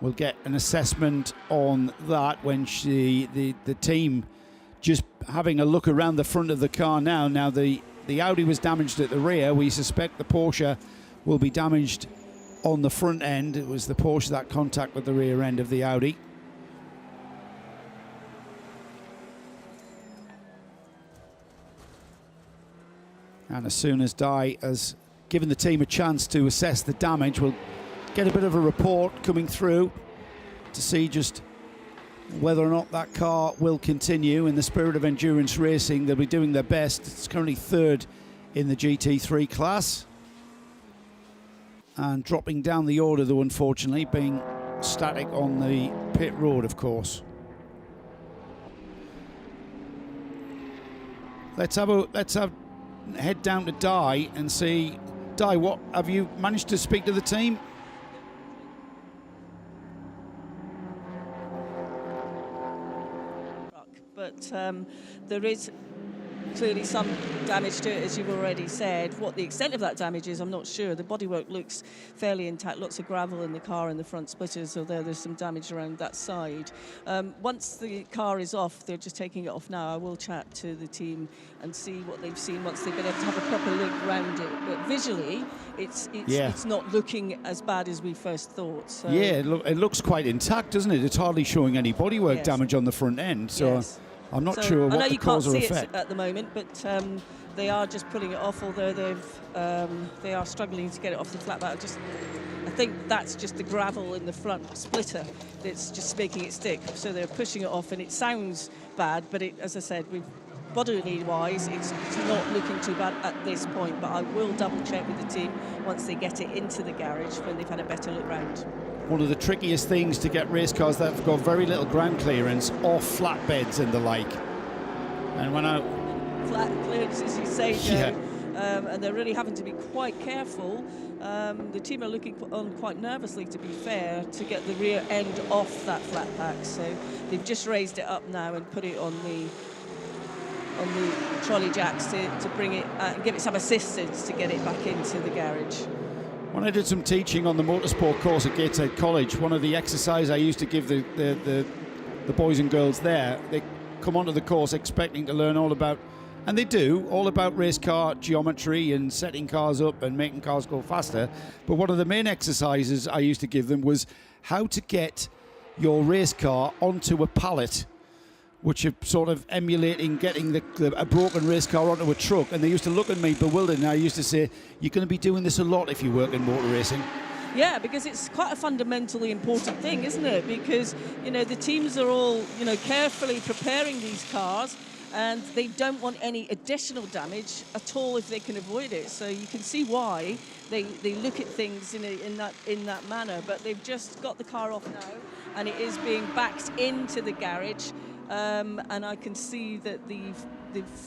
We'll get an assessment on that when the team just having a look around the front of the car now. Now the Audi was damaged at the rear. We suspect the Porsche will be damaged on the front end. It was the Porsche that contact with the rear end of the Audi. And as soon as Di has given the team a chance to assess the damage, we'll get a bit of a report coming through to see just whether or not that car will continue. In the spirit of endurance racing, they'll be doing their best. It's currently 3rd in the GT3 class. and dropping down the order, though, unfortunately, being static on the pit road, of course. Let's head down to Di and see. Di, what have you managed to speak to the team? But there is clearly some damage to it, as you've already said. What the extent of that damage is, I'm not sure. The bodywork looks fairly intact. Lots of gravel in the car and the front splitters, although there's some damage around that side. Once the car is off, they're just taking it off now. I will chat to the team and see what they've seen once they've been able to have a proper look around it. But visually, it's not looking as bad as we first thought. So. Yeah, it looks quite intact, doesn't it? It's hardly showing any bodywork damage on the front end. So I'm not sure what the cause or effect. I know you can't see it at the moment, but they are just pulling it off, although they are struggling to get it off the flat back. I think that's just the gravel in the front splitter that's just making it stick. So they're pushing it off, and it sounds bad, but as I said, bodily-wise, it's not looking too bad at this point. But I will double-check with the team once they get it into the garage when they've had a better look round. One of the trickiest things to get race cars that have got very little ground clearance off flatbeds and the like. And when flat clearance, as you say, Joe, and they're really having to be quite careful. The team are looking on quite nervously, to be fair, to get the rear end off that flat pack. So they've just raised it up now and put it on the trolley jacks to bring it and give it some assistance to get it back into the garage. When I did some teaching on the motorsport course at Gateshead College, one of the exercises I used to give the boys and girls there, they come onto the course expecting to learn all about, and they do, all about race car geometry and setting cars up and making cars go faster. But one of the main exercises I used to give them was how to get your race car onto a pallet, which are sort of emulating getting a broken race car onto a truck. And they used to look at me bewildered, and I used to say, you're going to be doing this a lot if you work in motor racing. Yeah, because it's quite a fundamentally important thing, isn't it? Because, the teams are all, carefully preparing these cars, and they don't want any additional damage at all if they can avoid it. So you can see why they look at things in that manner. But they've just got the car off now, and it is being backed into the garage. And I can see that the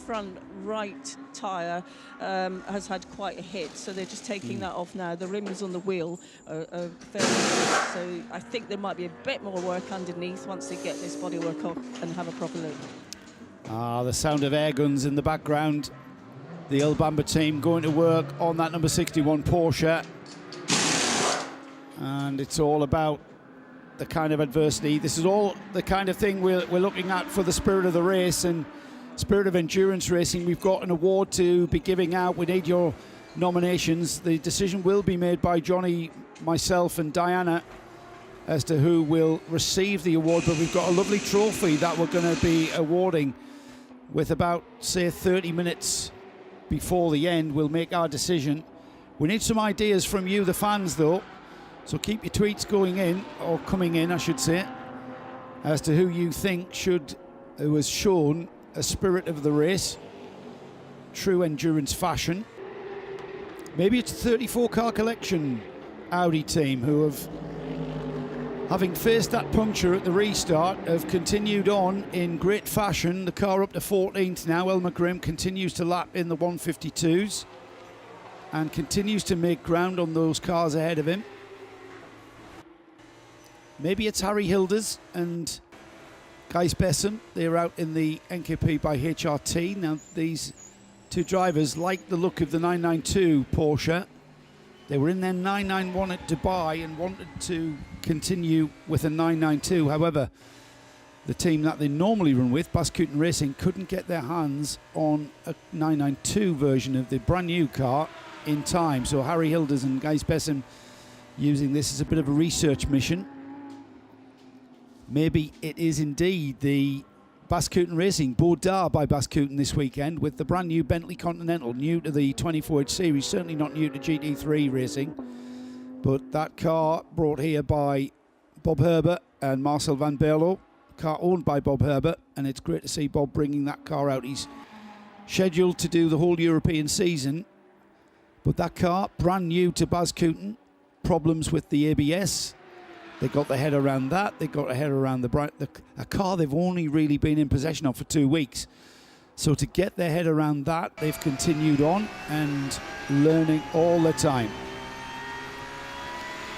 front right tyre has had quite a hit, so they're just taking that off now. The rims on the wheel are fairly good, so I think there might be a bit more work underneath once they get this bodywork off and have a proper look. The sound of air guns in the background. The El Bamba team going to work on that number 61 Porsche, and it's all about the kind of adversity. This is all the kind of thing we're looking at for the spirit of the race and spirit of endurance racing. We've got an award to be giving out. We need your nominations. The decision will be made by Johnny, myself and Diana as to who will receive the award, but we've got a lovely trophy that we're going to be awarding with about, say, 30 minutes before the end. We'll make our decision. We need some ideas from you, the fans, though. So keep your tweets going in, or coming in, I should say, as to who you think who has shown a spirit of the race, true endurance fashion. Maybe it's 34 car collection Audi team who have, having faced that puncture at the restart, have continued on in great fashion. The car up to 14th now. Elmer Grimm continues to lap in the 152s and continues to make ground on those cars ahead of him. Maybe it's Harry Hilders and Gijs Bessem. They're out in the NKP by HRT. Now, these two drivers like the look of the 992 Porsche. They were in their 991 at Dubai and wanted to continue with a 992. However, the team that they normally run with, Baskuten Racing, couldn't get their hands on a 992 version of the brand new car in time. So Harry Hilders and Gijs Bessem using this as a bit of a research mission. Maybe it is indeed the Baskuten Racing, Baudard by Baskuten this weekend with the brand new Bentley Continental, new to the 24H series, certainly not new to GT3 racing. But that car brought here by Bob Herbert and Marcel van Berlo, car owned by Bob Herbert, and it's great to see Bob bringing that car out. He's scheduled to do the whole European season, but that car, brand new to Baskuten, problems with the ABS. They got their head around that. They got their head around a car they've only really been in possession of for 2 weeks. So to get their head around that, they've continued on and learning all the time.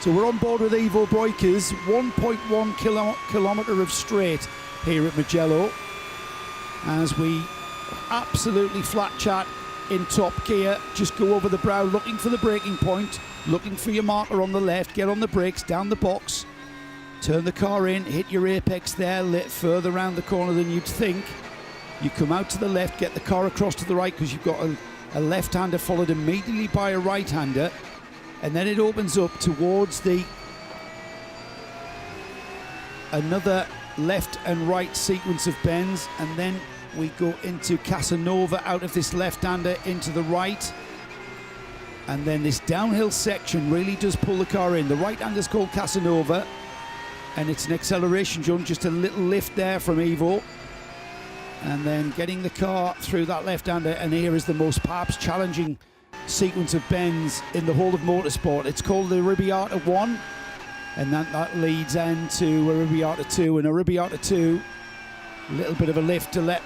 So we're on board with Ivo Breukers, 1.1 kilometre of straight here at Mugello, as we absolutely flat chat in top gear, just go over the brow, looking for the braking point, looking for your marker on the left, get on the brakes, down the box, turn the car in, hit your apex there, further around the corner than you'd think. You come out to the left, get the car across to the right because you've got a left-hander followed immediately by a right-hander, and then it opens up towards another left and right sequence of bends, and then we go into Casanova out of this left-hander into the right, and then this downhill section really does pull the car in. The right-hander's called Casanova, and it's an acceleration zone, just a little lift there from Ivo, and then getting the car through that left-hander, and here is the most perhaps challenging sequence of bends in the whole of motorsport. It's called the Arrabbiata 1, and that leads into Arrabbiata 2, and Arrabbiata 2, a little bit of a lift to let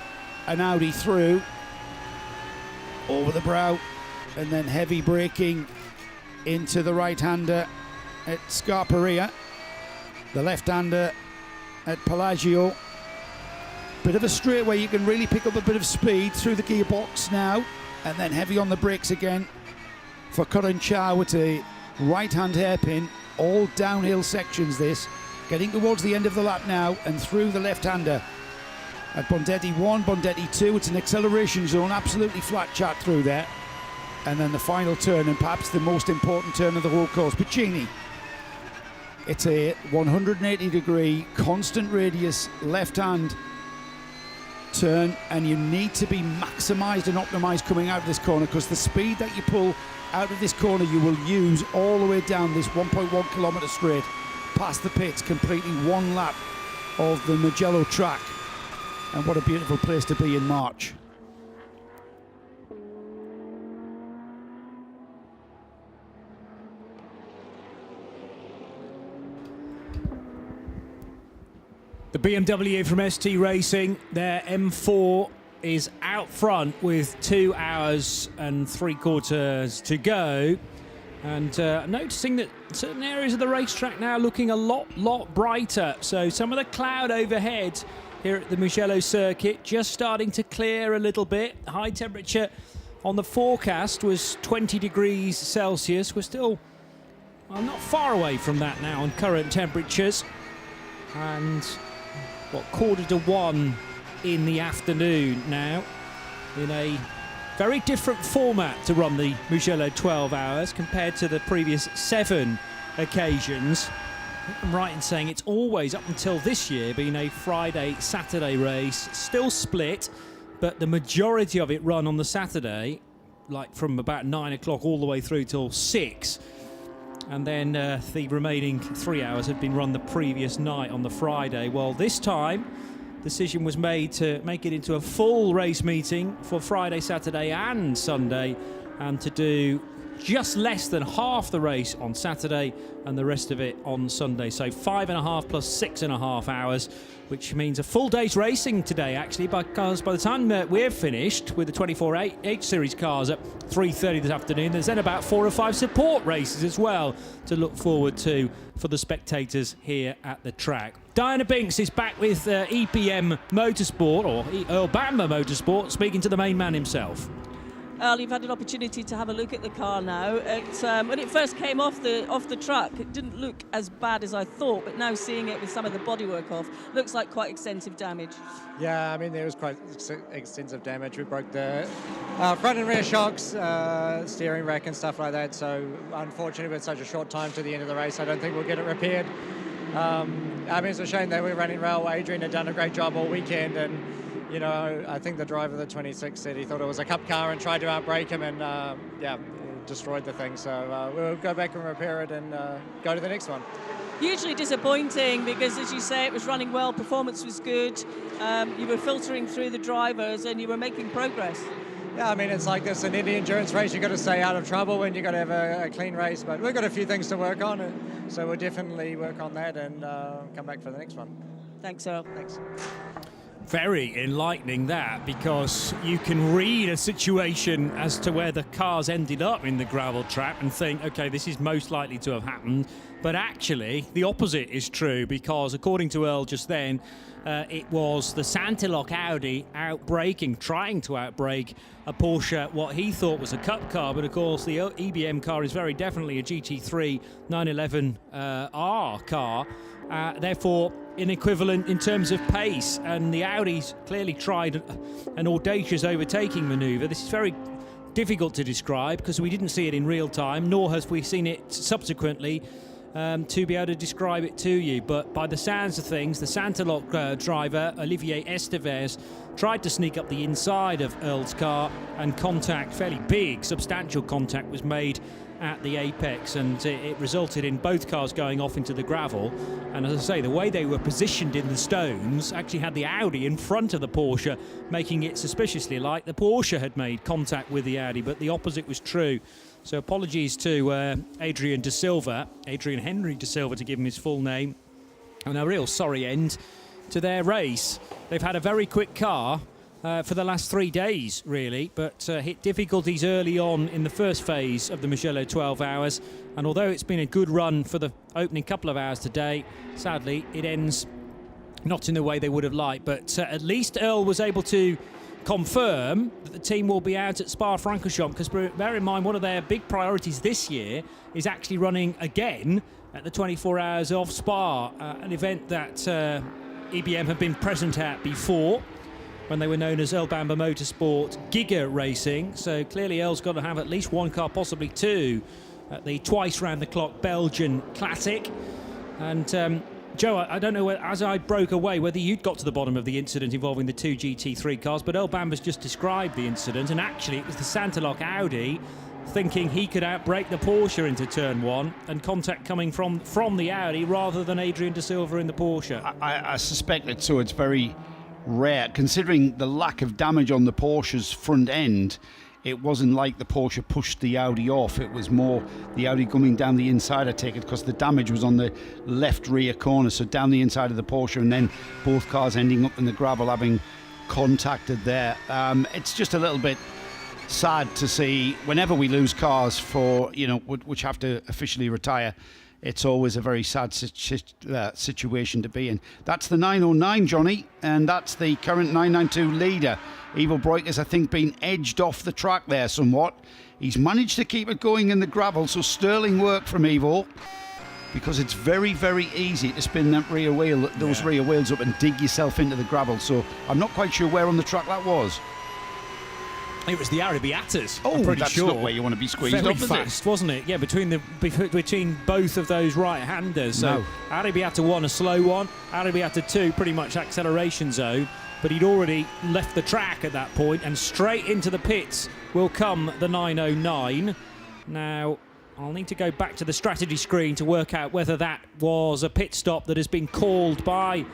an Audi through over the brow, and then heavy braking into the right-hander at Scarperia, the left-hander at Pelagio. Bit of a straightaway, you can really pick up a bit of speed through the gearbox now, and then heavy on the brakes again for Corin Chow with a right-hand hairpin. All downhill sections this, getting towards the end of the lap now, and through the left-hander at Bondetti 1, Bondetti 2. It's an acceleration zone, absolutely flat chat through there, and then the final turn, and perhaps the most important turn of the whole course, Puccini. It's a 180-degree constant radius left-hand turn, and you need to be maximised and optimised coming out of this corner, because the speed that you pull out of this corner you will use all the way down this 1.1 kilometre straight past the pits, completing one lap of the Mugello track. And what a beautiful place to be in March. The BMW from ST Racing, their M4 is out front with 2 hours and 3/4 to go, and noticing that certain areas of the racetrack now looking a lot brighter. So some of the cloud overhead here at the Mugello circuit just starting to clear a little bit. High temperature on the forecast was 20 degrees Celsius. We're still not far away from that now on current temperatures, and 1:15 in the afternoon now, in a very different format to run the Mugello 12 hours compared to the previous 7 occasions. I think I'm right in saying it's always, up until this year, been a Friday-Saturday race, still split, but the majority of it run on the Saturday, like from about 9 o'clock all the way through till 6. And then the remaining 3 hours had been run the previous night on the Friday. Well, this time, decision was made to make it into a full race meeting for Friday, Saturday and Sunday, and to do just less than half the race on Saturday and the rest of it on Sunday. So 5.5 plus 6.5 hours, which means a full day's racing today, actually, because by the time we're finished with the 24H Series cars at 3:30 this afternoon, there's then about 4 or 5 support races as well to look forward to for the spectators here at the track. Diana Binks is back with EPM Motorsport, or Earl Bamber Motorsport, speaking to the main man himself. Earl, you've had an opportunity to have a look at the car now. When it first came off the truck, it didn't look as bad as I thought, but now seeing it with some of the bodywork off, looks like quite extensive damage. Yeah, I mean, there was quite extensive damage. We broke the front and rear shocks, steering rack and stuff like that, so unfortunately with such a short time to the end of the race, I don't think we'll get it repaired. I mean, it's a shame that we're running well. Adrian had done a great job all weekend, and you know, I think the driver of the 26 said he thought it was a cup car and tried to outbrake him, and destroyed the thing. So we'll go back and repair it and go to the next one. Hugely disappointing, because as you say, it was running well, performance was good, you were filtering through the drivers and you were making progress. Yeah, I mean, it's like this, in any endurance race, you've got to stay out of trouble and you've got to have a clean race. But we've got a few things to work on, so we'll definitely work on that and come back for the next one. Thanks, Earl. Thanks. Very enlightening that, because you can read a situation as to where the cars ended up in the gravel trap and think, okay, this is most likely to have happened. But actually, the opposite is true, because according to Earl just then, it was the Santilok Audi trying to outbrake a Porsche, what he thought was a Cup car, but of course the EBM car is very definitely a GT3 911R car, therefore inequivalent in terms of pace, and the Audis clearly tried an audacious overtaking manoeuvre. This is very difficult to describe because we didn't see it in real time, nor have we seen it subsequently to be able to describe it to you. But by the sounds of things, the Santilok driver, Olivier Estevez, tried to sneak up the inside of Earl's car, and contact, fairly big, substantial contact, was made at the apex, and it resulted in both cars going off into the gravel. And as I say, the way they were positioned in the stones actually had the Audi in front of the Porsche, making it suspiciously like the Porsche had made contact with the Audi, but the opposite was true. So apologies to Adrian Henry de Silva, to give him his full name, and a real sorry end to their race. They've had a very quick car for the last 3 days, really, but hit difficulties early on in the first phase of the Mugello 12 hours. And although it's been a good run for the opening couple of hours today, sadly, it ends not in the way they would have liked. But at least Earl was able to confirm that the team will be out at Spa-Francorchamps, because bear in mind, one of their big priorities this year is actually running again at the 24 hours of Spa, an event that EBM have been present at before, when they were known as Earl Bamber Motorsport Giga Racing. So clearly Earl's got to have at least one car, possibly two, at the twice round the clock Belgian Classic. And Joe, I don't know, as I broke away, whether you'd got to the bottom of the incident involving the two GT3 cars, but Earl Bamber's just described the incident, and actually it was the Santilok Audi thinking he could outbrake the Porsche into turn one, and contact coming from the Audi rather than Adrian de Silva in the Porsche. I suspect it, so it's very rare, considering the lack of damage on the Porsche's front end. It wasn't like the Porsche pushed the Audi off. It was more the Audi coming down the inside, I take it, because the damage was on the left rear corner, so down the inside of the Porsche, and then both cars ending up in the gravel having contacted there. It's just a little bit sad to see whenever we lose cars for, which have to officially retire. It's always a very sad situation to be in. That's the 909, Johnny, and that's the current 992 leader. Ivo Breukers, I think, been edged off the track there somewhat. He's managed to keep it going in the gravel, so sterling work from Ivo, because it's very, very easy to spin that rear wheel, those rear wheels up and dig yourself into the gravel. So I'm not quite sure where on the track that was. It was the Arrabbiatas. Oh, I'm pretty that's sure. not where you want to be squeezed Very up, is fast, it? wasn't it? Yeah, between both of those right-handers. So No. Arrabbiata 1, a slow one. Arrabbiata 2, pretty much acceleration zone. But he'd already left the track at that point, and straight into the pits will come the 909. Now, I'll need to go back to the strategy screen to work out whether that was a pit stop that has been called by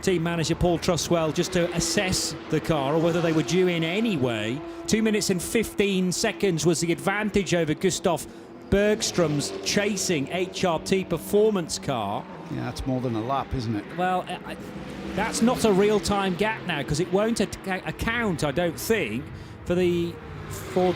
team manager Paul Truswell just to assess the car, or whether they were due in anyway. 2 minutes and 15 seconds was the advantage over Gustav Bergstrom's chasing HRT performance car. Yeah, that's more than a lap, isn't it? Well, that's not a real-time gap now, because it won't account, I don't think, for the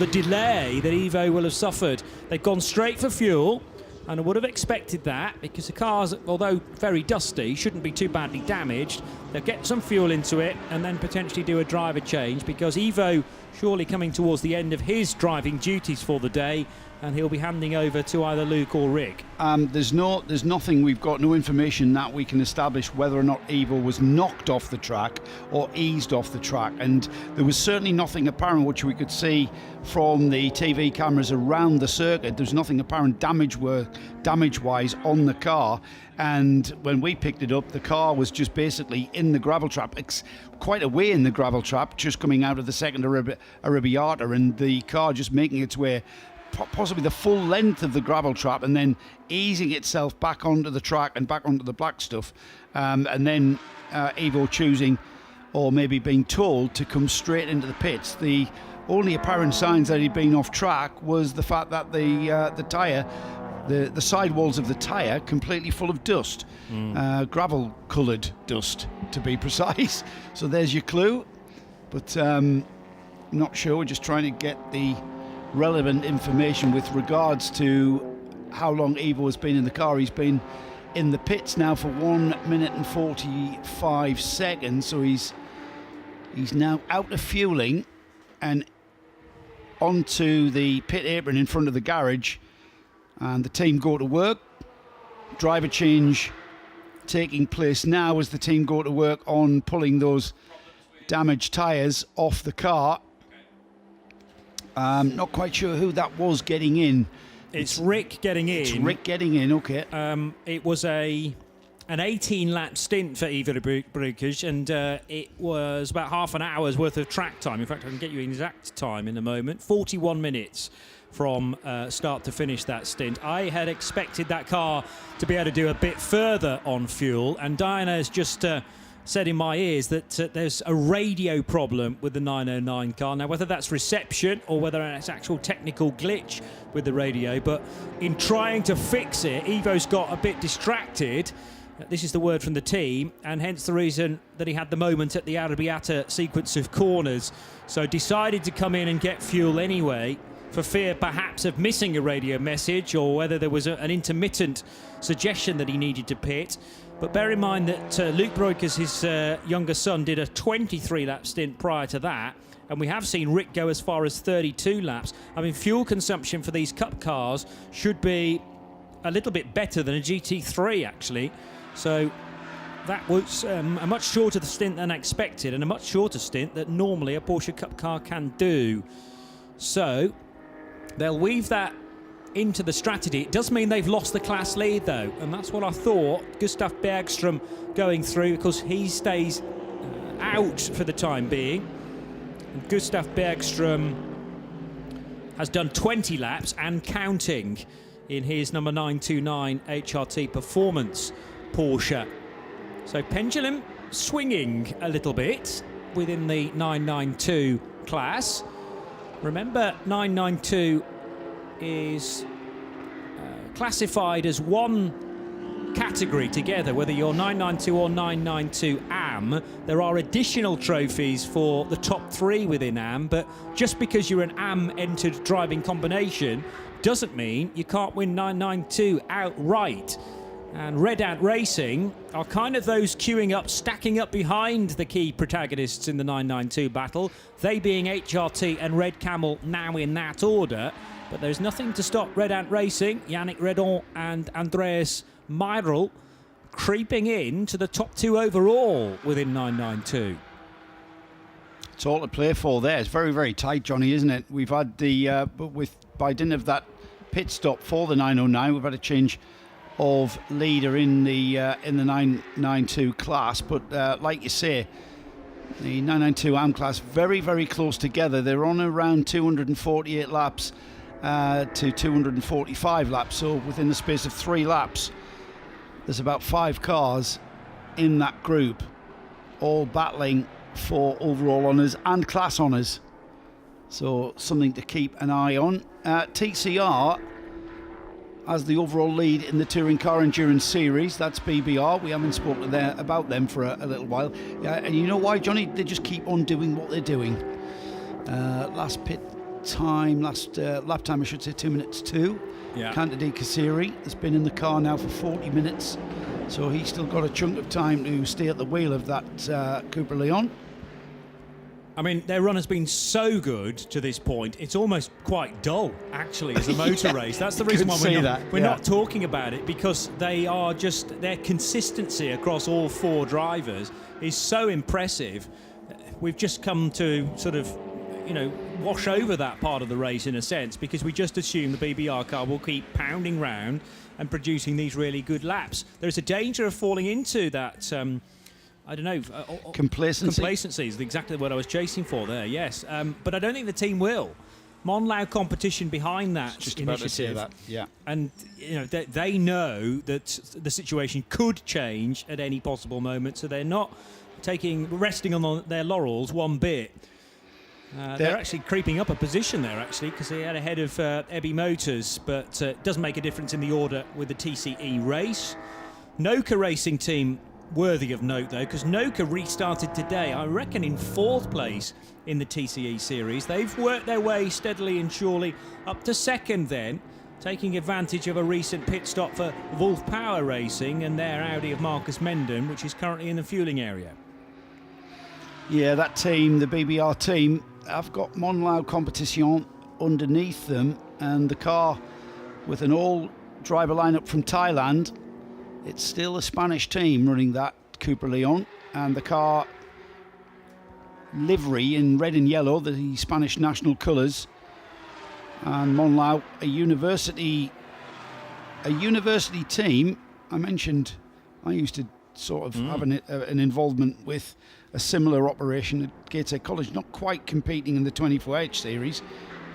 delay that Ivo will have suffered. They've gone straight for fuel, and I would have expected that, because the cars, although very dusty, shouldn't be too badly damaged. They'll get some fuel into it and then potentially do a driver change, because Ivo surely coming towards the end of his driving duties for the day, and he'll be handing over to either Luke or Rick. There's nothing, we've got no information that we can establish whether or not Ivo was knocked off the track or eased off the track, and there was certainly nothing apparent which we could see from the TV cameras around the circuit. There's nothing apparent damage-wise on the car, and when we picked it up, the car was just basically in the gravel trap. It's quite a way in the gravel trap, just coming out of the second Arrabbiata, and the car just making its way possibly the full length of the gravel trap, and then easing itself back onto the track and back onto the black stuff, and then Ivo choosing or maybe being told to come straight into the pits. The only apparent signs that he'd been off track was the fact that the tyre, the sidewalls of the tyre, completely full of dust, gravel-coloured dust to be precise. So there's your clue, but not sure. We're just trying to get the relevant information with regards to how long Ivo has been in the car. He's been in the pits now for 1 minute and 45 seconds, so he's now out of fueling and onto the pit apron in front of the garage, and the team go to work. Driver change taking place now as the team go to work on pulling those damaged tyres off the car. Not quite sure who that was getting in. It's Rick getting in. It's Rick getting in, okay. It was an 18-lap stint for Ivo Brugge, and it was about half an hour's worth of track time. In fact, I can get you an exact time in a moment. 41 minutes from start to finish that stint. I had expected that car to be able to do a bit further on fuel, and Diana has just said in my ears that there's a radio problem with the 909 car. Now, whether that's reception or whether it's actual technical glitch with the radio, but in trying to fix it, Ivo's got a bit distracted. This is the word from the team, and hence the reason that he had the moment at the Arrabbiata sequence of corners. So decided to come in and get fuel anyway, for fear perhaps of missing a radio message, or whether there was an intermittent suggestion that he needed to pit. But bear in mind that Luke Breukers, his younger son, did a 23-lap stint prior to that, and we have seen Rick go as far as 32 laps. I mean, fuel consumption for these Cup cars should be a little bit better than a GT3, actually. So that was a much shorter stint than expected, and a much shorter stint that normally a Porsche Cup car can do. So they'll weave that into the strategy. It does mean they've lost the class lead, though, and that's what I thought. Gustav Bergström going through, because he stays out for the time being. And Gustav Bergström has done 20 laps and counting in his number 929 HRT Performance Porsche. So pendulum swinging a little bit within the 992 class. Remember, 992 is classified as one category together, whether you're 992 or 992 AM. There are additional trophies for the top three within AM, but just because you're an AM entered driving combination doesn't mean you can't win 992 outright. And Red Ant Racing are kind of those queuing up, stacking up behind the key protagonists in the 992 battle, they being HRT and Red Camel now in that order. But there's nothing to stop Red Ant Racing, Yannick Redon and Andreas Meirel, creeping in to the top two overall within 992. It's all to play for there. It's very, very tight, Johnny, isn't it? We've had the, by dint of that pit stop for the 909, we've had a change of leader in the 992 class, but like you say, the 992 AM class very, very close together. They're on around 248 laps to 245 laps, so within the space of 3 laps there's about 5 cars in that group, all battling for overall honours and class honours, so something to keep an eye on. TCR as the overall lead in the Touring Car Endurance Series. That's BBR. We haven't spoken about them for a little while. And you know why, Johnny? They just keep on doing what they're doing. Last pit time, last lap time, I should say, 2 minutes 2. Yeah. Cantadé Kassiri has been in the car now for 40 minutes. So he's still got a chunk of time to stay at the wheel of that Cooper Leon. I mean, their run has been so good to this point, it's almost quite dull, actually, as a motor race. That's the reason why we're not talking about it, because they are just, their consistency across all 4 drivers is so impressive. We've just come to sort of, wash over that part of the race in a sense, because we just assume the BBR car will keep pounding round and producing these really good laps. There's a danger of falling into that complacency. Complacency is exactly what I was chasing for there, yes. But I don't think the team will. Monlau competition behind that just initiative. About to say that, yeah. And they know that the situation could change at any possible moment, so they're not resting on their laurels one bit. They're actually creeping up a position there, actually, because they had ahead of Ebi Motors, but it doesn't make a difference in the order with the TCE race. Noka Racing Team, worthy of note, though, because Noka restarted today, I reckon, in 4th place in the TCE series. They've worked their way steadily and surely up to 2nd then, taking advantage of a recent pit stop for Wolf Power Racing and their Audi of Marcus Menden, which is currently in the fueling area. Yeah, that team, the BBR team, have got Monlau Competition underneath them, and the car with an all-driver lineup from Thailand. It's still a Spanish team running that Cooper Leon, and the car livery in red and yellow, the Spanish national colours. And Monlau, a university team. I mentioned I used to sort of have an involvement with a similar operation at Gateshead College, not quite competing in the 24H series.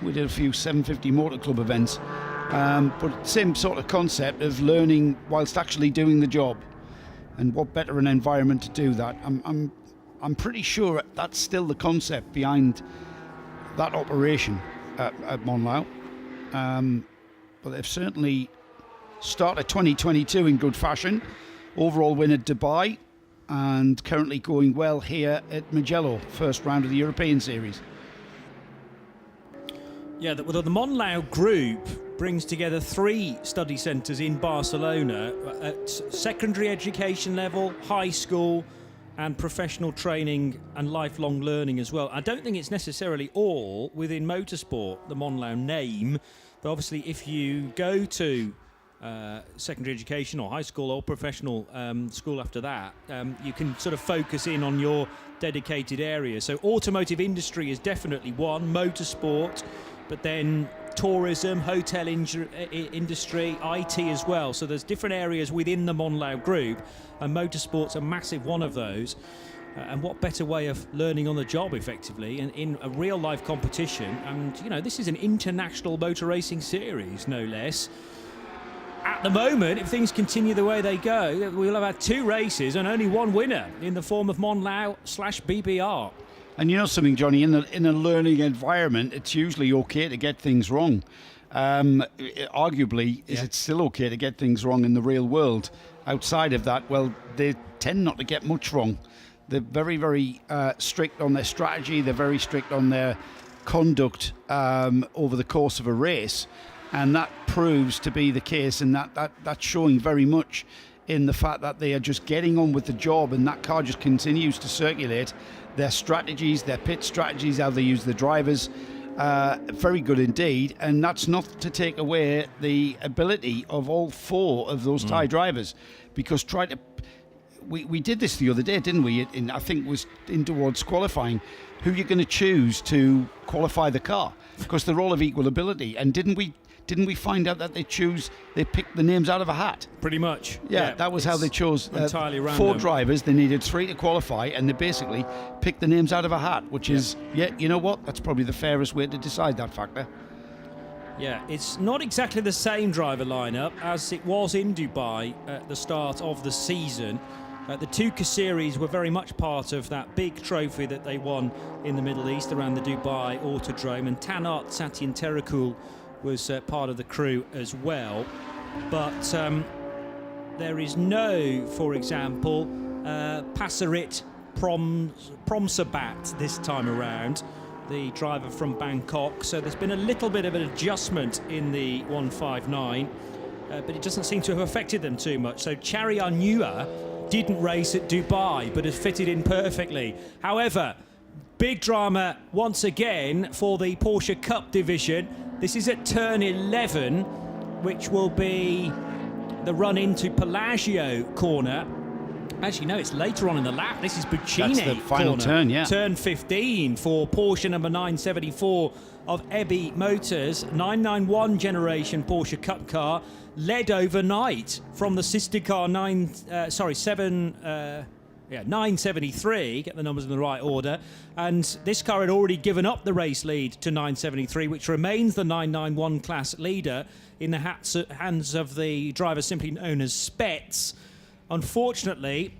We did a few 750 Motor Club events, but same sort of concept of learning whilst actually doing the job. And what better an environment to do that? I'm pretty sure that's still the concept behind that operation at Monlau. But they've certainly started 2022 in good fashion. Overall win at Dubai, and currently going well here at Mugello, first round of the European Series. Yeah, the Monlau group brings together 3 study centres in Barcelona at secondary education level, high school, and professional training and lifelong learning as well. I don't think it's necessarily all within motorsport, the Monlau name, but obviously if you go to secondary education or high school or professional school after that, you can sort of focus in on your dedicated area. So automotive industry is definitely one, motorsport, but then tourism, hotel industry, IT as well. So there's different areas within the Monlau group, and motorsport's a massive one of those. And what better way of learning on the job effectively and in a real life competition. And you know, this is an international motor racing series, no less. At the moment, if things continue the way they go, we'll have had 2 races and only 1 winner in the form of Monlau/BBR. And you know something, Johnny, in a learning environment, it's usually okay to get things wrong. Arguably, is it still okay to get things wrong in the real world? Outside of that, well, they tend not to get much wrong. They're very, very strict on their strategy. They're very strict on their conduct over the course of a race. And that proves to be the case, and that's showing very much in the fact that they are just getting on with the job, and that car just continues to circulate. Their strategies, their pit strategies, how they use the drivers, very good indeed. And that's not to take away the ability of all 4 of those Thai drivers, because we did this the other day, didn't we? I think it was in towards qualifying. Who you're going to choose to qualify the car, because they're all of equal ability. And didn't we find out that they picked the names out of a hat? Pretty much. Yeah, that was how they chose entirely 4 random. drivers. They needed 3 to qualify, and they basically picked the names out of a hat, which is, you know what? That's probably the fairest way to decide that factor. Yeah, it's not exactly the same driver lineup as it was in Dubai at the start of the season. The Tuka series were very much part of that big trophy that they won in the Middle East around the Dubai Autodrome, and Tanat Satyen Terakul was part of the crew as well. But there is no, for example, Passarit Promsabat this time around, the driver from Bangkok. So there's been a little bit of an adjustment in the 159, but it doesn't seem to have affected them too much. So Charianua didn't race at Dubai, but has fitted in perfectly. However, big drama once again for the Porsche Cup division. This is at turn 11, which will be the run into Pelagio corner. Actually, no, it's later on in the lap. This is Buccini. That's the final corner. turn, yeah. Turn 15 for Porsche number 974 of Ebi Motors. 991 generation Porsche Cup car, led overnight from the sister car 973, get the numbers in the right order, and this car had already given up the race lead to 973, which remains the 991 class leader in the hands of the driver simply known as Spets. Unfortunately,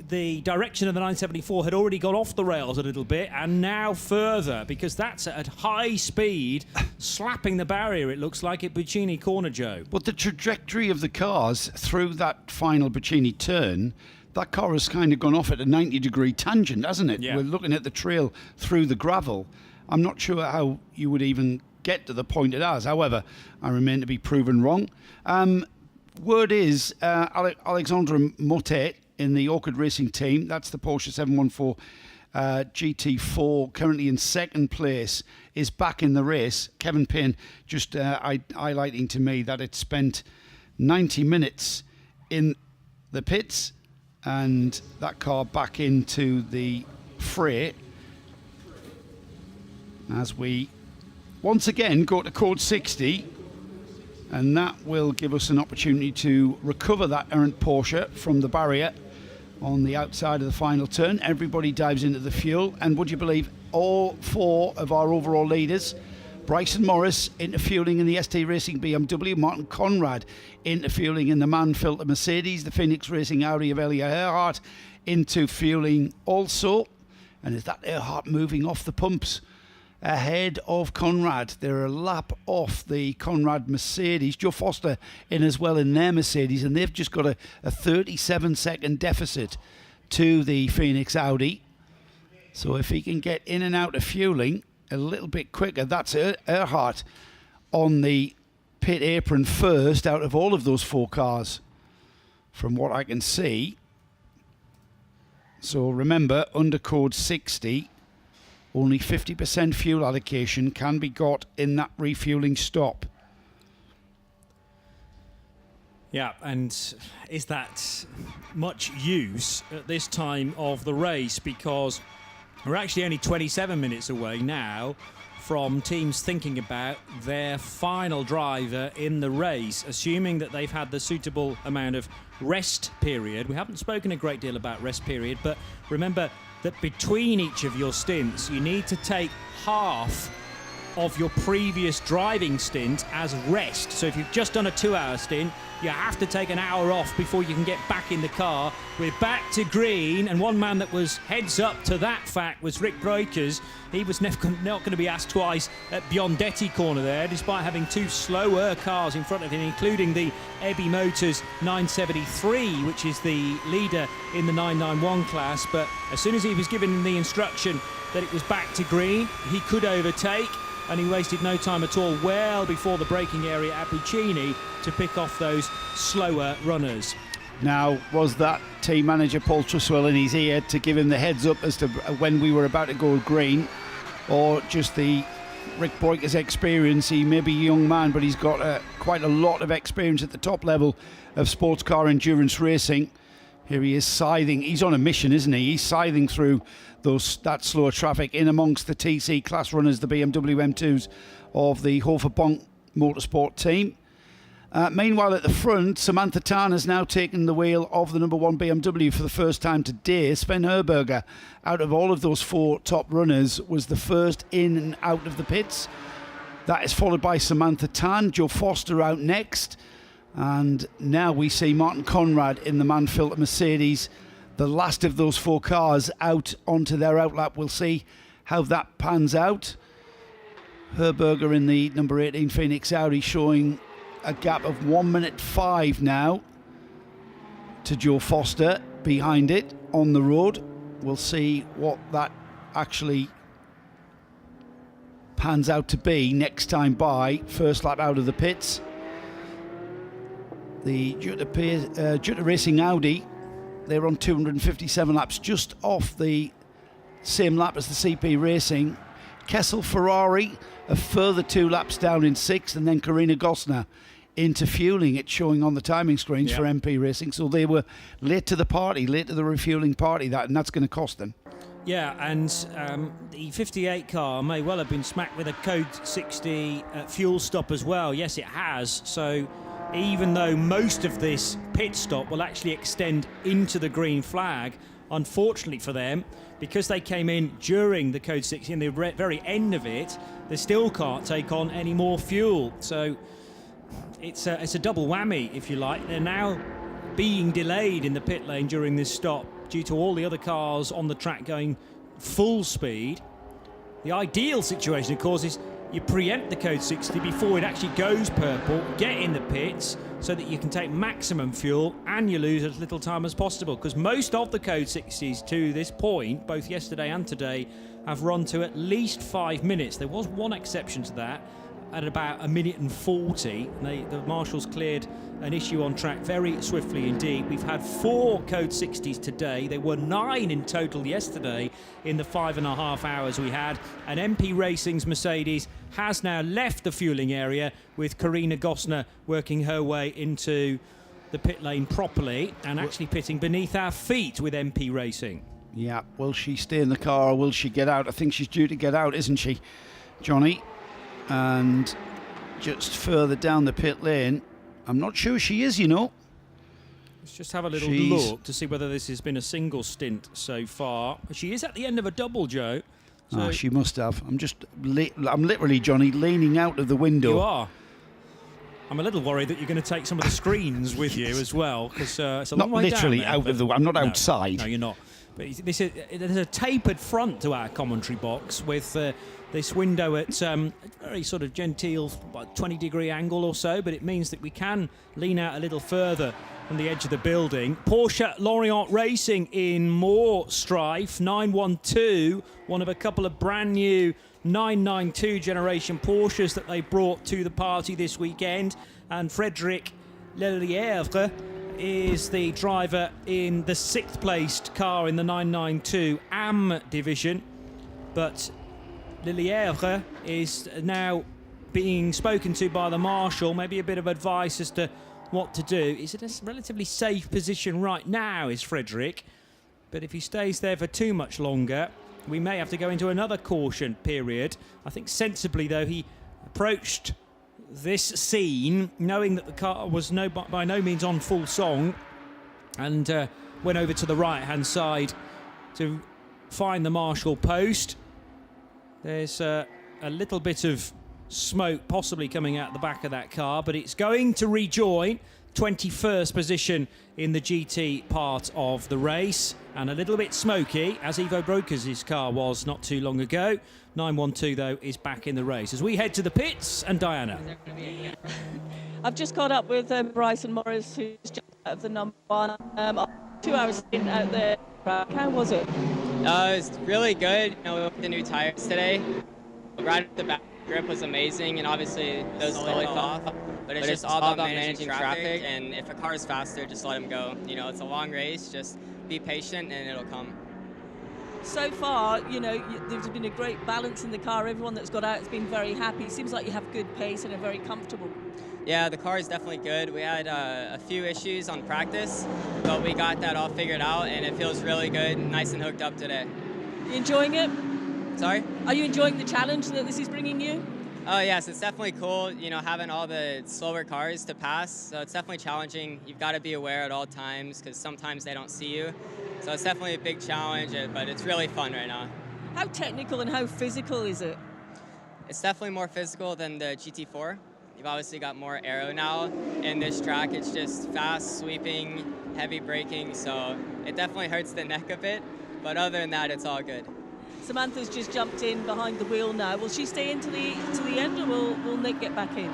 the direction of the 974 had already gone off the rails a little bit, and now further, because that's at high speed, slapping the barrier, it looks like, at Buccini Corner, Joe. But the trajectory of the cars through that final Buccini turn, that car has kind of gone off at a 90-degree tangent, hasn't it? Yeah. We're looking at the trail through the gravel. I'm not sure how you would even get to the point it has. However, I remain to be proven wrong. Word is Alexandre Motet in the Orchid Racing team, that's the Porsche 714 GT4, currently in second place, is back in the race. Kevin Payne just highlighting to me that it spent 90 minutes in the pits, and that car back into the fray as we once again go to code 60, and that will give us an opportunity to recover that errant Porsche from the barrier on the outside of the final turn. Everybody dives into the fuel, and would you believe all four of our overall leaders, Bryson Morris into fueling in the ST Racing BMW, Martin Conrad into fueling in the MAN Filter Mercedes, the Phoenix Racing Audi of Elia Earhart into fueling also. And is that Earhart moving off the pumps ahead of Conrad? They're a lap off the Conrad Mercedes. Joe Foster in as well in their Mercedes, and they've just got a 37-second deficit to the Phoenix Audi. So if he can get in and out of fueling a little bit quicker, that's Earhart on the pit apron first out of all of those four cars, from what I can see. So remember, under code 60, only 50% fuel allocation can be got in that refueling stop. Yeah, and is that much use at this time of the race? Because we're actually only 27 minutes away now from teams thinking about their final driver in the race, assuming that they've had the suitable amount of rest period. We haven't spoken a great deal about rest period, but remember that between each of your stints, you need to take half of your previous driving stint as rest. So if you've just done a 2-hour stint, you have to take an hour off before you can get back in the car. We're back to green, and one man that was heads up to that fact was Rick Breukers. He was not going to be asked twice at Biondetti corner there, despite having two slower cars in front of him, including the Ebby Motors 973, which is the leader in the 991 class. But as soon as he was given the instruction that it was back to green, he could overtake, and he wasted no time at all, well before the braking area at Buccini, to pick off those slower runners. Now, was that team manager Paul Truswell in his ear to give him the heads up as to when we were about to go green, or just the Rick Breukers experience? He may be a young man, but he's got quite a lot of experience at the top level of sports car endurance racing. Here he is scything. He's on a mission, isn't he? He's scything through that slower traffic in amongst the TC class runners, the BMW M2s of the Hofer Bonk Motorsport team. Meanwhile, at the front, Samantha Tan has now taken the wheel of the number one BMW for the first time today. Sven Herberger, out of all of those four top runners, was the first in and out of the pits. That is followed by Samantha Tan. Joe Foster out next. And now we see Martin Conrad in the MAN Filter Mercedes, the last of those four cars out onto their outlap. We'll see how that pans out. Herberger in the number 18 Phoenix Audi showing a gap of 1 minute 5 now to Joe Foster behind it on the road. We'll see what that actually pans out to be next time by. First lap out of the pits. The Jutta Racing Audi, they're on 257 laps, just off the same lap as the CP Racing. Kessel Ferrari, a further 2 laps down in 6th, and then Karina Gosner into fueling. It's showing on the timing screens for MP Racing. So they were late to the party, late to the refueling party, and that's going to cost them. Yeah, and the 58 car may well have been smacked with a code 60 fuel stop as well. Yes, it has. So even though most of this pit stop will actually extend into the green flag, unfortunately for them, because they came in during the code 60 and the very end of it, they still can't take on any more fuel. So it's a double whammy, if you like. They're now being delayed in the pit lane during this stop due to all the other cars on the track going full speed. The ideal situation, of course, is you preempt the Code 60 before it actually goes purple, get in the pits so that you can take maximum fuel and you lose as little time as possible, because most of the Code 60s to this point, both yesterday and today, have run to at least 5 minutes. There was one exception to that at about 1 minute and 40. The marshals cleared an issue on track very swiftly indeed. We've had 4 Code 60s today. There were 9 in total yesterday in the 5.5 hours we had. And MP Racing's Mercedes has now left the fueling area, with Karina Gosner working her way into the pit lane properly and actually pitting beneath our feet with MP Racing. Yeah, will she stay in the car or will she get out? I think she's due to get out, isn't she, Johnny? And just further down the pit lane, I'm not sure she is, you know. Let's just have a little look to see whether this has been a single stint so far. She is at the end of a double, Joe. So She must have. I'm literally, Johnny, leaning out of the window. You are. I'm a little worried that you're going to take some of the screens with you as well, because it's a long way down. Not literally out of the. I'm not outside. No, you're not. But there's a tapered front to our commentary box with this window at a very sort of genteel 20-degree angle or so, but it means that we can lean out a little further from the edge of the building. Porsche Lorient Racing in more strife. 912, one of a couple of brand new 992 generation Porsches that they brought to the party this weekend. And Frédéric Lelièvre is the driver in the 6th placed car in the 992 AM division. But Lelièvre is now being spoken to by the marshal, maybe a bit of advice as to what to do. He's in a relatively safe position right now, is Frédéric, but if he stays there for too much longer, we may have to go into another caution period. I think sensibly, though, he approached this scene knowing that the car was by no means on full song, and went over to the right-hand side to find the marshal post. There's a little bit of smoke possibly coming out the back of that car, but it's going to rejoin 21st position in the GT part of the race, and a little bit smoky, as Ivo Brokers' car was not too long ago. 912, though, is back in the race. As we head to the pits, and Diana. I've just caught up with Bryson Morris, who's just out of the number 1. 2 hours in out there. How was it? It was really good. With the new tires today, right at the back, grip was amazing, and obviously those slowly fell off. But it's just all about managing traffic, and if a car is faster, just let him go. It's a long race. Just be patient, and it'll come. So far, there's been a great balance in the car. Everyone that's got out has been very happy. It seems like you have good pace and are very comfortable. Yeah, the car is definitely good. We had a few issues on practice, but we got that all figured out, and it feels really good, nice and hooked up today. You enjoying it? Sorry? Are you enjoying the challenge that this is bringing you? Oh yes, it's definitely cool, having all the slower cars to pass. So it's definitely challenging. You've got to be aware at all times, because sometimes they don't see you. So it's definitely a big challenge, but it's really fun right now. How technical and how physical is it? It's definitely more physical than the GT4. You've obviously got more aero now. In this track, it's just fast, sweeping, heavy braking, so it definitely hurts the neck a bit. But other than that, it's all good. Samantha's just jumped in behind the wheel now. Will she stay in to the end, or will Nick get back in?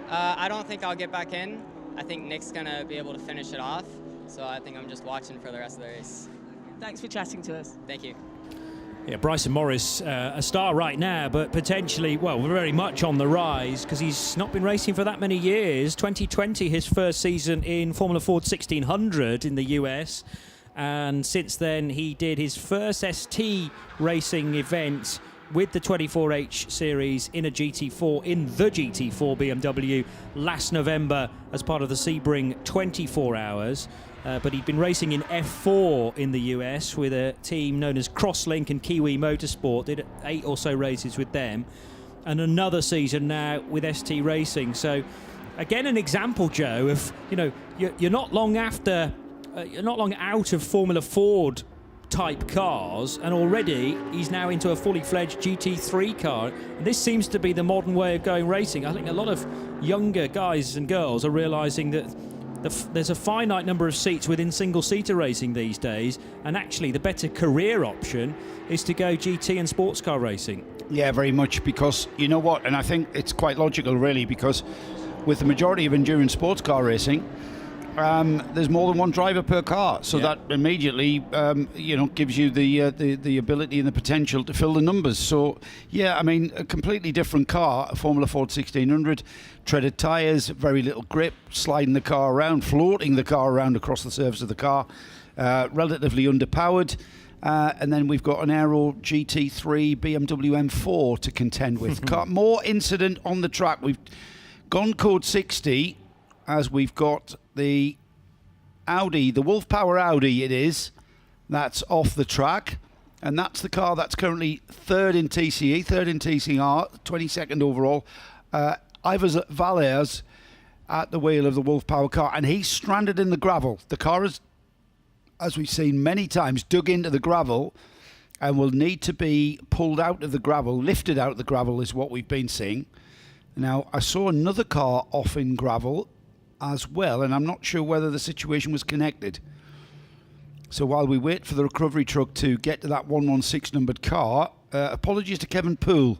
I don't think I'll get back in. I think Nick's going to be able to finish it off. So I think I'm just watching for the rest of the race. Thanks for chatting to us. Thank you. Yeah, Bryson Morris, a star right now, but potentially, very much on the rise, because he's not been racing for that many years. 2020, his first season in Formula Ford 1600 in the US. And since then, he did his first ST racing event with the 24H series in a GT4, in the GT4 BMW last November as part of the Sebring 24 Hours. But he'd been racing in F4 in the US with a team known as Crosslink and Kiwi Motorsport, did 8 or so races with them, and another season now with ST Racing. So again, an example, Joe, of, you're not long after, you're not long out of Formula Ford type cars, and already he's now into a fully fledged GT3 car. And this seems to be the modern way of going racing. I think a lot of younger guys and girls are realizing that there's a finite number of seats within single-seater racing these days, and actually the better career option is to go GT and sports car racing. Yeah, very much, because you know what, and I think it's quite logical really, because with the majority of endurance sports car racing, there's more than one driver per car, so that immediately gives you the ability and the potential to fill the numbers. So yeah, I mean, a completely different car, a Formula Ford 1600, treaded tyres, very little grip, sliding the car around, floating the car around across the surface of the car, relatively underpowered. And then we've got an Aero GT3 BMW M4 to contend with. More incident on the track. We've gone code 60 as we've got the Audi, the Wolf Power Audi it is, that's off the track. And that's the car that's currently third in TCE, third in TCR, 22nd overall. Ivers Valers at the wheel of the Wolf Power car, and he's stranded in the gravel. The car is, as we've seen many times, dug into the gravel and will need to be pulled out of the gravel, lifted out of the gravel is what we've been seeing. Now, I saw another car off in gravel as well, and I'm not sure whether the situation was connected. So while we wait for the recovery truck to get to that 116 numbered car, apologies to Kevin Poole.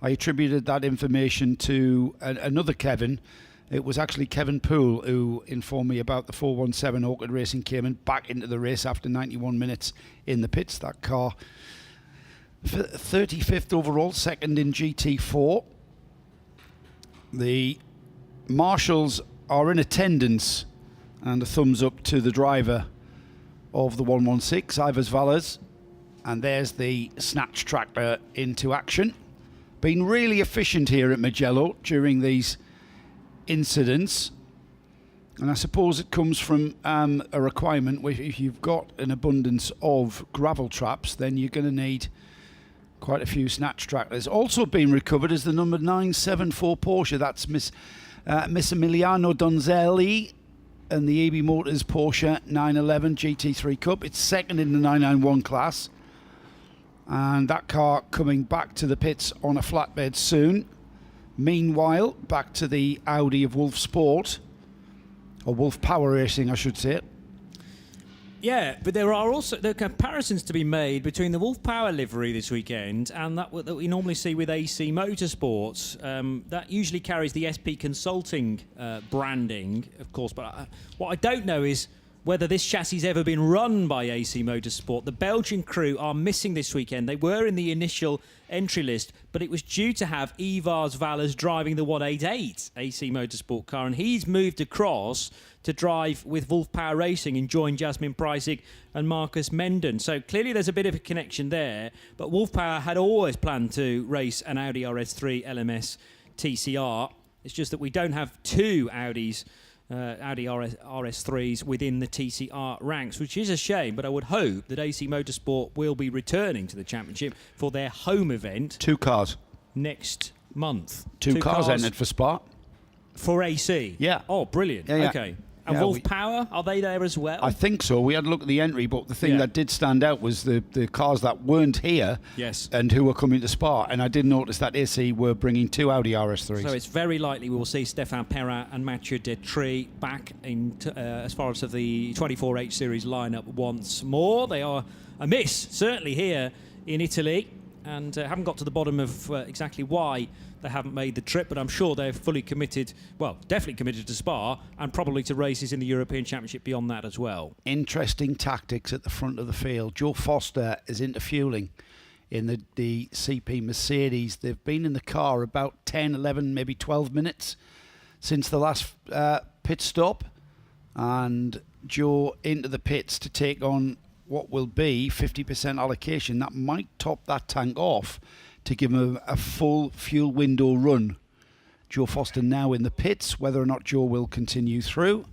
I attributed that information to another Kevin. It was actually Kevin Poole who informed me about the 417 Orchid Racing came in back into the race after 91 minutes in the pits. That car, 35th overall, second in GT4. The marshals are in attendance, and a thumbs up to the driver of the 116, Ivers Valers. And there's the snatch tractor into action. Been really efficient here at Mugello during these incidents, and I suppose it comes from a requirement where if you've got an abundance of gravel traps, then you're going to need quite a few snatch tractors. Also being recovered is the number 974 Porsche. That's Miss Emiliano Donzelli and the EB Motors Porsche 911 GT3 Cup. It's second in the 991 class, and that car coming back to the pits on a flatbed soon. Meanwhile, back to the Audi of Wolf Sport, or Wolf Power Racing, I should say. Yeah, but there are also comparisons to be made between the Wolf Power livery this weekend and that we normally see with AC Motorsports. That usually carries the SP Consulting branding, of course. But what I don't know is whether this chassis has ever been run by AC Motorsport. The Belgian crew are missing this weekend. They were in the initial entry list, but it was due to have Ivars Valers driving the 188 AC Motorsport car, and he's moved across to drive with Wolf Power Racing and join Jasmin Preissig and Marcus Menden. So clearly there's a bit of a connection there, but Wolf Power had always planned to race an Audi RS3 LMS TCR. It's just that we don't have two Audi RS3s within the TCR ranks, which is a shame, but I would hope that AC Motorsport will be returning to the championship for their home event. Two cars. Next month. Two cars entered for Spa. For AC? Yeah. Oh, brilliant. Yeah. Okay. And Wolf Power, are they there as well? I think so. We had a look at the entry, but the thing that did stand out was the cars that weren't here and who were coming to Spa. And I did notice that AC were bringing two Audi RS3s. So it's very likely we will see Stéphane Perrin and Mathieu Detry back in as far as the 24H Series lineup once more. They are a miss, certainly here in Italy, and haven't got to the bottom of exactly why they haven't made the trip, but I'm sure they're fully committed, well, definitely committed to Spa and probably to races in the European Championship beyond that as well. Interesting tactics at the front of the field. Joe Foster is into fueling in the CP Mercedes. They've been in the car about 10, 11, maybe 12 minutes since the last pit stop, and Joe into the pits to take on what will be 50% allocation. That might top that tank off to give him a full fuel window run. Joe Foster now in the pits. Whether or not Joe will continue through.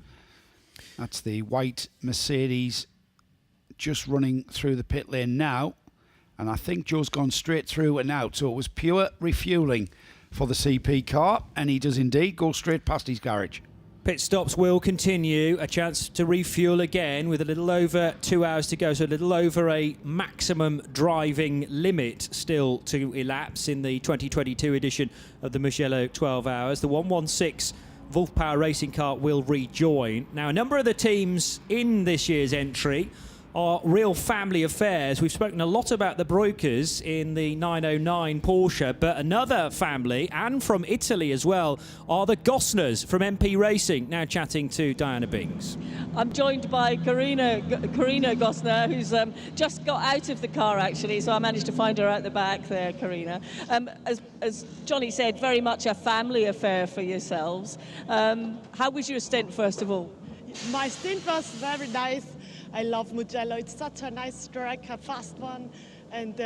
That's the white Mercedes just running through the pit lane now. And I think Joe's gone straight through and out. So it was pure refueling for the CP car. And he does indeed go straight past his garage. Pit stops will continue. A chance to refuel again with a little over 2 hours to go. So a little over a maximum driving limit still to elapse in the 2022 edition of the Mugello 12 Hours. The 116 Wolf Power Racing car will rejoin. Now, a number of the teams in this year's entry are real family affairs. We've spoken a lot about the Breukers in the 909 Porsche, but another family, and from Italy as well, are the Gosners from MP Racing. Now chatting to Diana Bings. I'm joined by Karina Gosner, who's just got out of the car, actually, so I managed to find her out the back there, Karina. As Johnny said, very much a family affair for yourselves. How was your stint, first of all? My stint was very nice. I love Mugello. It's such a nice track, a fast one, and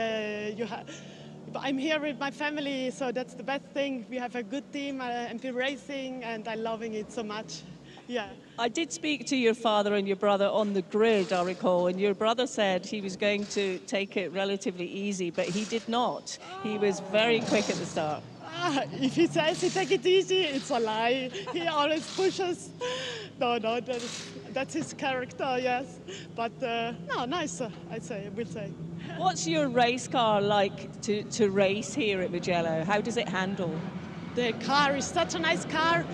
I'm here with my family, so that's the best thing. We have a good team, MP Racing, and I'm loving it so much. Yeah. I did speak to your father and your brother on the grid, I recall, and your brother said he was going to take it relatively easy, but he did not. He was very quick at the start. If he says he take it easy, it's a lie. He always pushes. No, that's his character, yes. But no, nice, I will say. What's your race car like to race here at Mugello? How does it handle? The car is such a nice car,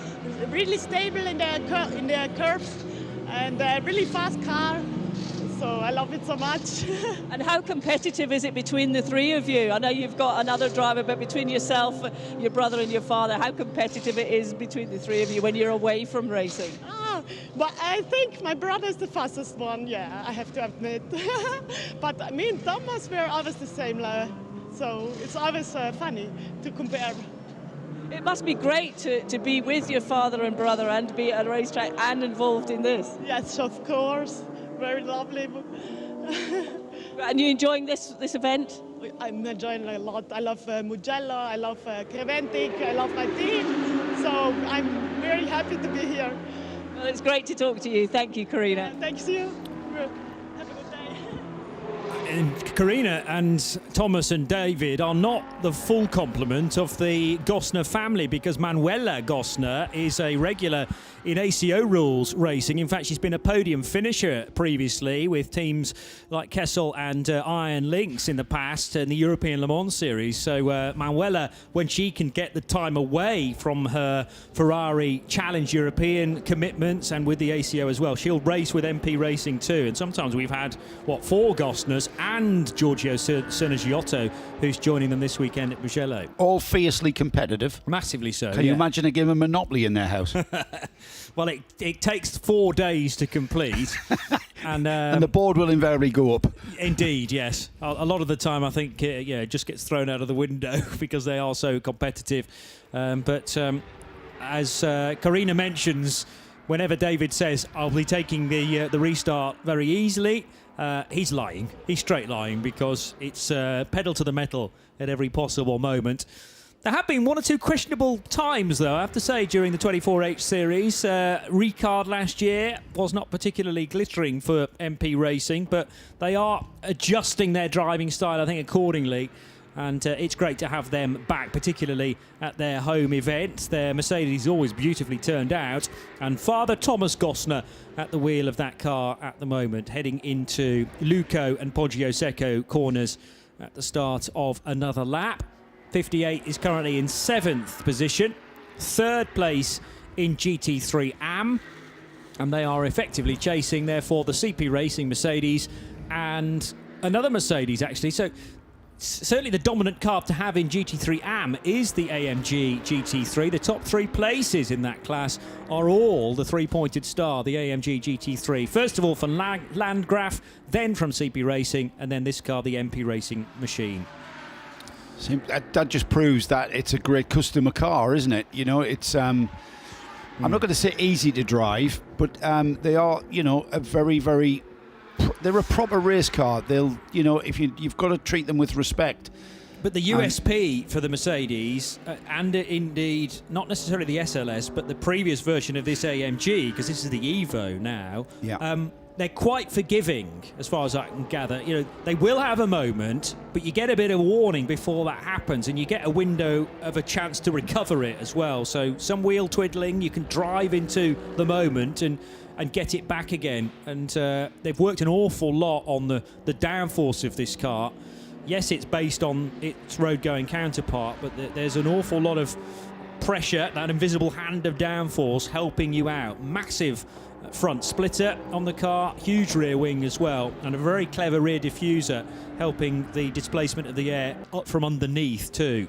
really stable in the curves, and a really fast car. So I love it so much. And how competitive is it between the three of you? I know you've got another driver, but between yourself, your brother and your father, how competitive it is between the three of you when you're away from racing? But I think my brother is the fastest one, yeah, I have to admit. But me and Thomas, we're always the same, so it's always funny to compare. It must be great to be with your father and brother and be at a racetrack and involved in this. Yes, of course. Very lovely. And you enjoying this event? I'm enjoying it a lot. I love Mugello, I love Creventic, I love my team. So I'm very happy to be here. Well, it's great to talk to you. Thank you, Karina. Thanks to you. Have a good day. And Karina and Thomas and David are not the full complement of the Gosner family, because Manuela Gosner is a regular in ACO rules racing. In fact, she's been a podium finisher previously with teams like Kessel and Iron Lynx in the past in the European Le Mans Series. So Manuela, when she can get the time away from her Ferrari Challenge European commitments and with the ACO as well, she'll race with MP Racing too. And sometimes we've had, 4 Gosners and Giorgio Sernagiotto, who's joining them this weekend at Mugello. All fiercely competitive. Massively so. Can you imagine a game of Monopoly in their house? Well, it takes 4 days to complete. and the board will invariably go up. Indeed, yes. A lot of the time, I think, it just gets thrown out of the window because they are so competitive. But as Karina mentions, whenever David says, I'll be taking the restart very easily, he's lying. He's straight lying, because it's pedal to the metal at every possible moment. There have been 1 or 2 questionable times, though, I have to say, during the 24H series. Ricard last year was not particularly glittering for MP Racing, but they are adjusting their driving style, I think, accordingly. And it's great to have them back, particularly at their home event. Their Mercedes is always beautifully turned out. And Father Thomas Gosner at the wheel of that car at the moment, heading into Luco and Poggio Secco corners at the start of another lap. 58 is currently in 7th position, 3rd place in GT3 AM, and they are effectively chasing, therefore, the CP Racing Mercedes and another Mercedes, actually. So certainly the dominant car to have in GT3 AM is the AMG GT3. The top 3 places in that class are all the 3-pointed star, the AMG GT3. First of all from Landgraf, then from CP Racing, and then this car, the MP Racing machine. That just proves that it's a great customer car, isn't it? You know, it's I'm not going to say easy to drive, but they are, a very, very. They're a proper race car. They'll, if you've got to treat them with respect. But the USP for the Mercedes, and indeed not necessarily the SLS, but the previous version of this AMG, because this is the Evo now. Yeah. They're quite forgiving, as far as I can gather. They will have a moment, but you get a bit of warning before that happens, and you get a window of a chance to recover it as well. So some wheel twiddling, you can drive into the moment and get it back again. And they've worked an awful lot on the downforce of this car. Yes, it's based on its road-going counterpart, but there's an awful lot of pressure, that invisible hand of downforce helping you out. Massive front splitter on the car, huge rear wing as well, and a very clever rear diffuser helping the displacement of the air up from underneath too.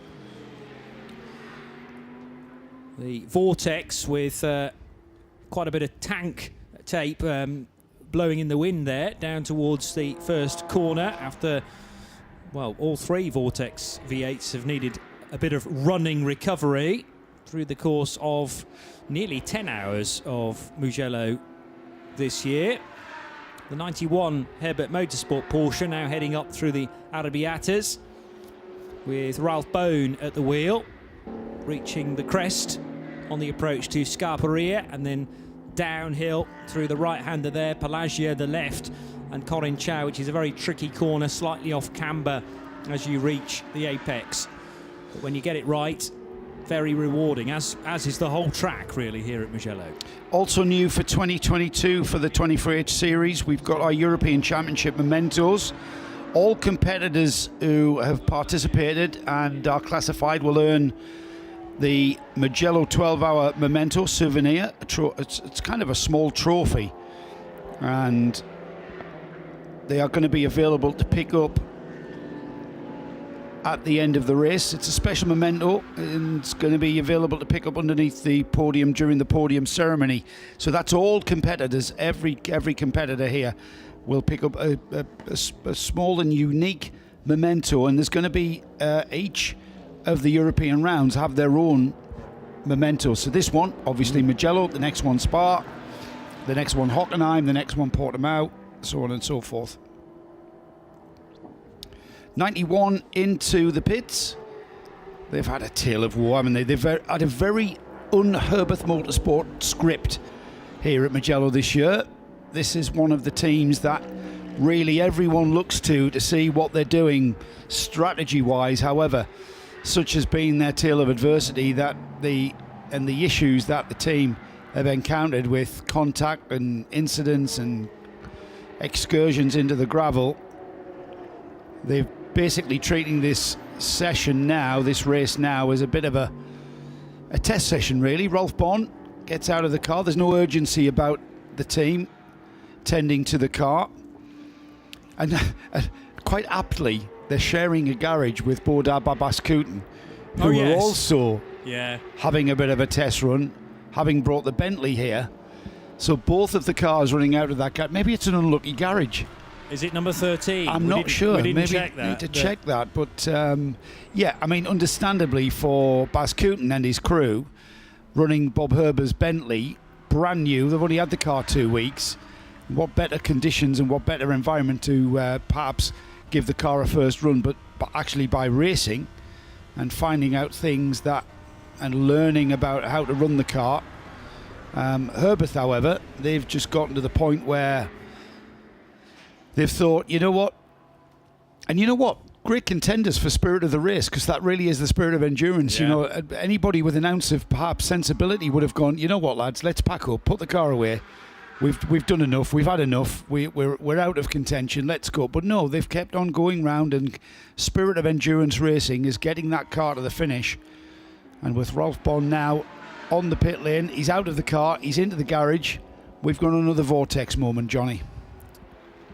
The Vortex with quite a bit of tank tape blowing in the wind there down towards the first corner after, well, all three Vortex V8s have needed a bit of running recovery through the course of nearly 10 hours of Mugello this year. The 91 Herbert Motorsport Porsche now heading up through the Arabiatas with Ralph Bone at the wheel, reaching the crest on the approach to Scarperia, and then downhill through the right-hander there, Pelagia the left, and Corin Chow, which is a very tricky corner, slightly off camber as you reach the apex. But when you get it right, very rewarding, as is the whole track really here at Mugello. Also new for 2022 for the 24H series, we've got our European Championship mementos. All competitors who have participated and are classified will earn the Mugello 12-hour memento souvenir. It's kind of a small trophy, and they are going to be available to pick up at the end of the race. It's a special memento, and it's going to be available to pick up underneath the podium during the podium ceremony. So that's all competitors. Every competitor here will pick up a small and unique memento, and there's going to be each of the European rounds have their own mementos. So this one, obviously Mugello, the next one Spa, the next one Hockenheim, the next one Portimao, so on and so forth. 91 into the pits. They've had a tale of woe, haven't they? They've had a very un-Herbert Motorsport script here at Mugello this year. This is one of the teams that really everyone looks to see what they're doing strategy-wise. However, such has been their tale of adversity and the issues that the team have encountered with contact and incidents and excursions into the gravel. They're basically treating this session now, this race now, as a bit of a test session really. Rolf Bon gets out of the car. There's no urgency about the team tending to the car, and quite aptly they're sharing a garage with Bodar Babaskuten, who are also having a bit of a test run, having brought the Bentley here. So both of the cars running out of that garage. Maybe it's an unlucky garage. Is it number 13? I'm not sure. We didn't Maybe check that. need to check that. But yeah, I mean, understandably for Baskuten and his crew, running Bob Herber's Bentley, brand new. They've only had the car 2 weeks. What better conditions and what better environment to perhaps give the car a first run, but actually by racing and finding out things that and learning about how to run the car. Herbert, however, they've just gotten to the point where they've thought, you know what? And you know what? Great contenders for spirit of the race, because that really is the spirit of endurance. Yeah. You know, anybody with an ounce of perhaps sensibility would have gone, you know what, lads, let's pack up, put the car away. We've done enough. We've had enough. We're out of contention. Let's go. But no, they've kept on going round, and spirit of endurance racing is getting that car to the finish. And with Rolf Bon now on the pit lane, he's out of the car. He's into the garage. We've got another Vortex moment, Johnny.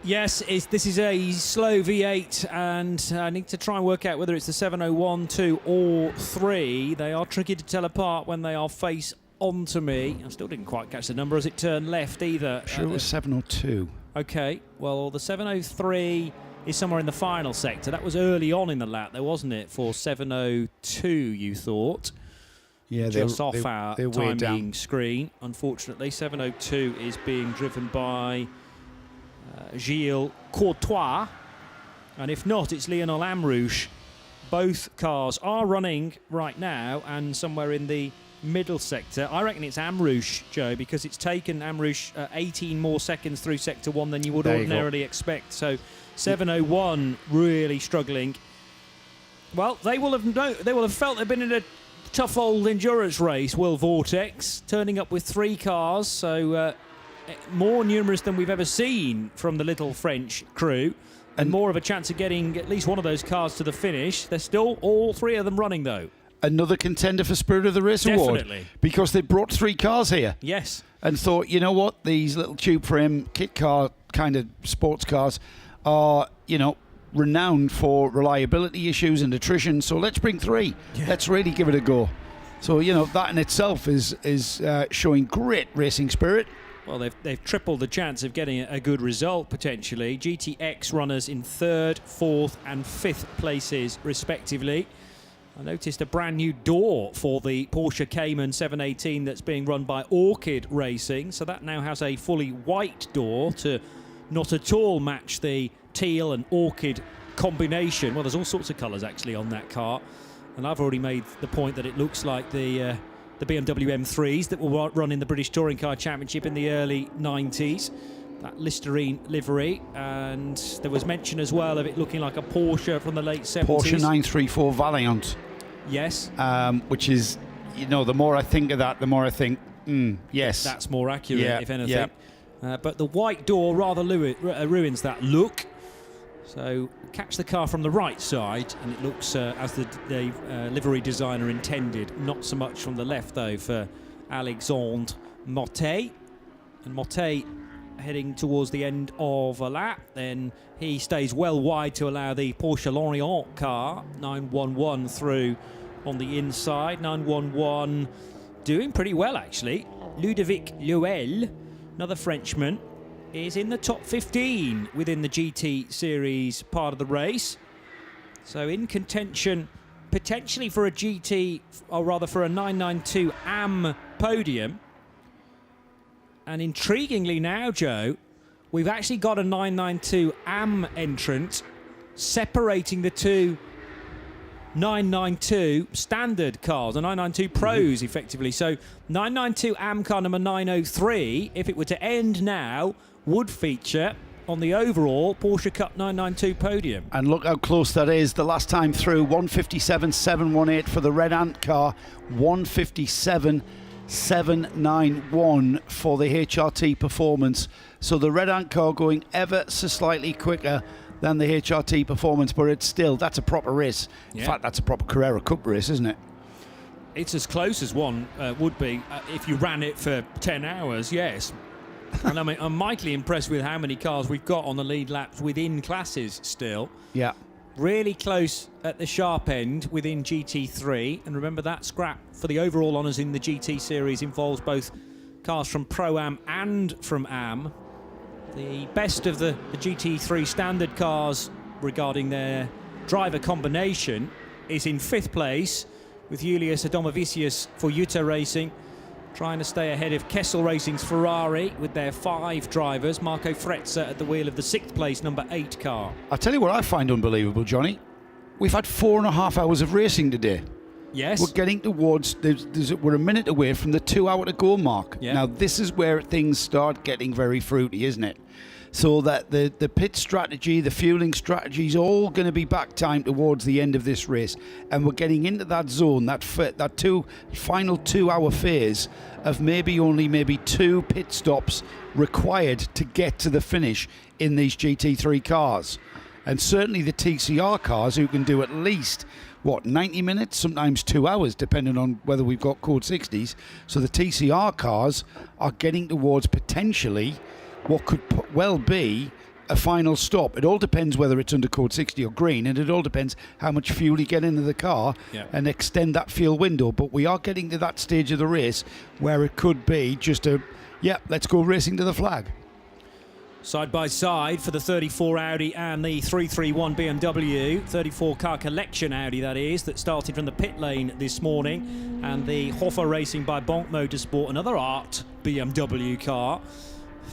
Yes, this is a slow V8, and I need to try and work out whether it's the 701, 2 or 3. They are tricky to tell apart when they are face onto me. I still didn't quite catch the number as it turned left either. Sure, it was 702. Okay, well, the 703 is somewhere in the final sector. That was early on in the lap, though, wasn't it, for 702, you thought? Yeah, just off our they're way timing down. screen. Unfortunately, 702 is being driven by Gilles Courtois, and if not, it's Lionel Amrouche. Both cars are running right now, and somewhere in the middle sector. I reckon it's Amrouche, Joe, because it's taken Amrouche 18 more seconds through sector 1 than you would ordinarily expect. So 701 really struggling. Well, they will have felt they've been in a tough old endurance race, will Vortex, turning up with 3 cars, so more numerous than we've ever seen from the little French crew, and more of a chance of getting at least one of those cars to the finish. They're still all 3 of them running, though. another contender for Spirit of the Race award. Definitely. Because they brought 3 cars here. Yes. And thought, you know what, these little tube frame kit car kind of sports cars are, renowned for reliability issues and attrition, so let's bring 3. Yeah. Let's really give it a go. So, that in itself is showing great racing spirit. Well, they've tripled the chance of getting a good result, potentially. GTX runners in 3rd, 4th and 5th places, respectively. I noticed a brand new door for the Porsche Cayman 718 that's being run by Orchid Racing. So that now has a fully white door to not at all match the teal and orchid combination. Well, there's all sorts of colours, actually, on that car. And I've already made the point that it looks like the BMW M3s that will run in the British Touring Car Championship in the early 90s. That Listerine livery. And there was mention as well of it looking like a Porsche from the late 70s. Porsche 934 Valiant. Yes. Which is, the more I think of that, the more I think, yes. That's more accurate, if anything. Yeah. But the white door rather ruins that look. So catch the car from the right side, and it looks as the livery designer intended. Not so much from the left, though, for Alexandre Mottet. And Mottet heading towards the end of a lap. Then he stays well wide to allow the Porsche Lorient car, 911, through on the inside. 911 doing pretty well, actually. Ludovic Luel, another Frenchman, is in the top 15 within the GT Series part of the race. So in contention, potentially for a GT, or rather for a 992 AM podium. And intriguingly now, Joe, we've actually got a 992 AM entrant separating the two 992 standard cars, the 992 Pros, effectively. So 992 AM car number 903, if it were to end now, would feature on the overall Porsche Cup 992 podium. And look how close that is. The last time through, 157.718 for the Red Ant car, 157.791 for the HRT Performance. So the Red Ant car going ever so slightly quicker than the HRT Performance, but that's a proper race. Yeah. In fact, that's a proper Carrera Cup race, isn't it? It's as close as one would be if you ran it for 10 hours, yes. And I'm mightily impressed with how many cars we've got on the lead laps within classes still. Yeah. Really close at the sharp end within GT3. And remember, that scrap for the overall honours in the GT Series involves both cars from Pro-Am and from Am. The best of the GT3 standard cars regarding their driver combination is in 5th place with Julius Adomavicius for Jutta Racing, trying to stay ahead of Kessel Racing's Ferrari with their 5 drivers. Marco Frezza at the wheel of the 6th place number 8 car. I'll tell you what I find unbelievable, Johnny. We've had 4.5 hours of racing today. Yes. We're getting towards, we're a minute away from the 2 hour to go mark. Yeah. Now, this is where things start getting very fruity, isn't it? So that the pit strategy, the fueling strategy is all going to be back time towards the end of this race. And we're getting into that zone, that final 2 hour phase of maybe 2 pit stops required to get to the finish in these GT3 cars. And certainly the TCR cars, who can do at least 90 minutes, sometimes 2 hours, depending on whether we've got code 60s. So the TCR cars are getting towards potentially what could well be a final stop. It all depends whether it's under code 60 or green, and it all depends how much fuel you get into the car and extend that fuel window. But we are getting to that stage of the race where it could be just let's go racing to the flag. Side by side for the 34 Audi and the 331 BMW, 34 car collection Audi that is, that started from the pit lane this morning, and the Hoffa Racing by Bonk Motorsport, another art BMW car,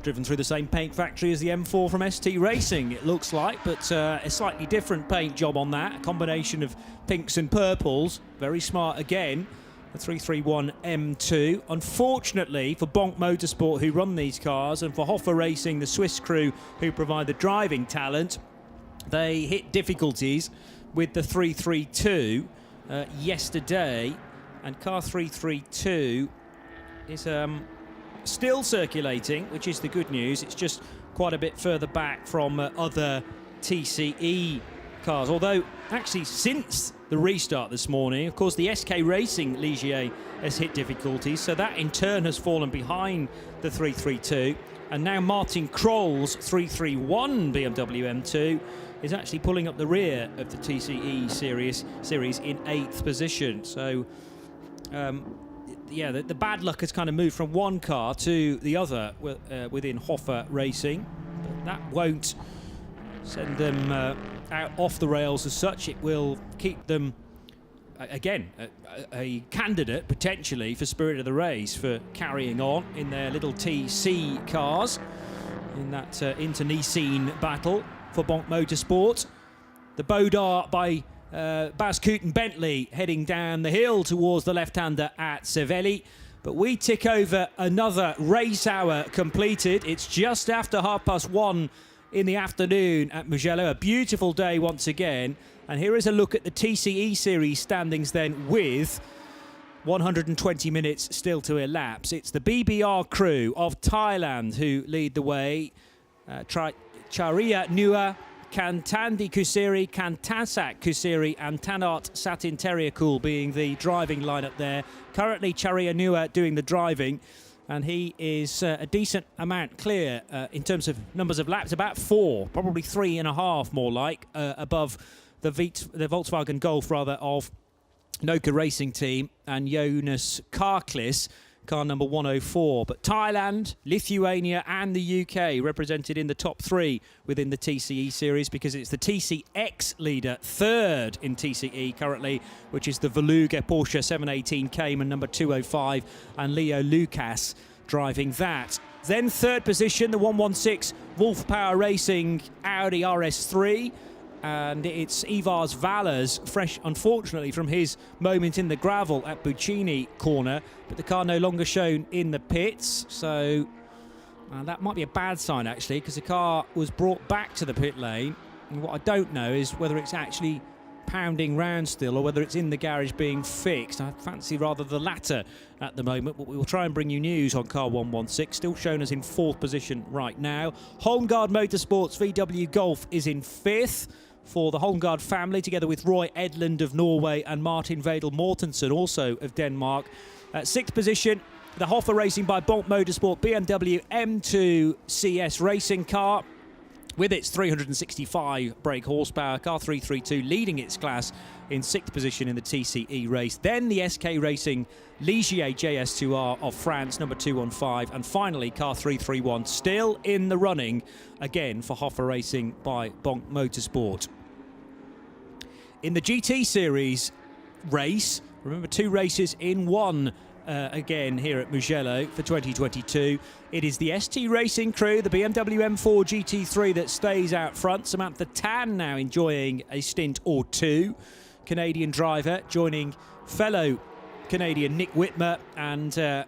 driven through the same paint factory as the M4 from ST Racing, it looks like, but a slightly different paint job on that, a combination of pinks and purples, very smart again. The 331 M2. Unfortunately for Bonk Motorsport, who run these cars, and for Hoffa Racing, the Swiss crew who provide the driving talent, they hit difficulties with the 332 yesterday, and car 332 is still circulating, which is the good news. It's just quite a bit further back from other TCE cars. Although, actually, since the restart this morning, of course, the SK Racing Ligier has hit difficulties, so that in turn has fallen behind the 332. And now Martin Kroll's 331 BMW M2 is actually pulling up the rear of the TCE series in 8th position. So, yeah, the bad luck has kind of moved from one car to the other within Hoffa Racing. But that won't send them out off the rails as such. It will keep them, again, a candidate potentially for Spirit of the Race for carrying on in their little TC cars in that internecine battle for Bonk Motorsport. The Bodar by Hankook and Bentley heading down the hill towards the left-hander at Cervelli. But we tick over another race hour completed. It's just after 1:30 in the afternoon at Mugello. A beautiful day once again. And here is a look at the TCE series standings then, with 120 minutes still to elapse. It's the BBR crew of Thailand who lead the way. Charia Nua, Kantandi Kusiri, Kantasak Kusiri and Tanart Satinteriakul being the driving lineup there. Currently Charia Nua doing the driving, and he is a decent amount clear in terms of numbers of laps, about 4, probably 3.5 more like, above the Volkswagen Golf rather of Noka Racing Team and Jonas Karklis, car number 104. But Thailand, Lithuania and the UK represented in the top 3 within the TCE series, because it's the TCX leader, 3rd in TCE currently, which is the Veluga Porsche 718 Cayman number 205, and Leo Lucas driving that. Then 3rd position, the 116 Wolf Power Racing Audi RS3. And it's Ivars Valers, fresh, unfortunately, from his moment in the gravel at Buccini corner. But the car no longer shown in the pits. So that might be a bad sign, actually, because the car was brought back to the pit lane. And what I don't know is whether it's actually pounding round still or whether it's in the garage being fixed. I fancy rather the latter at the moment, but we will try and bring you news on car 116, still shown as in 4th position right now. Holmgaard Motorsports VW Golf is in 5th for the Holmgaard family, together with Roy Edlund of Norway and Martin Vedel Mortensen, also of Denmark. 6th position, the Hoffa Racing by Bonk Motorsport BMW M2 CS racing car, with its 365 brake horsepower. Car 332 leading its class in 6th position in the TCE race. Then the SK Racing Ligier JS2R of France, number 215. And finally, car 331 still in the running, again for Hoffa Racing by Bonk Motorsport. In the GT Series race, remember 2 races in 1 again here at Mugello for 2022. It is the ST Racing crew, the BMW M4 GT3 that stays out front. Samantha Tan now enjoying a stint or 2. Canadian driver joining fellow Canadian Nick Whitmer and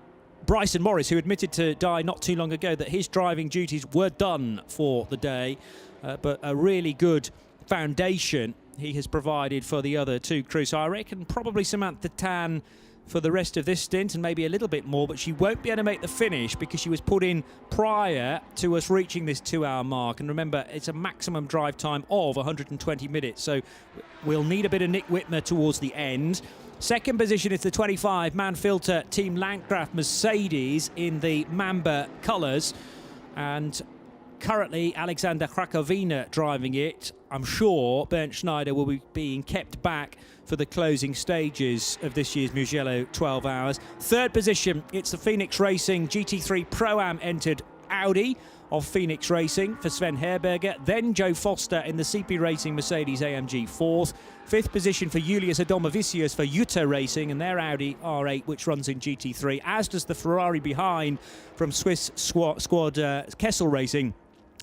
Bryson Morris, who admitted to Di not too long ago that his driving duties were done for the day. But a really good foundation he has provided for the other 2 crews. So I reckon probably Samantha Tan for the rest of this stint and maybe a little bit more, but she won't be able to make the finish because she was put in prior to us reaching this 2-hour mark. And remember, it's a maximum drive time of 120 minutes, so we'll need a bit of Nick Whitmer towards the end. 2nd position is the 25 Manfilter Team Landgraf Mercedes in the Mamba colours, and currently Alexander Krakowina driving it. I'm sure Bernd Schneider will be being kept back for the closing stages of this year's Mugello 12 Hours. 3rd position, it's the Phoenix Racing GT3 Pro-Am entered Audi of Phoenix Racing for Sven Herberger. Then Joe Foster in the CP Racing Mercedes AMG 4th. 5th position for Julius Adomavicius for Jutta Racing and their Audi R8, which runs in GT3, as does the Ferrari behind from Swiss squad Kessel Racing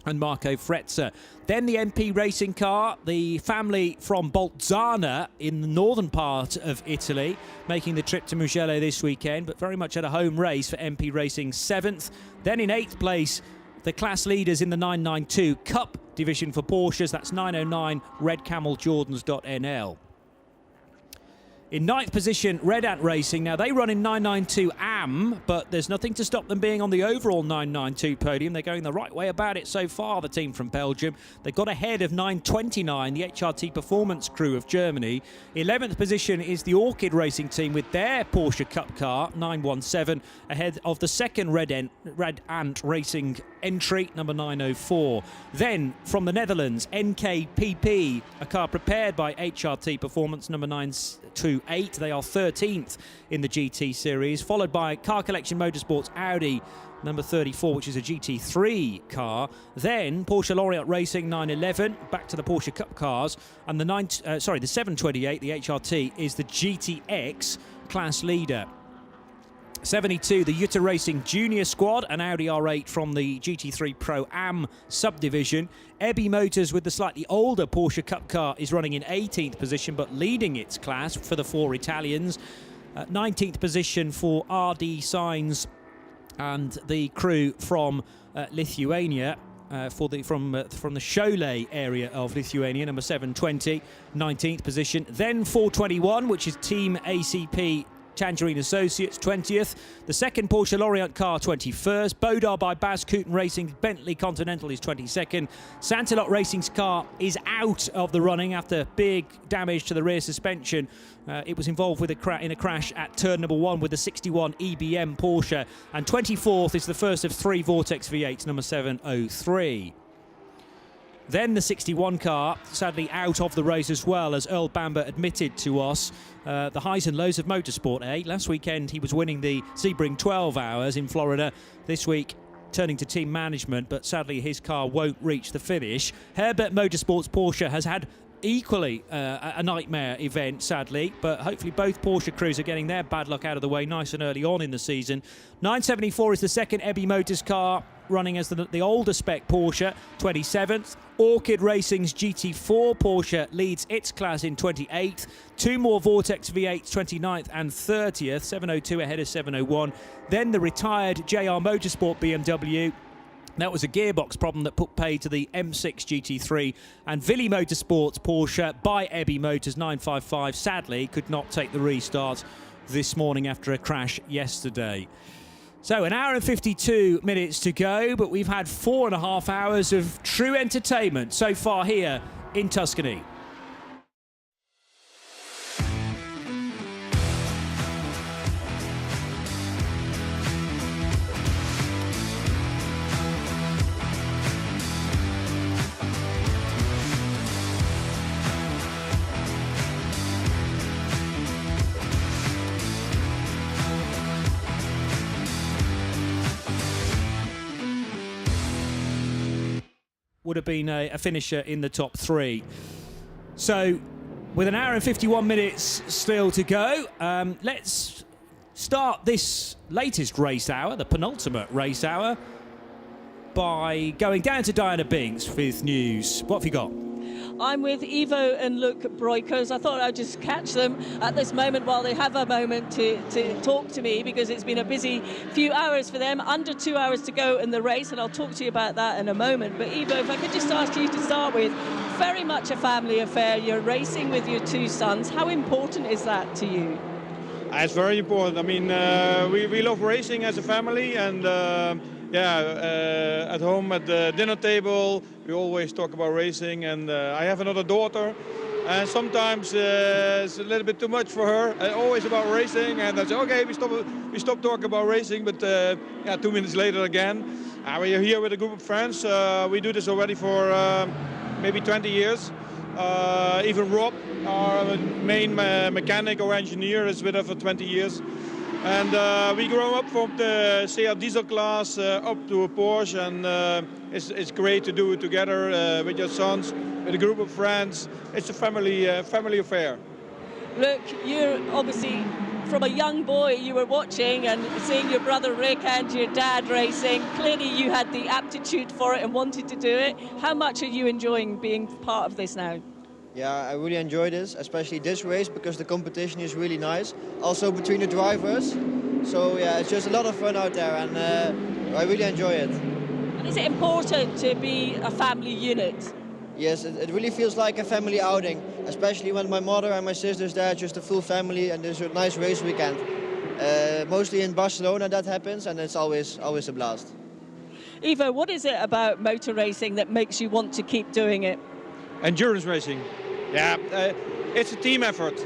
and Marco Frezza. Then the MP Racing car, the family from Bolzano in the northern part of Italy, making the trip to Mugello this weekend, but very much at a home race for MP Racing 7th. Then in 8th place, the class leaders in the 992 Cup division for Porsches, that's 909 Red Camel Jordans.nl. In 9th position, Red Ant Racing. Now, they run in 992 Ab Pro-Am, but there's nothing to stop them being on the overall 992 podium. They're going the right way about it so far, the team from Belgium. They got ahead of 929, the HRT Performance crew of Germany. 11th position is the Orchid Racing team with their Porsche Cup car, 917, ahead of the second Red Ant Racing entry, number 904. Then, from the Netherlands, NKPP, a car prepared by HRT Performance, number 928. They are 13th in the GT series, followed by Car Collection Motorsports Audi, number 34, which is a GT3 car. Then Porsche Laureate Racing 911, back to the Porsche Cup cars, and the 728, the HRT, is the GTX class leader. 72, the Jutta Racing Junior Squad, an Audi R8 from the GT3 Pro-Am subdivision. Ebby Motors with the slightly older Porsche Cup car is running in 18th position, but leading its class for the 4 Italians. 19th position for RD Signs and the crew from Lithuania. From the Cholet area of Lithuania, number 720, 19th position. Then 421, which is Team ACP Tangerine Associates, 20th. The second Porsche Laureate car, 21st. Bodar by Bas Kooten Racing Bentley Continental is 22nd. Santilot Racing's car is out of the running after big damage to the rear suspension. It was involved with in a crash at turn number 1 with the 61 EBM Porsche. And 24th is the first of 3 Vortex V8s, number 703. Then the 61 car, sadly out of the race as well, as Earl Bamber admitted to us. The highs and lows of motorsport, eh? Last weekend he was winning the Sebring 12 hours in Florida. This week turning to team management, but sadly his car won't reach the finish. Herbert Motorsports Porsche has had equally a nightmare event, sadly, but hopefully both Porsche crews are getting their bad luck out of the way nice and early on in the season. 974 is the second Ebby Motors car, running as the older spec Porsche, 27th. Orchid Racing's GT4 Porsche leads its class in 28th. 2 more Vortex V8s, 29th and 30th, 702 ahead of 701. Then the retired JR Motorsport BMW. That was a gearbox problem that put pay to the M6 GT3. And Villi Motorsports Porsche by Ebby Motors 955 sadly could not take the restart this morning after a crash yesterday. So an hour and 52 minutes to go, but we've had 4.5 hours of true entertainment so far here in Tuscany. Would have been a finisher in the top 3. So with an hour and 51 minutes still to go, let's start this latest race hour, the penultimate race hour, by going down to Diana Binks with news. What have you got? I'm with Ivo and Luke Broikos. I thought I'd just catch them at this moment while they have a moment to talk to me, because it's been a busy few hours for them. Under 2 hours to go in the race, and I'll talk to you about that in a moment. But Ivo, if I could just ask you to start with, very much a family affair. You're racing with your 2 sons. How important is that to you? It's very important. I mean, we love racing as a family, and at home at the dinner table, we always talk about racing. And I have another daughter, and sometimes it's a little bit too much for her. Always about racing, and I say, okay, we stop talking about racing. But 2 minutes later again, we are here with a group of friends. We do this already for maybe 20 years. Even Rob, our main mechanic or engineer, is with us for 20 years. And we grew up from the CR diesel class up to a Porsche, and it's great to do it together with your sons, with a group of friends. It's a family affair. Look, you're obviously, from a young boy, you were watching and seeing your brother Rick and your dad racing. Clearly you had the aptitude for it and wanted to do it. How much are you enjoying being part of this now? Yeah, I really enjoy this, especially this race, because the competition is really nice. Also between the drivers. So yeah, it's just a lot of fun out there, and I really enjoy it. And is it important to be a family unit? Yes, it really feels like a family outing, especially when my mother and my sister's there, just a full family, and there's a nice race weekend. Mostly in Barcelona that happens, and it's always a blast. Ivo, what is it about motor racing that makes you want to keep doing it? Endurance racing. Yeah, it's a team effort.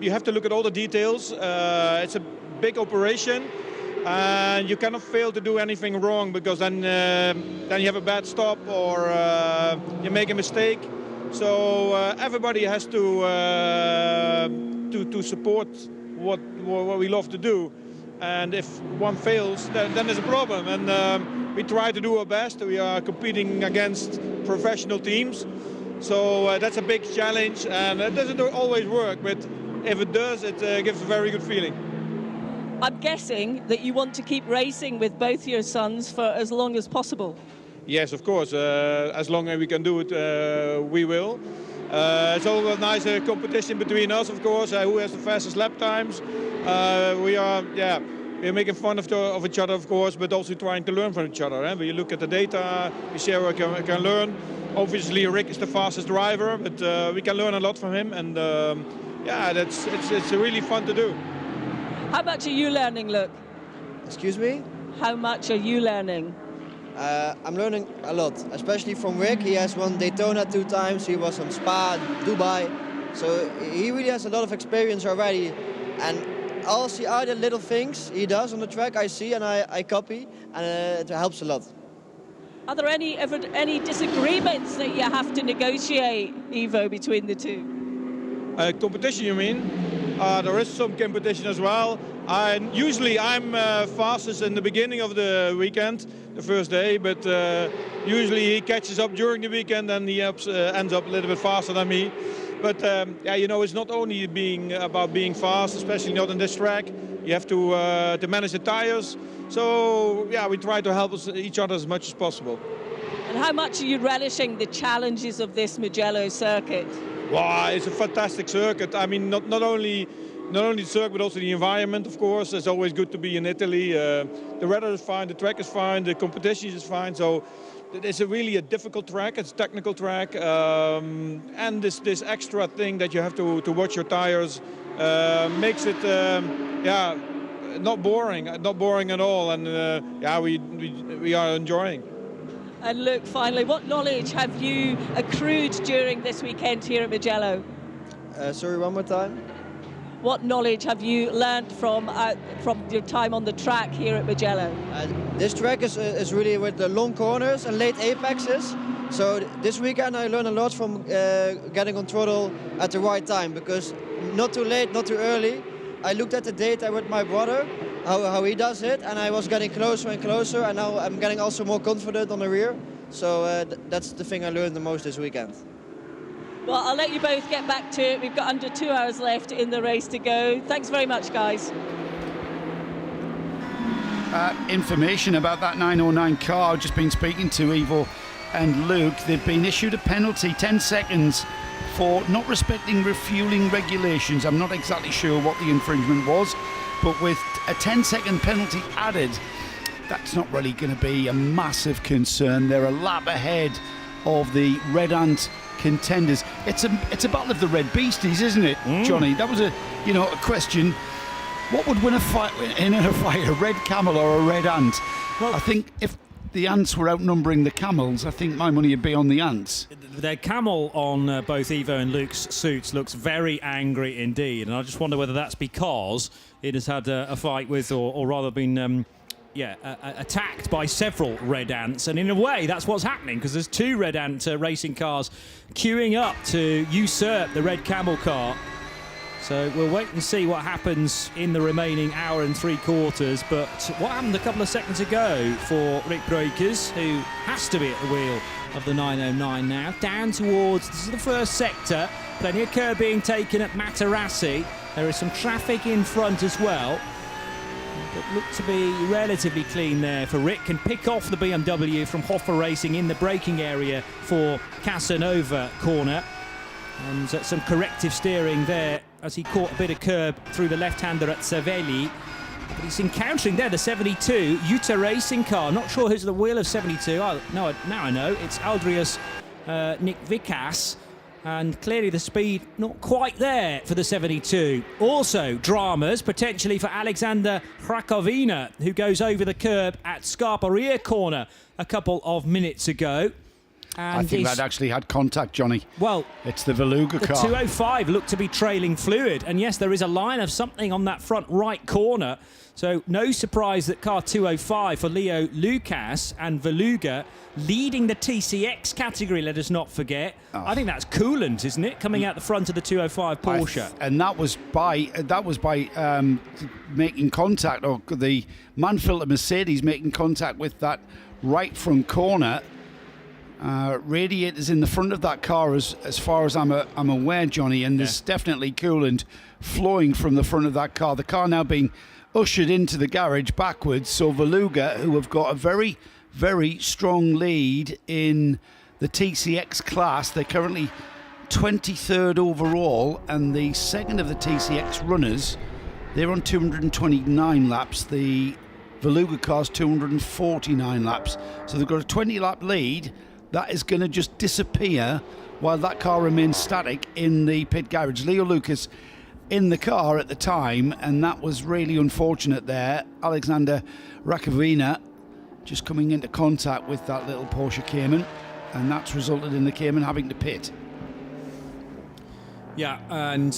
You have to look at all the details. It's a big operation, and you cannot fail to do anything wrong, because then you have a bad stop or you make a mistake. So everybody has to support what we love to do. And if one fails, then there's a problem. And we try to do our best. We are competing against professional teams. So that's a big challenge, and it doesn't always work, but if it does, it gives a very good feeling. I'm guessing that you want to keep racing with both your sons for as long as possible. Yes, of course. As long as we can do it, we will. It's always a nice competition between us, of course. Who has the fastest lap times? We're making fun of each other, of course, but also trying to learn from each other. We look at the data, we share what we can learn. Obviously, Rick is the fastest driver, but we can learn a lot from him, and it's really fun to do. How much are you learning, Luke? Excuse me? How much are you learning? I'm learning a lot, especially from Rick. He has won Daytona 2 times, he was on Spa, Dubai, so he really has a lot of experience already. And all the other little things he does on the track I see and I copy, and it helps a lot. Are there any disagreements that you have to negotiate, Ivo, between the two? Competition, you mean? There is some competition as well. Usually I'm fastest in the beginning of the weekend, the first day, but usually he catches up during the weekend and he ends up a little bit faster than me. But it's not only about being fast, especially not on this track. You have to manage the tires. So we try to help each other as much as possible. And how much are you relishing the challenges of this Mugello circuit? Wow, it's a fantastic circuit. I mean, not only the circuit, but also the environment, of course. It's always good to be in Italy. The weather is fine, the track is fine, the competition is fine. So it's really a difficult track. It's a technical track, and this extra thing that you have to watch your tires makes it not boring at all. And we are enjoying. And look, finally, what knowledge have you accrued during this weekend here at Mugello? Sorry, one more time. What knowledge have you learned from your time on the track here at Mugello? This track is really with the long corners and late apexes. So this weekend I learned a lot from getting on throttle at the right time, because not too late, not too early. I looked at the data with my brother, how he does it, and I was getting closer and closer, and now I'm getting also more confident on the rear. So that's the thing I learned the most this weekend. Well, I'll let you both get back to it. We've got under 2 hours left in the race to go. Thanks very much, guys. Information about that 909 car. I've just been speaking to Ivo and Luke. They've been issued a penalty, 10 seconds, for not respecting refueling regulations. I'm not exactly sure what the infringement was, but with a 10-second penalty added, that's not really going to be a massive concern. They're a lap ahead of the Red Ant contenders. It's a battle of the red beasties, isn't it, Johnny? That was a question. What would win a fight in a fight, a red camel or a red ant? Well, I think if the ants were outnumbering the camels, I think my money would be on the ants. The camel on both Ivo and Luke's suits looks very angry indeed, and I just wonder whether that's because it has had a fight with, or rather been attacked by several red ants, and in a way that's what's happening, because there's 2 red ant racing cars queuing up to usurp the red camel car. So we'll wait and see what happens in the remaining hour and 3/4. But what happened a couple of seconds ago for Rick Breukers, who has to be at the wheel of the 909 now, down towards, this is the first sector, plenty of curb being taken at Materassi. There is some traffic in front as well, but look to be relatively clean there for Rick. Can pick off the BMW from Hoffer Racing in the braking area for Casanova corner. And some corrective steering there as he caught a bit of curb through the left-hander at Savelli. But he's encountering there the 72 Utah Racing car. Not sure who's at the wheel of 72. Oh, no, now I know. It's Aldrius Nick Vikas. And clearly the speed not quite there for the 72. Also dramas potentially for Alexander Rakovina, who goes over the curb at Scarpa rear corner a couple of minutes ago. And I think that actually had contact, Johnny. Well, it's the Veluga the car. 205 looked to be trailing fluid. And yes, there is a line of something on that front right corner. So no surprise that car 205 for Leo Lucas and Veluga leading the TCX category, let us not forget. I think that's coolant, isn't it? Coming out the front of the 205 Porsche. And that was by making contact, or the Manfilter Mercedes making contact with that right front corner. Radiators in the front of that car, as far as I'm aware, Johnny, and there's definitely coolant flowing from the front of that car. The car now being ushered into the garage backwards. So Veluga, who have got a very, very strong lead in the TCX class, they're currently 23rd overall, and the second of the TCX runners, they're on 229 laps. The Veluga car's 249 laps. So they've got a 20-lap lead. That is going to just disappear while that car remains static in the pit garage. Leo Lucas in the car at the time, and that was really unfortunate there. Alexander Rakovina just coming into contact with that little Porsche Cayman, and that's resulted in the Cayman having to pit. Yeah, and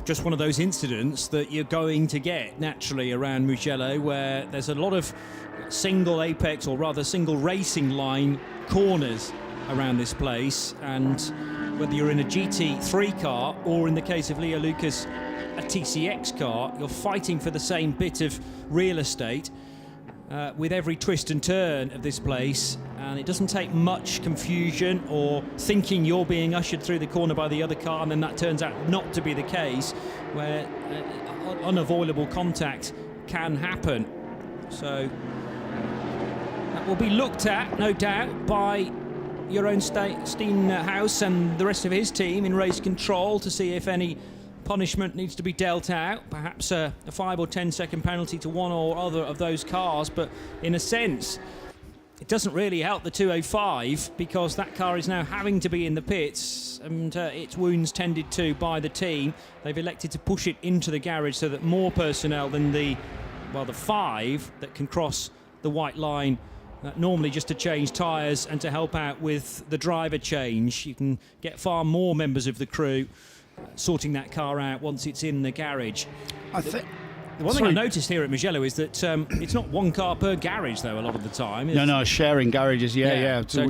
just one of those incidents that you're going to get naturally around Mugello, where there's a lot of single apex, or rather single racing line corners around this place, and whether you're in a GT3 car or, in the case of Leo Lucas, a TCX car, you're fighting for the same bit of real estate with every twist and turn of this place, and it doesn't take much confusion or thinking you're being ushered through the corner by the other car and then that turns out not to be the case, where unavoidable contact can happen. So that will be looked at, no doubt, by your own Steenhouse and the rest of his team in race control to see if any punishment needs to be dealt out, perhaps a 5 or 10 second penalty to one or other of those cars. But in a sense, it doesn't really help the 205, because that car is now having to be in the pits, and its wounds tended to by the team. They've elected to push it into the garage so that more personnel than the 5 that can cross the white line normally just to change tyres and to help out with the driver change. You can get far more members of the crew sorting that car out once it's in the garage. The one thing I noticed here at Mugello is that it's not one car per garage, though, a lot of the time. No, sharing garages, yeah. So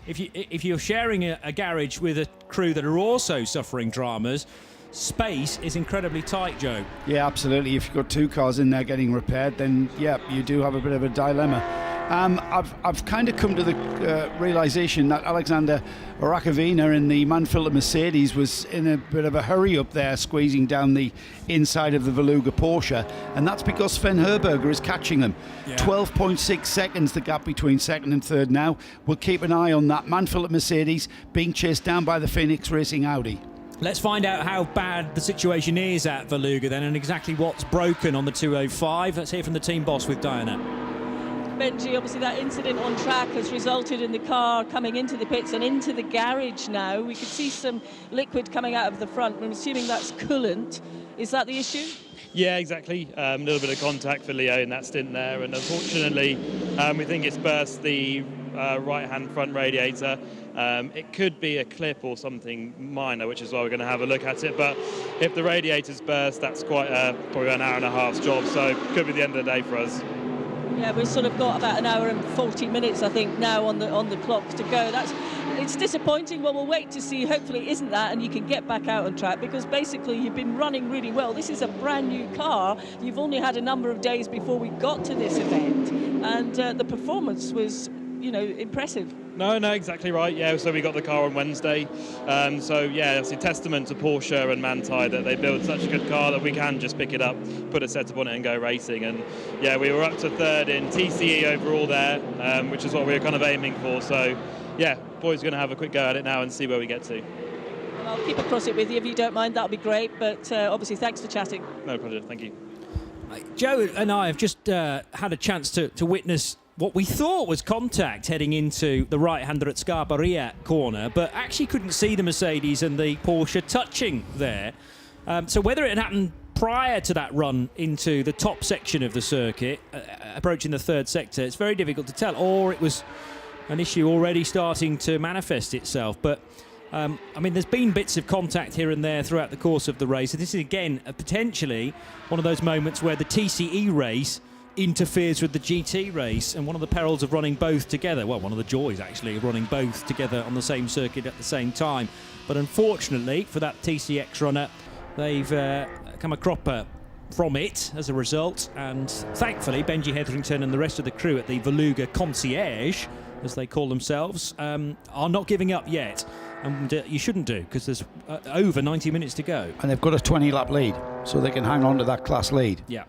if you're sharing a garage with a crew that are also suffering dramas, space is incredibly tight, Joe. Yeah, absolutely. If you've got 2 cars in there getting repaired, then yeah, you do have a bit of a dilemma. I've kind of come to the realisation that Alexander Rakovina in the Manfilter Mercedes was in a bit of a hurry up there, squeezing down the inside of the Veluga Porsche, and that's because Sven Herberger is catching them. 12.6 seconds the gap between second and third now. We'll keep an eye on that Manfilter Mercedes being chased down by the Phoenix Racing Audi. Let's find out how bad the situation is at Veluga then, and exactly what's broken on the 205. Let's hear from the team boss with Diana. Benji, obviously that incident on track has resulted in the car coming into the pits and into the garage now. We could see some liquid coming out of the front. I'm assuming that's coolant. Is that the issue? Yeah, exactly. A little bit of contact for Leo in that stint there, and unfortunately we think it's burst the right-hand front radiator. It could be a clip or something minor, which is why we're going to have a look at it. But if the radiator's burst, that's quite probably an hour and a half's job, so it could be the end of the day for us. Yeah, we've sort of got about an hour and 40 minutes, I think, now on the clock to go. It's disappointing. Well, we'll wait to see. Hopefully it isn't that, and you can get back out on track, because basically you've been running really well. This is a brand new car. You've only had a number of days before we got to this event, and the performance was, impressive. No, exactly right. Yeah, so we got the car on Wednesday. So yeah, it's a testament to Porsche and Manthey that they build such a good car that we can just pick it up, put a setup on it and go racing. And yeah, we were up to third in TCE overall there, which is what we were kind of aiming for. So yeah, boys are going to have a quick go at it now and see where we get to. Well, I'll keep across it with you if you don't mind. That'll be great. But obviously, thanks for chatting. No problem. Thank you. Joe and I have just had a chance to witness what we thought was contact heading into the right-hander at Scarparia corner, but actually couldn't see the Mercedes and the Porsche touching there. So whether it happened prior to that run into the top section of the circuit, approaching the third sector, it's very difficult to tell, or it was an issue already starting to manifest itself. But I mean, there's been bits of contact here and there throughout the course of the race. And this is, again, potentially one of those moments where the TCE race interferes with the GT race, and one of the perils of running both together. Well, one of the joys, actually, of running both together on the same circuit at the same time. But unfortunately, for that TCX runner, they've come a cropper from it as a result. And thankfully, Benji Hetherington and the rest of the crew at the Veluga Concierge, as they call themselves, are not giving up yet. And you shouldn't do, because there's over 90 minutes to go. And they've got a 20-lap lead, so they can hang on to that class lead. Yeah.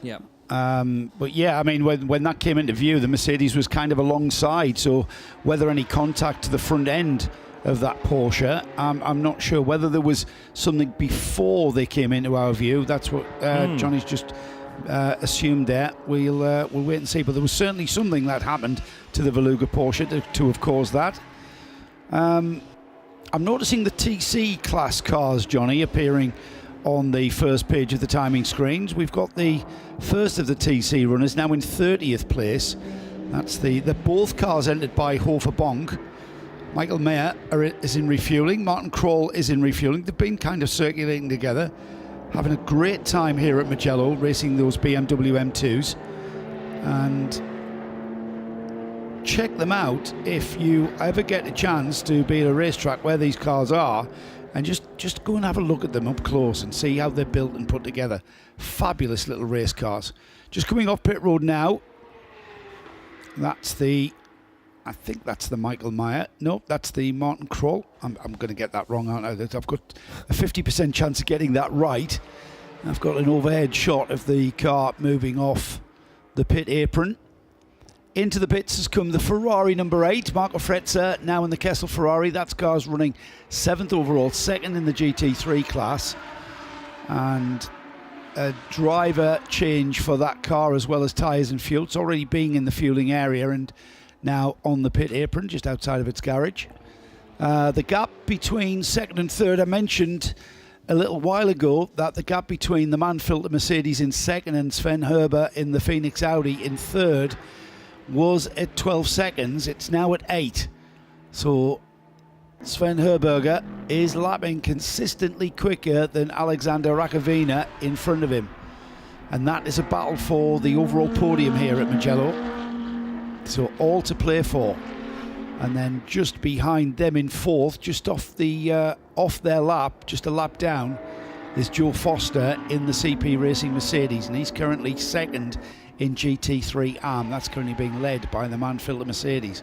Yeah. But yeah, I mean, when that came into view, the Mercedes was kind of alongside, so whether any contact to the front end of that Porsche, I'm not sure. Whether there was something before they came into our view, that's what Johnny's just assumed there. We'll wait and see, but there was certainly something that happened to the Veluga Porsche to have caused that. I'm noticing the TC class cars, Johnny, appearing on the first page of the timing screens. We've got the first of the TC runners now in 30th place. That's the both cars entered by Hofer Bonk. Michael Mayer is in refueling. Martin Kroll is in refueling. They've been kind of circulating together, having a great time here at Mugello, racing those BMW M2s. And check them out if you ever get a chance to be at a racetrack where these cars are, and just go and have a look at them up close and see how they're built and put together. Fabulous little race cars. Just coming off pit road now. I think that's the Michael Mayer. No, that's the Martin Kroll. I'm going to get that wrong, aren't I? I've got a 50% chance of getting that right. I've got an overhead shot of the car moving off the pit apron. Into the pits has come the Ferrari number 8, Marco Frezza, now in the Kessel Ferrari. That car's running 7th overall, 2nd in the GT3 class. And a driver change for that car, as well as tyres and fuel. It's already being in the fueling area and now on the pit apron, just outside of its garage. The gap between 2nd and 3rd, I mentioned a little while ago that the gap between the Manfilter Mercedes in 2nd and Sven Herber in the Phoenix Audi in 3rd was at 12 seconds. It's now at 8. So Sven Herberger is lapping consistently quicker than Alexander Rakovina in front of him. And that is a battle for the overall podium here at Mugello. So all to play for. And then just behind them in 4th, just off their lap, just a lap down, is Joe Foster in the CP Racing Mercedes. And he's currently 2nd in GT3 ARM. That's currently being led by the Manfilter Mercedes.